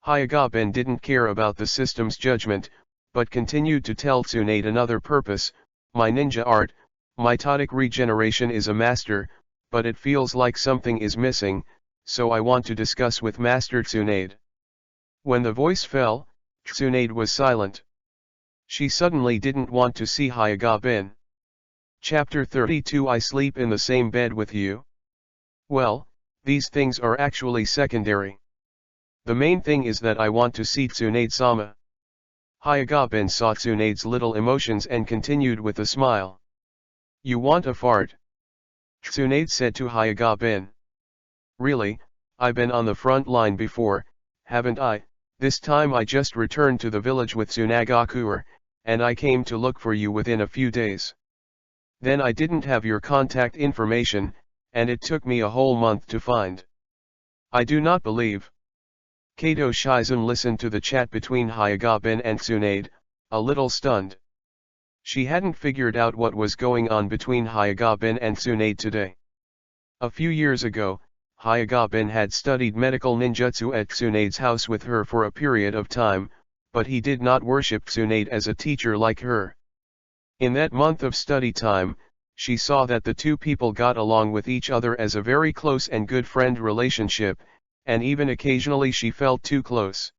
Hyuga-ben didn't care about the system's judgment, but continued to tell Tsunade another purpose. My ninja art, mitotic regeneration is a master, but it feels like something is missing, so I want to discuss with Master Tsunade. When the voice fell, Tsunade was silent. She suddenly didn't want to see Hyuga-ben. Chapter 32 I sleep in the same bed with you? Well, these things are actually secondary. The main thing is that I want to see Tsunade-sama. Hyuga-ben saw Tsunade's little emotions and continued with a smile. You want a fart? Tsunade said to Hyuga-ben. Really, I've been on the front line before, haven't I? This time I just returned to the village with Tsunagakuer, and I came to look for you within a few days. Then I didn't have your contact information, and it took me a whole month to find. I do not believe. Kato Shizun listened to the chat between Hyuga-ben and Tsunade, a little stunned. She hadn't figured out what was going on between Hyuga-ben and Tsunade today. A few years ago, Hyuga-ben had studied medical ninjutsu at Tsunade's house with her for a period of time, but he did not worship Tsunade as a teacher like her. In that month of study time, she saw that the two people got along with each other as a very close and good friend relationship, and even occasionally she felt too close.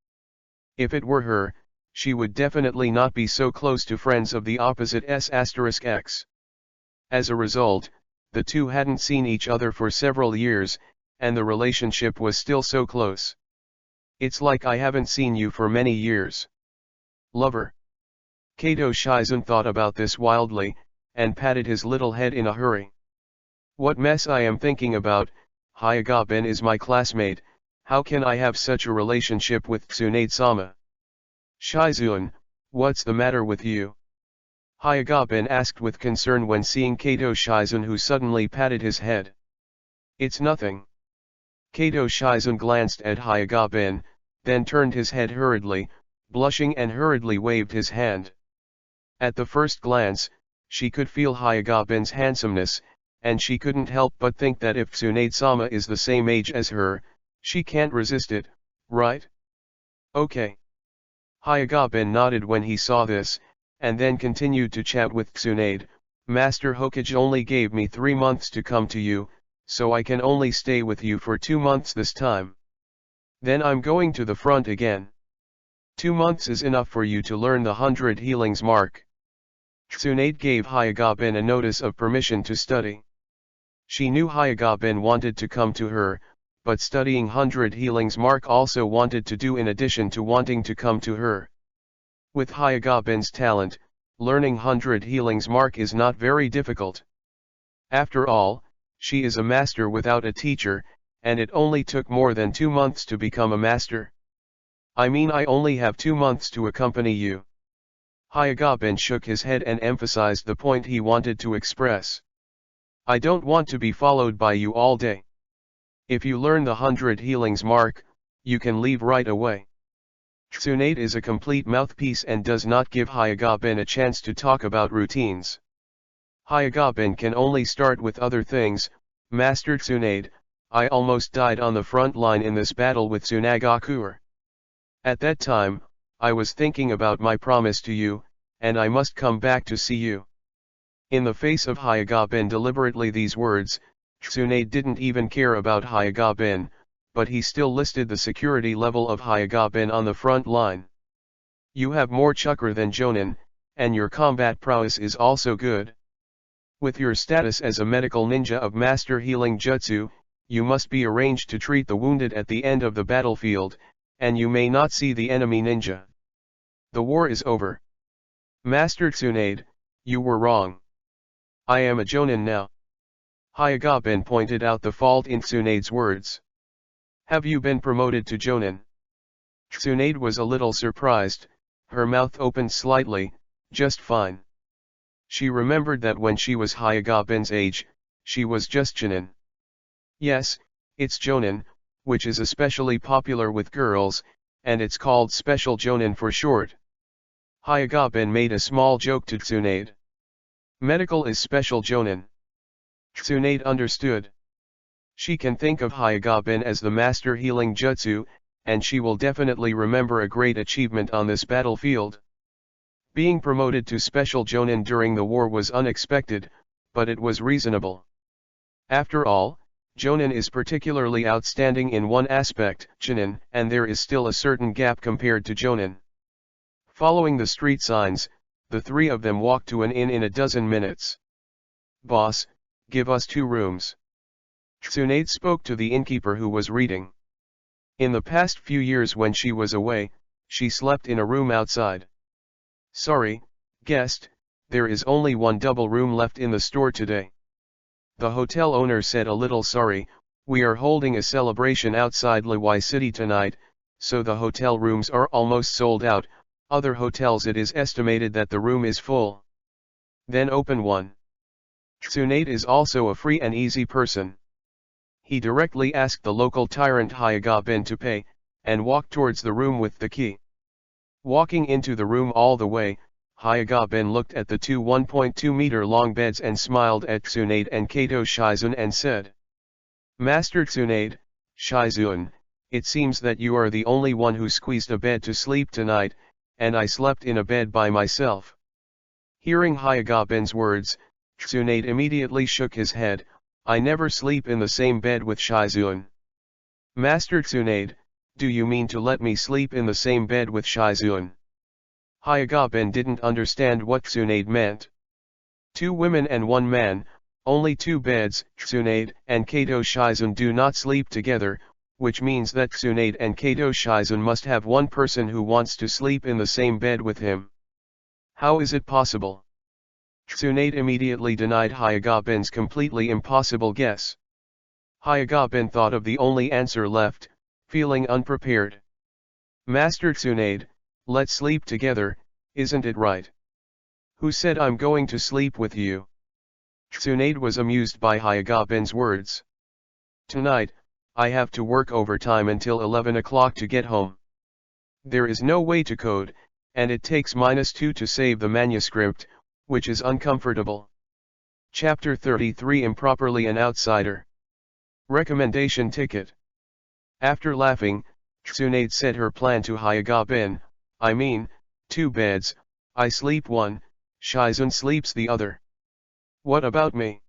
If it were her, she would definitely not be so close to friends of the opposite s**x. As a result, the two hadn't seen each other for several years, and the relationship was still so close. It's like I haven't seen you for many years. Lover. Kato Shizun thought about this wildly, and patted his little head in a hurry. What mess I am thinking about. Hyuga-ben is my classmate, how can I have such a relationship with Tsunade-sama? Shizun, what's the matter with you? Hyuga-ben asked with concern when seeing Kato Shizun, who suddenly patted his head. It's nothing. Kato Shizun glanced at Hyuga-ben, then turned his head hurriedly, blushing, and hurriedly waved his hand. At the first glance, she could feel Hyuga-ben's handsomeness, and she couldn't help but think that if Tsunade-sama is the same age as her, she can't resist it, right? Okay. Hyuga-ben nodded when he saw this, and then continued to chat with Tsunade. Master Hokage only gave me 3 months to come to you, so I can only stay with you for 2 months this time. Then I'm going to the front again. 2 months is enough for you to learn the 100 healings mark. Tsunade gave Hyuga-ben a notice of permission to study. She knew Hyuga-ben wanted to come to her, but studying 100 healings mark also wanted to do in addition to wanting to come to her. With Hyuga-ben's talent, learning 100 healings mark is not very difficult. After all, she is a master without a teacher, and it only took more than 2 months to become a master. I mean, I only have 2 months to accompany you. Hyuga-ben shook his head and emphasized the point he wanted to express. I don't want to be followed by you all day. If you learn the 100 healings mark, you can leave right away. Tsunade is a complete mouthpiece and does not give Hyuga-ben a chance to talk about routines. Hyuga-ben can only start with other things. Master Tsunade, I almost died on the front line in this battle with Tsunagakuer. At that time, I was thinking about my promise to you, and I must come back to see you. In the face of Hyuga-ben deliberately these words, Tsunade didn't even care about Hyuga-ben, but he still listed the security level of Hyuga-ben on the front line. You have more chakra than Jonin, and your combat prowess is also good. With your status as a medical ninja of master healing jutsu, you must be arranged to treat the wounded at the end of the battlefield, and you may not see the enemy ninja. The war is over. Master Tsunade, you were wrong. I am a Jonin now. Hyuga-ben pointed out the fault in Tsunade's words. Have you been promoted to Jonin? Tsunade was a little surprised, her mouth opened slightly. Just fine. She remembered that when she was Hyuga-ben's age, she was just Jonin. Yes, it's Jonin, which is especially popular with girls, and it's called Special Jonin for short. Hyagaben made a small joke to Tsunade. Medical is Special Jonin. Tsunade understood. She can think of Hyagaben as the master healing jutsu, and she will definitely remember a great achievement on this battlefield. Being promoted to Special Jonin during the war was unexpected, but it was reasonable. After all, Jonin is particularly outstanding in one aspect, Chunin, and there is still a certain gap compared to Jonin. Following the street signs, the three of them walked to an inn in a dozen minutes. "Boss, give us 2 rooms." Tsunade spoke to the innkeeper who was reading. In the past few years when she was away, she slept in a room outside. "Sorry, guest, there is only 1 double room left in the store today." The hotel owner said a little sorry, "We are holding a celebration outside Lawai City tonight, so the hotel rooms are almost sold out. Other hotels it is estimated that the room is full." "Then open one." Tsunade is also a free and easy person. He directly asked the local tyrant Hyagaben to pay, and walked towards the room with the key. Walking into the room all the way, Hyagaben looked at the 2 1.2-meter long beds and smiled at Tsunade and Kato Shizun and said, "Master Tsunade, Shizun, it seems that you are the only one who squeezed a bed to sleep tonight, and I slept in a bed by myself." Hearing Hyagaben's words, Tsunade immediately shook his head. "I never sleep in the same bed with Shizun." "Master Tsunade, do you mean to let me sleep in the same bed with Shizun?" Hyagaben didn't understand what Tsunade meant. 2 women and 1 man, only 2 beds. Tsunade and Kato Shizun do not sleep together, which means that Tsunade and Kato Shizun must have one person who wants to sleep in the same bed with him. How is it possible? Tsunade immediately denied Hyagaben's completely impossible guess. Hyagaben thought of the only answer left, feeling unprepared. "Master Tsunade, let's sleep together, isn't it right?" "Who said I'm going to sleep with you?" Tsunade was amused by Hyagaben's words. "Tonight, I have to work overtime until 11 o'clock to get home. There is no way to code, and it takes -2 to save the manuscript, which is uncomfortable." Chapter 33 Improperly an Outsider. Recommendation Ticket. After laughing, Tsunade said her plan to Hyagaben, "I mean, 2 beds, I sleep one, Shizun sleeps the other. What about me?"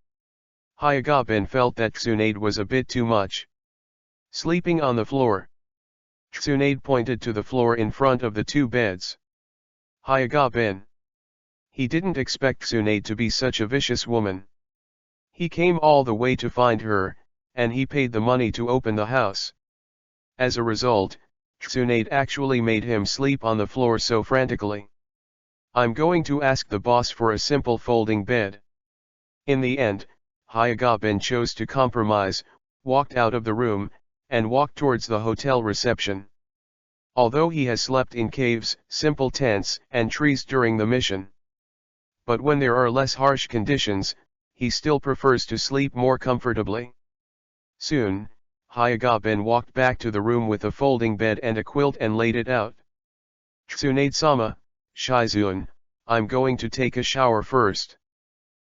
Hyagaben felt that Tsunade was a bit too much. "Sleeping on the floor." Tsunade pointed to the floor in front of the 2 beds. Hyagaben. He didn't expect Tsunade to be such a vicious woman. He came all the way to find her, and he paid the money to open the house. As a result, Tsunade actually made him sleep on the floor so frantically. "I'm going to ask the boss for a simple folding bed." In the end, Hyagaben chose to compromise, walked out of the room, and walked towards the hotel reception. Although he has slept in caves, simple tents, and trees during the mission. But when there are less harsh conditions, he still prefers to sleep more comfortably. Soon, Hyagaben walked back to the room with a folding bed and a quilt and laid it out. "Tsunade-sama, Shizun, I'm going to take a shower first."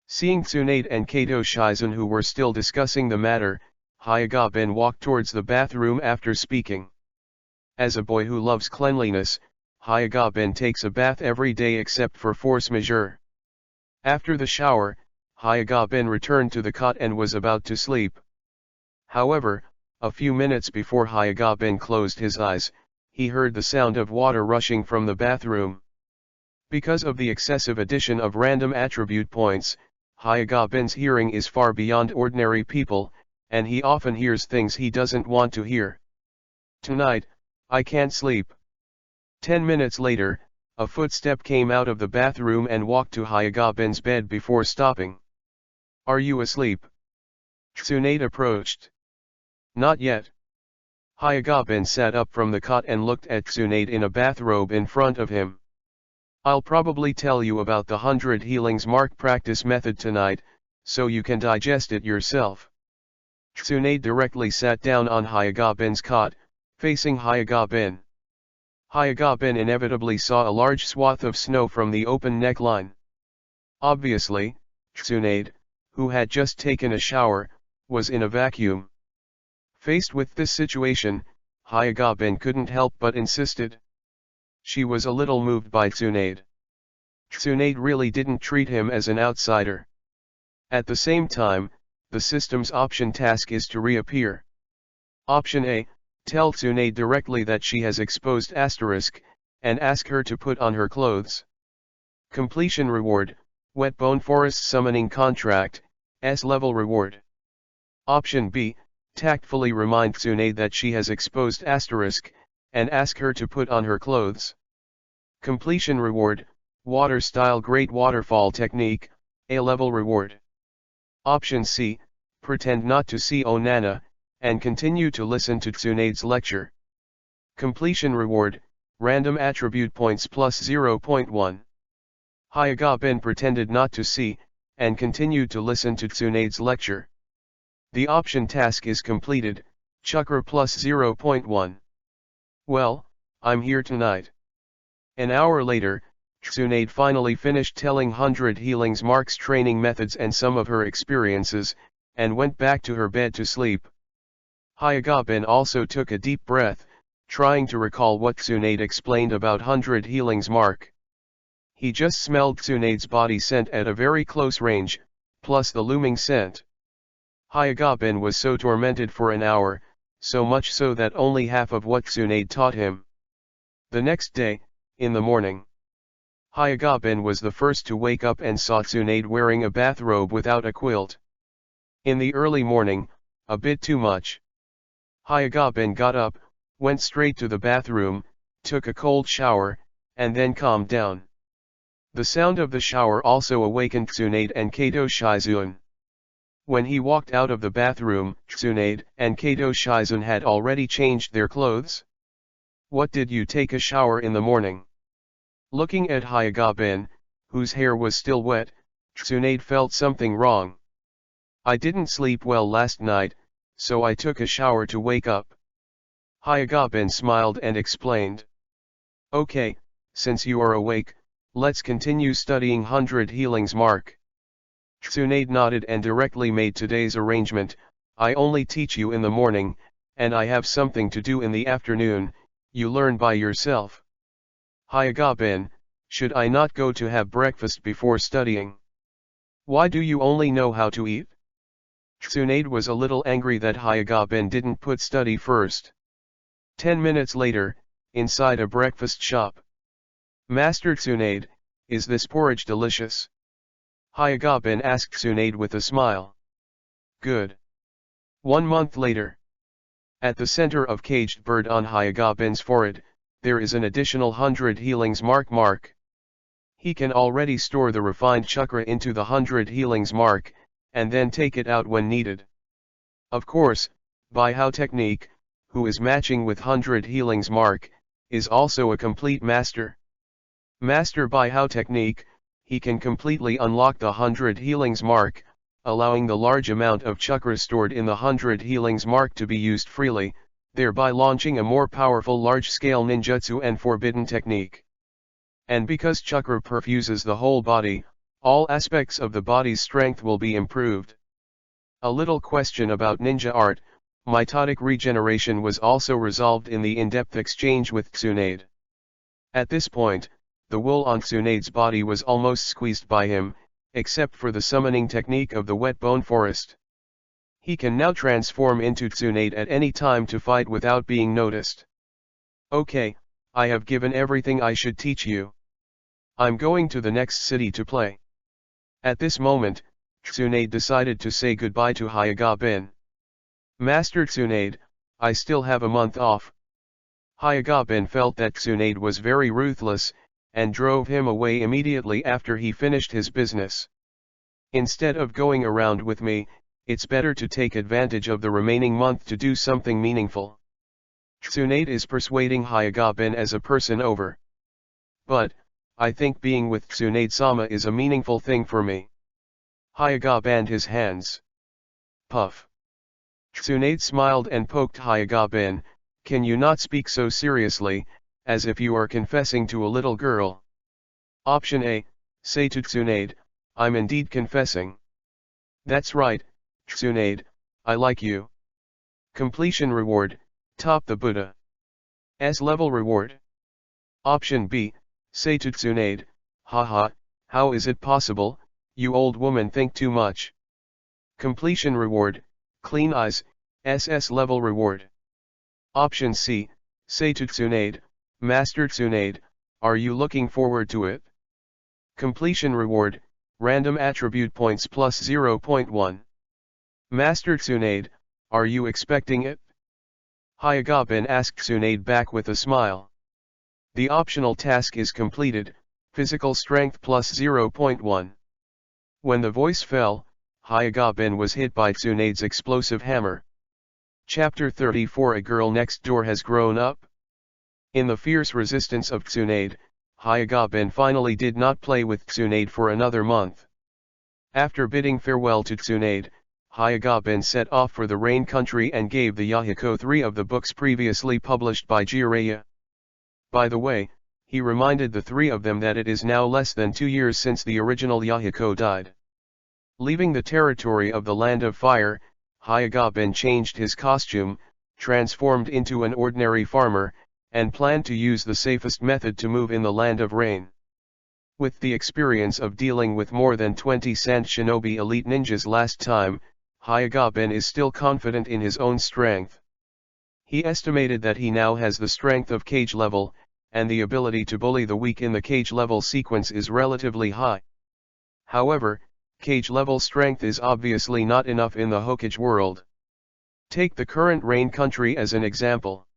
Seeing Tsunade and Kato Shizun who were still discussing the matter, Hyagaben walked towards the bathroom after speaking. As a boy who loves cleanliness, Hyagaben takes a bath every day except for force majeure. After the shower, Hyagaben returned to the cot and was about to sleep. However, a few minutes before Hyagaben closed his eyes, he heard the sound of water rushing from the bathroom. Because of the excessive addition of random attribute points, Hyagaben's hearing is far beyond ordinary people, and he often hears things he doesn't want to hear. "Tonight, I can't sleep." 10 minutes later, a footstep came out of the bathroom and walked to Hyagaben's bed before stopping. "Are you asleep?" Tsunade approached. "Not yet." Hyagaben sat up from the cot and looked at Tsunade in a bathrobe in front of him. "I'll probably tell you about the 100 healings mark practice method tonight, so you can digest it yourself." Tsunade directly sat down on Hyagabin's cot, facing Hyagabin. Hyagabin inevitably saw a large swath of snow from the open neckline. Obviously, Tsunade, who had just taken a shower, was in a vacuum. Faced with this situation, Hyagabin couldn't help but insisted. She was a little moved by Tsunade. Tsunade really didn't treat him as an outsider. At the same time, the system's option task is to reappear. Option A, tell Tsunade directly that she has exposed asterisk, and ask her to put on her clothes. Completion reward, Wet Bone Forest Summoning Contract, S-level reward. Option B, tactfully remind Tsunade that she has exposed asterisk, and ask her to put on her clothes. Completion reward, Water Style Great Waterfall Technique, A-level reward. Option C, pretend not to see Onana, and continue to listen to Tsunade's lecture. Completion reward, Random Attribute Points plus 0.1. Hyagabin pretended not to see, and continued to listen to Tsunade's lecture. The option task is completed, Chakra plus 0.1. Well, I'm here tonight. An hour later, Tsunade finally finished telling 100 Healings Mark's training methods and some of her experiences, and went back to her bed to sleep. Hyagabin also took a deep breath, trying to recall what Tsunade explained about 100 Healings Mark. He just smelled Tsunade's body scent at a very close range, plus the looming scent. Hyagabin was so tormented for an hour, so much so that only half of what Tsunade taught him. The next day, in the morning, Hyagabin was the first to wake up and saw Tsunade wearing a bathrobe without a quilt. In the early morning, a bit too much. Hyagabin got up, went straight to the bathroom, took a cold shower, and then calmed down. The sound of the shower also awakened Tsunade and Kato Shizun. When he walked out of the bathroom, Tsunade and Kato Shizun had already changed their clothes. "What did you take a shower in the morning?" Looking at Hyagabin, whose hair was still wet, Tsunade felt something wrong. "I didn't sleep well last night, so I took a shower to wake up." Hyagabin smiled and explained. "Okay, since you are awake, let's continue studying 100 Healings Mark." Tsunade nodded and directly made today's arrangement. "I only teach you in the morning, and I have something to do in the afternoon, you learn by yourself." "Hyagabin, should I not go to have breakfast before studying? Why do you only know how to eat?" Tsunade was a little angry that Hyagabin didn't put study first. 10 minutes later, inside a breakfast shop. "Master Tsunade, is this porridge delicious?" Hyagabin asked Tsunade with a smile. "Good." 1 month later. At the center of Caged Bird on Hyagabin's forehead, there is an additional 100 Healings Mark. He can already store the refined chakra into the 100 Healings Mark, and then take it out when needed. Of course, Bai Hao Technique, who is matching with 100 Healings Mark, is also a complete master. Master Bai Hao Technique, he can completely unlock the 100 Healings Mark, allowing the large amount of chakra stored in the 100 Healings Mark to be used freely, thereby launching a more powerful large-scale ninjutsu and forbidden technique. And because chakra perfuses the whole body, all aspects of the body's strength will be improved. A little question about ninja art: mitotic regeneration was also resolved in the in-depth exchange with Tsunade. At this point, the wool on Tsunade's body was almost squeezed by him, except for the summoning technique of the Wet Bone Forest. He can now transform into Tsunade at any time to fight without being noticed. "Okay, I have given everything I should teach you. I'm going to the next city to play." At this moment, Tsunade decided to say goodbye to Hyagabin. "Master Tsunade, I still have a month off." Hyagabin felt that Tsunade was very ruthless, and drove him away immediately after he finished his business. "Instead of going around with me, it's better to take advantage of the remaining month to do something meaningful." Tsunade is persuading Hyagabin as a person over. "But, I think being with Tsunade-sama is a meaningful thing for me." Hyagabin his hands. Puff. Tsunade smiled and poked Hyuga-bin. Can you not speak so seriously, as if you are confessing to a little girl? Option A, say to Tsunade, I'm indeed confessing. That's right, Tsunade, I like you. Completion reward, top the Buddha. S-level reward. Option B, say to Tsunade, haha, how is it possible, you old woman think too much. Completion reward, clean eyes, SS level reward. Option C, say to Tsunade, Master Tsunade, are you looking forward to it? Completion reward, random attribute points plus 0.1. Master Tsunade, are you expecting it? Hyuga-bin asked Tsunade back with a smile. The optional task is completed, physical strength plus 0.1. When the voice fell, Hyuga-bin was hit by Tsunade's explosive hammer. Chapter 34. A girl next door has grown up. In the fierce resistance of Tsunade, Hyuga-bin finally did not play with Tsunade for another month. After bidding farewell to Tsunade, Hyuga-bin set off for the Rain Country and gave the Yahiko 3 of the books previously published by Jiraiya. By the way, he reminded the three of them that it is now less than 2 years since the original Yahiko died. Leaving the territory of the Land of Fire, Hyuga-bin changed his costume, transformed into an ordinary farmer, and planned to use the safest method to move in the Land of Rain. With the experience of dealing with more than 20 Sand Shinobi elite ninjas last time, Hyuga-bin is still confident in his own strength. He estimated that he now has the strength of cage level, and the ability to bully the weak in the cage level sequence is relatively high. However, cage level strength is obviously not enough in the Hokage world. Take the current Rain Country as an example.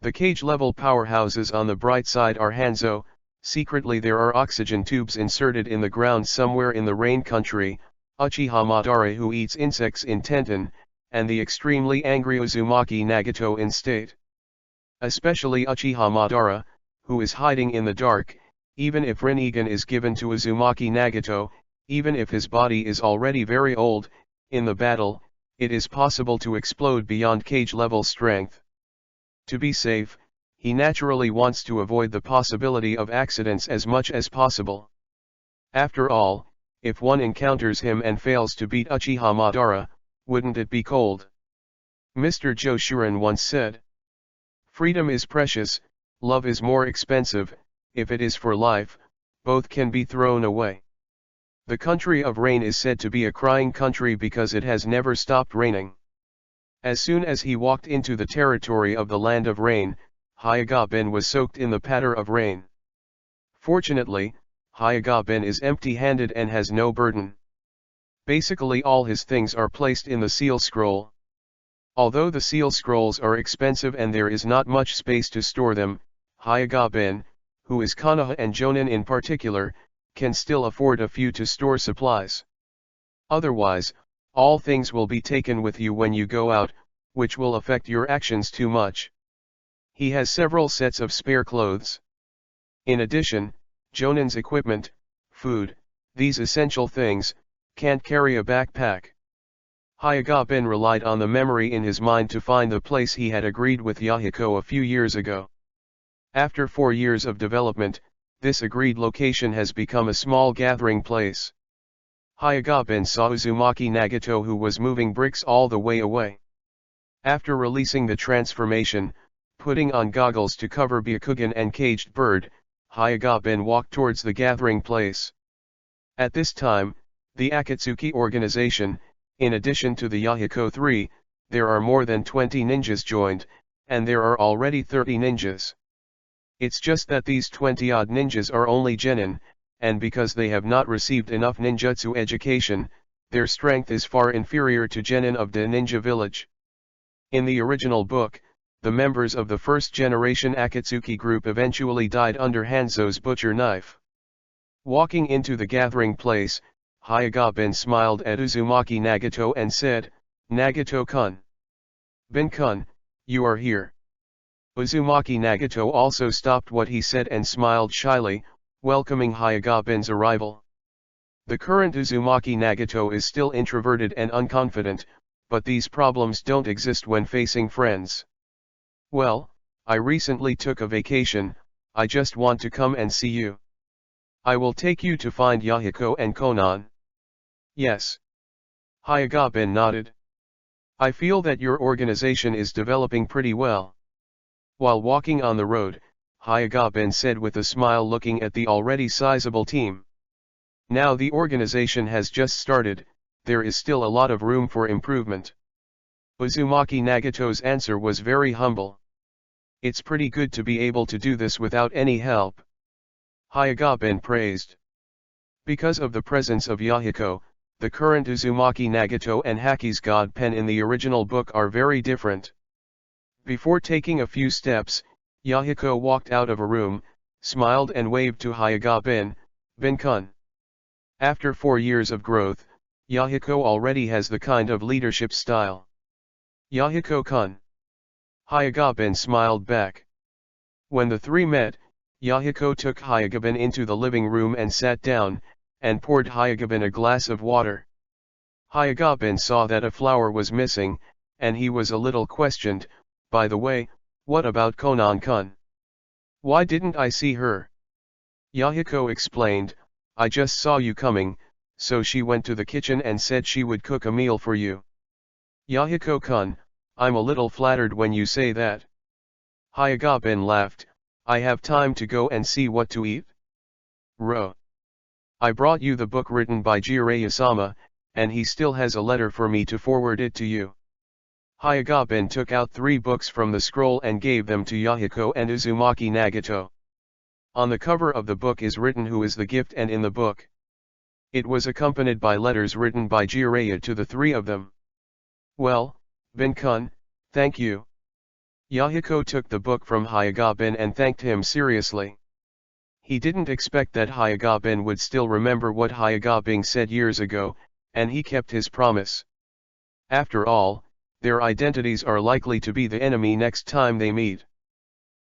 The cage level powerhouses on the bright side are Hanzo. Secretly there are oxygen tubes inserted in the ground somewhere in the Rain Country, Uchiha Madara who eats insects in Tenten, and the extremely angry Uzumaki Nagato in state. Especially Uchiha Madara, who is hiding in the dark. Even if Rinnegan is given to Uzumaki Nagato, even if his body is already very old, in the battle, it is possible to explode beyond cage level strength. To be safe, he naturally wants to avoid the possibility of accidents as much as possible. After all, if one encounters him and fails to beat Uchiha Madara, wouldn't it be cold? Mr. Joshuren once said, "Freedom is precious, love is more expensive, if it is for life, both can be thrown away." The country of rain is said to be a crying country because it has never stopped raining. As soon as he walked into the territory of the Land of Rain, Hyuga-bin was soaked in the patter of rain. Fortunately, Hyuga-bin is empty-handed and has no burden. Basically all his things are placed in the seal scroll. Although the seal scrolls are expensive and there is not much space to store them, Hyuga-bin, who is Konoha and Jonin in particular, can still afford a few to store supplies. Otherwise, all things will be taken with you when you go out, which will affect your actions too much. He has several sets of spare clothes. In addition, Jonin's equipment, food, these essential things, can't carry a backpack. Hyuga-bin relied on the memory in his mind to find the place he had agreed with Yahiko a few years ago. After 4 years of development, this agreed location has become a small gathering place. Hyuga-bin saw Uzumaki Nagato who was moving bricks all the way away. After releasing the transformation, putting on goggles to cover Byakugan and Caged Bird, Hyuga-bin walked towards the gathering place. At this time, the Akatsuki organization, in addition to the Yahiko 3, there are more than 20 ninjas joined, and there are already 30 ninjas. It's just that these 20-odd ninjas are only genin, and because they have not received enough ninjutsu education, their strength is far inferior to genin of the ninja village. In the original book, the members of the first-generation Akatsuki group eventually died under Hanzo's butcher knife. Walking into the gathering place, Hyuga-bin smiled at Uzumaki Nagato and said, "Nagato-kun. Bin-kun, you are here." Uzumaki Nagato also stopped what he said and smiled shyly, welcoming Hyuga-bin's arrival. The current Uzumaki Nagato is still introverted and unconfident, but these problems don't exist when facing friends. Well, I recently took a vacation, I just want to come and see you. I will take you to find Yahiko and Konan. Yes. Hyagabin nodded. I feel that your organization is developing pretty well. While walking on the road, Hyagabin said with a smile, looking at the already sizable team. Now the organization has just started, there is still a lot of room for improvement. Uzumaki Nagato's answer was very humble. It's pretty good to be able to do this without any help. Hyagabin praised. Because of the presence of Yahiko, the current Uzumaki Nagato and Haki's God Pen in the original book are very different. Before taking a few steps, Yahiko walked out of a room, smiled and waved to Hyagabin, Bin-kun. After 4 years of growth, Yahiko already has the kind of leadership style. Yahiko-kun. Hyagabin smiled back. When the three met, Yahiko took Hyagabin into the living room and sat down, and poured Hyagabin a glass of water. Hyagabin saw that a flower was missing, and he was a little questioned. By the way, what about Konan-kun? Why didn't I see her? Yahiko explained, I just saw you coming, so she went to the kitchen and said she would cook a meal for you. Yahiko-kun, I'm a little flattered when you say that. Hyagabin laughed, I have time to go and see what to eat. I brought you the book written by Jiraiya-sama, and he still has a letter for me to forward it to you. Hyagabin took out 3 books from the scroll and gave them to Yahiko and Uzumaki Nagato. On the cover of the book is written who is the gift and in the book. It was accompanied by letters written by Jiraiya to the 3 of them. Well, Bin-kun, thank you. Yahiko took the book from Hyagabin and thanked him seriously. He didn't expect that Hyagabin would still remember what Hyagabin said years ago, and he kept his promise. After all, their identities are likely to be the enemy next time they meet.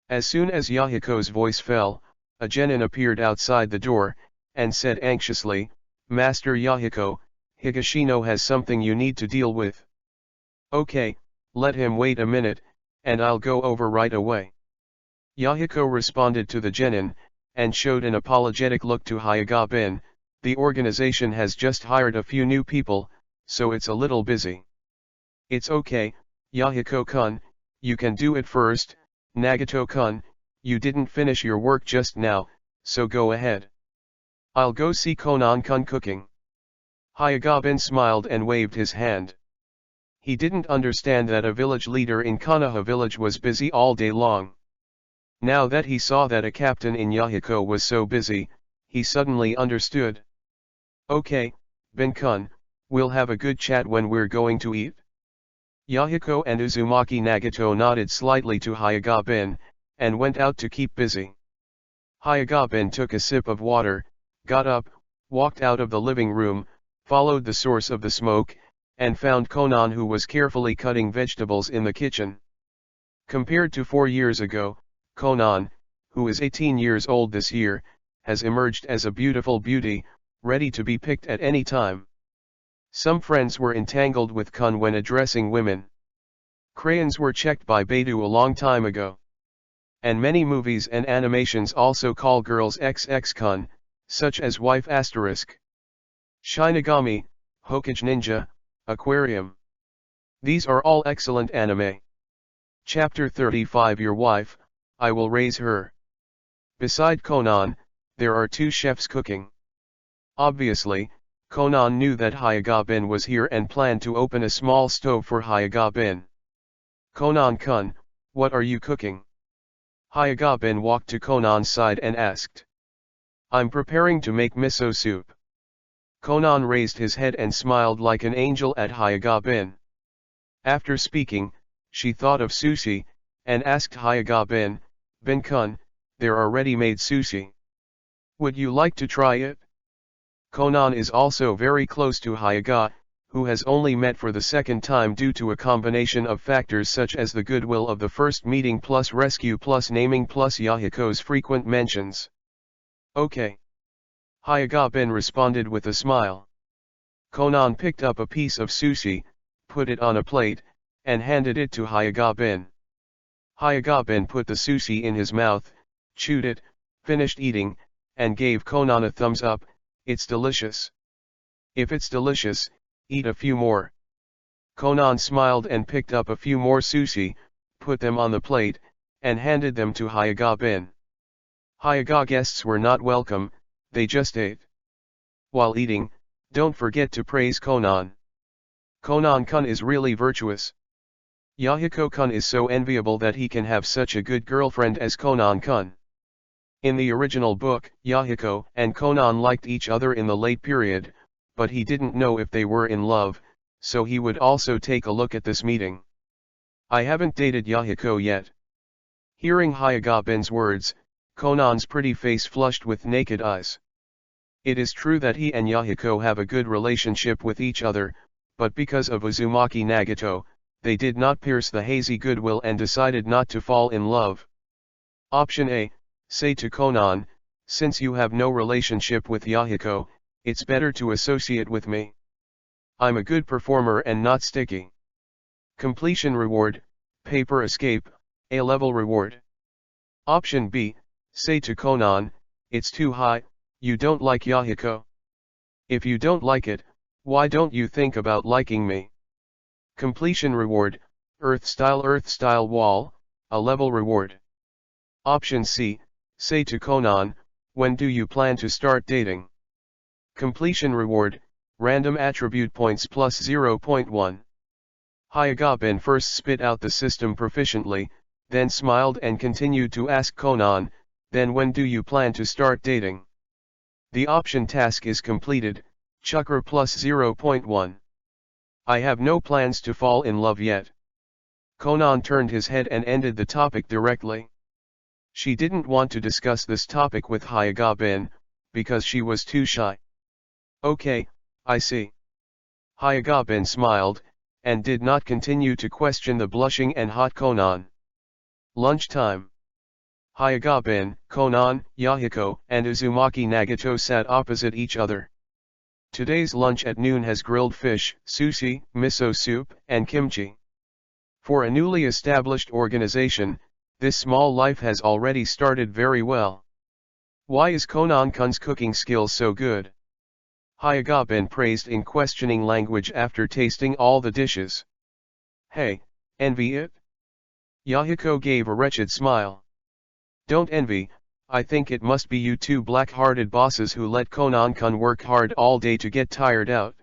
As soon as Yahiko's voice fell, a genin appeared outside the door, and said anxiously, Master Yahiko, Higashino has something you need to deal with. Okay, let him wait a minute, and I'll go over right away. Yahiko responded to the genin, and showed an apologetic look to Hyagabin. The organization has just hired a few new people, so it's a little busy. It's okay, Yahiko-kun, you can do it first. Nagato-kun, you didn't finish your work just now, so go ahead. I'll go see Konan-kun cooking. Hyagabin smiled and waved his hand. He didn't understand that a village leader in Konoha village was busy all day long. Now that he saw that a captain in Yahiko was so busy, he suddenly understood. Okay, Bin-kun, we'll have a good chat when we're going to eat. Yahiko and Uzumaki Nagato nodded slightly to Hyagabin, and went out to keep busy. Hyagabin took a sip of water, got up, walked out of the living room, followed the source of the smoke, and found Konan, who was carefully cutting vegetables in the kitchen. Compared to 4 years ago, Konan, who is 18 years old this year, has emerged as a beautiful beauty, ready to be picked at any time. Some friends were entangled with Kun when addressing women. Crayons were checked by Beidou a long time ago. And many movies and animations also call girls XX Kun, such as Wife Asterisk, Shinigami, Hokage Ninja, Aquarium. These are all excellent anime. Chapter 35 Your wife, I will raise her. Beside Konan, there are 2 chefs cooking. Obviously, Konan knew that Hyagabin was here and planned to open a small stove for Hyagabin. Konan-kun, what are you cooking? Hyagabin walked to Konan's side and asked. I'm preparing to make miso soup. Konan raised his head and smiled like an angel at Hyagabin. After speaking, she thought of sushi, and asked Hyagabin, Bin-kun, there are ready-made sushi. Would you like to try it? Konan is also very close to Hyaga, who has only met for the second time due to a combination of factors such as the goodwill of the first meeting plus rescue plus naming plus Yahiko's frequent mentions. Okay. Hyagabin responded with a smile. Konan picked up a piece of sushi, put it on a plate, and handed it to Hyuga-bin. Hyuga-bin put the sushi in his mouth, chewed it, finished eating, and gave Konan a thumbs up. "It's delicious. If it's delicious, eat a few more." Konan smiled and picked up a few more sushi, put them on the plate, and handed them to Hyuga-bin. Hyuga guests were not welcome, they just ate. While eating, don't forget to praise Konan. Konan-kun is really virtuous. Yahiko-kun is so enviable that he can have such a good girlfriend as Konan-kun. In the original book, Yahiko and Konan liked each other in the late period, but he didn't know if they were in love, so he would also take a look at this meeting. "I haven't dated Yahiko yet." Hearing Hyuga-bin's words, Konan's pretty face flushed with naked eyes. It is true that he and Yahiko have a good relationship with each other, but because of Uzumaki Nagato, they did not pierce the hazy goodwill and decided not to fall in love. Option A, say to Konan, "Since you have no relationship with Yahiko, it's better to associate with me. I'm a good performer and not sticky." Completion reward, paper escape, A-level reward. Option B, say to Konan, "It's too high, you don't like Yahiko. If you don't like it, why don't you think about liking me?" Completion reward, Earth style wall, A-level reward. Option C, say to Konan, "When do you plan to start dating?" Completion reward, random attribute points plus 0.1. Hyuga-bin first spit out the system proficiently, then smiled and continued to ask Konan, "Then when do you plan to start dating?" The option task is completed, chakra plus 0.1. "I have no plans to fall in love yet." Konan turned his head and ended the topic directly. She didn't want to discuss this topic with Hyuga-bin, because she was too shy. "Okay, I see." Hyuga-bin smiled, and did not continue to question the blushing and hot Konan. Lunchtime. Hyuga-bin, Konan, Yahiko, and Uzumaki Nagato sat opposite each other. Today's lunch at noon has grilled fish, sushi, miso soup, and kimchi. For a newly established organization, this small life has already started very well. "Why is Konan-kun's cooking skills so good?" Hyuga-bin praised in questioning language after tasting all the dishes. "Hey, envy it?" Yahiko gave a wretched smile. "Don't envy, I think it must be you two black-hearted bosses who let Konan-kun work hard all day to get tired out."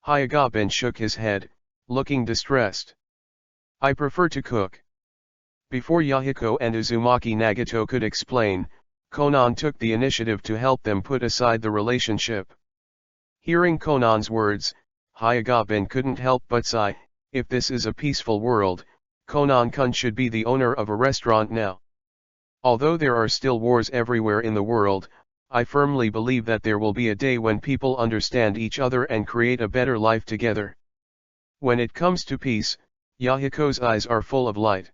Hyuga-bin shook his head, looking distressed. "I prefer to cook." Before Yahiko and Uzumaki Nagato could explain, Konan took the initiative to help them put aside the relationship. Hearing Konan's words, Hyuga-bin couldn't help but sigh. If this is a peaceful world, Konan-kun should be the owner of a restaurant now. Although there are still wars everywhere in the world, I firmly believe that there will be a day when people understand each other and create a better life together. When it comes to peace, Yahiko's eyes are full of light.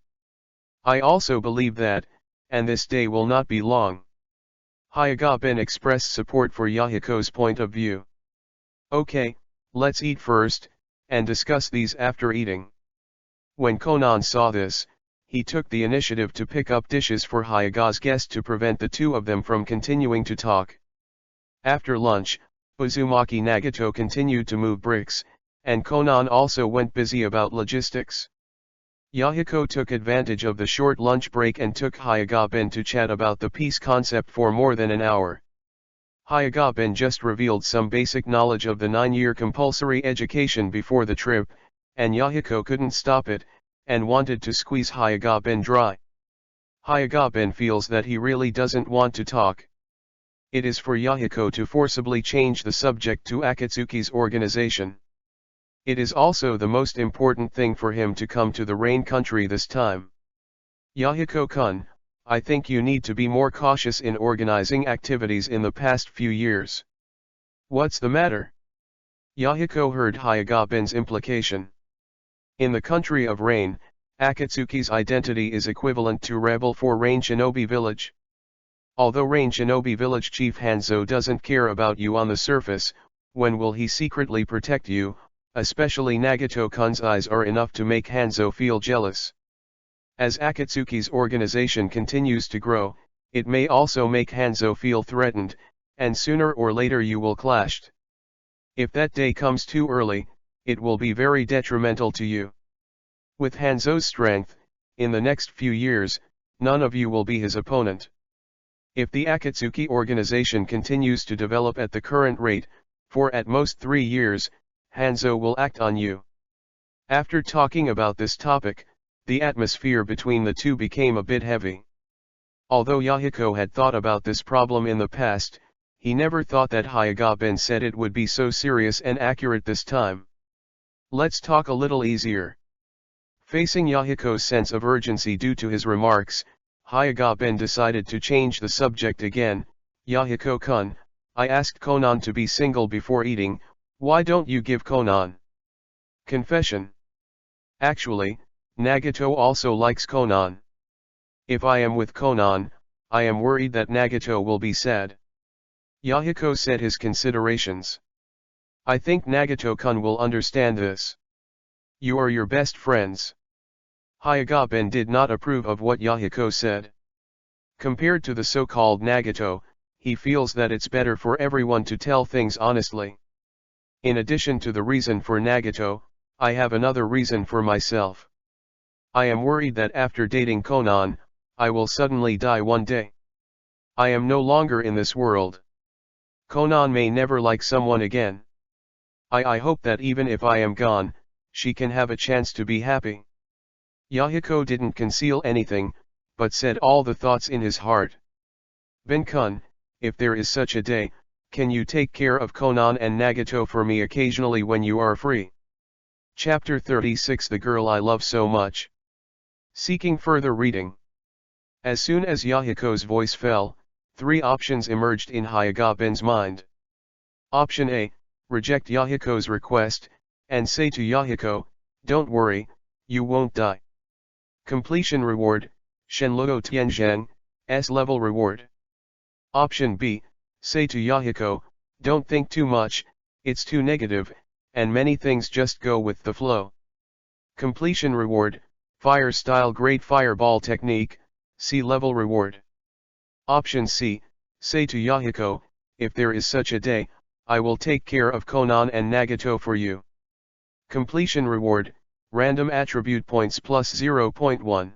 I also believe that, and this day will not be long. Hyuga-bin expressed support for Yahiko's point of view. "Okay, let's eat first, and discuss these after eating." When Konan saw this, he took the initiative to pick up dishes for Hyuga's guest to prevent the two of them from continuing to talk. After lunch, Uzumaki Nagato continued to move bricks, and Konan also went busy about logistics. Yahiko took advantage of the short lunch break and took Hyuga-bin to chat about the peace concept for more than an hour. Hyuga-bin just revealed some basic knowledge of the 9-year compulsory education before the trip, and Yahiko couldn't stop it, and wanted to squeeze Hyuga-bin dry. Hyuga-bin feels that he really doesn't want to talk. It is for Yahiko to forcibly change the subject to Akatsuki's organization. It is also the most important thing for him to come to the rain country this time. "Yahiko-kun, I think you need to be more cautious in organizing activities in the past few years." "What's the matter?" Yahiko heard Hyuga-bin's implication. In the country of rain, Akatsuki's identity is equivalent to rebel for Rain Shinobi Village. Although Rain Shinobi Village Chief Hanzo doesn't care about you on the surface, when will he secretly protect you, Especially Nagato-kun's eyes are enough to make Hanzo feel jealous. As Akatsuki's organization continues to grow, it may also make Hanzo feel threatened, and sooner or later you will clash. If that day comes too early, it will be very detrimental to you. With Hanzo's strength, in the next few years, none of you will be his opponent. If the Akatsuki organization continues to develop at the current rate, for at most 3 years, Hanzo will act on you. After talking about this topic, the atmosphere between the two became a bit heavy. Although Yahiko had thought about this problem in the past, he never thought that Hyuga-ben said it would be so serious and accurate this time. Let's talk a little easier. Facing Yahiko's sense of urgency due to his remarks, Hyuga-ben decided to change the subject again. Yahiko-kun, I asked Konan to be single before eating, why don't you give Konan? Confession. Actually, Nagato also likes Konan. If I am with Konan, I am worried that Nagato will be sad. Yahiko said his considerations. I think Nagato-kun will understand this. You are your best friends. Hyuga-ben did not approve of what Yahiko said. Compared to the so-called Nagato, he feels that it's better for everyone to tell things honestly. In addition to the reason for Nagato, I have another reason for myself. I am worried that after dating Konan, I will suddenly die one day. I am no longer in this world. Konan may never like someone again. I hope that even if I am gone, she can have a chance to be happy. Yahiko didn't conceal anything, but said all the thoughts in his heart. Ben-kun, if there is such a day, can you take care of Konan and Nagato for me occasionally when you are free? Chapter 36 The Girl I Love So Much. Seeking further reading. As soon as Yahiko's voice fell, 3 options emerged in Hyuga-ben's mind. Option A, reject Yahiko's request, and say to Yahiko, don't worry, you won't die. Completion reward, Shenluo Tianzheng, S-level reward. Option B, say to Yahiko, don't think too much, it's too negative, and many things just go with the flow. Completion reward, Fire Style Great Fireball Technique, C-level reward. Option C, say to Yahiko, if there is such a day, I will take care of Konan and Nagato for you. Completion reward, Random Attribute Points plus 0.1.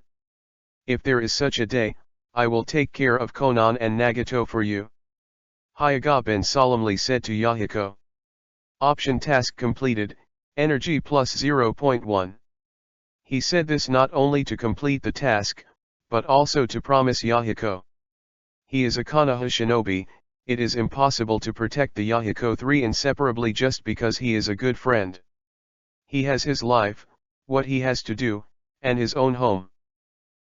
If there is such a day, I will take care of Konan and Nagato for you. Hyuga-ben solemnly said to Yahiko. Option task completed, energy plus 0.1. He said this not only to complete the task, but also to promise Yahiko. He is a Konoha shinobi, it is impossible to protect the Yahiko 3 inseparably just because he is a good friend. He has his life, what he has to do, and his own home.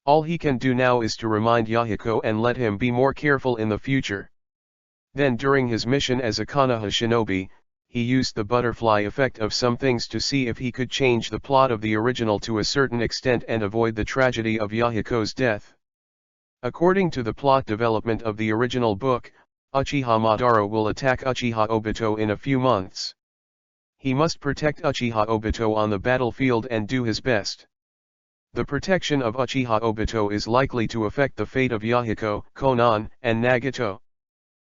All he can do now is to remind Yahiko and let him be more careful in the future. Then during his mission as a Konoha shinobi, he used the butterfly effect of some things to see if he could change the plot of the original to a certain extent and avoid the tragedy of Yahiko's death. According to the plot development of the original book, Uchiha Madara will attack Uchiha Obito in a few months. He must protect Uchiha Obito on the battlefield and do his best. The protection of Uchiha Obito is likely to affect the fate of Yahiko, Konan, and Nagato.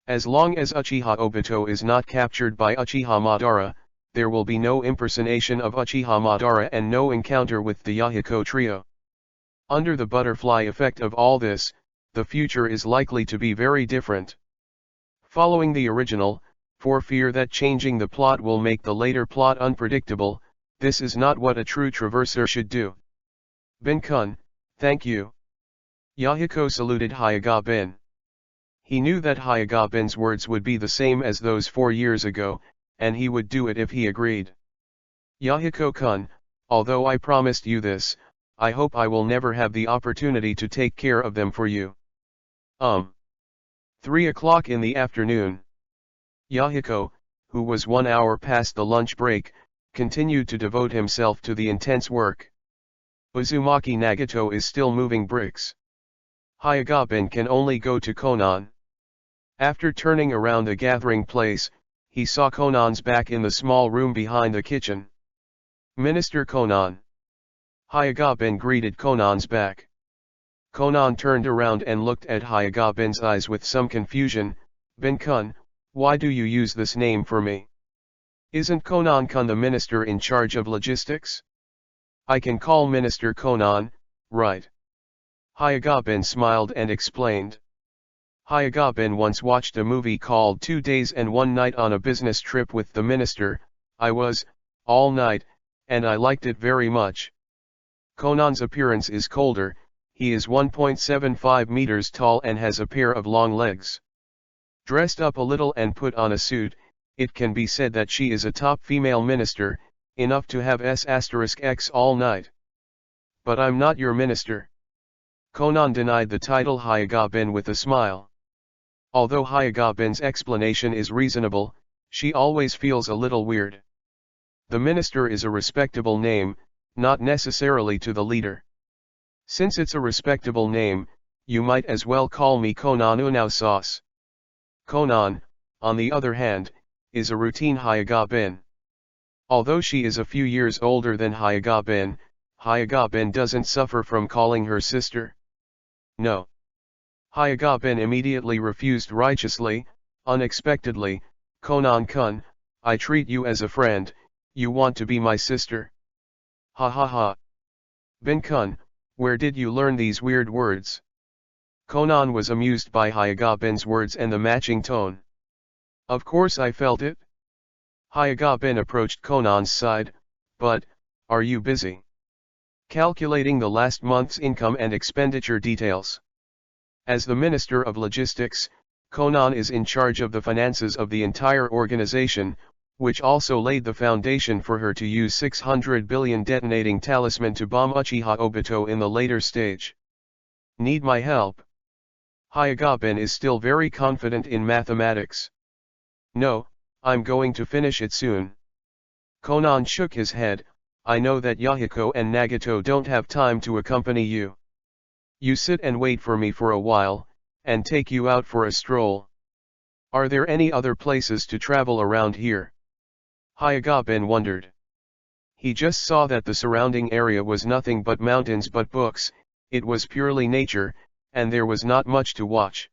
As long as Uchiha Obito is not captured by Uchiha Madara, there will be no impersonation of Uchiha Madara and no encounter with the Yahiko trio. Under the butterfly effect of all this, the future is likely to be very different. Following the original, for fear that changing the plot will make the later plot unpredictable, this is not what a true traverser should do. Ben-kun, thank you. Yahiko saluted Hyuga-ben. He knew that Hyuga-ben's words would be the same as those 4 years ago, and he would do it if he agreed. Yahiko-kun, although I promised you this, I hope I will never have the opportunity to take care of them for you. 3 o'clock in the afternoon. Yahiko, who was 1 hour past the lunch break, continued to devote himself to the intense work. Uzumaki Nagato is still moving bricks. Hyuga-ben can only go to Konan. After turning around the gathering place, he saw Konan's back in the small room behind the kitchen. Minister Konan. Hyuga-bin greeted Konan's back. Konan turned around and looked at Hyuga-bin's eyes with some confusion. Bin-kun, why do you use this name for me? Isn't Konan-kun the minister in charge of logistics? I can call Minister Konan, right? Hyuga-bin smiled and explained. Hyuga-bin once watched a movie called 2 Days and 1 Night on a business trip with the minister. I was, all night, and I liked it very much. Konan's appearance is colder, he is 1.75 meters tall and has a pair of long legs. Dressed up a little and put on a suit, it can be said that she is a top female minister, enough to have S*X all night. But I'm not your minister. Konan denied the title Hyuga-bin with a smile. Although Hyuga-bin's explanation is reasonable, she always feels a little weird. The minister is a respectable name, not necessarily to the leader. Since it's a respectable name, you might as well call me Konan Unao Sauce. Konan, on the other hand, is a routine Hyuga-bin. Although she is a few years older than Hyuga-bin, Hyuga-bin doesn't suffer from calling her sister. No. Hyuga-bin immediately refused righteously, unexpectedly. Konan-kun, I treat you as a friend, you want to be my sister? Ha ha ha. Bin-kun, where did you learn these weird words? Konan was amused by Hyuga-bin's words and the matching tone. Of course I felt it. Hyuga-bin approached Konan's side, but, are you busy calculating the last month's income and expenditure details? As the Minister of Logistics, Konan is in charge of the finances of the entire organization, which also laid the foundation for her to use 600 billion detonating talisman to bomb Uchiha Obito in the later stage. Need my help? Hyuga-bin is still very confident in mathematics. No, I'm going to finish it soon. Konan shook his head. I know that Yahiko and Nagato don't have time to accompany you. You sit and wait for me for a while, and take you out for a stroll. Are there any other places to travel around here? Hyuga-bin wondered. He just saw that the surrounding area was nothing but mountains but books, it was purely nature, and there was not much to watch.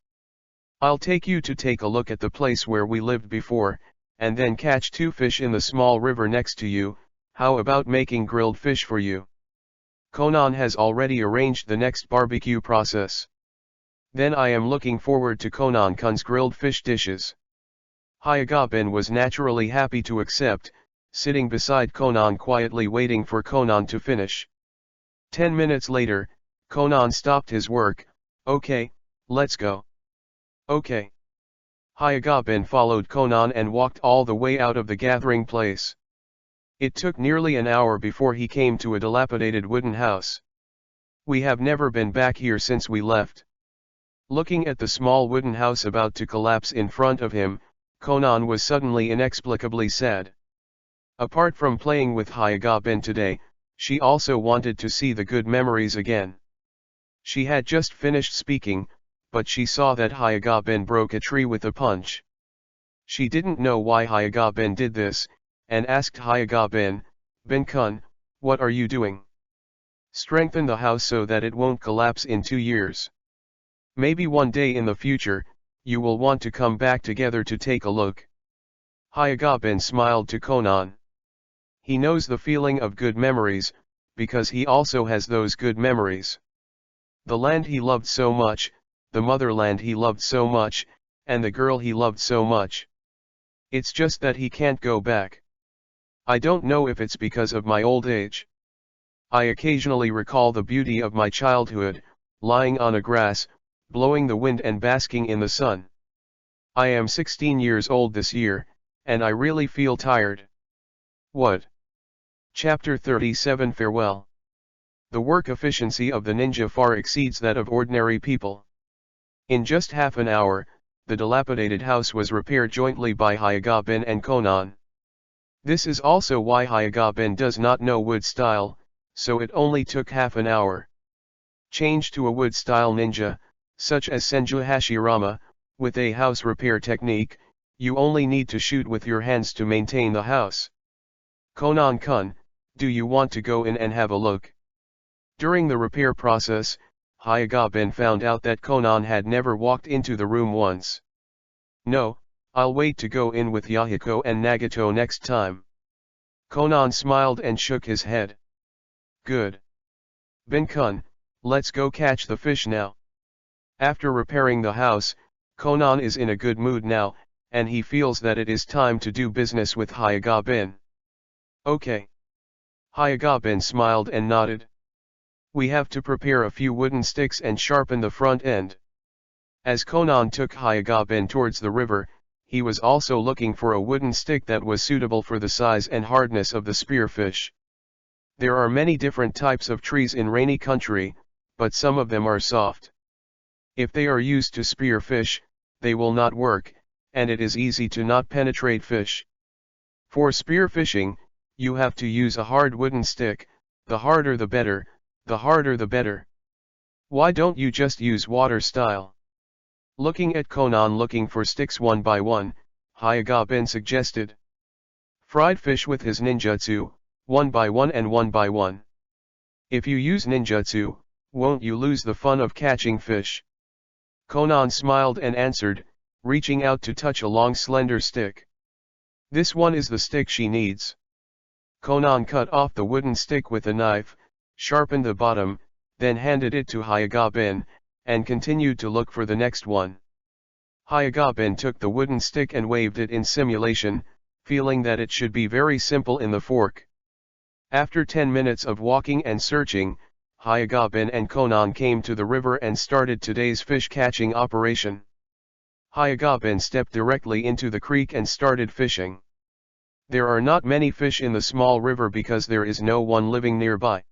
I'll take you to take a look at the place where we lived before, and then catch 2 fish in the small river next to you. How about making grilled fish for you? Konan has already arranged the next barbecue process. Then I am looking forward to Konan-kun's grilled fish dishes. Hyuga-bin was naturally happy to accept, sitting beside Konan quietly waiting for Konan to finish. 10 minutes later, Konan stopped his work. Okay, let's go. Okay. Hyuga-bin followed Konan and walked all the way out of the gathering place. It took nearly an hour before he came to a dilapidated wooden house. We have never been back here since we left. Looking at the small wooden house about to collapse in front of him, Konan was suddenly inexplicably sad. Apart from playing with Hyuga-bin today, she also wanted to see the good memories again. She had just finished speaking, but she saw that Hyuga-bin broke a tree with a punch. She didn't know why Hyuga-bin did this, and asked Hyuga-bin, Bin-kun, what are you doing? Strengthen the house so that it won't collapse in 2 years. Maybe one day in the future, you will want to come back together to take a look. Hyuga-bin smiled to Konan. He knows the feeling of good memories, because he also has those good memories. The land he loved so much, the motherland he loved so much, and the girl he loved so much. It's just that he can't go back. I don't know if it's because of my old age. I occasionally recall the beauty of my childhood, lying on a grass, blowing the wind and basking in the sun. I am 16 years old this year, and I really feel tired. What? Chapter 37 Farewell. The work efficiency of the ninja far exceeds that of ordinary people. In just half an hour, the dilapidated house was repaired jointly by Hyuga-bin and Konan. This is also why Hyuga-bin does not know wood style, so it only took half an hour. Change to a wood style ninja, such as Senju Hashirama, with a house repair technique, you only need to shoot with your hands to maintain the house. Konan-kun, Do you want to go in and have a look? During the repair process, Hyuga-bin found out that Konan had never walked into the room once. No, I'll wait to go in with Yahiko and Nagato next time. Konan smiled and shook his head. Good. Bin-kun, let's go catch the fish now. After repairing the house, Konan is in a good mood now, and he feels that it is time to do business with Hyuga-bin. Okay. Hyuga-bin smiled and nodded. We have to prepare a few wooden sticks and sharpen the front end. As Konan took Hyuga-bin towards the river, he was also looking for a wooden stick that was suitable for the size and hardness of the spearfish. There are many different types of trees in rainy country, but some of them are soft. If they are used to spear fish, they will not work, and it is easy to not penetrate fish. For spear fishing, you have to use a hard wooden stick, the harder the better, the harder the better. Why don't you just use water style? Looking at Konan looking for sticks one by one, Hyuga-bin suggested. Fried fish with his ninjutsu, one by one and one by one. If you use ninjutsu, won't you lose the fun of catching fish? Konan smiled and answered, reaching out to touch a long slender stick. This one is the stick she needs. Konan cut off the wooden stick with a knife, sharpened the bottom, then handed it to Hyuga-bin, and continued to look for the next one. Hyuga-bin took the wooden stick and waved it in simulation, feeling that it should be very simple in the fork. After 10 minutes of walking and searching, Hyuga-bin and Konan came to the river and started today's fish catching operation. Hyuga-bin stepped directly into the creek and started fishing. There are not many fish in the small river because there is no one living nearby.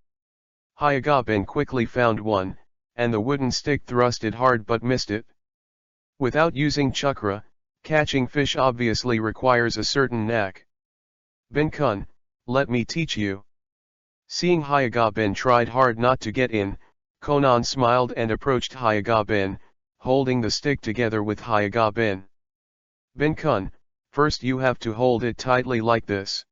Hyuga-bin quickly found one, and the wooden stick thrusted hard but missed it. Without using chakra, catching fish obviously requires a certain knack. Bin-kun, let me teach you. Seeing Hyuga-bin tried hard not to get in, Konan smiled and approached Hyuga-bin, holding the stick together with Hyuga-bin. Bin-kun, first you have to hold it tightly like this.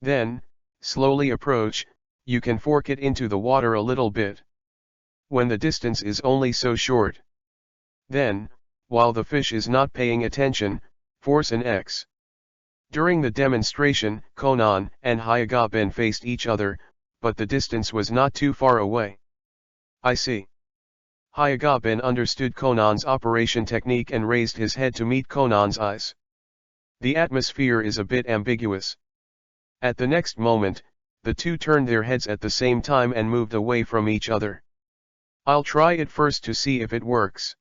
Then, slowly approach, you can fork it into the water a little bit. When the distance is only so short. Then, while the fish is not paying attention, force an X. During the demonstration, Konan and Hyuga-bin faced each other, but the distance was not too far away. I see. Hyuga-bin understood Konan's operation technique and raised his head to meet Konan's eyes. The atmosphere is a bit ambiguous. At the next moment, the two turned their heads at the same time and moved away from each other. I'll try it first to see if it works.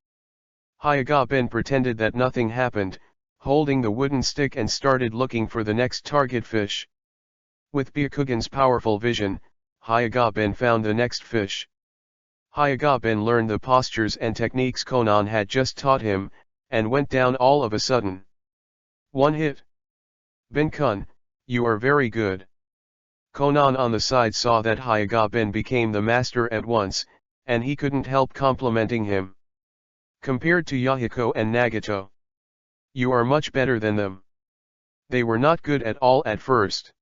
Hyuga-bin pretended that nothing happened, holding the wooden stick and started looking for the next target fish. With Byakugan's powerful vision, Hyuga-bin found the next fish. Hyuga-bin learned the postures and techniques Konan had just taught him, and went down all of a sudden. One hit. Bin-kun, you are very good. Konan on the side saw that Hyuga-bin became the master at once, and he couldn't help complimenting him. Compared to Yahiko and Nagato, you are much better than them. They were not good at all at first.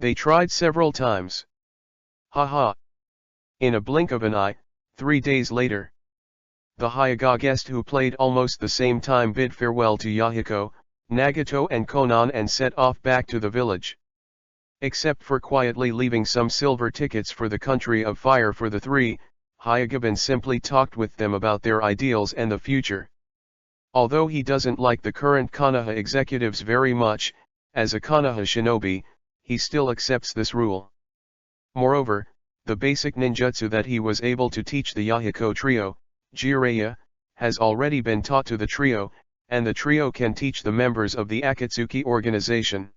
They tried several times. Haha. In a blink of an eye, 3 days later. The Hyuga guest who played almost the same time bid farewell to Yahiko, Nagato and Konan and set off back to the village. Except for quietly leaving some silver tickets for the country of fire for the three, Hyuga-bin simply talked with them about their ideals and the future. Although he doesn't like the current Konoha executives very much, as a Konoha shinobi, he still accepts this rule. Moreover, the basic ninjutsu that he was able to teach the Yahiko trio, Jiraiya, has already been taught to the trio, and the trio can teach the members of the Akatsuki organization.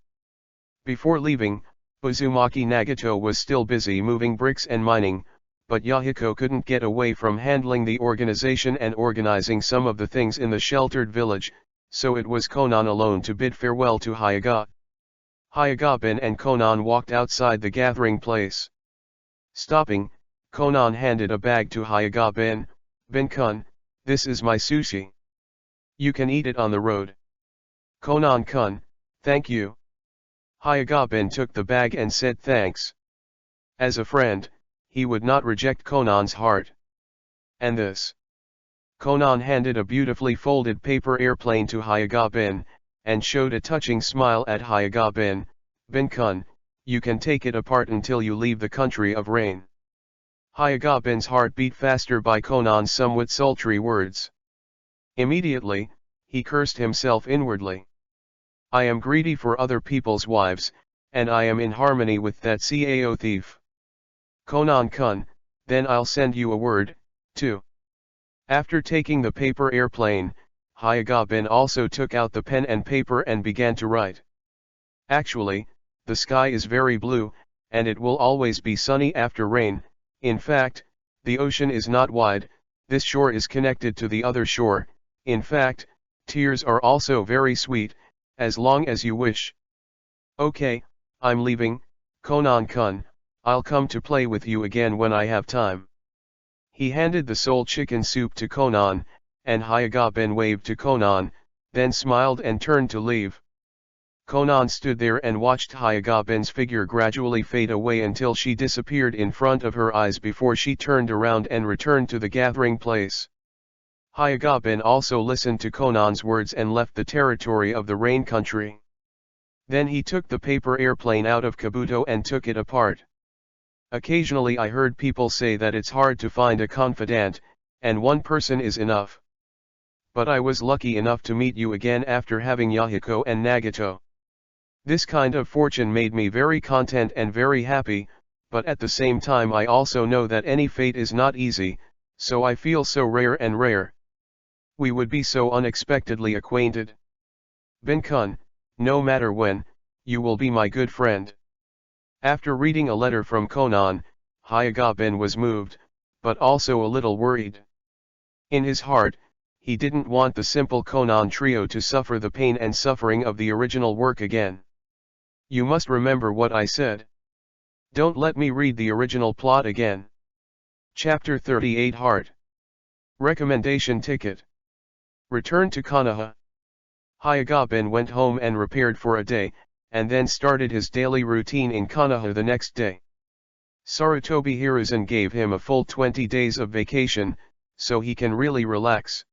Before leaving, Uzumaki Nagato was still busy moving bricks and mining, but Yahiko couldn't get away from handling the organization and organizing some of the things in the sheltered village, so it was Konan alone to bid farewell to Hyuga. Hyuga-bin and Konan walked outside the gathering place. Stopping, Konan handed a bag to Hyuga-bin. Bin-kun, this is my sushi. You can eat it on the road. Konan-kun, thank you. Hyuga-bin took the bag and said thanks. As a friend, he would not reject Konan's heart. And this. Konan handed a beautifully folded paper airplane to Hyuga-bin, and showed a touching smile at Hyuga-bin. Bin-kun, you can take it apart until you leave the country of rain. Hyuga-bin's heart beat faster by Konan's somewhat sultry words. Immediately, he cursed himself inwardly. I am greedy for other people's wives, and I am in harmony with that Cao thief. Konan-kun, then I'll send you a word, too. After taking the paper airplane, Hyuga-bin also took out the pen and paper and began to write. Actually, the sky is very blue, and it will always be sunny after rain. In fact, the ocean is not wide, this shore is connected to the other shore. In fact, tears are also very sweet, as long as you wish. Okay, I'm leaving, Konan-kun, I'll come to play with you again when I have time. He handed the soul chicken soup to Konan, and Hyuga-bin waved to Konan, then smiled and turned to leave. Konan stood there and watched Hyuga-bin's figure gradually fade away until she disappeared in front of her eyes before she turned around and returned to the gathering place. Hyuga-bin also listened to Konan's words and left the territory of the rain country. Then he took the paper airplane out of Kabuto and took it apart. Occasionally I heard people say that it's hard to find a confidant, and one person is enough. But I was lucky enough to meet you again after having Yahiko and Nagato. This kind of fortune made me very content and very happy, but at the same time I also know that any fate is not easy, so I feel so rare and rare. We would be so unexpectedly acquainted. Bin-kun, no matter when, you will be my good friend. After reading a letter from Konan, Hyuga-bin was moved, but also a little worried. In his heart, he didn't want the simple Konan trio to suffer the pain and suffering of the original work again. You must remember what I said. Don't let me read the original plot again. Chapter 38 Heart. Recommendation Ticket. Return to Konoha. Hyuga-bin went home and repaired for a day, and then started his daily routine in Konoha the next day. Sarutobi Hiruzen gave him a full 20 days of vacation, so he can really relax.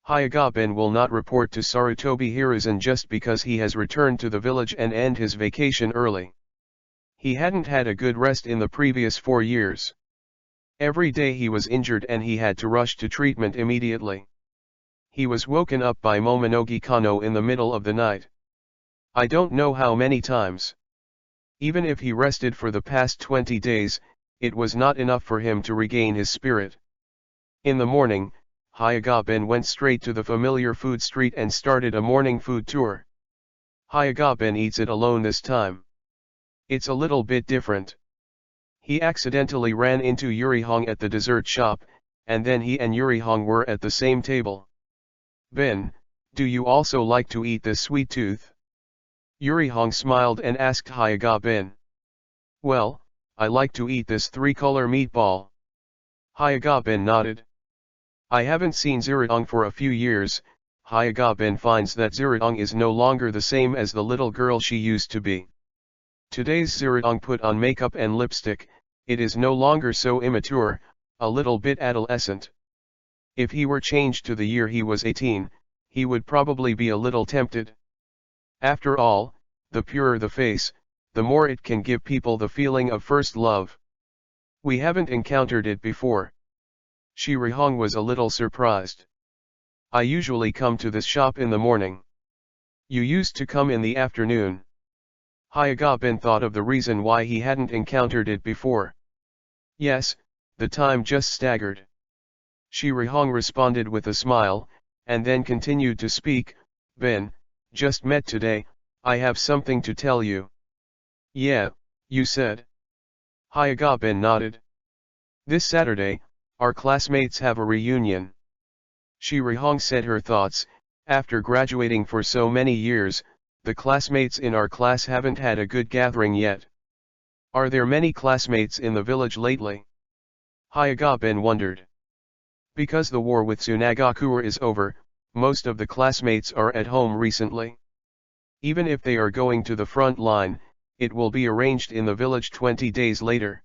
Hyuga-bin will not report to Sarutobi Hiruzen just because he has returned to the village and end his vacation early. He hadn't had a good rest in the previous 4 years. Every day he was injured and he had to rush to treatment immediately. He was woken up by Momonogi Kano in the middle of the night. I don't know how many times. Even if he rested for the past 20 days, it was not enough for him to regain his spirit. In the morning, Hyuga-bin went straight to the familiar food street and started a morning food tour. Hyuga-bin eats it alone this time. It's a little bit different. He accidentally ran into Yuri-hong at the dessert shop, and then he and Yuri-hong were at the same table. Bin, do you also like to eat this sweet tooth? Yuri-hong smiled and asked Hyuga-bin. Well, I like to eat this 3-color meatball. Hyuga-bin nodded. I haven't seen Zirudong for a few years. Hyuga-bin finds that Zirudong is no longer the same as the little girl she used to be. Today's Zirudong put on makeup and lipstick, it is no longer so immature, a little bit adolescent. If he were changed to the year he was 18, he would probably be a little tempted. After all, the purer the face, the more it can give people the feeling of first love. We haven't encountered it before. Shirihong was a little surprised. I usually come to this shop in the morning. You used to come in the afternoon. Hyuga-bin thought of the reason why he hadn't encountered it before. Yes, the time just staggered. Shirihong responded with a smile, and then continued to speak. Bin, just met today, I have something to tell you. Yeah, you said. Hyuga-bin nodded. This Saturday, our classmates have a reunion. Shirihong said her thoughts. After graduating for so many years, the classmates in our class haven't had a good gathering yet. Are there many classmates in the village lately? Hyuga-bin wondered. Because the war with Tsunagakure is over, most of the classmates are at home recently. Even if they are going to the front line, it will be arranged in the village 20 days later.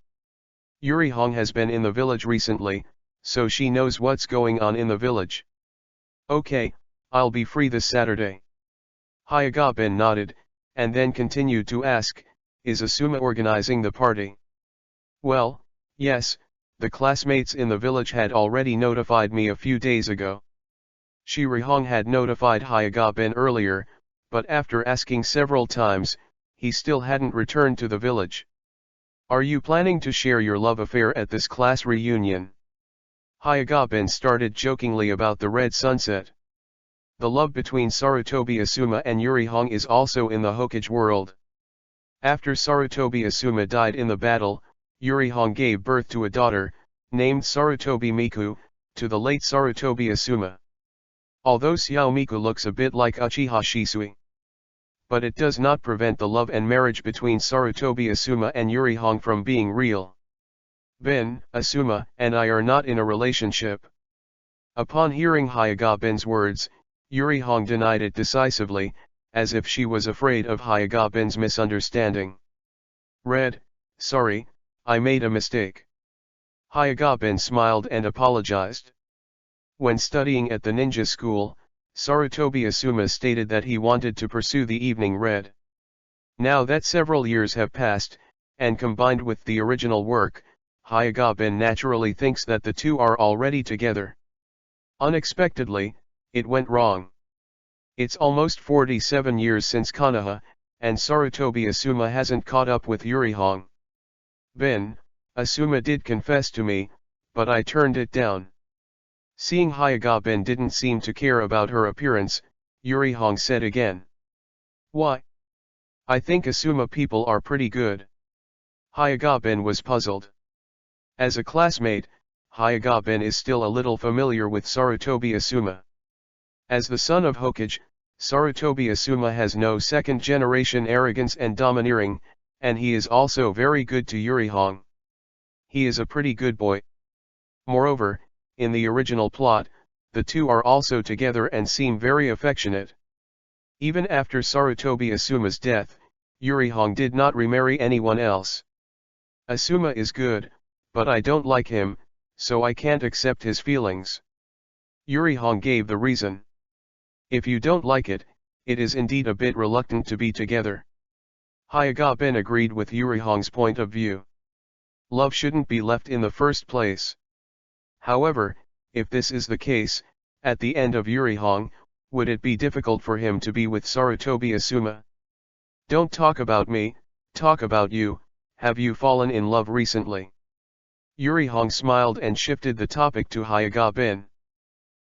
Yuri Hong has been in the village recently, so she knows what's going on in the village. Okay, I'll be free this Saturday. Hyagabin nodded, and then continued to ask, is Asuma organizing the party? Well, yes, the classmates in the village had already notified me a few days ago. Shirihong had notified Hyagabin earlier, but after asking several times, he still hadn't returned to the village. Are you planning to share your love affair at this class reunion? Hyagabin started jokingly about the red sunset. The love between Sarutobi Asuma and Yuri Hong is also in the Hokage world. After Sarutobi Asuma died in the battle, Yuri Hong gave birth to a daughter, named Sarutobi Miku, to the late Sarutobi Asuma. Although Xiao Miku looks a bit like Uchiha Shisui. But it does not prevent the love and marriage between Sarutobi Asuma and Yuri Hong from being real. Ben, Asuma, and I are not in a relationship. Upon hearing Hyagabin's words, Yuri Hong denied it decisively, as if she was afraid of Hyagabin's misunderstanding. Sorry, I made a mistake. Hyagabin smiled and apologized. When studying at the ninja school, Sarutobi Asuma stated that he wanted to pursue the evening read. Now that several years have passed, and combined with the original work, Hyagabin naturally thinks that the two are already together. Unexpectedly, it went wrong. It's almost 47 years since Konoha, and Sarutobi Asuma hasn't caught up with Yuri Hong. Ben, Asuma did confess to me, but I turned it down. Seeing Hyagabin didn't seem to care about her appearance, Yuri Hong said again. Why? I think Asuma people are pretty good. Hyagabin was puzzled. As a classmate, Hyagabin is still a little familiar with Sarutobi Asuma. As the son of Hokage, Sarutobi Asuma has no second-generation arrogance and domineering, and he is also very good to Yuri Hong. He is a pretty good boy. Moreover, in the original plot, the two are also together and seem very affectionate. Even after Sarutobi Asuma's death, Yuri Hong did not remarry anyone else. Asuma is good, but I don't like him, so I can't accept his feelings. Yuri Hong gave the reason. If you don't like it, it is indeed a bit reluctant to be together. Hyagabin agreed with Yuri Hong's point of view. Love shouldn't be left in the first place. However, if this is the case, at the end of Yuri Hong, would it be difficult for him to be with Sarutobi Asuma? Don't talk about me, talk about you. Have you fallen in love recently? Yuri Hong smiled and shifted the topic to Hyagabin.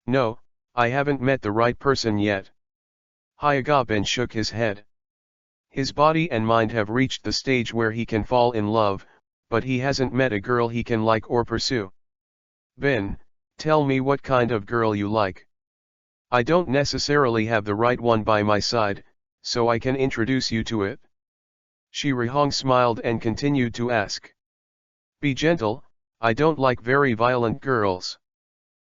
No, I haven't met the right person yet. Hyagabin shook his head. His body and mind have reached the stage where he can fall in love, but he hasn't met a girl he can like or pursue. Ben, tell me what kind of girl you like. I don't necessarily have the right one by my side, so I can introduce you to it. Shirihong smiled and continued to ask. Be gentle, I don't like very violent girls.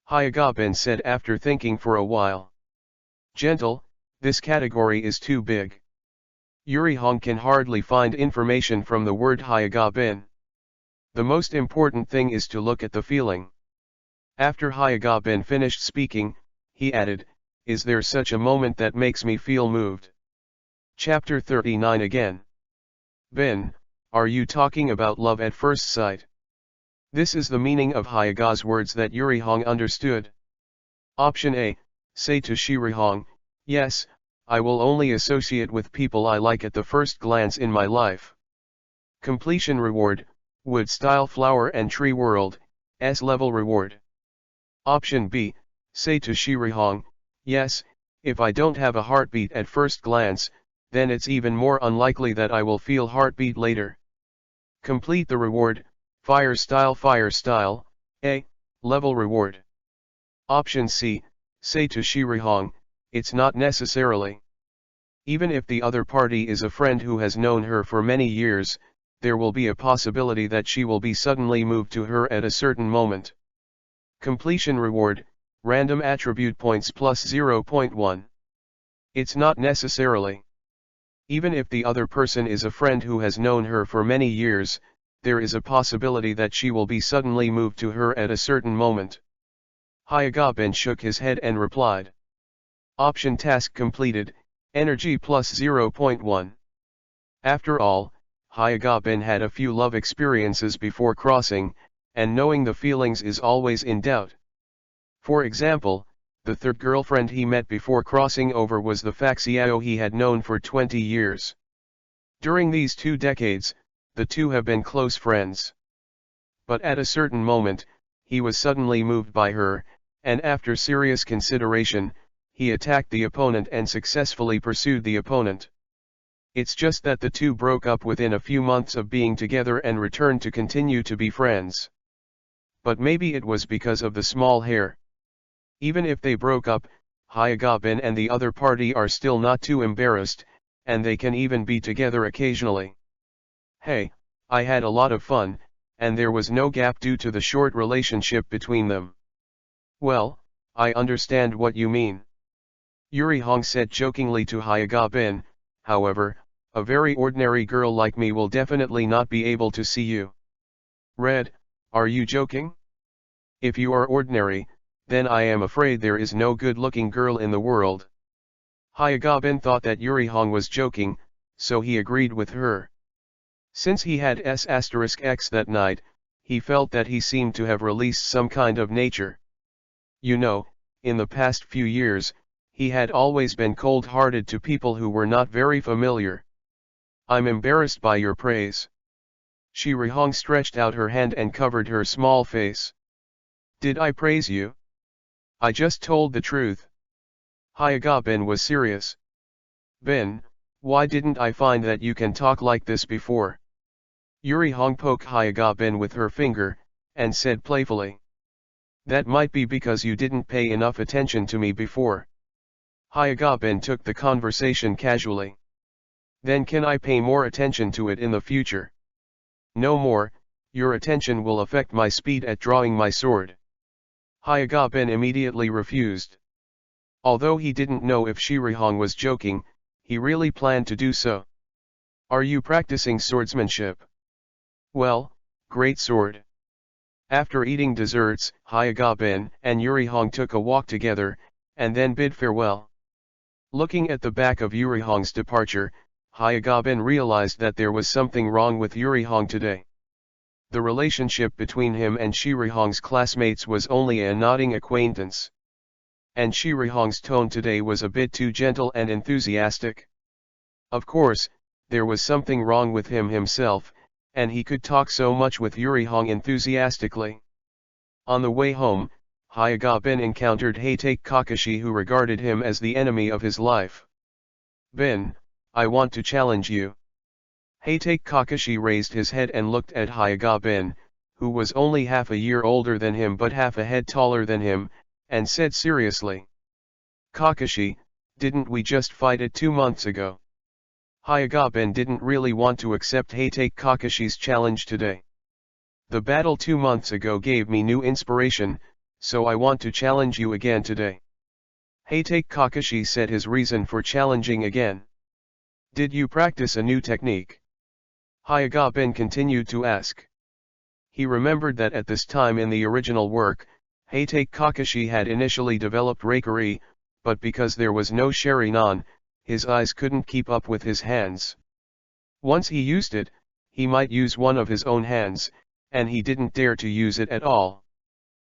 Hyagabin said after thinking for a while. Gentle, this category is too big. Yuri Hong can hardly find information from the word Hyagabin. The most important thing is to look at the feeling. After Hyagabin finished speaking, he added, is there such a moment that makes me feel moved? Chapter 39 again. Ben, are you talking about love at first sight? This is the meaning of Hyaga's words that Yuri Hong understood. Option A, say to Shirihong, yes, I will only associate with people I like at the first glance in my life. Completion reward, Wood Style Flower and Tree World, S-level reward. Option B, say to Shirihong, yes, if I don't have a heartbeat at first glance, then it's even more unlikely that I will feel heartbeat later. Complete the reward, Fire Style, A, level reward. Option C, say to Shirihong, it's not necessarily. Even if the other party is a friend who has known her for many years, there will be a possibility that she will be suddenly moved to her at a certain moment. Completion reward, random attribute points plus 0.1. It's not necessarily. Even if the other person is a friend who has known her for many years, there is a possibility that she will be suddenly moved to her at a certain moment. Hyagabin shook his head and replied. Option task completed, energy plus 0.1. After all, Hyagabin had a few love experiences before crossing, and knowing the feelings is always in doubt. For example, the third girlfriend he met before crossing over was the Faxiao he had known for 20 years. During these 2 decades, the two have been close friends. But at a certain moment, he was suddenly moved by her, and after serious consideration, he attacked the opponent and successfully pursued the opponent. It's just that the two broke up within a few months of being together and returned to continue to be friends. But maybe it was because of the small hair. Even if they broke up, Hyagabin and the other party are still not too embarrassed, and they can even be together occasionally. Hey, I had a lot of fun, and there was no gap due to the short relationship between them. Well, I understand what you mean. Yuri Hong said jokingly to Hyagabin, however, a very ordinary girl like me will definitely not be able to see you. Red, are you joking? If you are ordinary, then I am afraid there is no good-looking girl in the world. Hyagabin thought that Yuri Hong was joking, so he agreed with her. Since he had S*X that night, he felt that he seemed to have released some kind of nature. You know, in the past few years, he had always been cold-hearted to people who were not very familiar. I'm embarrassed by your praise. Yuri Hong stretched out her hand and covered her small face. Did I praise you? I just told the truth. Hyagabin was serious. Ben, why didn't I find that you can talk like this before? Yuri Hong poked Hyagabin with her finger, and said playfully. That might be because you didn't pay enough attention to me before. Hyagabin took the conversation casually. Then can I pay more attention to it in the future? No more, your attention will affect my speed at drawing my sword. Hyagabin immediately refused. Although he didn't know if Yuri Hong was joking, he really planned to do so. Are you practicing swordsmanship? Well, great sword. After eating desserts, Hyagabin and Yuri Hong took a walk together, and then bid farewell. Looking at the back of Yuri Hong's departure, Hyagabin realized that there was something wrong with Yuri Hong today. The relationship between him and Yuri Hong's classmates was only a nodding acquaintance. And Yuri Hong's tone today was a bit too gentle and enthusiastic. Of course, there was something wrong with him himself, and he could talk so much with Yuri Hong enthusiastically. On the way home, Hyagabin encountered Hatake Kakashi, who regarded him as the enemy of his life. Ben, I want to challenge you. Hatake Kakashi raised his head and looked at Hyagabin, who was only half a year older than him but half a head taller than him, and said seriously. Kakashi, didn't we just fight it 2 months ago? Hyagabin didn't really want to accept Hatake Kakashi's challenge today. The battle 2 months ago gave me new inspiration, so I want to challenge you again today. Hatake Kakashi said his reason for challenging again. Did you practice a new technique? Hyagabin continued to ask. He remembered that at this time in the original work, Hatake Kakashi had initially developed Reikari, but because there was no Sharingan, his eyes couldn't keep up with his hands. Once he used it, he might use one of his own hands, and he didn't dare to use it at all.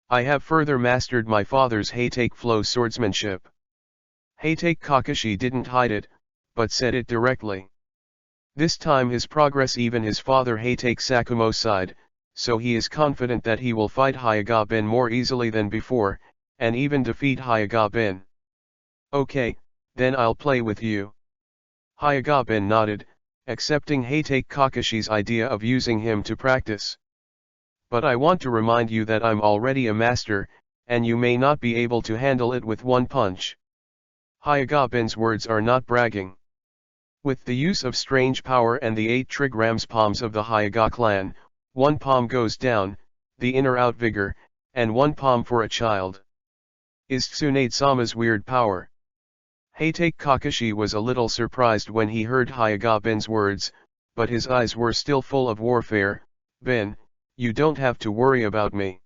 I have further mastered my father's Hatake flow swordsmanship. Hatake Kakashi didn't hide it, but said it directly. This time his progress even his father Hatake Sakumo sighed, so he is confident that he will fight Hyagabin more easily than before, and even defeat Hyagabin. Okay, then I'll play with you. Hyagabin nodded, accepting Hatake Kakashi's idea of using him to practice. But I want to remind you that I'm already a master, and you may not be able to handle it with one punch. Hyagabin's words are not bragging. With the use of strange power and the 8 trigrams palms of the Hyaga clan, 1 palm goes down, the inner out vigor, and 1 palm for a child. Is Tsunade-sama's weird power. Heitake Kakashi was a little surprised when he heard Hyuga Ben's words, but his eyes were still full of warfare. Ben, you don't have to worry about me.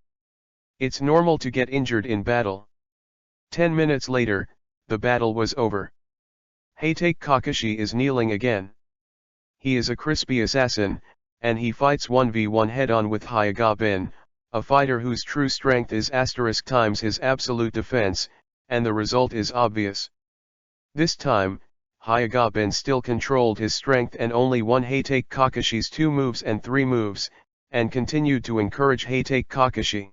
It's normal to get injured in battle. 10 minutes later, the battle was over. Heitake Kakashi is kneeling again. He is a crispy assassin, and he fights 1v1 head-on with Hyuga Ben, a fighter whose true strength is * times his absolute defense, and the result is obvious. This time, Hyuga Ben still controlled his strength and only won Heitake Kakashi's 2 moves and 3 moves, and continued to encourage Heitake Kakashi.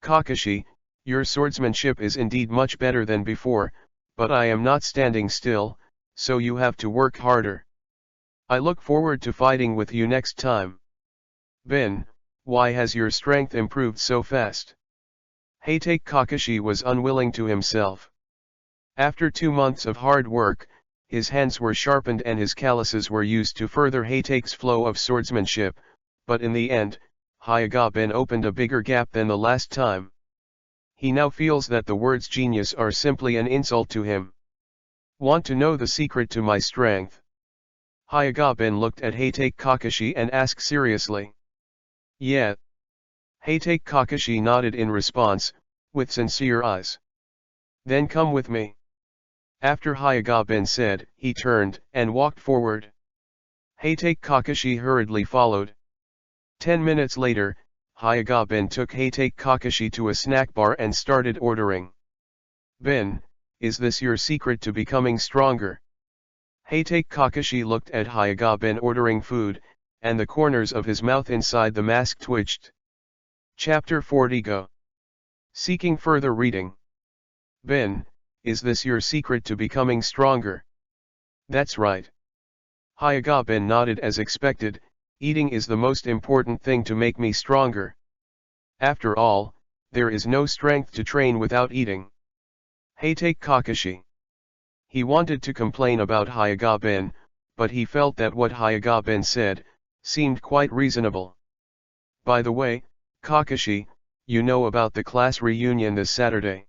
Kakashi, your swordsmanship is indeed much better than before, but I am not standing still, so you have to work harder. I look forward to fighting with you next time. Ben, why has your strength improved so fast? Heitake Kakashi was unwilling to himself. After 2 months of hard work, his hands were sharpened and his calluses were used to further Heitake's flow of swordsmanship, but in the end, Hyuga Ben opened a bigger gap than the last time. He now feels that the words genius are simply an insult to him. Want to know the secret to my strength? Hyuga Ben looked at Heitake Kakashi and asked seriously. Yeah. Heitake Kakashi nodded in response, with sincere eyes. Then come with me. After Hyuga Ben said, he turned and walked forward. Heitake Kakashi hurriedly followed. 10 minutes later, Hyuga Ben took Heitake Kakashi to a snack bar and started ordering. Ben, is this your secret to becoming stronger? Heitake Kakashi looked at Hyuga Ben ordering food, and the corners of his mouth inside the mask twitched. Chapter 40 Go. Seeking further reading. Ben, is this your secret to becoming stronger? That's right. Hyuga Ben nodded as expected. Eating is the most important thing to make me stronger. After all, there is no strength to train without eating. Heitake Kakashi. He wanted to complain about Hyuga Ben, but he felt that what Hyuga Ben said seemed quite reasonable. By the way, Kakashi, you know about the class reunion this Saturday?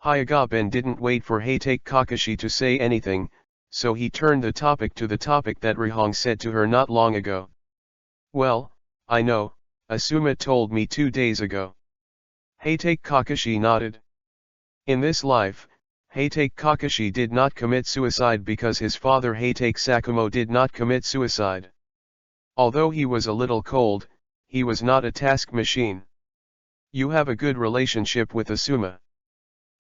Hyuga Ben didn't wait for Heitake Kakashi to say anything, so he turned the topic to the topic that Rihong said to her not long ago. Well, I know, Asuma told me 2 days ago. Heitake Kakashi nodded. In this life, Heitake Kakashi did not commit suicide because his father Heitake Sakumo did not commit suicide. Although he was a little cold, he was not a task machine. You have a good relationship with Asuma.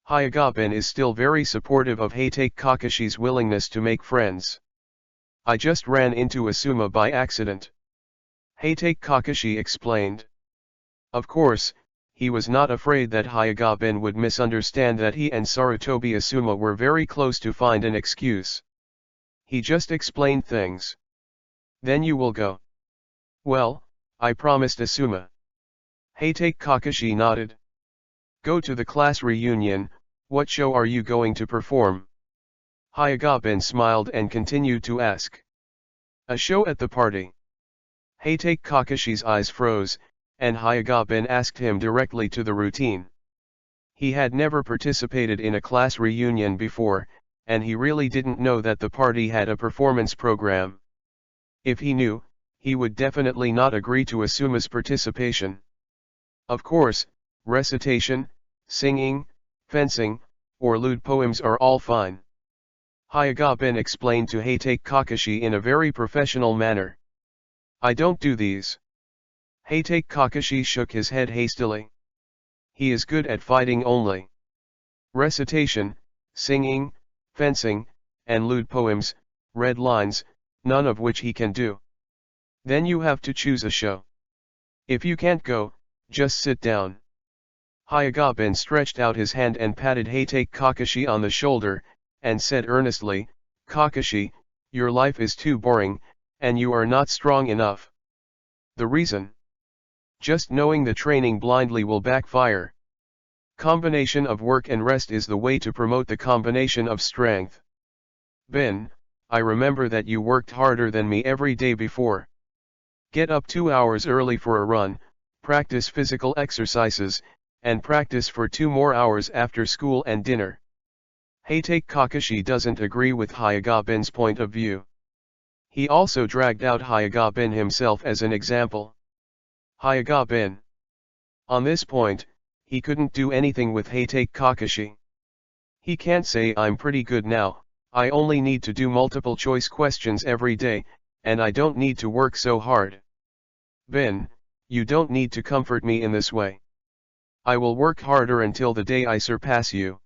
Hyuga Ben is still very supportive of Heitake Kakashi's willingness to make friends. I just ran into Asuma by accident. Heitake Kakashi explained. Of course, he was not afraid that Hyuga Ben would misunderstand that he and Sarutobi Asuma were very close to find an excuse. He just explained things. Then you will go. Well, I promised Asuma. Heitake Kakashi nodded. Go to the class reunion. What show are you going to perform? Hyuga Ben smiled and continued to ask. A show at the party. Heitake Kakashi's eyes froze, and Hyuga Ben asked him directly to the routine. He had never participated in a class reunion before, and he really didn't know that the party had a performance program. If he knew, he would definitely not agree to Asuma's participation. Of course, recitation, singing, fencing, or lewd poems are all fine. Hyuga Ben explained to Heitake Kakashi in a very professional manner. I don't do these. Heitake Kakashi shook his head hastily. He is good at fighting only. Recitation, singing, fencing, and lewd poems, red lines, none of which he can do. Then you have to choose a show. If you can't go, just sit down. Hyuga Ben stretched out his hand and patted Heitake Kakashi on the shoulder, and said earnestly, Kakashi, your life is too boring, and you are not strong enough. The reason? Just knowing the training blindly will backfire. Combination of work and rest is the way to promote the combination of strength. Ben, I remember that you worked harder than me every day before. Get up 2 hours early for a run, practice physical exercises, and practice for 2 more hours after school and dinner. Hatake Kakashi doesn't agree with Hyagabin's point of view. He also dragged out Hyagabin himself as an example. Hyagabin. On this point, he couldn't do anything with Hatake Kakashi. He can't say I'm pretty good now, I only need to do multiple choice questions every day, and I don't need to work so hard. Bin, you don't need to comfort me in this way. I will work harder until the day I surpass you.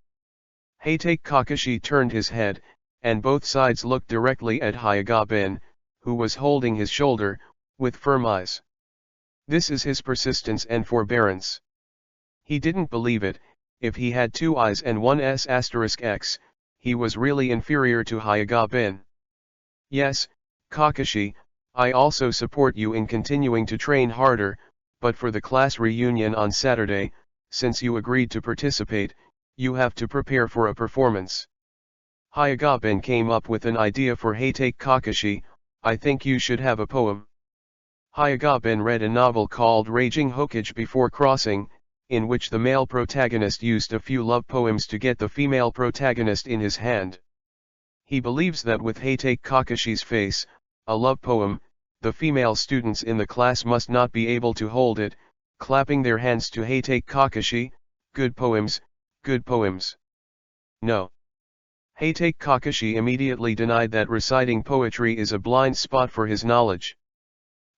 Hatake Kakashi turned his head, and both sides looked directly at Hyagabin, who was holding his shoulder, with firm eyes. This is his persistence and forbearance. He didn't believe it. If he had 2 eyes and 1 s*x, he was really inferior to Hyagabin. Yes, Kakashi, I also support you in continuing to train harder, but for the class reunion on Saturday, since you agreed to participate, you have to prepare for a performance. Hyagabin came up with an idea for Hatake Kakashi. I think you should have a poem. Hyagabin read a novel called Raging Hokage Before Crossing, in which the male protagonist used a few love poems to get the female protagonist in his hand. He believes that with Hatake Kakashi's face, a love poem, the female students in the class must not be able to hold it, clapping their hands to Hatake Kakashi, good poems, good poems. No. Hatake Kakashi immediately denied that reciting poetry is a blind spot for his knowledge.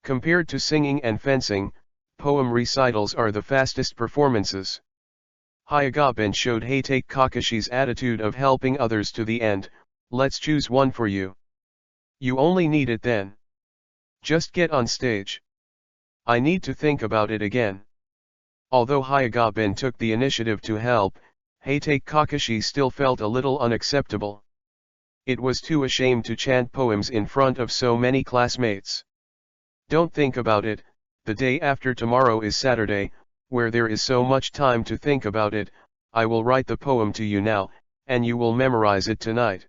Compared to singing and fencing, poem recitals are the fastest performances. Hyagabin showed Hatake Kakashi's attitude of helping others to the end. Let's choose one for you. You only need it then. Just get on stage. I need to think about it again. Although Hyagabin took the initiative to help, Hatake Kakashi still felt a little unacceptable. It was too ashamed to chant poems in front of so many classmates. Don't think about it. The day after tomorrow is Saturday, where there is so much time to think about it. I will write the poem to you now, and you will memorize it tonight.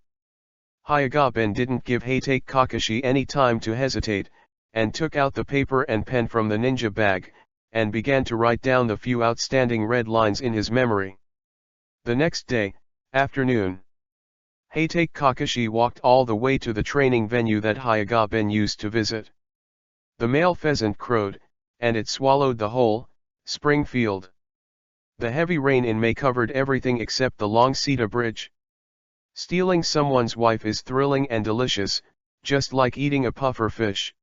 Hyagabin didn't give Hatake Kakashi any time to hesitate, and took out the paper and pen from the ninja bag, and began to write down the few outstanding red lines in his memory. The next day, afternoon, Hatake Kakashi walked all the way to the training venue that Hyagabin used to visit. The male pheasant crowed, and it swallowed the whole spring field. The heavy rain in May covered everything except the long Sita Bridge. Stealing someone's wife is thrilling and delicious, just like eating a puffer fish.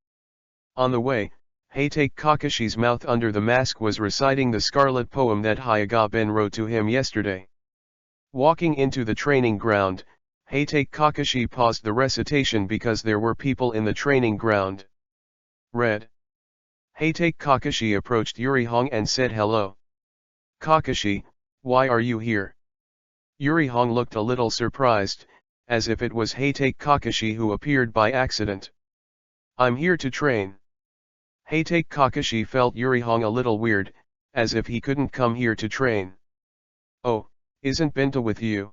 On the way, Hatake Kakashi's mouth under the mask was reciting the scarlet poem that Hyagabin wrote to him yesterday. Walking into the training ground, Hatake Kakashi paused the recitation because there were people in the training ground. Read. Hatake Kakashi approached Yuri Hong and said hello. Kakashi, why are you here? Yuri Hong looked a little surprised, as if it was Hatake Kakashi who appeared by accident. I'm here to train. Hatake Kakashi felt Yuri Hong a little weird, as if he couldn't come here to train. Oh, isn't Binta with you?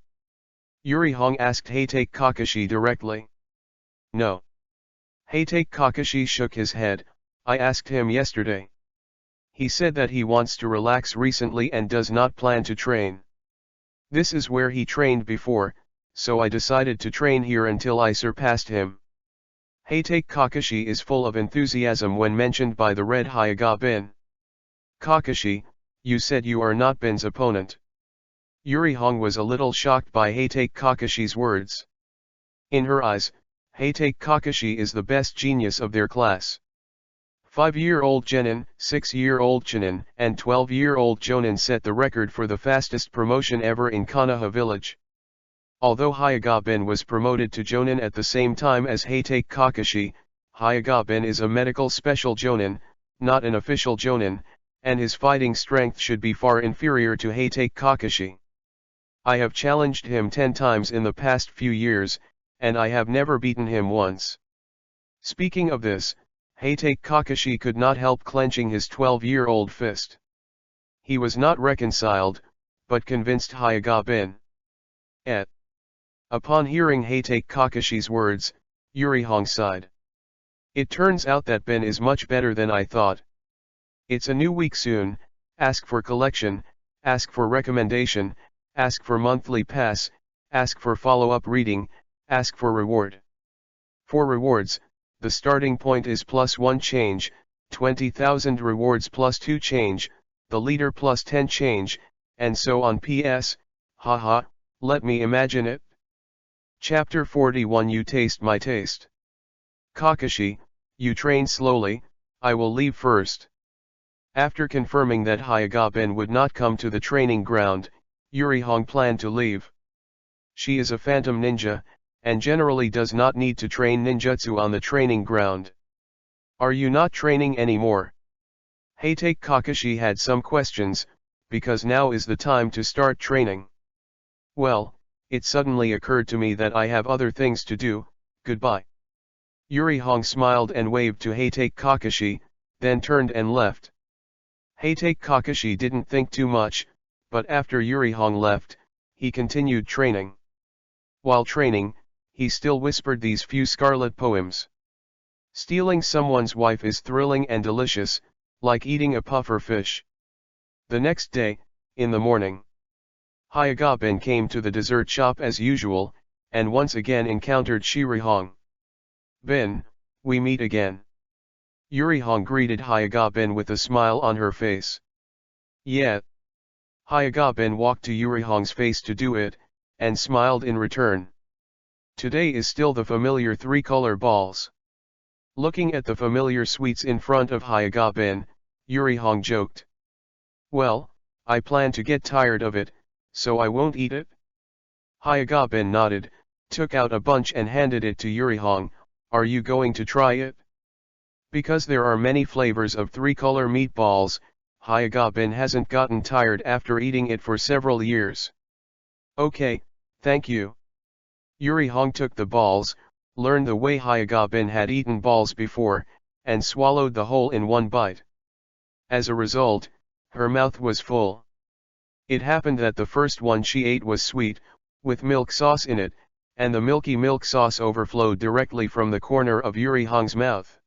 Yuri Hong asked Hatake Kakashi directly. No. Hatake Kakashi shook his head. I asked him yesterday. He said that he wants to relax recently and does not plan to train. This is where he trained before, so I decided to train here until I surpassed him. Hatake Kakashi is full of enthusiasm when mentioned by the red Hyagabin. Kakashi, you said you are not Bin's opponent. Yuri Hong was a little shocked by Hatake Kakashi's words. In her eyes, Hatake Kakashi is the best genius of their class. 5-year-old Genin, 6-year-old Chinin, and 12-year-old Jonin set the record for the fastest promotion ever in Konoha village. Although Hyagabin was promoted to Jonin at the same time as Hatake Kakashi, Hyagabin is a medical special Jonin, not an official Jonin, and his fighting strength should be far inferior to Hatake Kakashi. I have challenged him 10 times in the past few years, and I have never beaten him once. Speaking of this, Hatake Kakashi could not help clenching his 12-year-old fist. He was not reconciled, but convinced Hyagabin. Upon hearing Hatake Kakashi's words, Yuri Hong sighed. It turns out that Bin is much better than I thought. It's a new week soon, ask for collection, ask for recommendation, ask for monthly pass, ask for follow-up reading, ask for reward. For rewards, the starting point is +1 change, 20,000 rewards +2 change, the leader +10 change, and so on. PS, haha, let me imagine it. Chapter 41. You taste my taste. Kakashi, you train slowly, I will leave first. After confirming that Hyuga-ben would not come to the training ground, Yuri-hong planned to leave. She is a phantom ninja, and generally does not need to train ninjutsu on the training ground. Are you not training anymore? Hatake Kakashi had some questions, because now is the time to start training. Well, it suddenly occurred to me that I have other things to do, goodbye. Yuri-hong smiled and waved to Hatake Kakashi, then turned and left. Hatake Kakashi didn't think too much, but after Yuri-hong left, he continued training. While training, he still whispered these few scarlet poems. Stealing someone's wife is thrilling and delicious, like eating a puffer fish. The next day, in the morning, Hyuga-ben came to the dessert shop as usual, and once again encountered Yuri-hong. Ben, we meet again. Yuri-hong greeted Hyuga-ben with a smile on her face. Yeah. Hyuga-ben walked to Yuri-hong's face to do it, and smiled in return. Today is still the familiar three-color balls. Looking at the familiar sweets in front of Hyuga-ben, Yuri-hong joked. Well, I plan to get tired of it, so I won't eat it. Hyuga-ben nodded, took out a bunch and handed it to Yuri-hong. Are you going to try it? Because there are many flavors of three-color meatballs, Hyuga-ben hasn't gotten tired after eating it for several years. Okay, thank you. Yuri-hong took the balls, learned the way Hyuga-ben had eaten balls before, and swallowed the whole in one bite. As a result, her mouth was full. It happened that the first one she ate was sweet, with milk sauce in it, and the milky milk sauce overflowed directly from the corner of Yuri-hong's mouth.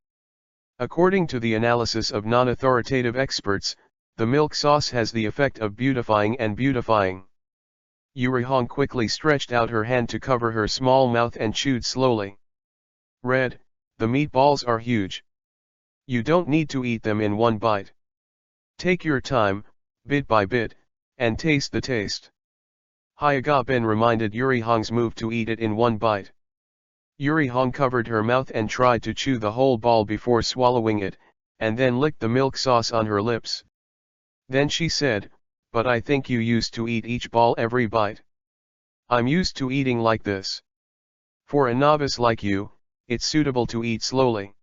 According to the analysis of non-authoritative experts, the milk sauce has the effect of beautifying and beautifying. Yuri-hong quickly stretched out her hand to cover her small mouth and chewed slowly. Red, the meatballs are huge. You don't need to eat them in one bite. Take your time, bit by bit, and taste the taste. Hyuga-ben reminded Yuri-hong's move to eat it in one bite. Yuri-hong covered her mouth and tried to chew the whole ball before swallowing it, and then licked the milk sauce on her lips. Then she said, but I think you used to eat each ball every bite. I'm used to eating like this. For a novice like you, it's suitable to eat slowly.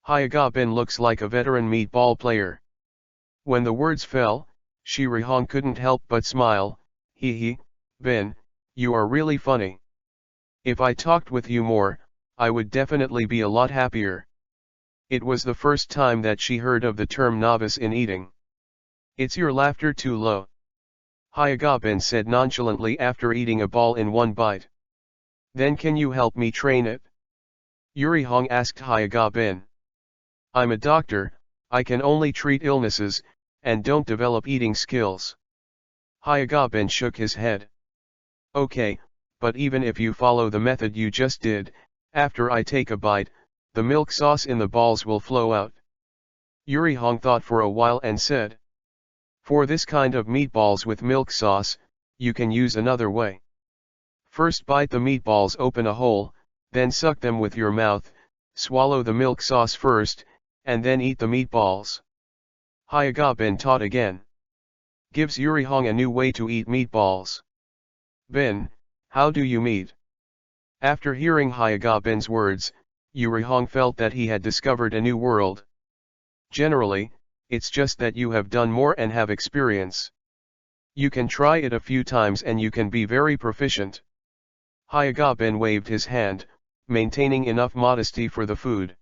Hyuga-ben looks like a veteran meatball player. When the words fell, Yuri-hong couldn't help but smile. Hee, Ben, you are really funny. If I talked with you more, I would definitely be a lot happier. It was the first time that she heard of the term novice in eating. It's your laughter too low. Hyuga-ben said nonchalantly after eating a ball in one bite. Then can you help me train it? Yuri-hong asked Hyuga-ben. I'm a doctor, I can only treat illnesses, and don't develop eating skills. Hyuga-ben shook his head. Okay, but even if you follow the method you just did, after I take a bite, the milk sauce in the balls will flow out. Yuri-hong thought for a while and said. For this kind of meatballs with milk sauce, you can use another way. First bite the meatballs open a hole, then suck them with your mouth, swallow the milk sauce first, and then eat the meatballs. Hyuga-ben taught again. Gives Yuri-hong a new way to eat meatballs. Ben, how do you meet? After hearing Hyuga-ben's words, Yuri-hong felt that he had discovered a new world. Generally, it's just that you have done more and have experience. You can try it a few times and you can be very proficient. Hyuga-ben waved his hand, maintaining enough modesty for the food.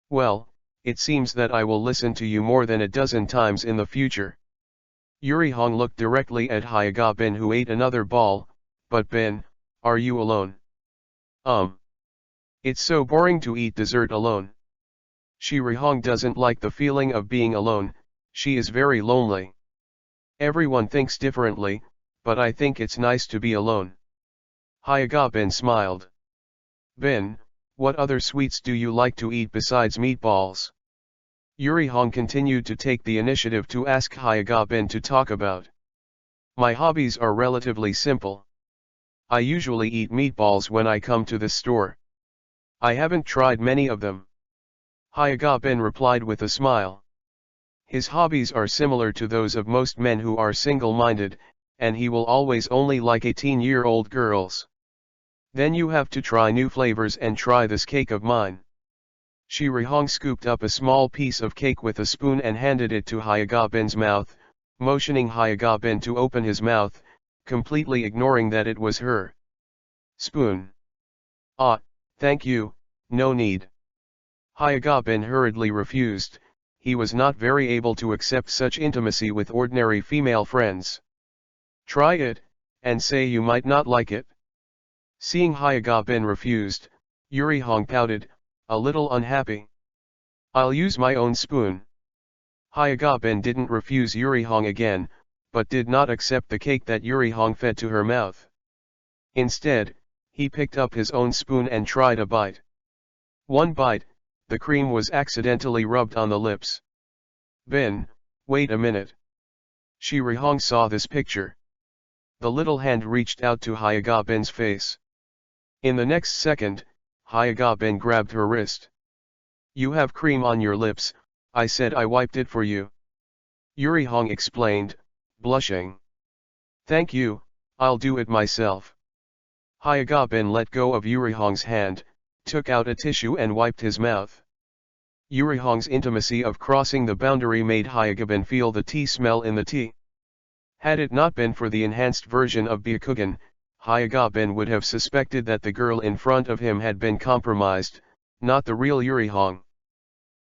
Well, it seems that I will listen to you more than a dozen times in the future. Yuri-hong looked directly at Hyuga-ben who ate another ball. But Ben, are you alone? It's so boring to eat dessert alone. Yuri-hong doesn't like the feeling of being alone, she is very lonely. Everyone thinks differently, but I think it's nice to be alone. Hyaga Bin smiled. Bin, what other sweets do you like to eat besides meatballs? Yuri Hong continued to take the initiative to ask Hyaga Bin to talk about. My hobbies are relatively simple. I usually eat meatballs when I come to the store. I haven't tried many of them. Hyaga Bin replied with a smile. His hobbies are similar to those of most men who are single-minded, and he will always only like 18-year-old girls. Then you have to try new flavors and try this cake of mine. Shiri Hong scooped up a small piece of cake with a spoon and handed it to Hyaga Bin's mouth, motioning Hyaga Bin to open his mouth, completely ignoring that it was her spoon. Ah, thank you, no need. Hyaga Bin hurriedly refused. He was not very able to accept such intimacy with ordinary female friends. Try it, and say you might not like it. Seeing Hyaga Bin refused, Yuri Hong pouted, a little unhappy. I'll use my own spoon. Hyaga Bin didn't refuse Yuri Hong again, but did not accept the cake that Yuri Hong fed to her mouth. Instead, he picked up his own spoon and tried a bite. One bite, the cream was accidentally rubbed on the lips. Bin, wait a minute. Shiri Hong saw this picture. The little hand reached out to Hyaga Bin's face. In the next second, Hyaga Bin grabbed her wrist. You have cream on your lips, I said I wiped it for you. Yuri Hong explained, blushing. Thank you, I'll do it myself. Hyaga Bin let go of Yuri Hong's hand, took out a tissue and wiped his mouth. Yuri Hong's intimacy of crossing the boundary made Hyaga Bin feel the tea smell in the tea. Had it not been for the enhanced version of Byakugan, Hyaga Bin would have suspected that the girl in front of him had been compromised, not the real Yuri Hong.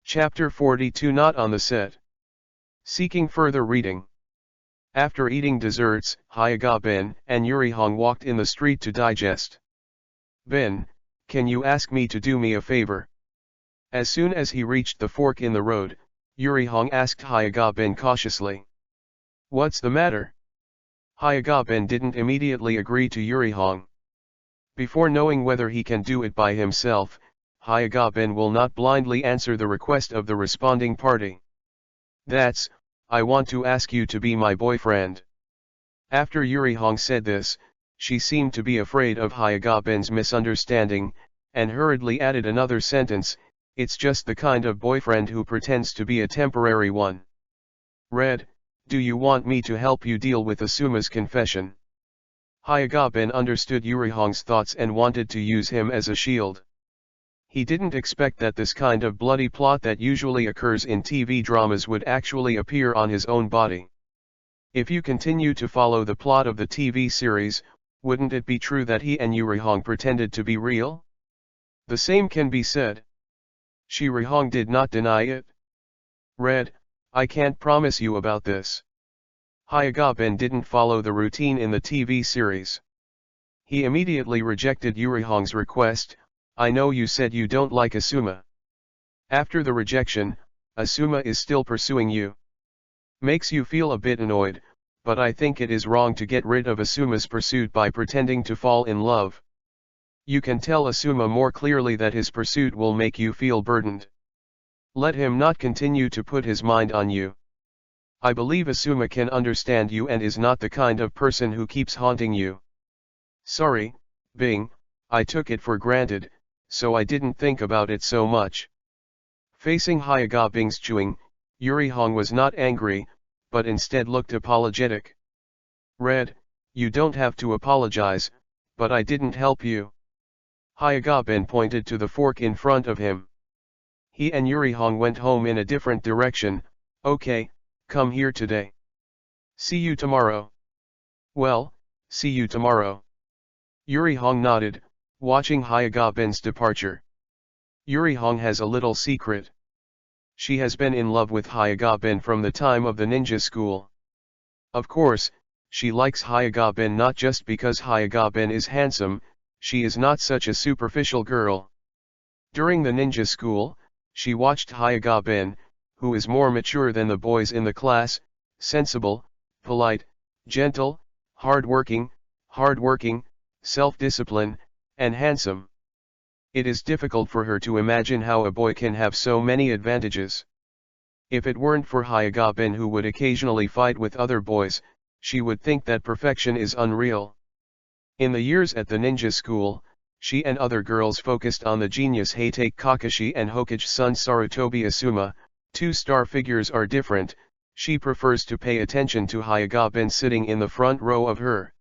Chapter 42 Not on the set. Seeking further reading. After eating desserts, Hyaga Bin and Yuri Hong walked in the street to digest. Bin, can you ask me to do me a favor? As soon as he reached the fork in the road, Yuri Hong asked Hyaga Bin cautiously. What's the matter? Hyaga Bin didn't immediately agree to Yuri Hong. Before knowing whether he can do it by himself, Hyaga Bin will not blindly answer the request of the responding party. That's, I want to ask you to be my boyfriend. After Yuri Hong said this, she seemed to be afraid of Hyaga Bin's misunderstanding, and hurriedly added another sentence, it's just the kind of boyfriend who pretends to be a temporary one. Red, do you want me to help you deal with Asuma's confession? Hyaga Bin understood Yuri Hong's thoughts and wanted to use him as a shield. He didn't expect that this kind of bloody plot that usually occurs in TV dramas would actually appear on his own body. If you continue to follow the plot of the TV series, wouldn't it be true that he and Yuri Hong pretended to be real? The same can be said. Shiri Hong did not deny it. Red, I can't promise you about this. Hyaga Bin didn't follow the routine in the TV series. He immediately rejected Yuri Hong's request. I know you said you don't like Asuma. After the rejection, Asuma is still pursuing you. Makes you feel a bit annoyed, but I think it is wrong to get rid of Asuma's pursuit by pretending to fall in love. You can tell Asuma more clearly that his pursuit will make you feel burdened. Let him not continue to put his mind on you. I believe Asuma can understand you and is not the kind of person who keeps haunting you. Sorry, Bing, I took it for granted, so I didn't think about it so much. Facing Hyaga Bing's chewing, Yuri Hong was not angry, but instead looked apologetic. Red, you don't have to apologize, but I didn't help you. Hyaga Bin pointed to the fork in front of him. He and Yuri Hong went home in a different direction. Okay, come here today. See you tomorrow. Well, see you tomorrow. Yuri Hong nodded, watching Hyaga Bin's departure. Yuri Hong has a little secret. She has been in love with Hyaga Bin from the time of the ninja school. Of course, she likes Hyaga Bin not just because Hyaga Bin is handsome, she is not such a superficial girl. During the ninja school, she watched Hyaga Bin, who is more mature than the boys in the class, sensible, polite, gentle, hardworking, self-discipline, and handsome. It is difficult for her to imagine how a boy can have so many advantages. If it weren't for Hyuga-bin, who would occasionally fight with other boys, she would think that perfection is unreal. In the years at the ninja school, she and other girls focused on the genius Heitake Kakashi and Hokage's son Sarutobi Asuma. Two star figures are different. She prefers to pay attention to Hyuga-bin sitting in the front row of her.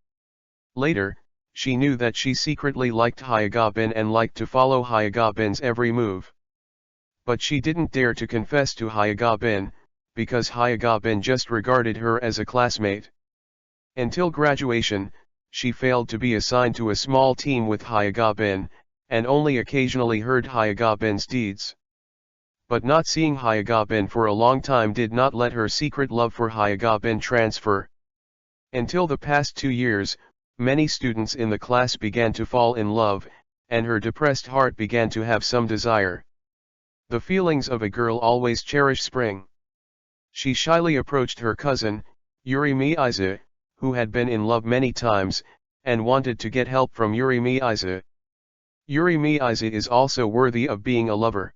Later, she knew that she secretly liked Hyuga-bin and liked to follow Hyuga-bin's every move. But she didn't dare to confess to Hyuga-bin, because Hyuga-bin just regarded her as a classmate. Until graduation, she failed to be assigned to a small team with Hyuga-bin, and only occasionally heard Hyuga-bin's deeds. But not seeing Hyuga-bin for a long time did not let her secret love for Hyuga-bin transfer. Until the past 2 years, many students in the class began to fall in love, and her depressed heart began to have some desire. The feelings of a girl always cherish spring. She shyly approached her cousin, Yuri Miiza, who had been in love many times, and wanted to get help from Yuri Miiza. Yuri Miiza is also worthy of being a lover.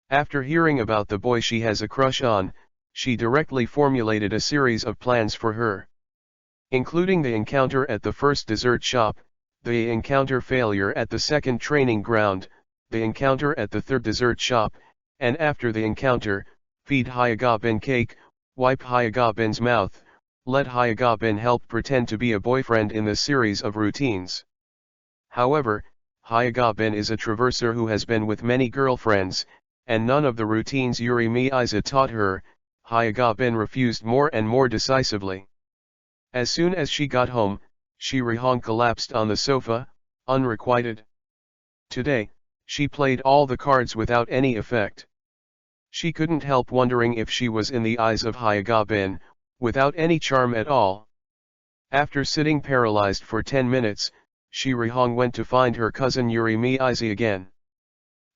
After hearing about the boy she has a crush on, she directly formulated a series of plans for her. Including the encounter at the first dessert shop, the encounter failure at the second training ground, the encounter at the third dessert shop, and after the encounter, feed Hyuga-bin cake, wipe Hyuga-bin's mouth, let Hyuga-bin help pretend to be a boyfriend in the series of routines. However, Hyuga-bin is a traverser who has been with many girlfriends, and none of the routines Yuri Miiza taught her. Hyuga-bin refused more and more decisively. As soon as she got home, Shirihong collapsed on the sofa, unrequited. Today, she played all the cards without any effect. She couldn't help wondering if she was in the eyes of Hyuga-bin, without any charm at all. After sitting paralyzed for 10 minutes, Shirihong went to find her cousin Yuri Miiza again.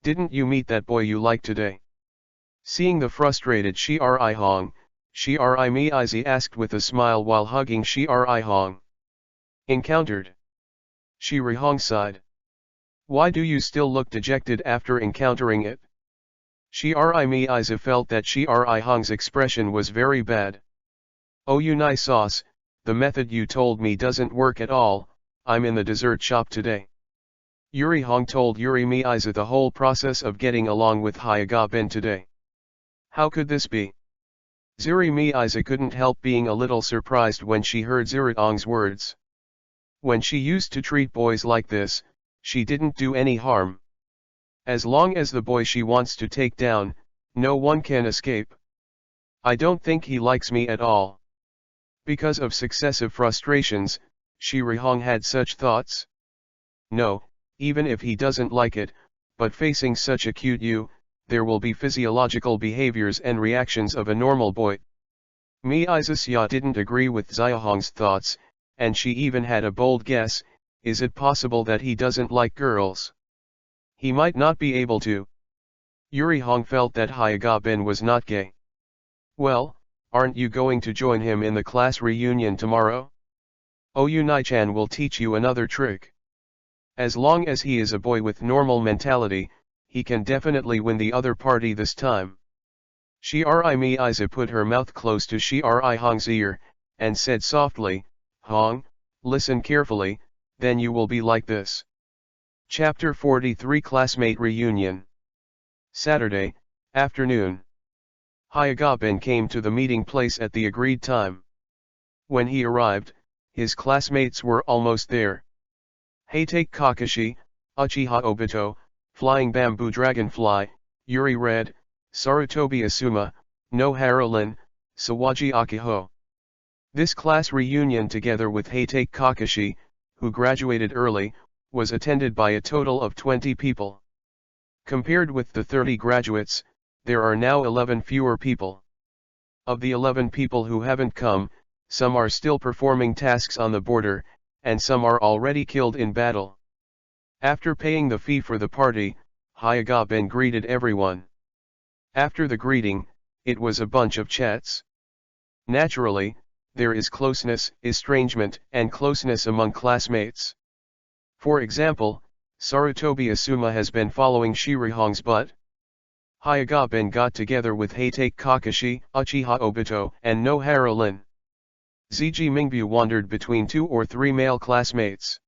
"Didn't you meet that boy you liked today?" Seeing the frustrated Shirihong, Shiri Miiza asked with a smile while hugging Shirihong. "Encountered." Shirihong sighed. "Why do you still look dejected after encountering it?" Shiri Miiza felt that Shirihong's expression was very bad. "Oh, you nice sauce, the method you told me doesn't work at all. I'm in the dessert shop today." Yurihong told Yuri Miiza the whole process of getting along with Hyuga-bin today. How could this be? Yuri Miiza couldn't help being a little surprised when she heard Yurihong's words. When she used to treat boys like this, she didn't do any harm. As long as the boy she wants to take down, no one can escape. "I don't think he likes me at all." Because of successive frustrations, Shirihong had such thoughts. No, even if he doesn't like it, but facing such a cute you, there will be physiological behaviors and reactions of a normal boy. Miiza didn't agree with Xiaohong's thoughts, and she even had a bold guess: is it possible that he doesn't like girls? He might not be able to. Yurihong felt that Hyuga-bin was not gay. "Well, aren't you going to join him in the class reunion tomorrow? Oh, Unai-chan will teach you another trick. As long as he is a boy with normal mentality, he can definitely win the other party this time." Shiri Miiza put her mouth close to Shirihong's ear, and said softly, "Hong, listen carefully, then you will be like this." Chapter 43 Classmate Reunion. Saturday, afternoon. Hyuga-bin came to the meeting place at the agreed time. When he arrived, his classmates were almost there. Heitake Kakashi, Uchiha Obito, Flying Bamboo Dragonfly, Yuri Red, Sarutobi Asuma, Nohara Lin, Sawaji Akiho. This class reunion, together with Heitake Kakashi, who graduated early, was attended by a total of 20 people. Compared with the 30 graduates, there are now 11 fewer people. Of the 11 people who haven't come, some are still performing tasks on the border, and some are already killed in battle. After paying the fee for the party, Hyuga-bin greeted everyone. After the greeting, it was a bunch of chats. Naturally, there is closeness, estrangement, and closeness among classmates. For example, Sarutobi Asuma has been following Shirihong's butt. Hyuga-ben got together with Heitake Kakashi, Uchiha Obito, and Nohara Lin. Ziji Mingbu wandered between 2 or 3 male classmates.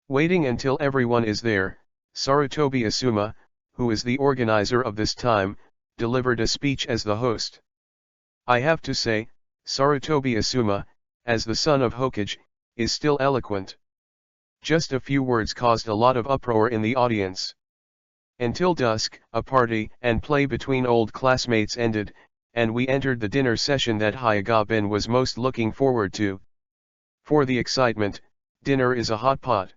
Waiting until everyone is there, Sarutobi Asuma, who is the organizer of this time, delivered a speech as the host. I have to say, Sarutobi Asuma, as the son of Hokage, is still eloquent. Just a few words caused a lot of uproar in the audience. Until dusk, a party and play between old classmates ended, and we entered the dinner session that Hyuga-ben was most looking forward to. For the excitement, dinner is a hot pot.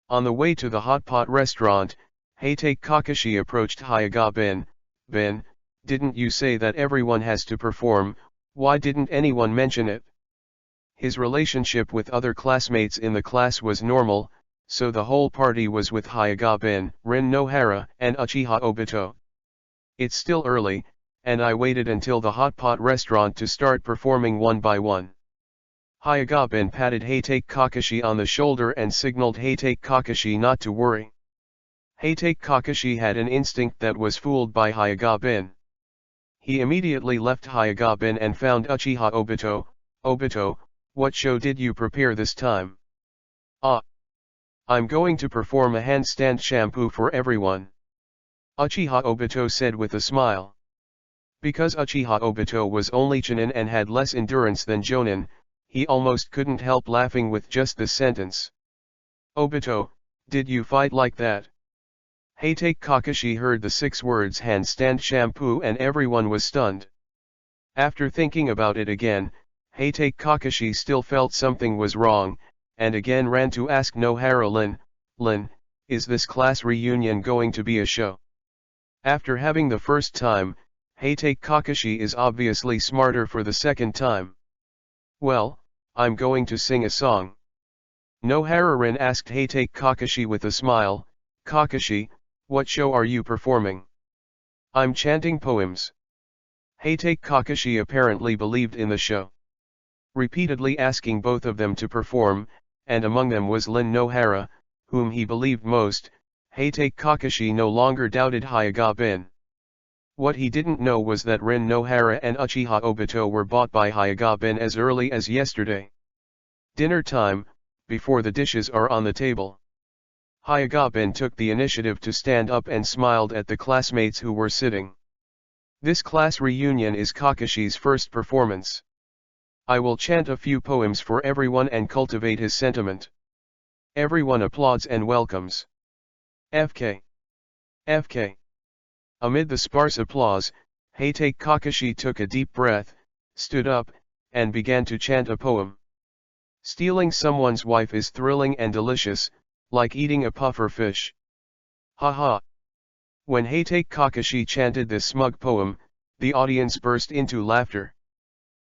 On the way to the hot pot restaurant, Heitake Kakashi approached Hyuga-ben. Ben, didn't you say that everyone has to perform? Why didn't anyone mention it? His relationship with other classmates in the class was normal, so the whole party was with Hyuga-ben, Rin Nohara, and Uchiha Obito. It's still early, and I waited until the hot pot restaurant to start performing one by one. Hyuga-ben patted Heitake Kakashi on the shoulder and signaled Heitake Kakashi not to worry. Heitake Kakashi had an instinct that was fooled by Hyuga-ben. He immediately left Hyuga-ben and found Uchiha Obito. Obito, what show did you prepare this time? I'm going to perform a handstand shampoo for everyone. Uchiha Obito said with a smile. Because Uchiha Obito was only Chunin and had less endurance than Jonin, he almost couldn't help laughing with just this sentence. Obito, did you fight like that? Heitake Kakashi heard the 6 words handstand shampoo and everyone was stunned. After thinking about it again, Heitake Kakashi still felt something was wrong, and again ran to ask Nohara Lin, Lin, is this class reunion going to be a show? After having the first time, Heitake Kakashi is obviously smarter for the second time. Well, I'm going to sing a song. Nohara Rin asked Heitake Kakashi with a smile. Kakashi, what show are you performing? I'm chanting poems. Heitake Kakashi apparently believed in the show. Repeatedly asking both of them to perform, and among them was Lin Nohara, whom he believed most, Heitake Kakashi no longer doubted Hyuga-ben. What he didn't know was that Rin Nohara and Uchiha Obito were bought by Hyuga-ben as early as yesterday. Dinner time, before the dishes are on the table. Hyuga-ben took the initiative to stand up and smiled at the classmates who were sitting. This class reunion is Kakashi's first performance. I will chant a few poems for everyone and cultivate his sentiment. Everyone applauds and welcomes. FK. FK. Amid the sparse applause, Heitake Kakashi took a deep breath, stood up, and began to chant a poem. Stealing someone's wife is thrilling and delicious, like eating a puffer fish. Ha. When Heitake Kakashi chanted this smug poem, the audience burst into laughter.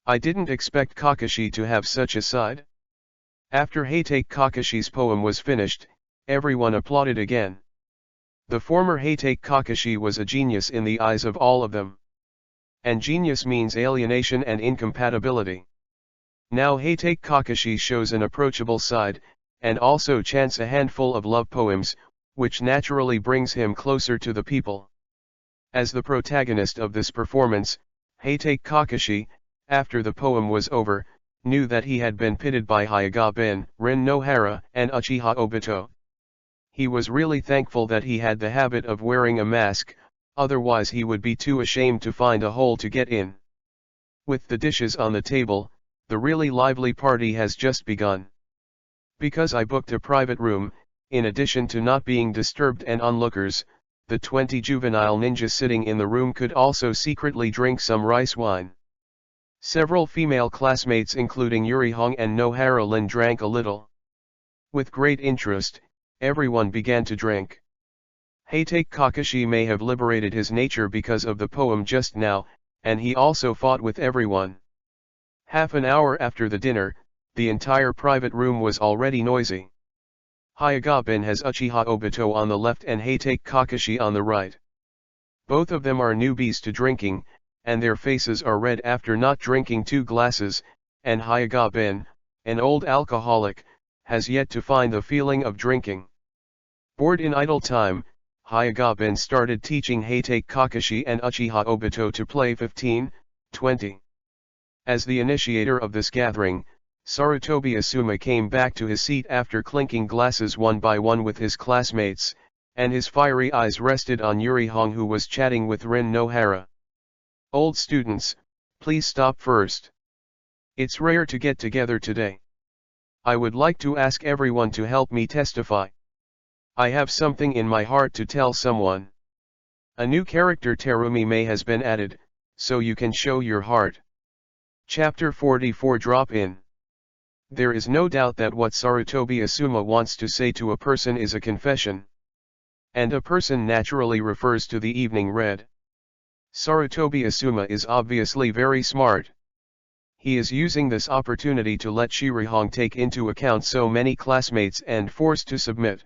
I didn't expect Kakashi to have such a side. After Heitake Kakashi's poem was finished, everyone applauded again. The former Heitake Kakashi was a genius in the eyes of all of them. And genius means alienation and incompatibility. Now Heitake Kakashi shows an approachable side, and also chants a handful of love poems, which naturally brings him closer to the people. As the protagonist of this performance, Heitake Kakashi, after the poem was over, knew that he had been pitted by Hyuga-ben, Rin Nohara, and Uchiha Obito. He was really thankful that he had the habit of wearing a mask, otherwise he would be too ashamed to find a hole to get in. With the dishes on the table, the really lively party has just begun. Because I booked a private room, in addition to not being disturbed and onlookers, the 20 juvenile ninjas sitting in the room could also secretly drink some rice wine. Several female classmates including Yurihong and Nohara Lin drank a little. With great interest, everyone began to drink. Heitake Kakashi may have liberated his nature because of the poem just now, and he also fought with everyone. Half an hour after the dinner, the entire private room was already noisy. Hyuga-ben has Uchiha Obito on the left and Heitake Kakashi on the right. Both of them are newbies to drinking, and their faces are red after not drinking 2 glasses, and Hyuga-ben, an old alcoholic, has yet to find the feeling of drinking. Bored in idle time, Hyagabin started teaching Heitake Kakashi and Uchiha Obito to play 15-20. As the initiator of this gathering, Sarutobi Asuma came back to his seat after clinking glasses one by one with his classmates, and his fiery eyes rested on Yuri Hong, who was chatting with Rin Nohara. "Old students, please stop first. It's rare to get together today. I would like to ask everyone to help me testify. I have something in my heart to tell someone. A new character Terumi May has been added, so you can show your heart." Chapter 44 Drop In. There is no doubt that what Sarutobi Asuma wants to say to a person is a confession. And a person naturally refers to the evening read. Sarutobi Asuma is obviously very smart. He is using this opportunity to let Shirihong take into account so many classmates and forced to submit.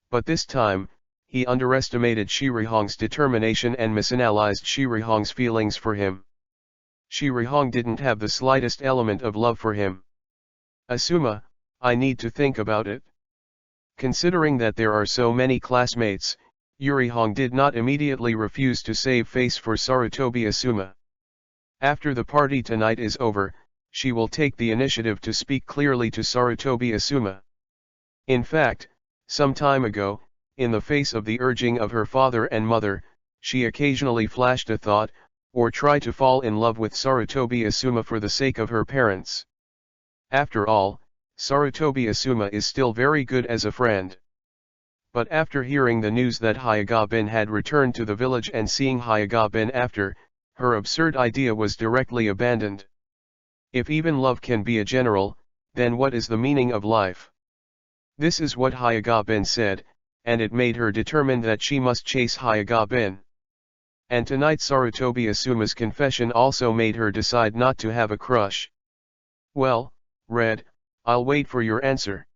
But this time, he underestimated Shirihong's determination and misanalyzed Shirihong's feelings for him. Shirihong didn't have the slightest element of love for him. "Asuma, I need to think about it." Considering that there are so many classmates, Yurihong did not immediately refuse to save face for Sarutobi Asuma. After the party tonight is over, she will take the initiative to speak clearly to Sarutobi Asuma. In fact, some time ago, in the face of the urging of her father and mother, she occasionally flashed a thought, or tried to fall in love with Sarutobi Asuma for the sake of her parents. After all, Sarutobi Asuma is still very good as a friend. But after hearing the news that Hyagabin had returned to the village and seeing Hyagabin after, her absurd idea was directly abandoned. If even love can be a general, then what is the meaning of life? This is what Hyagabin said, and it made her determined that she must chase Hyagabin. And tonight Sarutobi Asuma's confession also made her decide not to have a crush. "Well, Red, I'll wait for your answer."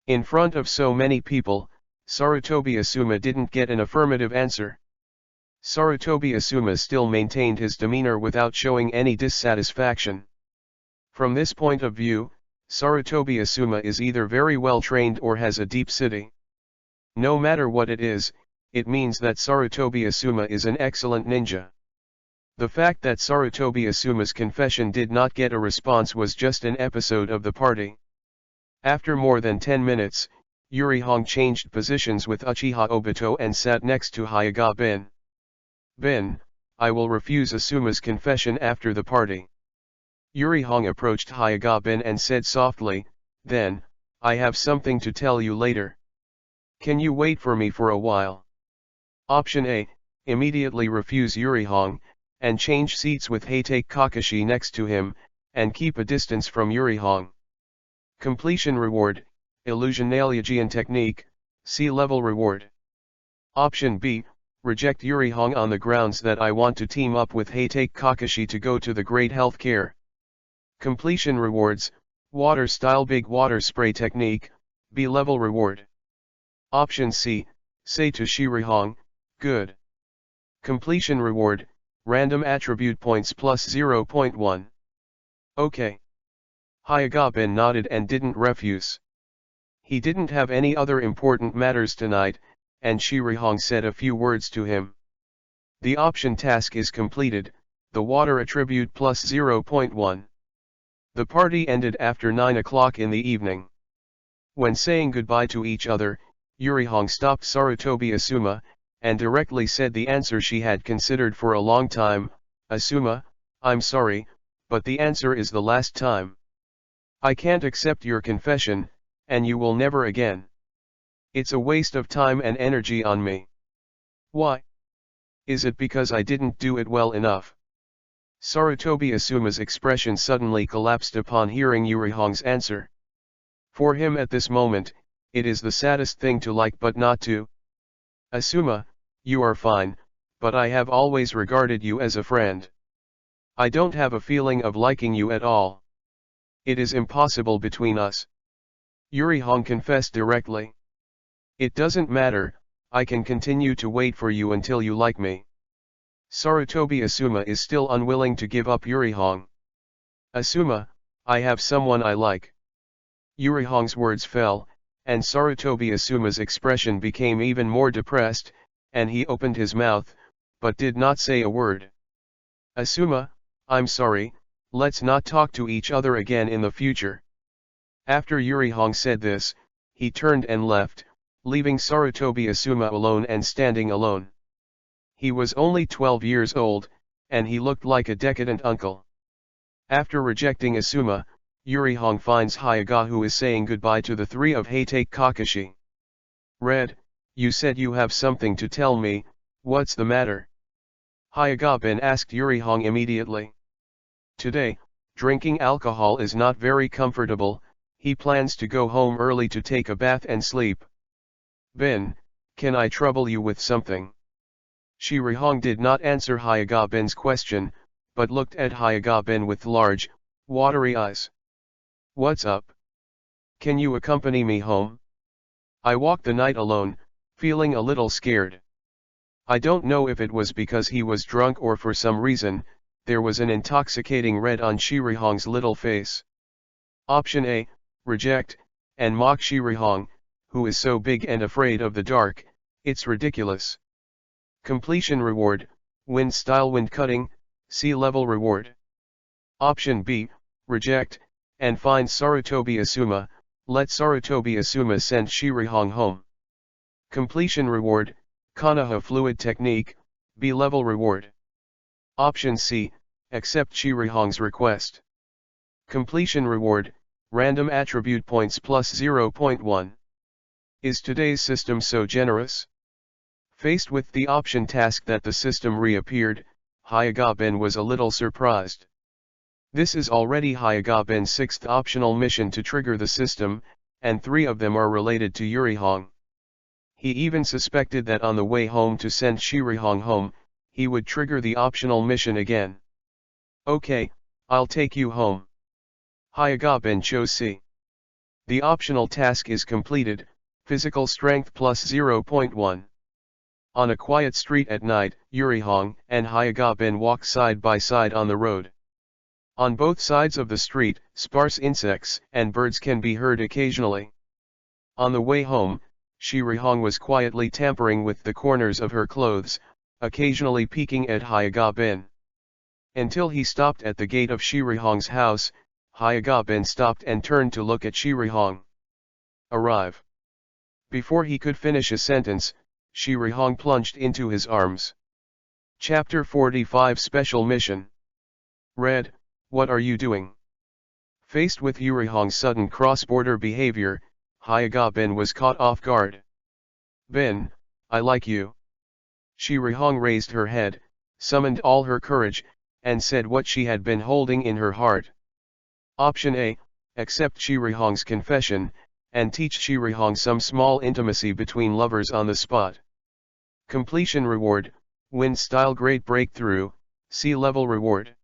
In front of so many people, Sarutobi Asuma didn't get an affirmative answer. Sarutobi Asuma still maintained his demeanor without showing any dissatisfaction. From this point of view, Sarutobi Asuma is either very well trained or has a deep city. No matter what it is, it means that Sarutobi Asuma is an excellent ninja. The fact that Sarutobi Asuma's confession did not get a response was just an episode of the party. After more than 10 minutes, Yurihong changed positions with Uchiha Obito and sat next to Hyagabin. "Bin, I will refuse Asuma's confession after the party." Yurihong approached Hyagabin and said softly, "Then, I have something to tell you later. Can you wait for me for a while?" Option A, immediately refuse Yurihong, and change seats with Heitake Kakashi next to him, and keep a distance from Yurihong. Completion reward, Illusionaliagian technique, C-level reward. Option B, reject Yurihong on the grounds that I want to team up with Heitake Kakashi to go to the Great Healthcare. Completion rewards, Water Style Big Water Spray technique, B-level reward. Option C, say to Shirihong, good. Completion reward, random attribute points plus 0.1. Okay. Hyagabin nodded and didn't refuse. He didn't have any other important matters tonight, and Shirihong said a few words to him. The option task is completed, the water attribute plus 0.1. The party ended after 9 o'clock in the evening. When saying goodbye to each other, Yurihong stopped Sarutobi Asuma, and directly said the answer she had considered for a long time, "Asuma, I'm sorry, but the answer is the last time. I can't accept your confession, and you will never again. It's a waste of time and energy on me." "Why? Is it because I didn't do it well enough?" Sarutobi Asuma's expression suddenly collapsed upon hearing Yurihong's answer. For him at this moment, it is the saddest thing to like but not to. "Asuma, you are fine, but I have always regarded you as a friend. I don't have a feeling of liking you at all. It is impossible between us." Yurihong confessed directly. "It doesn't matter, I can continue to wait for you until you like me." Sarutobi Asuma is still unwilling to give up Yurihong. "Asuma, I have someone I like." Yurihong's words fell, and Sarutobi Asuma's expression became even more depressed, and he opened his mouth, but did not say a word. Asuma, I'm sorry, let's not talk to each other again in the future. After Yurihong said this, he turned and left, leaving Sarutobi Asuma alone and standing alone. He was only 12 years old, and he looked like a decadent uncle. After rejecting Asuma, Yurihong finds Hyaga, who is saying goodbye to the three of Heitake Kakashi. Red, you said you have something to tell me, what's the matter? Hyaga-ben asked Yurihong immediately. Today, drinking alcohol is not very comfortable, he plans to go home early to take a bath and sleep. Ben, can I trouble you with something? Shirihong did not answer Hyaga-ben's question, but looked at Hyaga-ben with large, watery eyes. What's up? Can you accompany me home? I walked the night alone, feeling a little scared. I don't know if it was because he was drunk or for some reason, there was an intoxicating red on Shirihong's little face. Option A, reject, and mock Shirihong, who is so big and afraid of the dark, it's ridiculous. Completion reward, wind style wind cutting, sea level reward. Option B, reject, and find Sarutobi Asuma, let Sarutobi Asuma send Shirihong home. Completion reward, Konoha fluid technique, B level reward. Option C, accept Shirihong's request. Completion reward, random attribute points plus 0.1. Is today's system so generous? Faced with the option task that the system reappeared, Hyaga-ben was a little surprised. This is already Hyaga-ben's sixth optional mission to trigger the system, and 3 of them are related to Yurihong. He even suspected that on the way home to send Shirihong home, he would trigger the optional mission again. Okay, I'll take you home. Hyaga-ben chose C. The optional task is completed, physical strength plus 0.1. On a quiet street at night, Yurihong and Hyaga-ben walk side by side on the road. On both sides of the street, sparse insects and birds can be heard occasionally. On the way home, Shirihong was quietly tampering with the corners of her clothes, occasionally peeking at Hyaga-ben. Until he stopped at the gate of Shirihong's house, Hyaga-ben stopped and turned to look at Shirihong. Arrive. Before he could finish a sentence, Shirihong plunged into his arms. Chapter 45 Special Mission. Red, what are you doing? Faced with Yurihong's sudden cross-border behavior, Hyaga-ben was caught off guard. Ben, I like you. Shirihong raised her head, summoned all her courage, and said what she had been holding in her heart. Option A, accept Shirihong's confession, and teach Shirihong some small intimacy between lovers on the spot. Completion reward, win style great breakthrough, C level reward.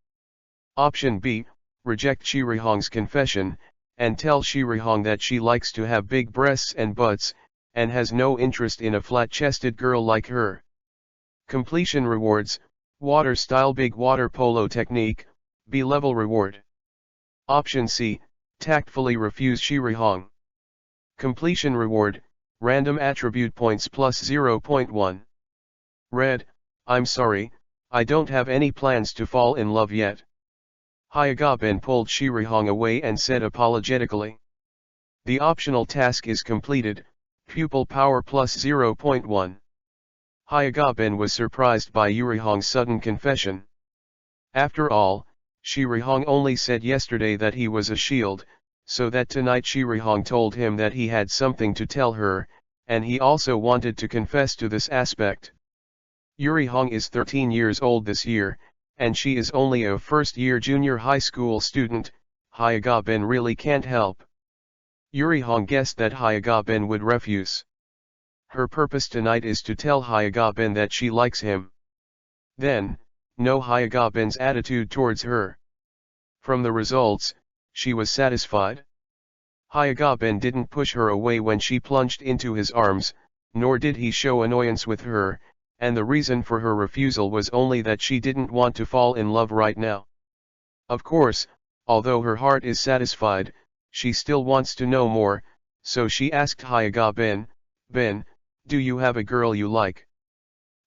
Option B, reject Shirihong's confession, and tell Shirihong that she likes to have big breasts and butts, and has no interest in a flat-chested girl like her. Completion rewards, water style big water polo technique, B level reward. Option C, tactfully refuse Shirihong. Completion reward, random attribute points plus 0.1. Red, I'm sorry, I don't have any plans to fall in love yet. Hyaga-ben pulled Shirihong away and said apologetically. The optional task is completed, pupil power plus 0.1. Hyaga-ben was surprised by Yurihong's sudden confession. After all, Shirihong only said yesterday that he was a shield, so that tonight Shirihong told him that he had something to tell her, and he also wanted to confess to this aspect. Yurihong is 13 years old this year, and she is only a first-year junior high school student. Hyaga-ben really can't help. Yurihong guessed that Hyaga-ben would refuse. Her purpose tonight is to tell Hyaga-ben that she likes him. Then, know Hyaga-ben's attitude towards her. From the results, she was satisfied. Hyaga-ben didn't push her away when she plunged into his arms, nor did he show annoyance with her, and the reason for her refusal was only that she didn't want to fall in love right now. Of course, although her heart is satisfied, She still wants to know more, so she asked Hyuga Ben, do you have a girl you like?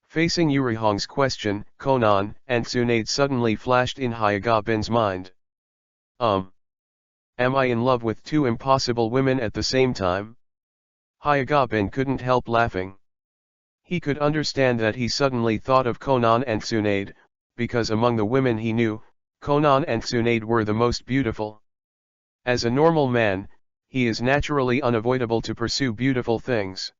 Facing Yurihong's question, Konan and Tsunade suddenly flashed in Hyuga Ben's mind. Am I in love with two impossible women at the same time? Hyuga Ben couldn't help laughing. He could understand that he suddenly thought of Konan and Tsunade, because among the women he knew, Konan and Tsunade were the most beautiful. As a normal man, he is naturally unavoidable to pursue beautiful things.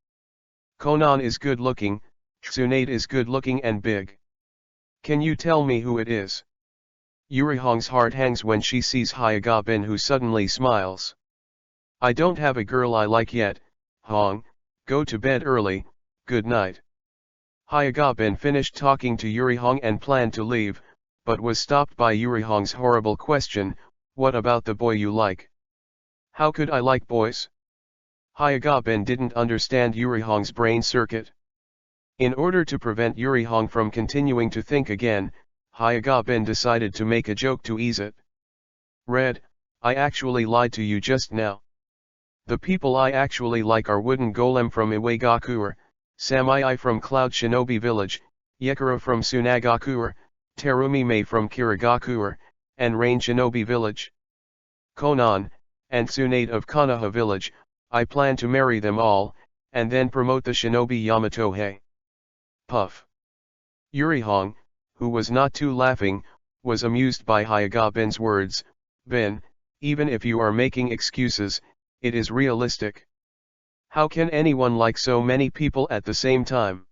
Konan is good-looking, Tsunade is good-looking and big. Can you tell me who it is? Yurihong's heart hangs when she sees Hyuga Ben, who suddenly smiles. I don't have a girl I like yet, Hong, go to bed early, good night. Hyuga Ben finished talking to Yurihong and planned to leave, but was stopped by Yurihong's horrible question, what about the boy you like? How could I like boys? Hyuga Ben didn't understand Yurihong's brain circuit. In order to prevent Yurihong from continuing to think again, Hyuga Ben decided to make a joke to ease it. Red, I actually lied to you just now. The people I actually like are Wooden Golem from Iwagakure, Samai from Cloud Shinobi Village, Yekura from Sunagakure, Terumi Mei from Kirigakure, and Rain Shinobi Village. Konan, and Tsunade of Konoha Village, I plan to marry them all, and then promote the Shinobi Yamatohei. Puff. Yurihong, who was not too laughing, was amused by Hyuga Ben's words. Ben, even if you are making excuses, it is realistic. How can anyone like so many people at the same time?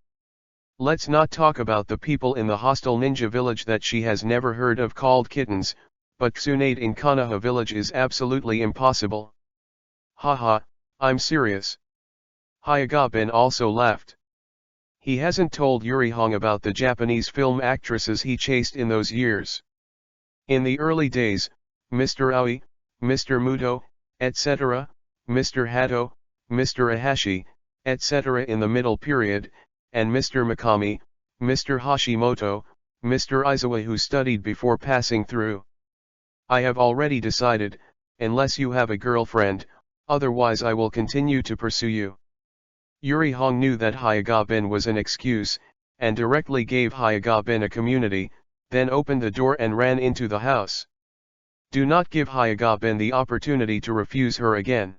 Let's not talk about the people in the hostile ninja village that she has never heard of called kittens, but Tsunade in Konoha village is absolutely impossible. Haha, I'm serious. Hyuga Ben also laughed. He hasn't told Yurihong about the Japanese film actresses he chased in those years. In the early days, Mr. Aoi, Mr. Muto, etc., Mr. Hato, Mr. Ahashi, etc. in the middle period, and Mr. Mikami, Mr. Hashimoto, Mr. Izawa who studied before passing through. I have already decided, unless you have a girlfriend, otherwise I will continue to pursue you. Yurihong knew that Hyuga Ben was an excuse, and directly gave Hyuga Ben a community, then opened the door and ran into the house. Do not give Hyuga Ben the opportunity to refuse her again.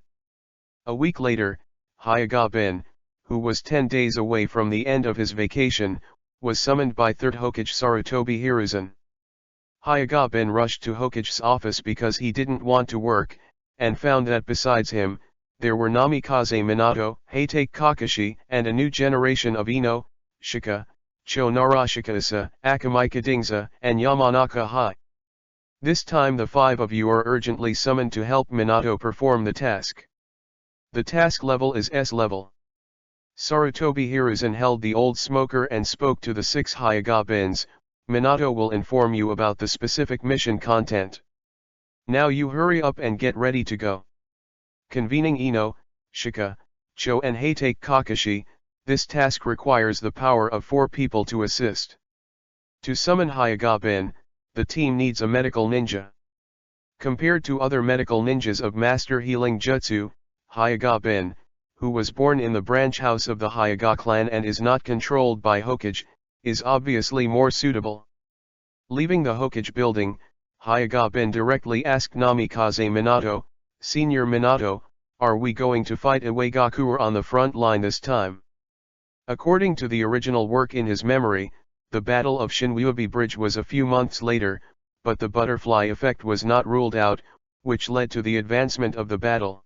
A week later, Hyuga Ben, who was 10 days away from the end of his vacation, was summoned by 3rd Hokage Sarutobi Hiruzen. Hyuga Ben rushed to Hokage's office because he didn't want to work, and found that besides him, there were Namikaze Minato, Heitake Kakashi, and a new generation of Ino, Shika, Cho Narashikasa, Akamika Dingza, and Yamanaka Hai. This time the 5 of you are urgently summoned to help Minato perform the task. The task level is S level. Sarutobi Hiruzen held the old smoker and spoke to the 6 Hyuga Bens. Minato will inform you about the specific mission content. Now you hurry up and get ready to go. Convening Ino, Shika, Cho and Heitake Kakashi, this task requires the power of 4 people to assist. To summon Hyuga Ben, the team needs a medical ninja. Compared to other medical ninjas of Master Healing Jutsu, Hyuga Ben, who was born in the branch house of the Hyuga clan and is not controlled by Hokage, is obviously more suitable. Leaving the Hokage building, Hyuga Ben directly asked Namikaze Minato, Senior Minato, are we going to fight Iwagakure on the front line this time? According to the original work in his memory, the Battle of Shinwyubi Bridge was a few months later, but the butterfly effect was not ruled out, which led to the advancement of the battle.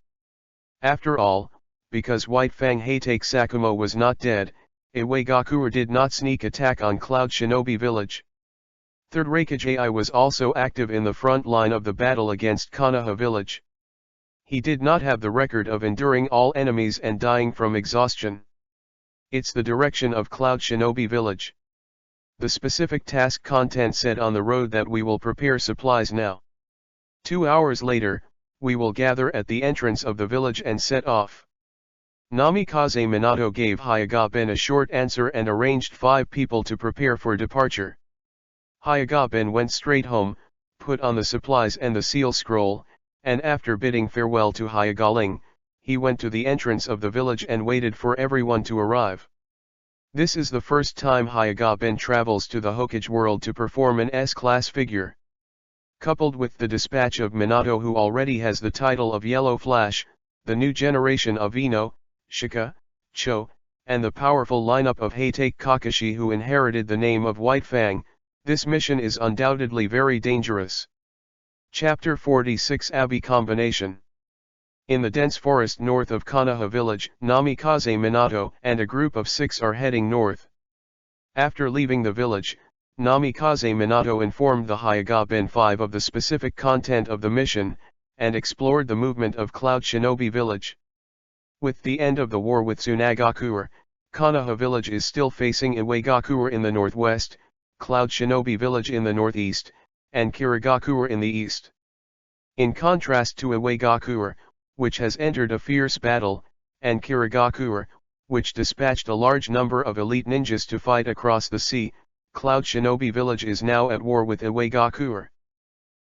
After all, because White Fang Heitake Sakumo was not dead, Iwagakure did not sneak attack on Cloud Shinobi Village. 3rd Raikage Ai was also active in the front line of the battle against Konoha Village. He did not have the record of enduring all enemies and dying from exhaustion. It's the direction of Cloud Shinobi Village. The specific task content said on the road that we will prepare supplies now. 2 hours later, we will gather at the entrance of the village and set off. Namikaze Minato gave Hyuga Ben a short answer and arranged 5 people to prepare for departure. Hyuga Ben went straight home, put on the supplies and the seal scroll, and after bidding farewell to Hyagaling, he went to the entrance of the village and waited for everyone to arrive. This is the first time Hyagaben travels to the Hokage world to perform an S-class figure. Coupled with the dispatch of Minato, who already has the title of Yellow Flash, the new generation of Ino, Shika, Cho, and the powerful lineup of Hatake Kakashi, who inherited the name of White Fang, this mission is undoubtedly very dangerous. Chapter 46 Abbey Combination. In the dense forest north of Konoha village, Namikaze Minato and a group of 6 are heading north. After leaving the village, Namikaze Minato informed the Hyagaben 5 of the specific content of the mission, and explored the movement of Cloud Shinobi village. With the end of the war with Tsunagakuer, Konoha village is still facing Iwagakuer in the northwest, Cloud Shinobi village in the northeast, and Kirigakuer in the east. In contrast to Iwagakuer, which has entered a fierce battle, and Kirigakuer, which dispatched a large number of elite ninjas to fight across the sea, Cloud Shinobi village is now at war with Iwagakuer.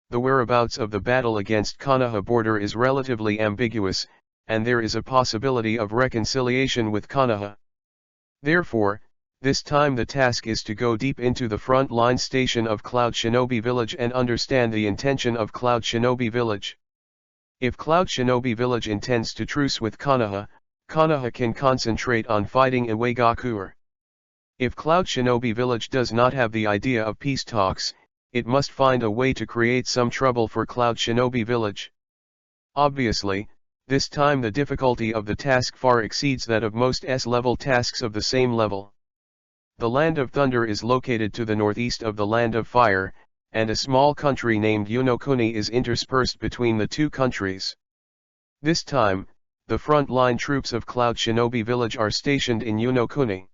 The whereabouts of the battle against Konoha border is relatively ambiguous, and there is a possibility of reconciliation with Konoha. Therefore, this time the task is to go deep into the front line station of Cloud Shinobi village and understand the intention of Cloud Shinobi village. If Cloud Shinobi village intends to truce with Konoha, Konoha can concentrate on fighting Iwagakuer. If Cloud Shinobi village does not have the idea of peace talks, it must find a way to create some trouble for Cloud Shinobi village. Obviously, this time the difficulty of the task far exceeds that of most S-level tasks of the same level. The Land of Thunder is located to the northeast of the Land of Fire, and a small country named Yonokuni is interspersed between the two countries. This time, the front-line troops of Cloud Shinobi village are stationed in Yonokuni.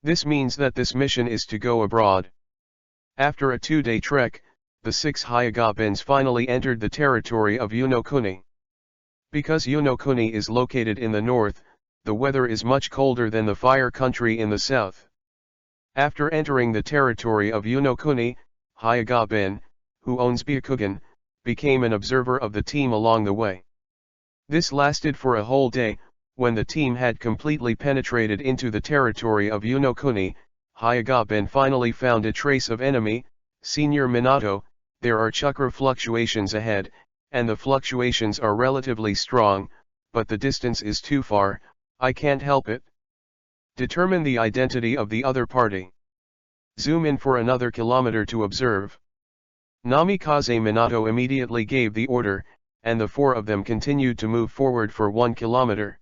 This means that this mission is to go abroad. After a 2-day trek, the 6 Hyagabens finally entered the territory of Yonokuni. Because Yonokuni is located in the north, the weather is much colder than the fire country in the south. After entering the territory of Yonokuni, Hyagaben, who owns Byakugan, became an observer of the team along the way. This lasted for a whole day. When the team had completely penetrated into the territory of Yonokuni, Hyagaben finally found a trace of enemy. Senior Minato, there are chakra fluctuations ahead, and the fluctuations are relatively strong, but the distance is too far, I can't help it. Determine the identity of the other party. Zoom in for another kilometer to observe. Namikaze Minato immediately gave the order, and the 4 of them continued to move forward for 1 kilometer.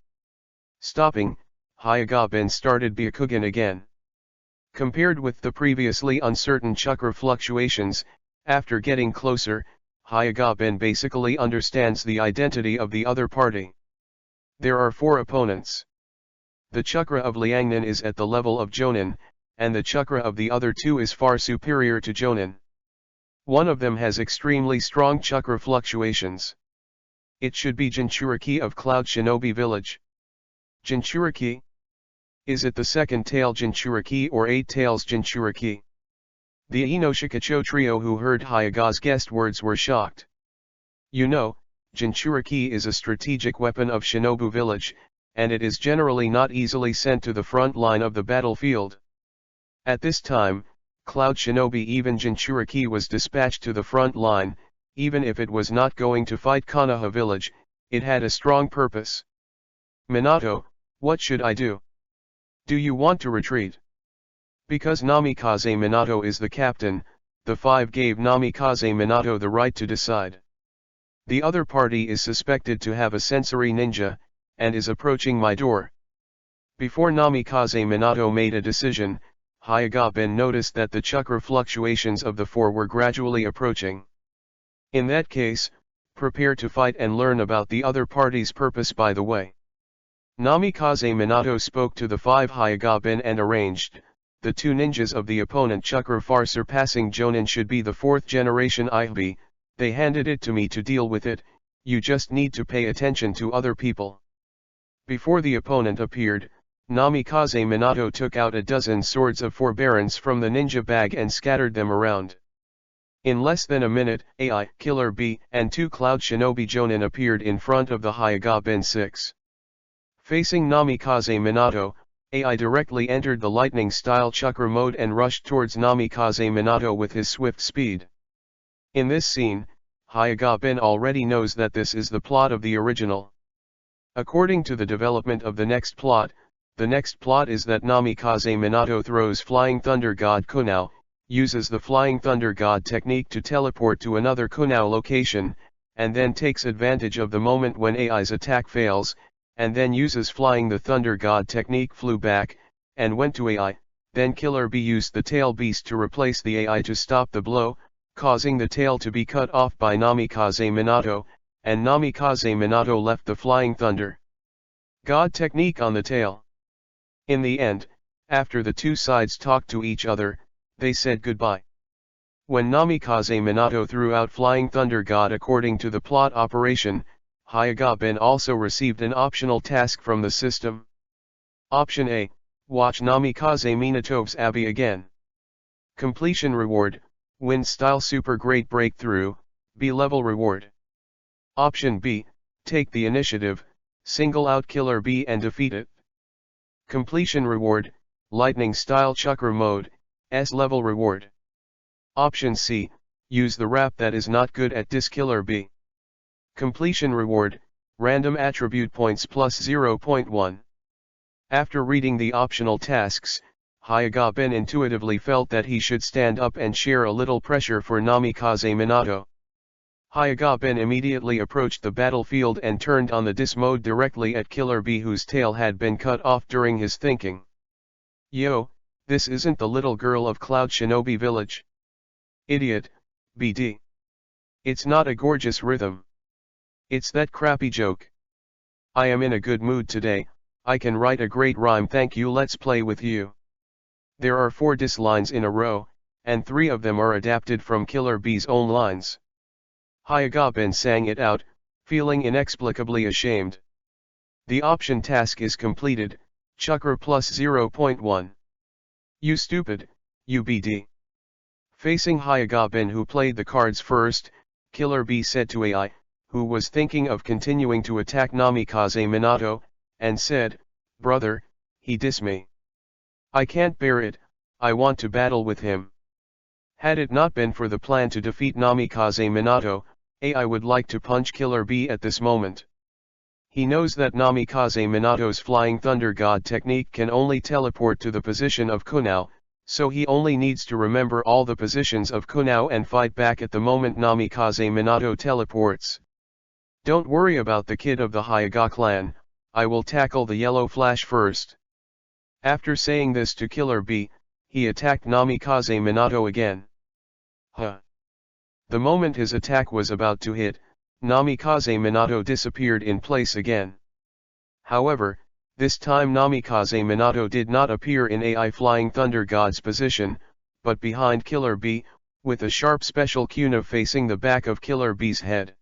Stopping, Hyagaben started Byakugan again. Compared with the previously uncertain chakra fluctuations, after getting closer, Hyagaben basically understands the identity of the other party. There are 4 opponents. The chakra of Liangnan is at the level of Jonin, and the chakra of the other 2 is far superior to Jonin. One of them has extremely strong chakra fluctuations. It should be Jinchuriki of Cloud Shinobi village. Jinchuriki? Is it the second tail Jinchuriki or 8 tails Jinchuriki? The Inoshikacho trio who heard Hayaga's guessed words were shocked. You know, Jinchuriki is a strategic weapon of Shinobu village, and it is generally not easily sent to the front line of the battlefield. At this time, Cloud Shinobi even Jinchuriki was dispatched to the front line. Even if it was not going to fight Konoha village, it had a strong purpose. Minato, what should I do? Do you want to retreat? Because Namikaze Minato is the captain, the 5 gave Namikaze Minato the right to decide. The other party is suspected to have a sensory ninja, and is approaching my door. Before Namikaze Minato made a decision, Hyagaben noticed that the chakra fluctuations of the 4 were gradually approaching. In that case, prepare to fight and learn about the other party's purpose by the way. Namikaze Minato spoke to the 5 Hyagaben and arranged, the 2 ninjas of the opponent chakra far surpassing Jonin should be the 4th generation EPUB, they handed it to me to deal with it, you just need to pay attention to other people. Before the opponent appeared, Namikaze Minato took out a dozen swords of forbearance from the ninja bag and scattered them around. In less than a minute, AI, Killer Bee, and 2 Cloud Shinobi Jonin appeared in front of the Hyaga Ben 6. Facing Namikaze Minato, AI directly entered the lightning-style chakra mode and rushed towards Namikaze Minato with his swift speed. In this scene, Hyaga Ben already knows that this is the plot of the original. According to the development of the next plot is that Namikaze Minato throws Flying Thunder God Kunao, uses the Flying Thunder God technique to teleport to another Kunao location, and then takes advantage of the moment when AI's attack fails, and then uses Flying the Thunder God technique flew back, and went to AI, then Killer Bee used the Tail Beast to replace the AI to stop the blow, causing the tail to be cut off by Namikaze Minato, and Namikaze Minato left the Flying Thunder God technique on the tail. In the end, after the two sides talked to each other, they said goodbye. When Namikaze Minato threw out Flying Thunder God according to the plot operation, Hyaga Ben also received an optional task from the system. Option A, watch Namikaze Minato's Abbey again. Completion reward, win style super great breakthrough, B level reward. Option B, take the initiative, single out Killer Bee and defeat it. Completion reward, lightning style chakra mode, S level reward. Option C, use the rap that is not good at this Killer Bee. Completion reward, random attribute points plus 0.1. After reading the optional tasks, Hyaga Ben intuitively felt that he should stand up and share a little pressure for Namikaze Minato. Hyaga Ben immediately approached the battlefield and turned on the dis mode directly at Killer Bee, whose tail had been cut off during his thinking. Yo, this isn't the little girl of Cloud Shinobi Village. Idiot, BD. It's not a gorgeous rhythm. It's that crappy joke. I am in a good mood today, I can write a great rhyme, thank you, let's play with you. There are 4 diss lines in a row, and 3 of them are adapted from Killer Bee's own lines. Hyaga Ben sang it out, feeling inexplicably ashamed. The option task is completed, chakra plus 0.1. You stupid, you BD. Facing Hyaga Ben, who played the cards first, Killer Bee said to AI, who was thinking of continuing to attack Namikaze Minato, and said, brother, he diss me. I can't bear it, I want to battle with him. Had it not been for the plan to defeat Namikaze Minato, AI would like to punch Killer Bee at this moment. He knows that Namikaze Minato's Flying Thunder God technique can only teleport to the position of Kunao, so he only needs to remember all the positions of Kunao and fight back at the moment Namikaze Minato teleports. Don't worry about the kid of the Hyaga clan, I will tackle the yellow flash first. After saying this to Killer Bee, he attacked Namikaze Minato again. The moment his attack was about to hit, Namikaze Minato disappeared in place again. However, this time Namikaze Minato did not appear in AI Flying Thunder God's position, but behind Killer Bee, with a sharp special kuna facing the back of Killer Bee's head.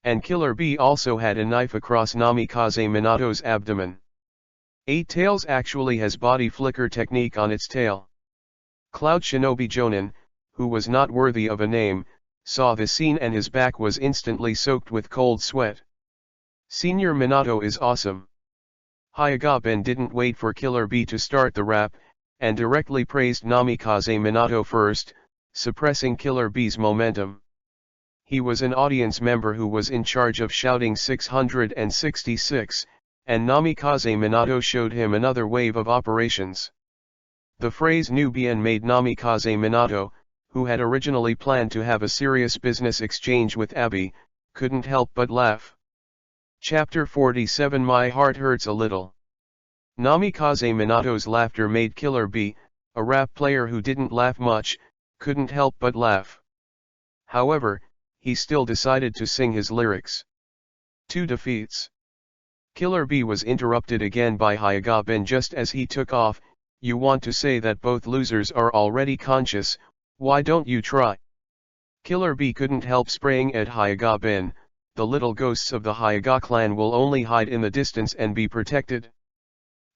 And Killer Bee also had a knife across Namikaze Minato's abdomen. 8 Tails actually has body flicker technique on its tail. Cloud Shinobi Jonin, who was not worthy of a name, saw the scene and his back was instantly soaked with cold sweat. Senior Minato is awesome. Hyaga Ben didn't wait for Killer Bee to start the rap, and directly praised Namikaze Minato first, suppressing Killer Bee's momentum. He was an audience member who was in charge of shouting 666, and Namikaze Minato showed him another wave of operations. The phrase Nubian made Namikaze Minato, who had originally planned to have a serious business exchange with Abby, couldn't help but laugh. Chapter 47 My heart hurts a little. Namikaze Minato's laughter made Killer Bee, a rap player who didn't laugh much, couldn't help but laugh. However, he still decided to sing his lyrics. 2 defeats. Killer Bee was interrupted again by Hyaga Ben just as he took off. You want to say that both losers are already conscious, why don't you try? Killer Bee couldn't help spraying at Hyaga Ben. The little ghosts of the Hyaga clan will only hide in the distance and be protected.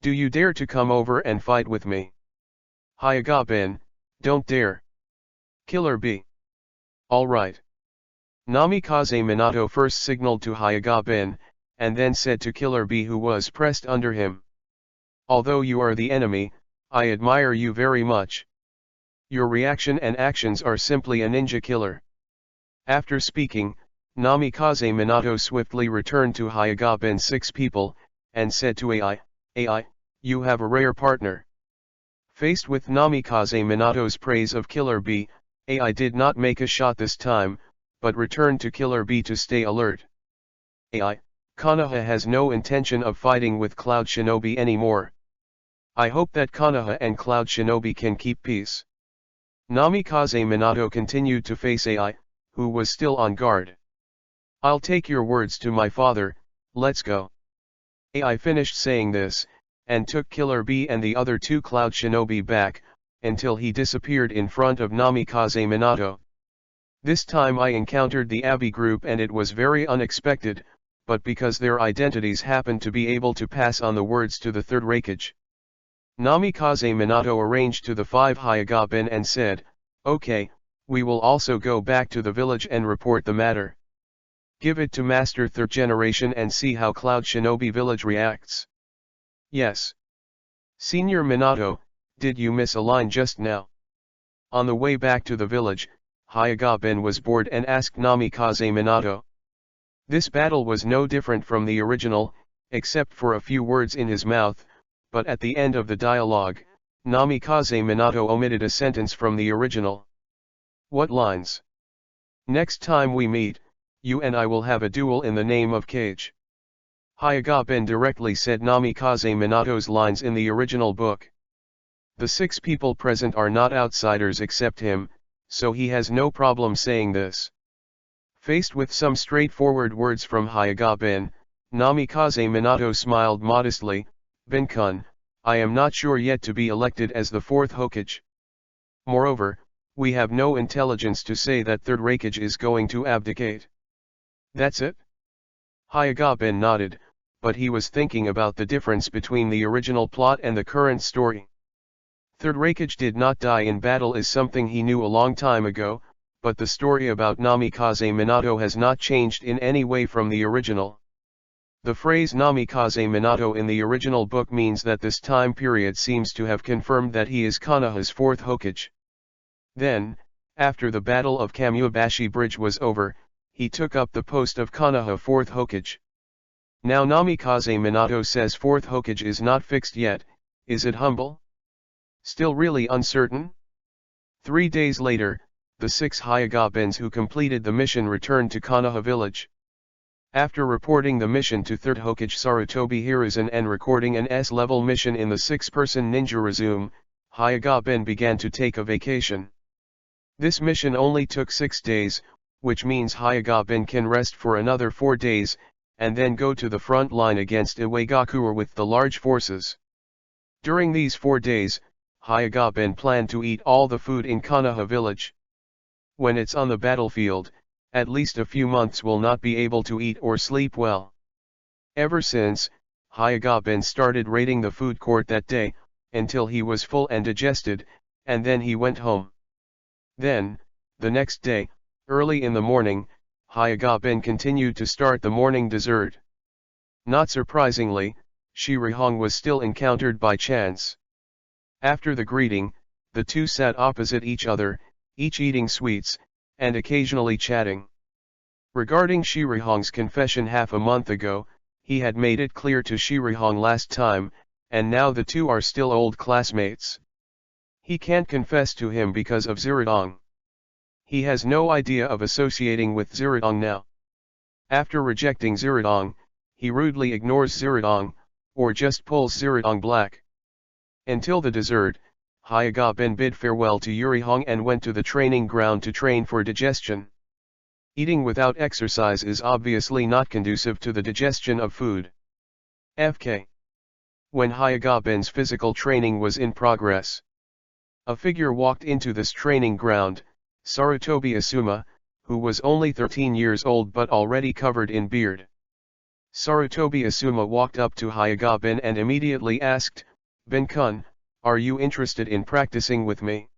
Do you dare to come over and fight with me? Hyaga Ben, don't dare. Killer Bee. All right. Namikaze Minato first signaled to Hyuga-bin, and then said to Killer B who was pressed under him. Although you are the enemy, I admire you very much. Your reaction and actions are simply a ninja killer. After speaking, Namikaze Minato swiftly returned to Hyuga-bin's 6 people, and said to AI, you have a rare partner. Faced with Namikaze Minato's praise of Killer B, AI did not make a shot this time, but returned to Killer B to stay alert. AI, Konoha has no intention of fighting with Cloud Shinobi anymore. I hope that Konoha and Cloud Shinobi can keep peace. Namikaze Minato continued to face AI, who was still on guard. I'll take your words to my father, let's go. AI finished saying this, and took Killer B and the other 2 Cloud Shinobi back, until he disappeared in front of Namikaze Minato. This time I encountered the Abi group and it was very unexpected, but because their identities happened to be able to pass on the words to the 3rd Raikage. Namikaze Minato arranged to the 5 Hyuga-bin and said, okay, we will also go back to the village and report the matter. Give it to Master 3rd Generation and see how Cloud Shinobi village reacts. Yes. Senior Minato, did you miss a line just now? On the way back to the village, Hyuga-bin was bored and asked Namikaze Minato. This battle was no different from the original, except for a few words in his mouth, but at the end of the dialogue, Namikaze Minato omitted a sentence from the original. What lines? Next time we meet, you and I will have a duel in the name of Cage. Hyuga-bin directly said Namikaze Minato's lines in the original book. The 6 people present are not outsiders except him, so he has no problem saying this. Faced with some straightforward words from Hyuga-bin, Namikaze Minato smiled modestly, Bin-kun, I am not sure yet to be elected as the 4th Hokage. Moreover, we have no intelligence to say that 3rd Raikage is going to abdicate. That's it? Hyuga-bin nodded, but he was thinking about the difference between the original plot and the current story. 3rd Raikage did not die in battle is something he knew a long time ago, but the story about Namikaze Minato has not changed in any way from the original. The phrase Namikaze Minato in the original book means that this time period seems to have confirmed that he is Konoha's 4th Hokage. Then, after the Battle of Kamubashi Bridge was over, he took up the post of Konoha 4th Hokage. Now Namikaze Minato says 4th Hokage is not fixed yet, is it humble? Still really uncertain? 3 days later, the 6 Hyuga-bins who completed the mission returned to Konoha village. After reporting the mission to 3rd Hokage Sarutobi Hiruzen and recording an S-level mission in the 6-person ninja resume, Hyuga-bin began to take a vacation. This mission only took 6 days, which means Hyuga-bin can rest for another 4 days, and then go to the front line against Iwagakure with the large forces. During these 4 days, Hyuga-bin planned to eat all the food in Konoha village. When it's on the battlefield, at least a few months will not be able to eat or sleep well. Ever since, Hyuga-bin started raiding the food court that day, until he was full and digested, and then he went home. Then, the next day, early in the morning, Hyuga-bin continued to start the morning dessert. Not surprisingly, Shirihong was still encountered by chance. After the greeting, the two sat opposite each other, each eating sweets, and occasionally chatting. Regarding Shirihong's confession half a month ago, he had made it clear to Shirihong last time, and now the two are still old classmates. He can't confess to him because of Ziradong. He has no idea of associating with Ziradong now. After rejecting Ziradong, he rudely ignores Ziradong, or just pulls Ziradong black. Until the dessert, Hyuga-bin bid farewell to Yurihong and went to the training ground to train for digestion. Eating without exercise is obviously not conducive to the digestion of food. FK. When Hyuga-bin's physical training was in progress, a figure walked into this training ground, Sarutobi Asuma, who was only 13 years old but already covered in beard. Sarutobi Asuma walked up to Hyuga-bin and immediately asked, "Bin-kun, are you interested in practicing with me?"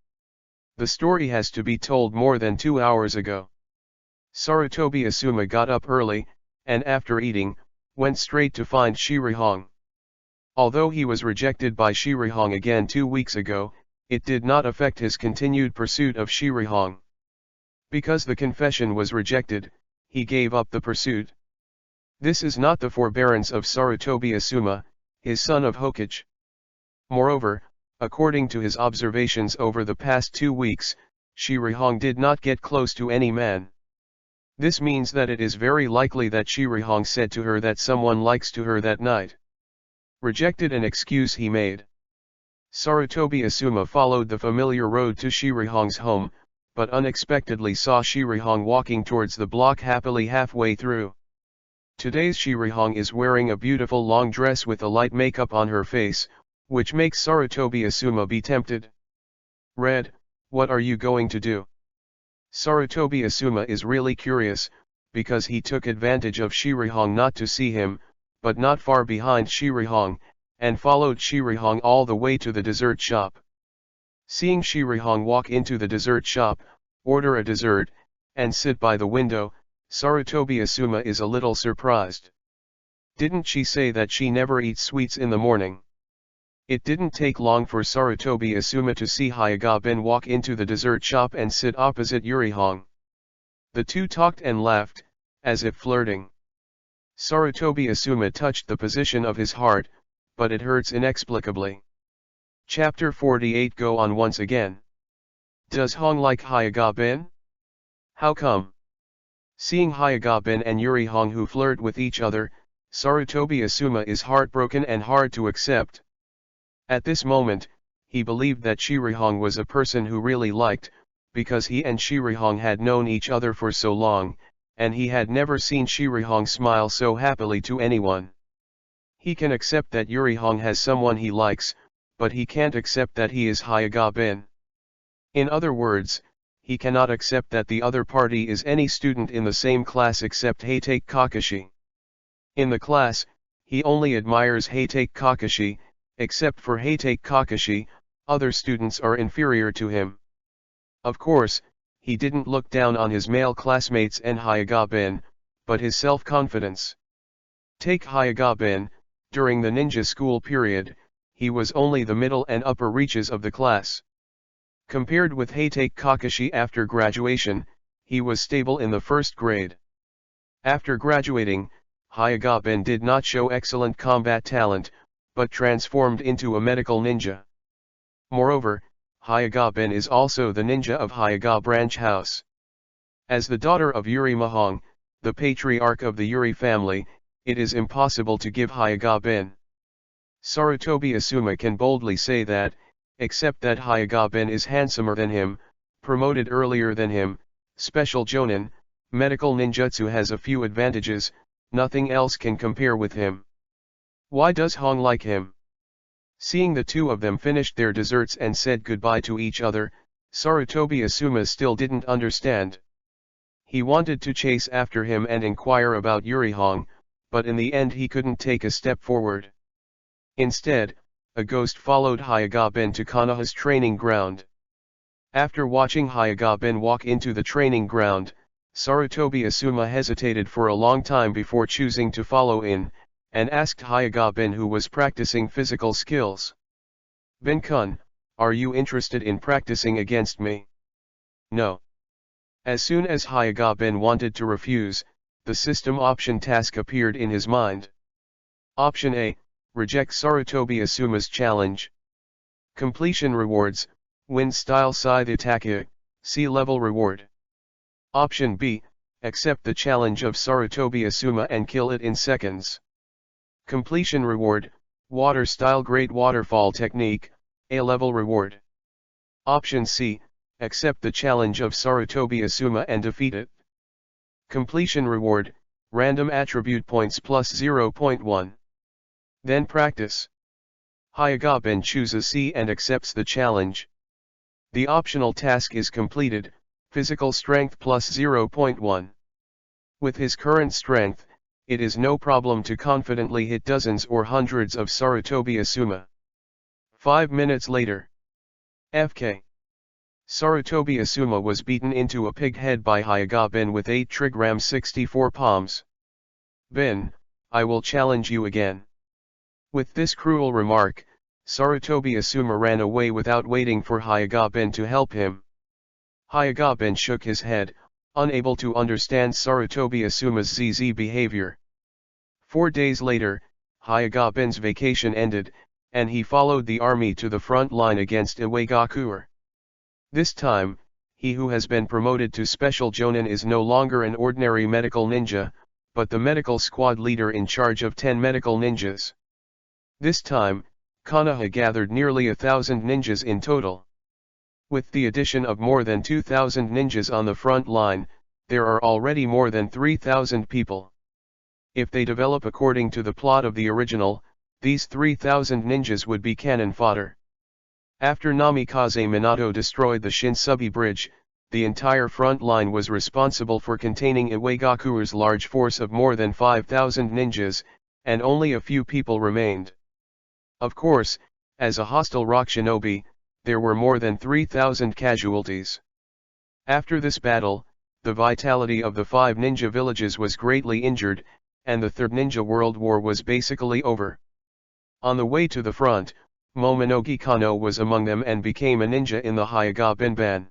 The story has to be told more than 2 hours ago. Sarutobi Asuma got up early, and after eating, went straight to find Shirihong. Although he was rejected by Shirihong again 2 weeks ago, it did not affect his continued pursuit of Shirihong. Because the confession was rejected, he gave up the pursuit. This is not the forbearance of Sarutobi Asuma, his son of Hokage. Moreover, according to his observations over the past 2 weeks, Shirihong did not get close to any man. This means that it is very likely that Shirihong said to her that someone likes to her that night. Rejected an excuse he made. Sarutobi Asuma followed the familiar road to Shirihong's home, but unexpectedly saw Shirihong walking towards the block happily halfway through. Today's Shirihong is wearing a beautiful long dress with a light makeup on her face, which makes Sarutobi Asuma be tempted. Red, what are you going to do? Sarutobi Asuma is really curious, because he took advantage of Shirihong not to see him, but not far behind Shirihong, and followed Shirihong all the way to the dessert shop. Seeing Shirihong walk into the dessert shop, order a dessert, and sit by the window, Sarutobi Asuma is a little surprised. Didn't she say that she never eats sweets in the morning? It didn't take long for Sarutobi Asuma to see Hyuga-bin walk into the dessert shop and sit opposite Yurihong. The two talked and laughed, as if flirting. Sarutobi Asuma touched the position of his heart, but it hurts inexplicably. Chapter 48 Go on once again. Does Hong like Hyuga-bin? How come? Seeing Hyuga-bin and Yurihong who flirt with each other, Sarutobi Asuma is heartbroken and hard to accept. At this moment, he believed that Shirihong was a person who really liked, because he and Shirihong had known each other for so long, and he had never seen Shirihong smile so happily to anyone. He can accept that Yurihong has someone he likes, but he can't accept that he is Hyuga-bin. In other words, he cannot accept that the other party is any student in the same class except Heitake Kakashi. In the class, he only admires Heitake Kakashi. Except for Heitake Kakashi, other students are inferior to him. Of course, he didn't look down on his male classmates and Hyuga-bin, but his self-confidence. Take Hyuga-bin, during the ninja school period, he was only the middle and upper reaches of the class. Compared with Heitake Kakashi after graduation, he was stable in the first grade. After graduating, Hyuga-bin did not show excellent combat talent, but transformed into a medical ninja. Moreover, Hyuga-bin is also the ninja of Hyuga branch house. As the daughter of Yuri Mahong, the patriarch of the Yuri family, it is impossible to give Hyuga-bin. Sarutobi Asuma can boldly say that, except that Hyuga-bin is handsomer than him, promoted earlier than him, special jonin, medical ninjutsu has a few advantages, nothing else can compare with him. Why does Hong like him? Seeing the two of them finished their desserts and said goodbye to each other, Sarutobi Asuma still didn't understand. He wanted to chase after him and inquire about Yurihong, but in the end he couldn't take a step forward. Instead, a ghost followed Hyuga-bin to Konoha's training ground. After watching Hyuga-bin walk into the training ground, Sarutobi Asuma hesitated for a long time before choosing to follow in, and asked Hyuga-bin who was practicing physical skills. "Bin-kun, are you interested in practicing against me?" "No." As soon as Hyuga-bin wanted to refuse, the system option task appeared in his mind. Option A, reject Sarutobi Asuma's challenge. Completion rewards, win style scythe attack, C-level reward. Option B, accept the challenge of Sarutobi Asuma and kill it in seconds. Completion reward, water style great waterfall technique, A-level reward. Option C, accept the challenge of Sarutobi Asuma and defeat it. Completion reward, random attribute points plus 0.1. Then practice. Hyuga-bin chooses C and accepts the challenge. The optional task is completed, physical strength plus 0.1. With his current strength, it is no problem to confidently hit dozens or hundreds of Sarutobi Asuma. 5 minutes later. FK. Sarutobi Asuma was beaten into a pig head by Hyaga Ben with 8 trigrams 64 palms. Ben, I will challenge you again. With this cruel remark, Sarutobi Asuma ran away without waiting for Hyaga Ben to help him. Hyaga Ben shook his head, unable to understand Sarutobi Asuma's ZZ behavior. 4 days later, Hyaga Ben's vacation ended, and he followed the army to the front line against Iwagakuer. This time, he who has been promoted to Special Jonin is no longer an ordinary medical ninja, but the medical squad leader in charge of 10 medical ninjas. This time, Konoha gathered nearly 1,000 ninjas in total. With the addition of more than 2,000 ninjas on the front line, there are already more than 3,000 people. If they develop according to the plot of the original, these 3,000 ninjas would be cannon fodder. After Namikaze Minato destroyed the Shinsubi Bridge, the entire front line was responsible for containing Iwagakuer's large force of more than 5,000 ninjas, and only a few people remained. Of course, as a hostile rock shinobi, there were more than 3,000 casualties. After this battle, the vitality of the 5 ninja villages was greatly injured, and the Third Ninja World War was basically over. On the way to the front, Momonogi Kano was among them and became a ninja in the Hyaga Benban.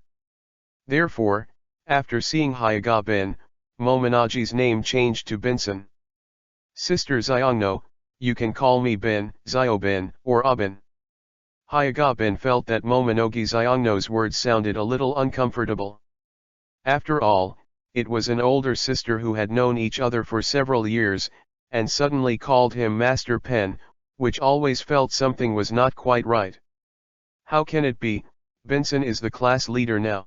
Therefore, after seeing Hyaga Ben, Momonogi's name changed to Benson. Sister Zyongno, you can call me Ben, Zyoben, or Aben. Hyaga Ben felt that Momonogi Zyongno's words sounded a little uncomfortable. After all, it was an older sister who had known each other for several years, and suddenly called him Master Pen, which always felt something was not quite right. How can it be? Benson is the class leader now.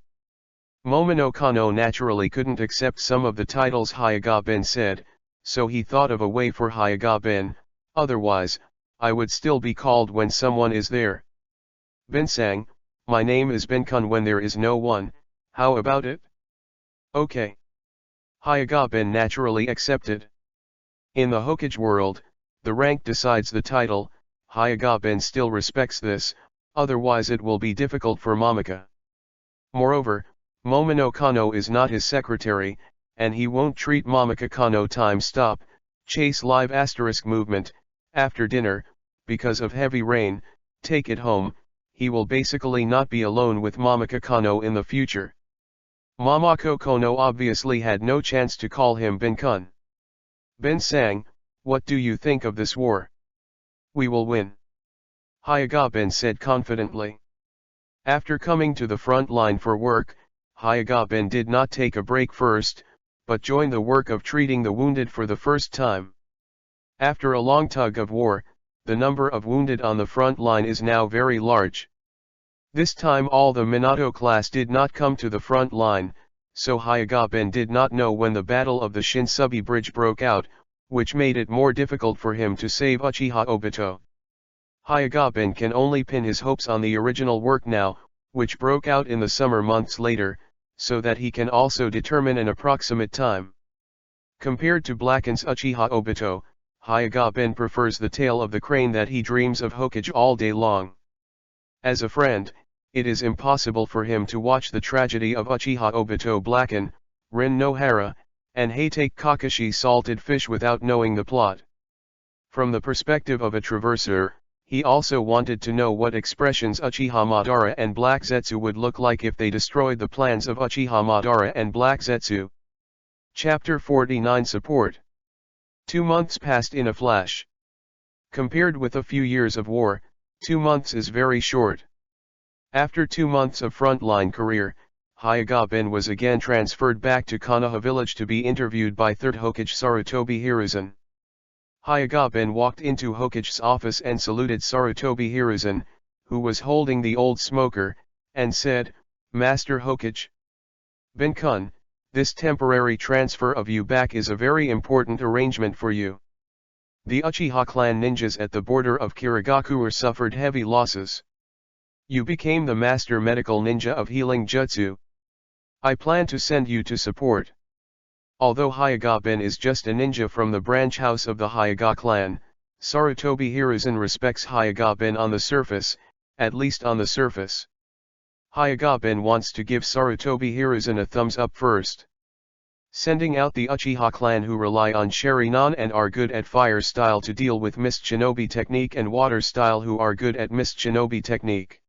Momono Kano naturally couldn't accept some of the titles Hyaga Ben said, so he thought of a way for Hyaga Ben, otherwise, I would still be called when someone is there. Ben sang, my name is Benkun when there is no one, how about it? Okay. Hyaga Ben naturally accepted. In the Hokage world, the rank decides the title. Hyaga Ben still respects this, otherwise it will be difficult for Momika. Moreover, Momono Kano is not his secretary, and he won't treat Momika Kano time stop, chase live asterisk movement, after dinner, because of heavy rain, take it home. He will basically not be alone with Momika Kano in the future. Momoko Kono obviously had no chance to call him Benkun. Ben sang, what do you think of this war? We will win. Hyaga Ben said confidently. After coming to the front line for work, Hyaga Ben did not take a break first, but joined the work of treating the wounded for the first time. After a long tug of war, the number of wounded on the front line is now very large. This time all the Minato class did not come to the front line, so Hyaga Ben did not know when the Battle of the Shinsubi Bridge broke out, which made it more difficult for him to save Uchiha Obito. Hyaga Ben can only pin his hopes on the original work now, which broke out in the summer months later, so that he can also determine an approximate time. Compared to Blacken's Uchiha Obito, Hyaga Ben prefers the tale of the crane that he dreams of Hokage all day long. As a friend, it is impossible for him to watch the tragedy of Uchiha Obito Blacken, Rin Nohara, and Hatake Kakashi salted fish without knowing the plot. From the perspective of a traverser, he also wanted to know what expressions Uchiha Madara and Black Zetsu would look like if they destroyed the plans of Uchiha Madara and Black Zetsu. Chapter 49 Support. 2 months passed in a flash. Compared with a few years of war, 2 months is very short. After 2 months of frontline career, Hyaga Ben was again transferred back to Konoha village to be interviewed by 3rd Hokage Sarutobi Hiruzen. Hyaga Ben walked into Hokage's office and saluted Sarutobi Hiruzen, who was holding the old smoker, and said, Master Hokage. Benkun, this temporary transfer of you back is a very important arrangement for you. The Uchiha clan ninjas at the border of Kirigakure suffered heavy losses. You became the master medical ninja of healing jutsu. I plan to send you to support. Although Hyaga Ben is just a ninja from the branch house of the Hyaga clan, Sarutobi Hiruzen respects Hyaga Ben on the surface, at least on the surface. Hyuga-ben wants to give Sarutobi Hiruzen a thumbs up first. Sending out the Uchiha clan who rely on Sharingan and are good at fire style to deal with Mist Shinobi technique and water style who are good at Mist Shinobi technique.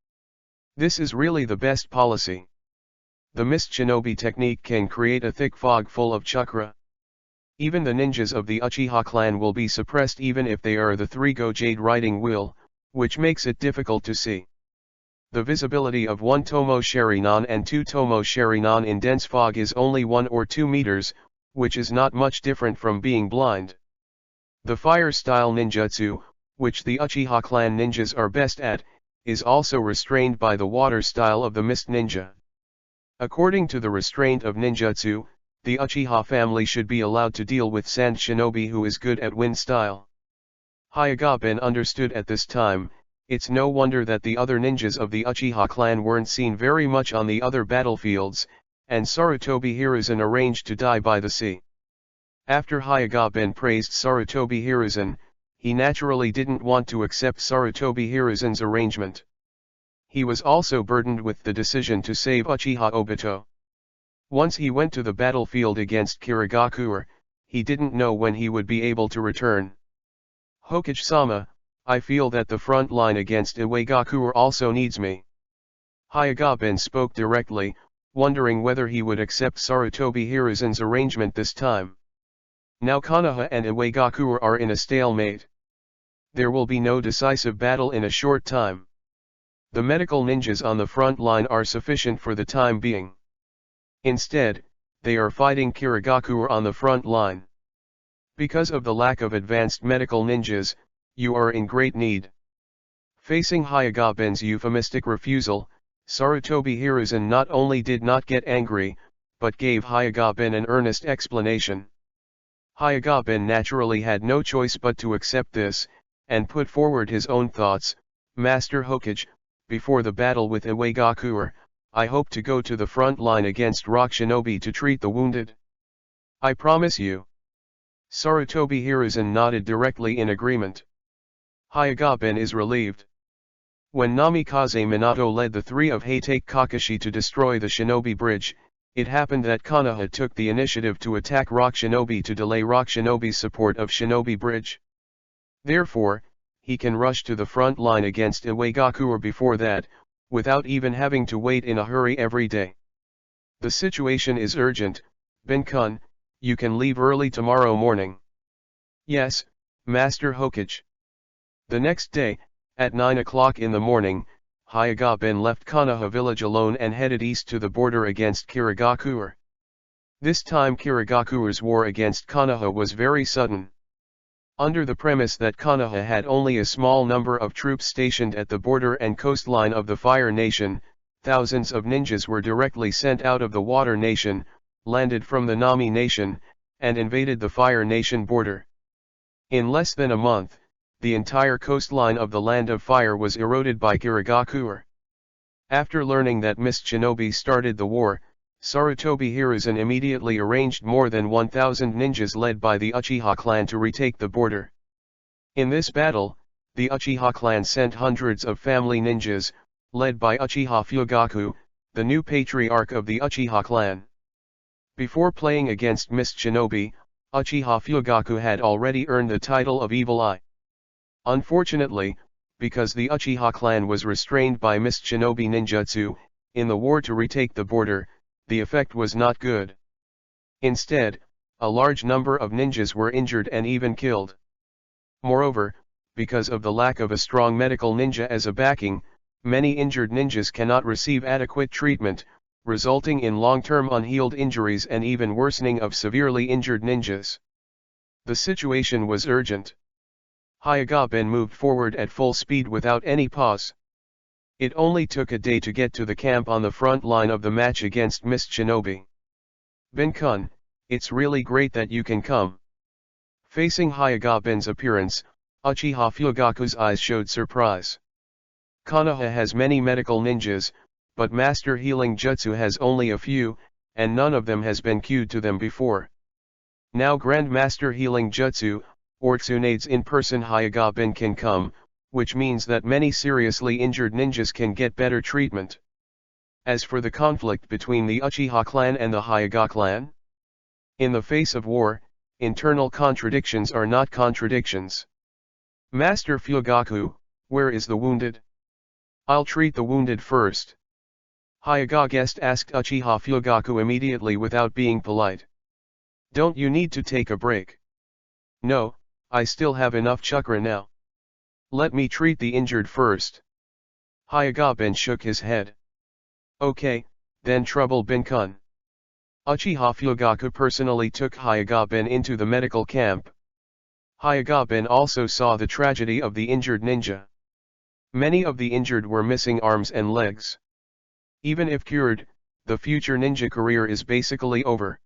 This is really the best policy. The Mist Shinobi technique can create a thick fog full of chakra. Even the ninjas of the Uchiha clan will be suppressed even if they are the 3-go Jade riding wheel, which makes it difficult to see. The visibility of 1 Tomo Sharingan and 2 Tomo Sharingan in dense fog is only 1 or 2 meters, which is not much different from being blind. The fire-style ninjutsu, which the Uchiha clan ninjas are best at, is also restrained by the water style of the Mist Ninja. According to the restraint of ninjutsu, the Uchiha family should be allowed to deal with Sand Shinobi who is good at wind style. Hyuga-ben understood at this time. It's no wonder that the other ninjas of the Uchiha clan weren't seen very much on the other battlefields, and Sarutobi Hiruzen arranged to die by the sea. After Hyuga-ben praised Sarutobi Hiruzen, he naturally didn't want to accept Sarutobi Hiruzen's arrangement. He was also burdened with the decision to save Uchiha Obito. Once he went to the battlefield against Kirigakure, he didn't know when he would be able to return. Hokage-sama, I feel that the front line against Iwagakure also needs me. Hyuga-ben spoke directly, wondering whether he would accept Sarutobi Hiruzen's arrangement this time. Now Konoha and Iwagakure are in a stalemate. There will be no decisive battle in a short time. The medical ninjas on the front line are sufficient for the time being. Instead, they are fighting Kirigakure on the front line. Because of the lack of advanced medical ninjas, you are in great need. Facing Hyuga-ben's euphemistic refusal, Sarutobi Hiruzen not only did not get angry, but gave Hyuga-ben an earnest explanation. Hyuga-ben naturally had no choice but to accept this, and put forward his own thoughts. Master Hokage, before the battle with Iwagakure, I hope to go to the front line against Rock Shinobi to treat the wounded. I promise you. Sarutobi Hiruzen nodded directly in agreement. Hyuga-ben is relieved. When Namikaze Minato led the 3 of Hatake Kakashi to destroy the Shinobi Bridge, it happened that Konoha took the initiative to attack Rock Shinobi to delay Rock Shinobi's support of Shinobi Bridge. Therefore, he can rush to the front line against Iwagakure before that, without even having to wait in a hurry every day. The situation is urgent. Ben-kun, you can leave early tomorrow morning. Yes, Master Hokage. The next day, at 9 o'clock in the morning, Hyuga-ben left Konoha village alone and headed east to the border against Kirigakure. This time Kirigakure's war against Konoha was very sudden. Under the premise that Konoha had only a small number of troops stationed at the border and coastline of the Fire Nation, thousands of ninjas were directly sent out of the Water Nation, landed from the Nami Nation, and invaded the Fire Nation border. In less than a month, the entire coastline of the Land of Fire was eroded by Kirigakure. After learning that Mist Shinobi started the war, Sarutobi Hiruzen immediately arranged more than 1,000 ninjas led by the Uchiha clan to retake the border. In this battle, the Uchiha clan sent hundreds of family ninjas, led by Uchiha Fugaku, the new patriarch of the Uchiha clan. Before playing against Mist Shinobi, Uchiha Fugaku had already earned the title of Evil Eye. Unfortunately, because the Uchiha clan was restrained by Mist Shinobi ninjutsu, in the war to retake the border, the effect was not good. Instead, a large number of ninjas were injured and even killed. Moreover, because of the lack of a strong medical ninja as a backing, many injured ninjas cannot receive adequate treatment, resulting in long-term unhealed injuries and even worsening of severely injured ninjas. The situation was urgent. Hyuga-ben moved forward at full speed without any pause. It only took a day to get to the camp on the front line of the match against Mist Shinobi. Ben-kun, it's really great that you can come. Facing Hyuga-ben's appearance, Uchiha Fugaku's eyes showed surprise. Konoha has many medical ninjas, but Master Healing Jutsu has only a few, and none of them has been cued to them before. Now Grand Master Healing Jutsu, or Tsunade's in-person Hyuga-ben can come, which means that many seriously injured ninjas can get better treatment. As for the conflict between the Uchiha clan and the Hyuga clan, in the face of war, internal contradictions are not contradictions. Master Fugaku, where is the wounded? I'll treat the wounded first. Hyuga guest asked Uchiha Fugaku immediately without being polite. Don't you need to take a break? No, I still have enough chakra now. Let me treat the injured first. Hyuga Ben shook his head. Okay, then trouble bin-kun. Uchiha Fugaku personally took Hyuga Ben into the medical camp. Hyuga Ben also saw the tragedy of the injured ninja. Many of the injured were missing arms and legs. Even if cured, the future ninja career is basically over.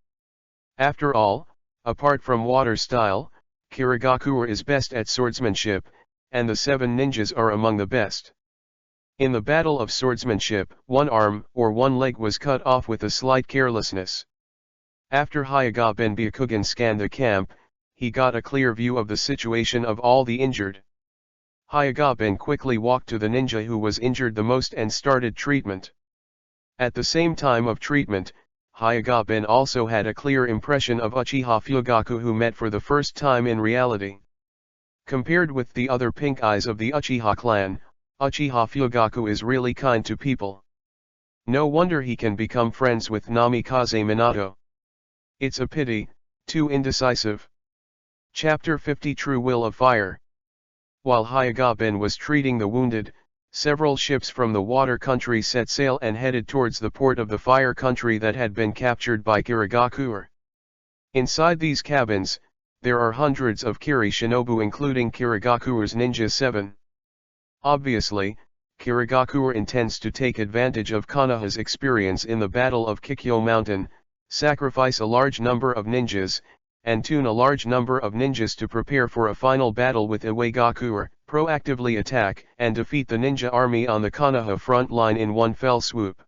After all, apart from water style, Kirigakuya is best at swordsmanship, and the 7 ninjas are among the best. In the battle of swordsmanship, one arm or one leg was cut off with a slight carelessness. After Hyuga Ben Byakugan scanned the camp, he got a clear view of the situation of all the injured. Hyuga Ben quickly walked to the ninja who was injured the most and started treatment. At the same time of treatment, Hyuga Ben also had a clear impression of Uchiha Fugaku, who met for the first time in reality. Compared with the other pink eyes of the Uchiha clan, Uchiha Fugaku is really kind to people. No wonder he can become friends with Namikaze Minato. It's a pity, too indecisive. Chapter 50 True Will of Fire. While Hyuga Ben was treating the wounded, several ships from the water country set sail and headed towards the port of the fire country that had been captured by Kirigakuya. Inside these cabins, there are hundreds of Kiri shinobu, including Kirigakuya's Ninja 7. Obviously, Kirigakuya intends to take advantage of Konoha's experience in the Battle of Kikyo Mountain, sacrifice a large number of ninjas, and tune a large number of ninjas to prepare for a final battle with Iwagakuya, proactively attack and defeat the ninja army on the Konoha front line in one fell swoop.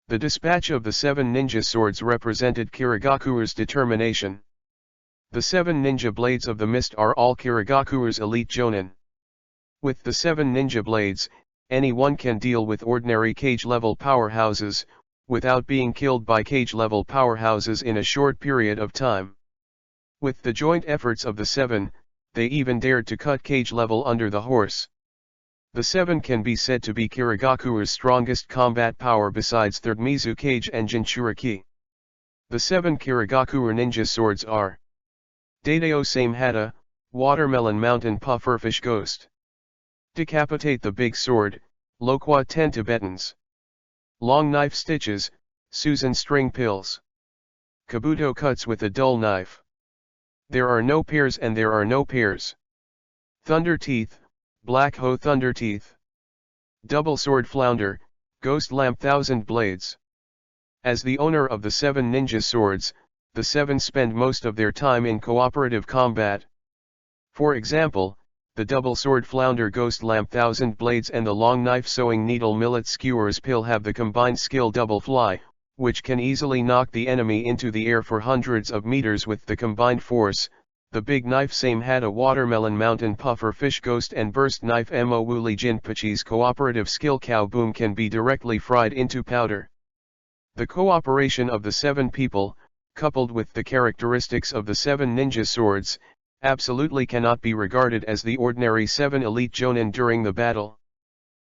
The dispatch of the 7 ninja swords represented Kirigakuya's determination. The 7 ninja blades of the mist are all Kirigakuya's elite jonin. With the 7 ninja blades, anyone can deal with ordinary cage-level powerhouses, without being killed by cage-level powerhouses in a short period of time. With the joint efforts of the 7, they even dared to cut cage level under the horse. The 7 can be said to be Kirigakuya's strongest combat power besides Third Mizu Cage and Jinchuriki. The 7 Kirigakuya ninja swords are Daidao Same Hata, Watermelon Mountain Pufferfish Ghost. Decapitate the Big Sword, Loqua 10 Tibetans. Long Knife Stitches, Susan String Pills. Kabuto Cuts with a Dull Knife. There are no pairs and there are no pairs. Thunder Teeth, Black Hoe Thunder Teeth. Double Sword Flounder, Ghost Lamp Thousand Blades. As the owner of the 7 ninja swords, the 7 spend most of their time in cooperative combat. For example, the Double Sword Flounder Ghost Lamp Thousand Blades and the Long Knife Sewing Needle Millet Skewers Pill have the combined skill Double Fly, which can easily knock the enemy into the air for hundreds of meters with the combined force. The Big Knife Same Hata Watermelon Mountain Puffer Fish Ghost and Burst Knife Mo Wooly Jinpachi's cooperative skill Cow Boom can be directly fried into powder. The cooperation of the 7 people, coupled with the characteristics of the 7 ninja swords, absolutely cannot be regarded as the ordinary 7 elite jonin during the battle.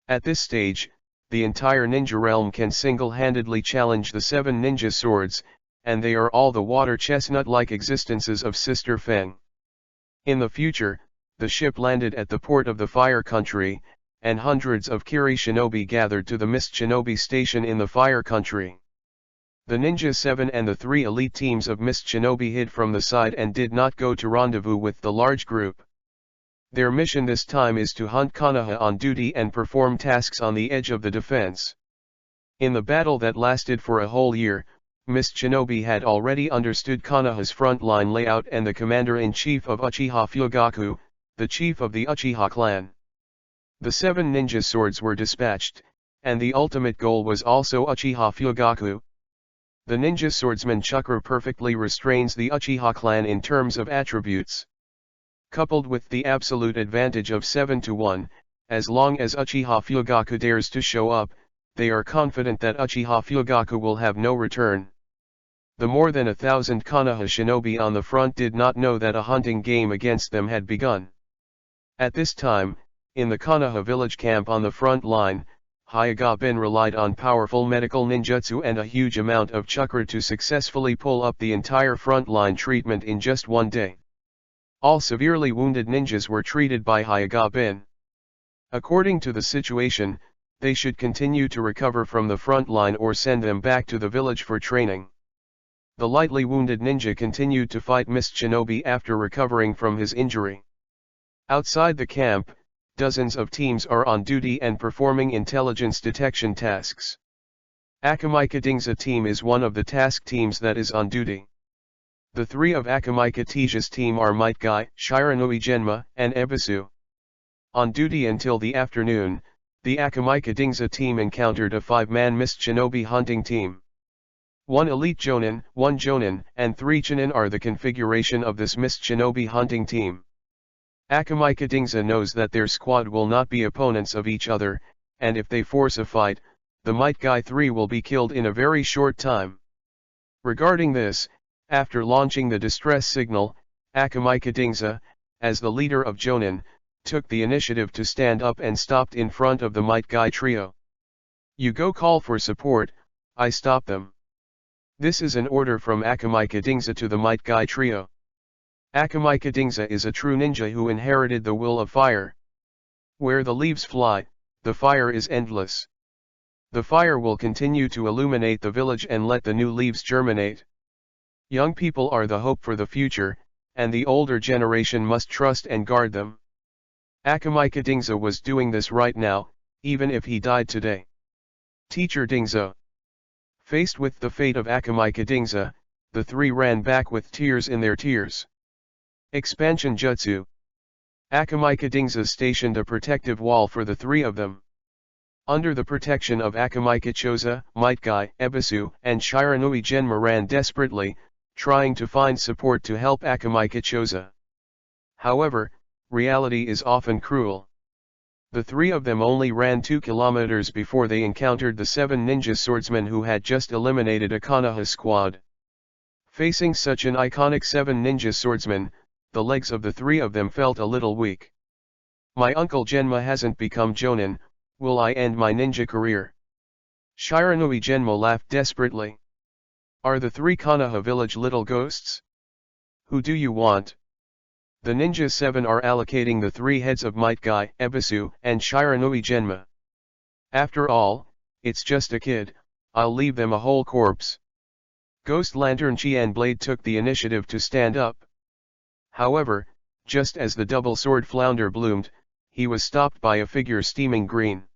At this stage, the entire ninja realm can single-handedly challenge the 7 ninja swords, and they are all the water chestnut-like existences of Sister Feng. In the future, the ship landed at the port of the fire country, and hundreds of Kiri shinobi gathered to the Mist Shinobi station in the fire country. The Ninja 7 and the 3 elite teams of Mist Shinobi hid from the side and did not go to rendezvous with the large group. Their mission this time is to hunt Konoha on duty and perform tasks on the edge of the defense. In the battle that lasted for a whole year, Mist Shinobi had already understood Konoha's frontline layout and the commander-in-chief of Uchiha Fugaku, the chief of the Uchiha clan. The 7 ninja swords were dispatched, and the ultimate goal was also Uchiha Fugaku. The ninja swordsman chakra perfectly restrains the Uchiha clan in terms of attributes. Coupled with the absolute advantage of 7 to 1, as long as Uchiha Fugaku dares to show up, they are confident that Uchiha Fugaku will have no return. The more than 1,000 Konoha shinobi on the front did not know that a hunting game against them had begun. At this time, in the Konoha village camp on the front line, Hyuga-bin relied on powerful medical ninjutsu and a huge amount of chakra to successfully pull up the entire front-line treatment in just one day. All severely wounded ninjas were treated by Hyuga-bin. According to the situation, they should continue to recover from the front line or send them back to the village for training. The lightly wounded ninja continued to fight Mist Shinobi after recovering from his injury. Outside the camp, dozens of teams are on duty and performing intelligence detection tasks. Akamika Dingza team is one of the task teams that is on duty. The three of Akamika Tija's team are Might Guy, Shiranui Genma, and Ebisu. On duty until the afternoon, the Akamika Dingza team encountered a 5-man Mist Shinobi hunting team. 1 elite Jonin, 1 Jonin, and 3 Chunin are the configuration of this Mist Shinobi hunting team. Akamika Dingza knows that their squad will not be opponents of each other, and if they force a fight, the Might Guy 3 will be killed in a very short time. Regarding this, after launching the distress signal, Akamika Dingza, as the leader of Jonin, took the initiative to stand up and stopped in front of the Might Guy trio. "You go call for support, I stop them." This is an order from Akamika Dingza to the Might Guy trio. Akamika Dingza is a true ninja who inherited the will of fire. Where the leaves fly, the fire is endless. The fire will continue to illuminate the village and let the new leaves germinate. Young people are the hope for the future, and the older generation must trust and guard them. Akamika Dingza was doing this right now, even if he died today. Teacher Dingza. Faced with the fate of Akamika Dingza, the three ran back with tears in their tears. Expansion Jutsu. Akamika Dingza stationed a protective wall for the three of them. Under the protection of Akamika Choza, Might Guy, Ebisu, and Shiranui Genma ran desperately, trying to find support to help Akamika Choza. However, reality is often cruel. The three of them only ran 2 kilometers before they encountered the 7 ninja swordsmen who had just eliminated a Konoha squad. Facing such an iconic 7 ninja swordsmen, the legs of the three of them felt a little weak. "My uncle Genma hasn't become Jonin, will I end my ninja career?" Shiranui Genma laughed desperately. "Are the 3 Konoha village little ghosts? Who do you want?" The ninja 7 are allocating the 3 heads of Might Guy, Ebisu, and Shiranui Genma. "After all, it's just a kid, I'll leave them a whole corpse." Ghost Lantern Qian Blade took the initiative to stand up. However, just as the double sword flounder bloomed, he was stopped by a figure steaming green.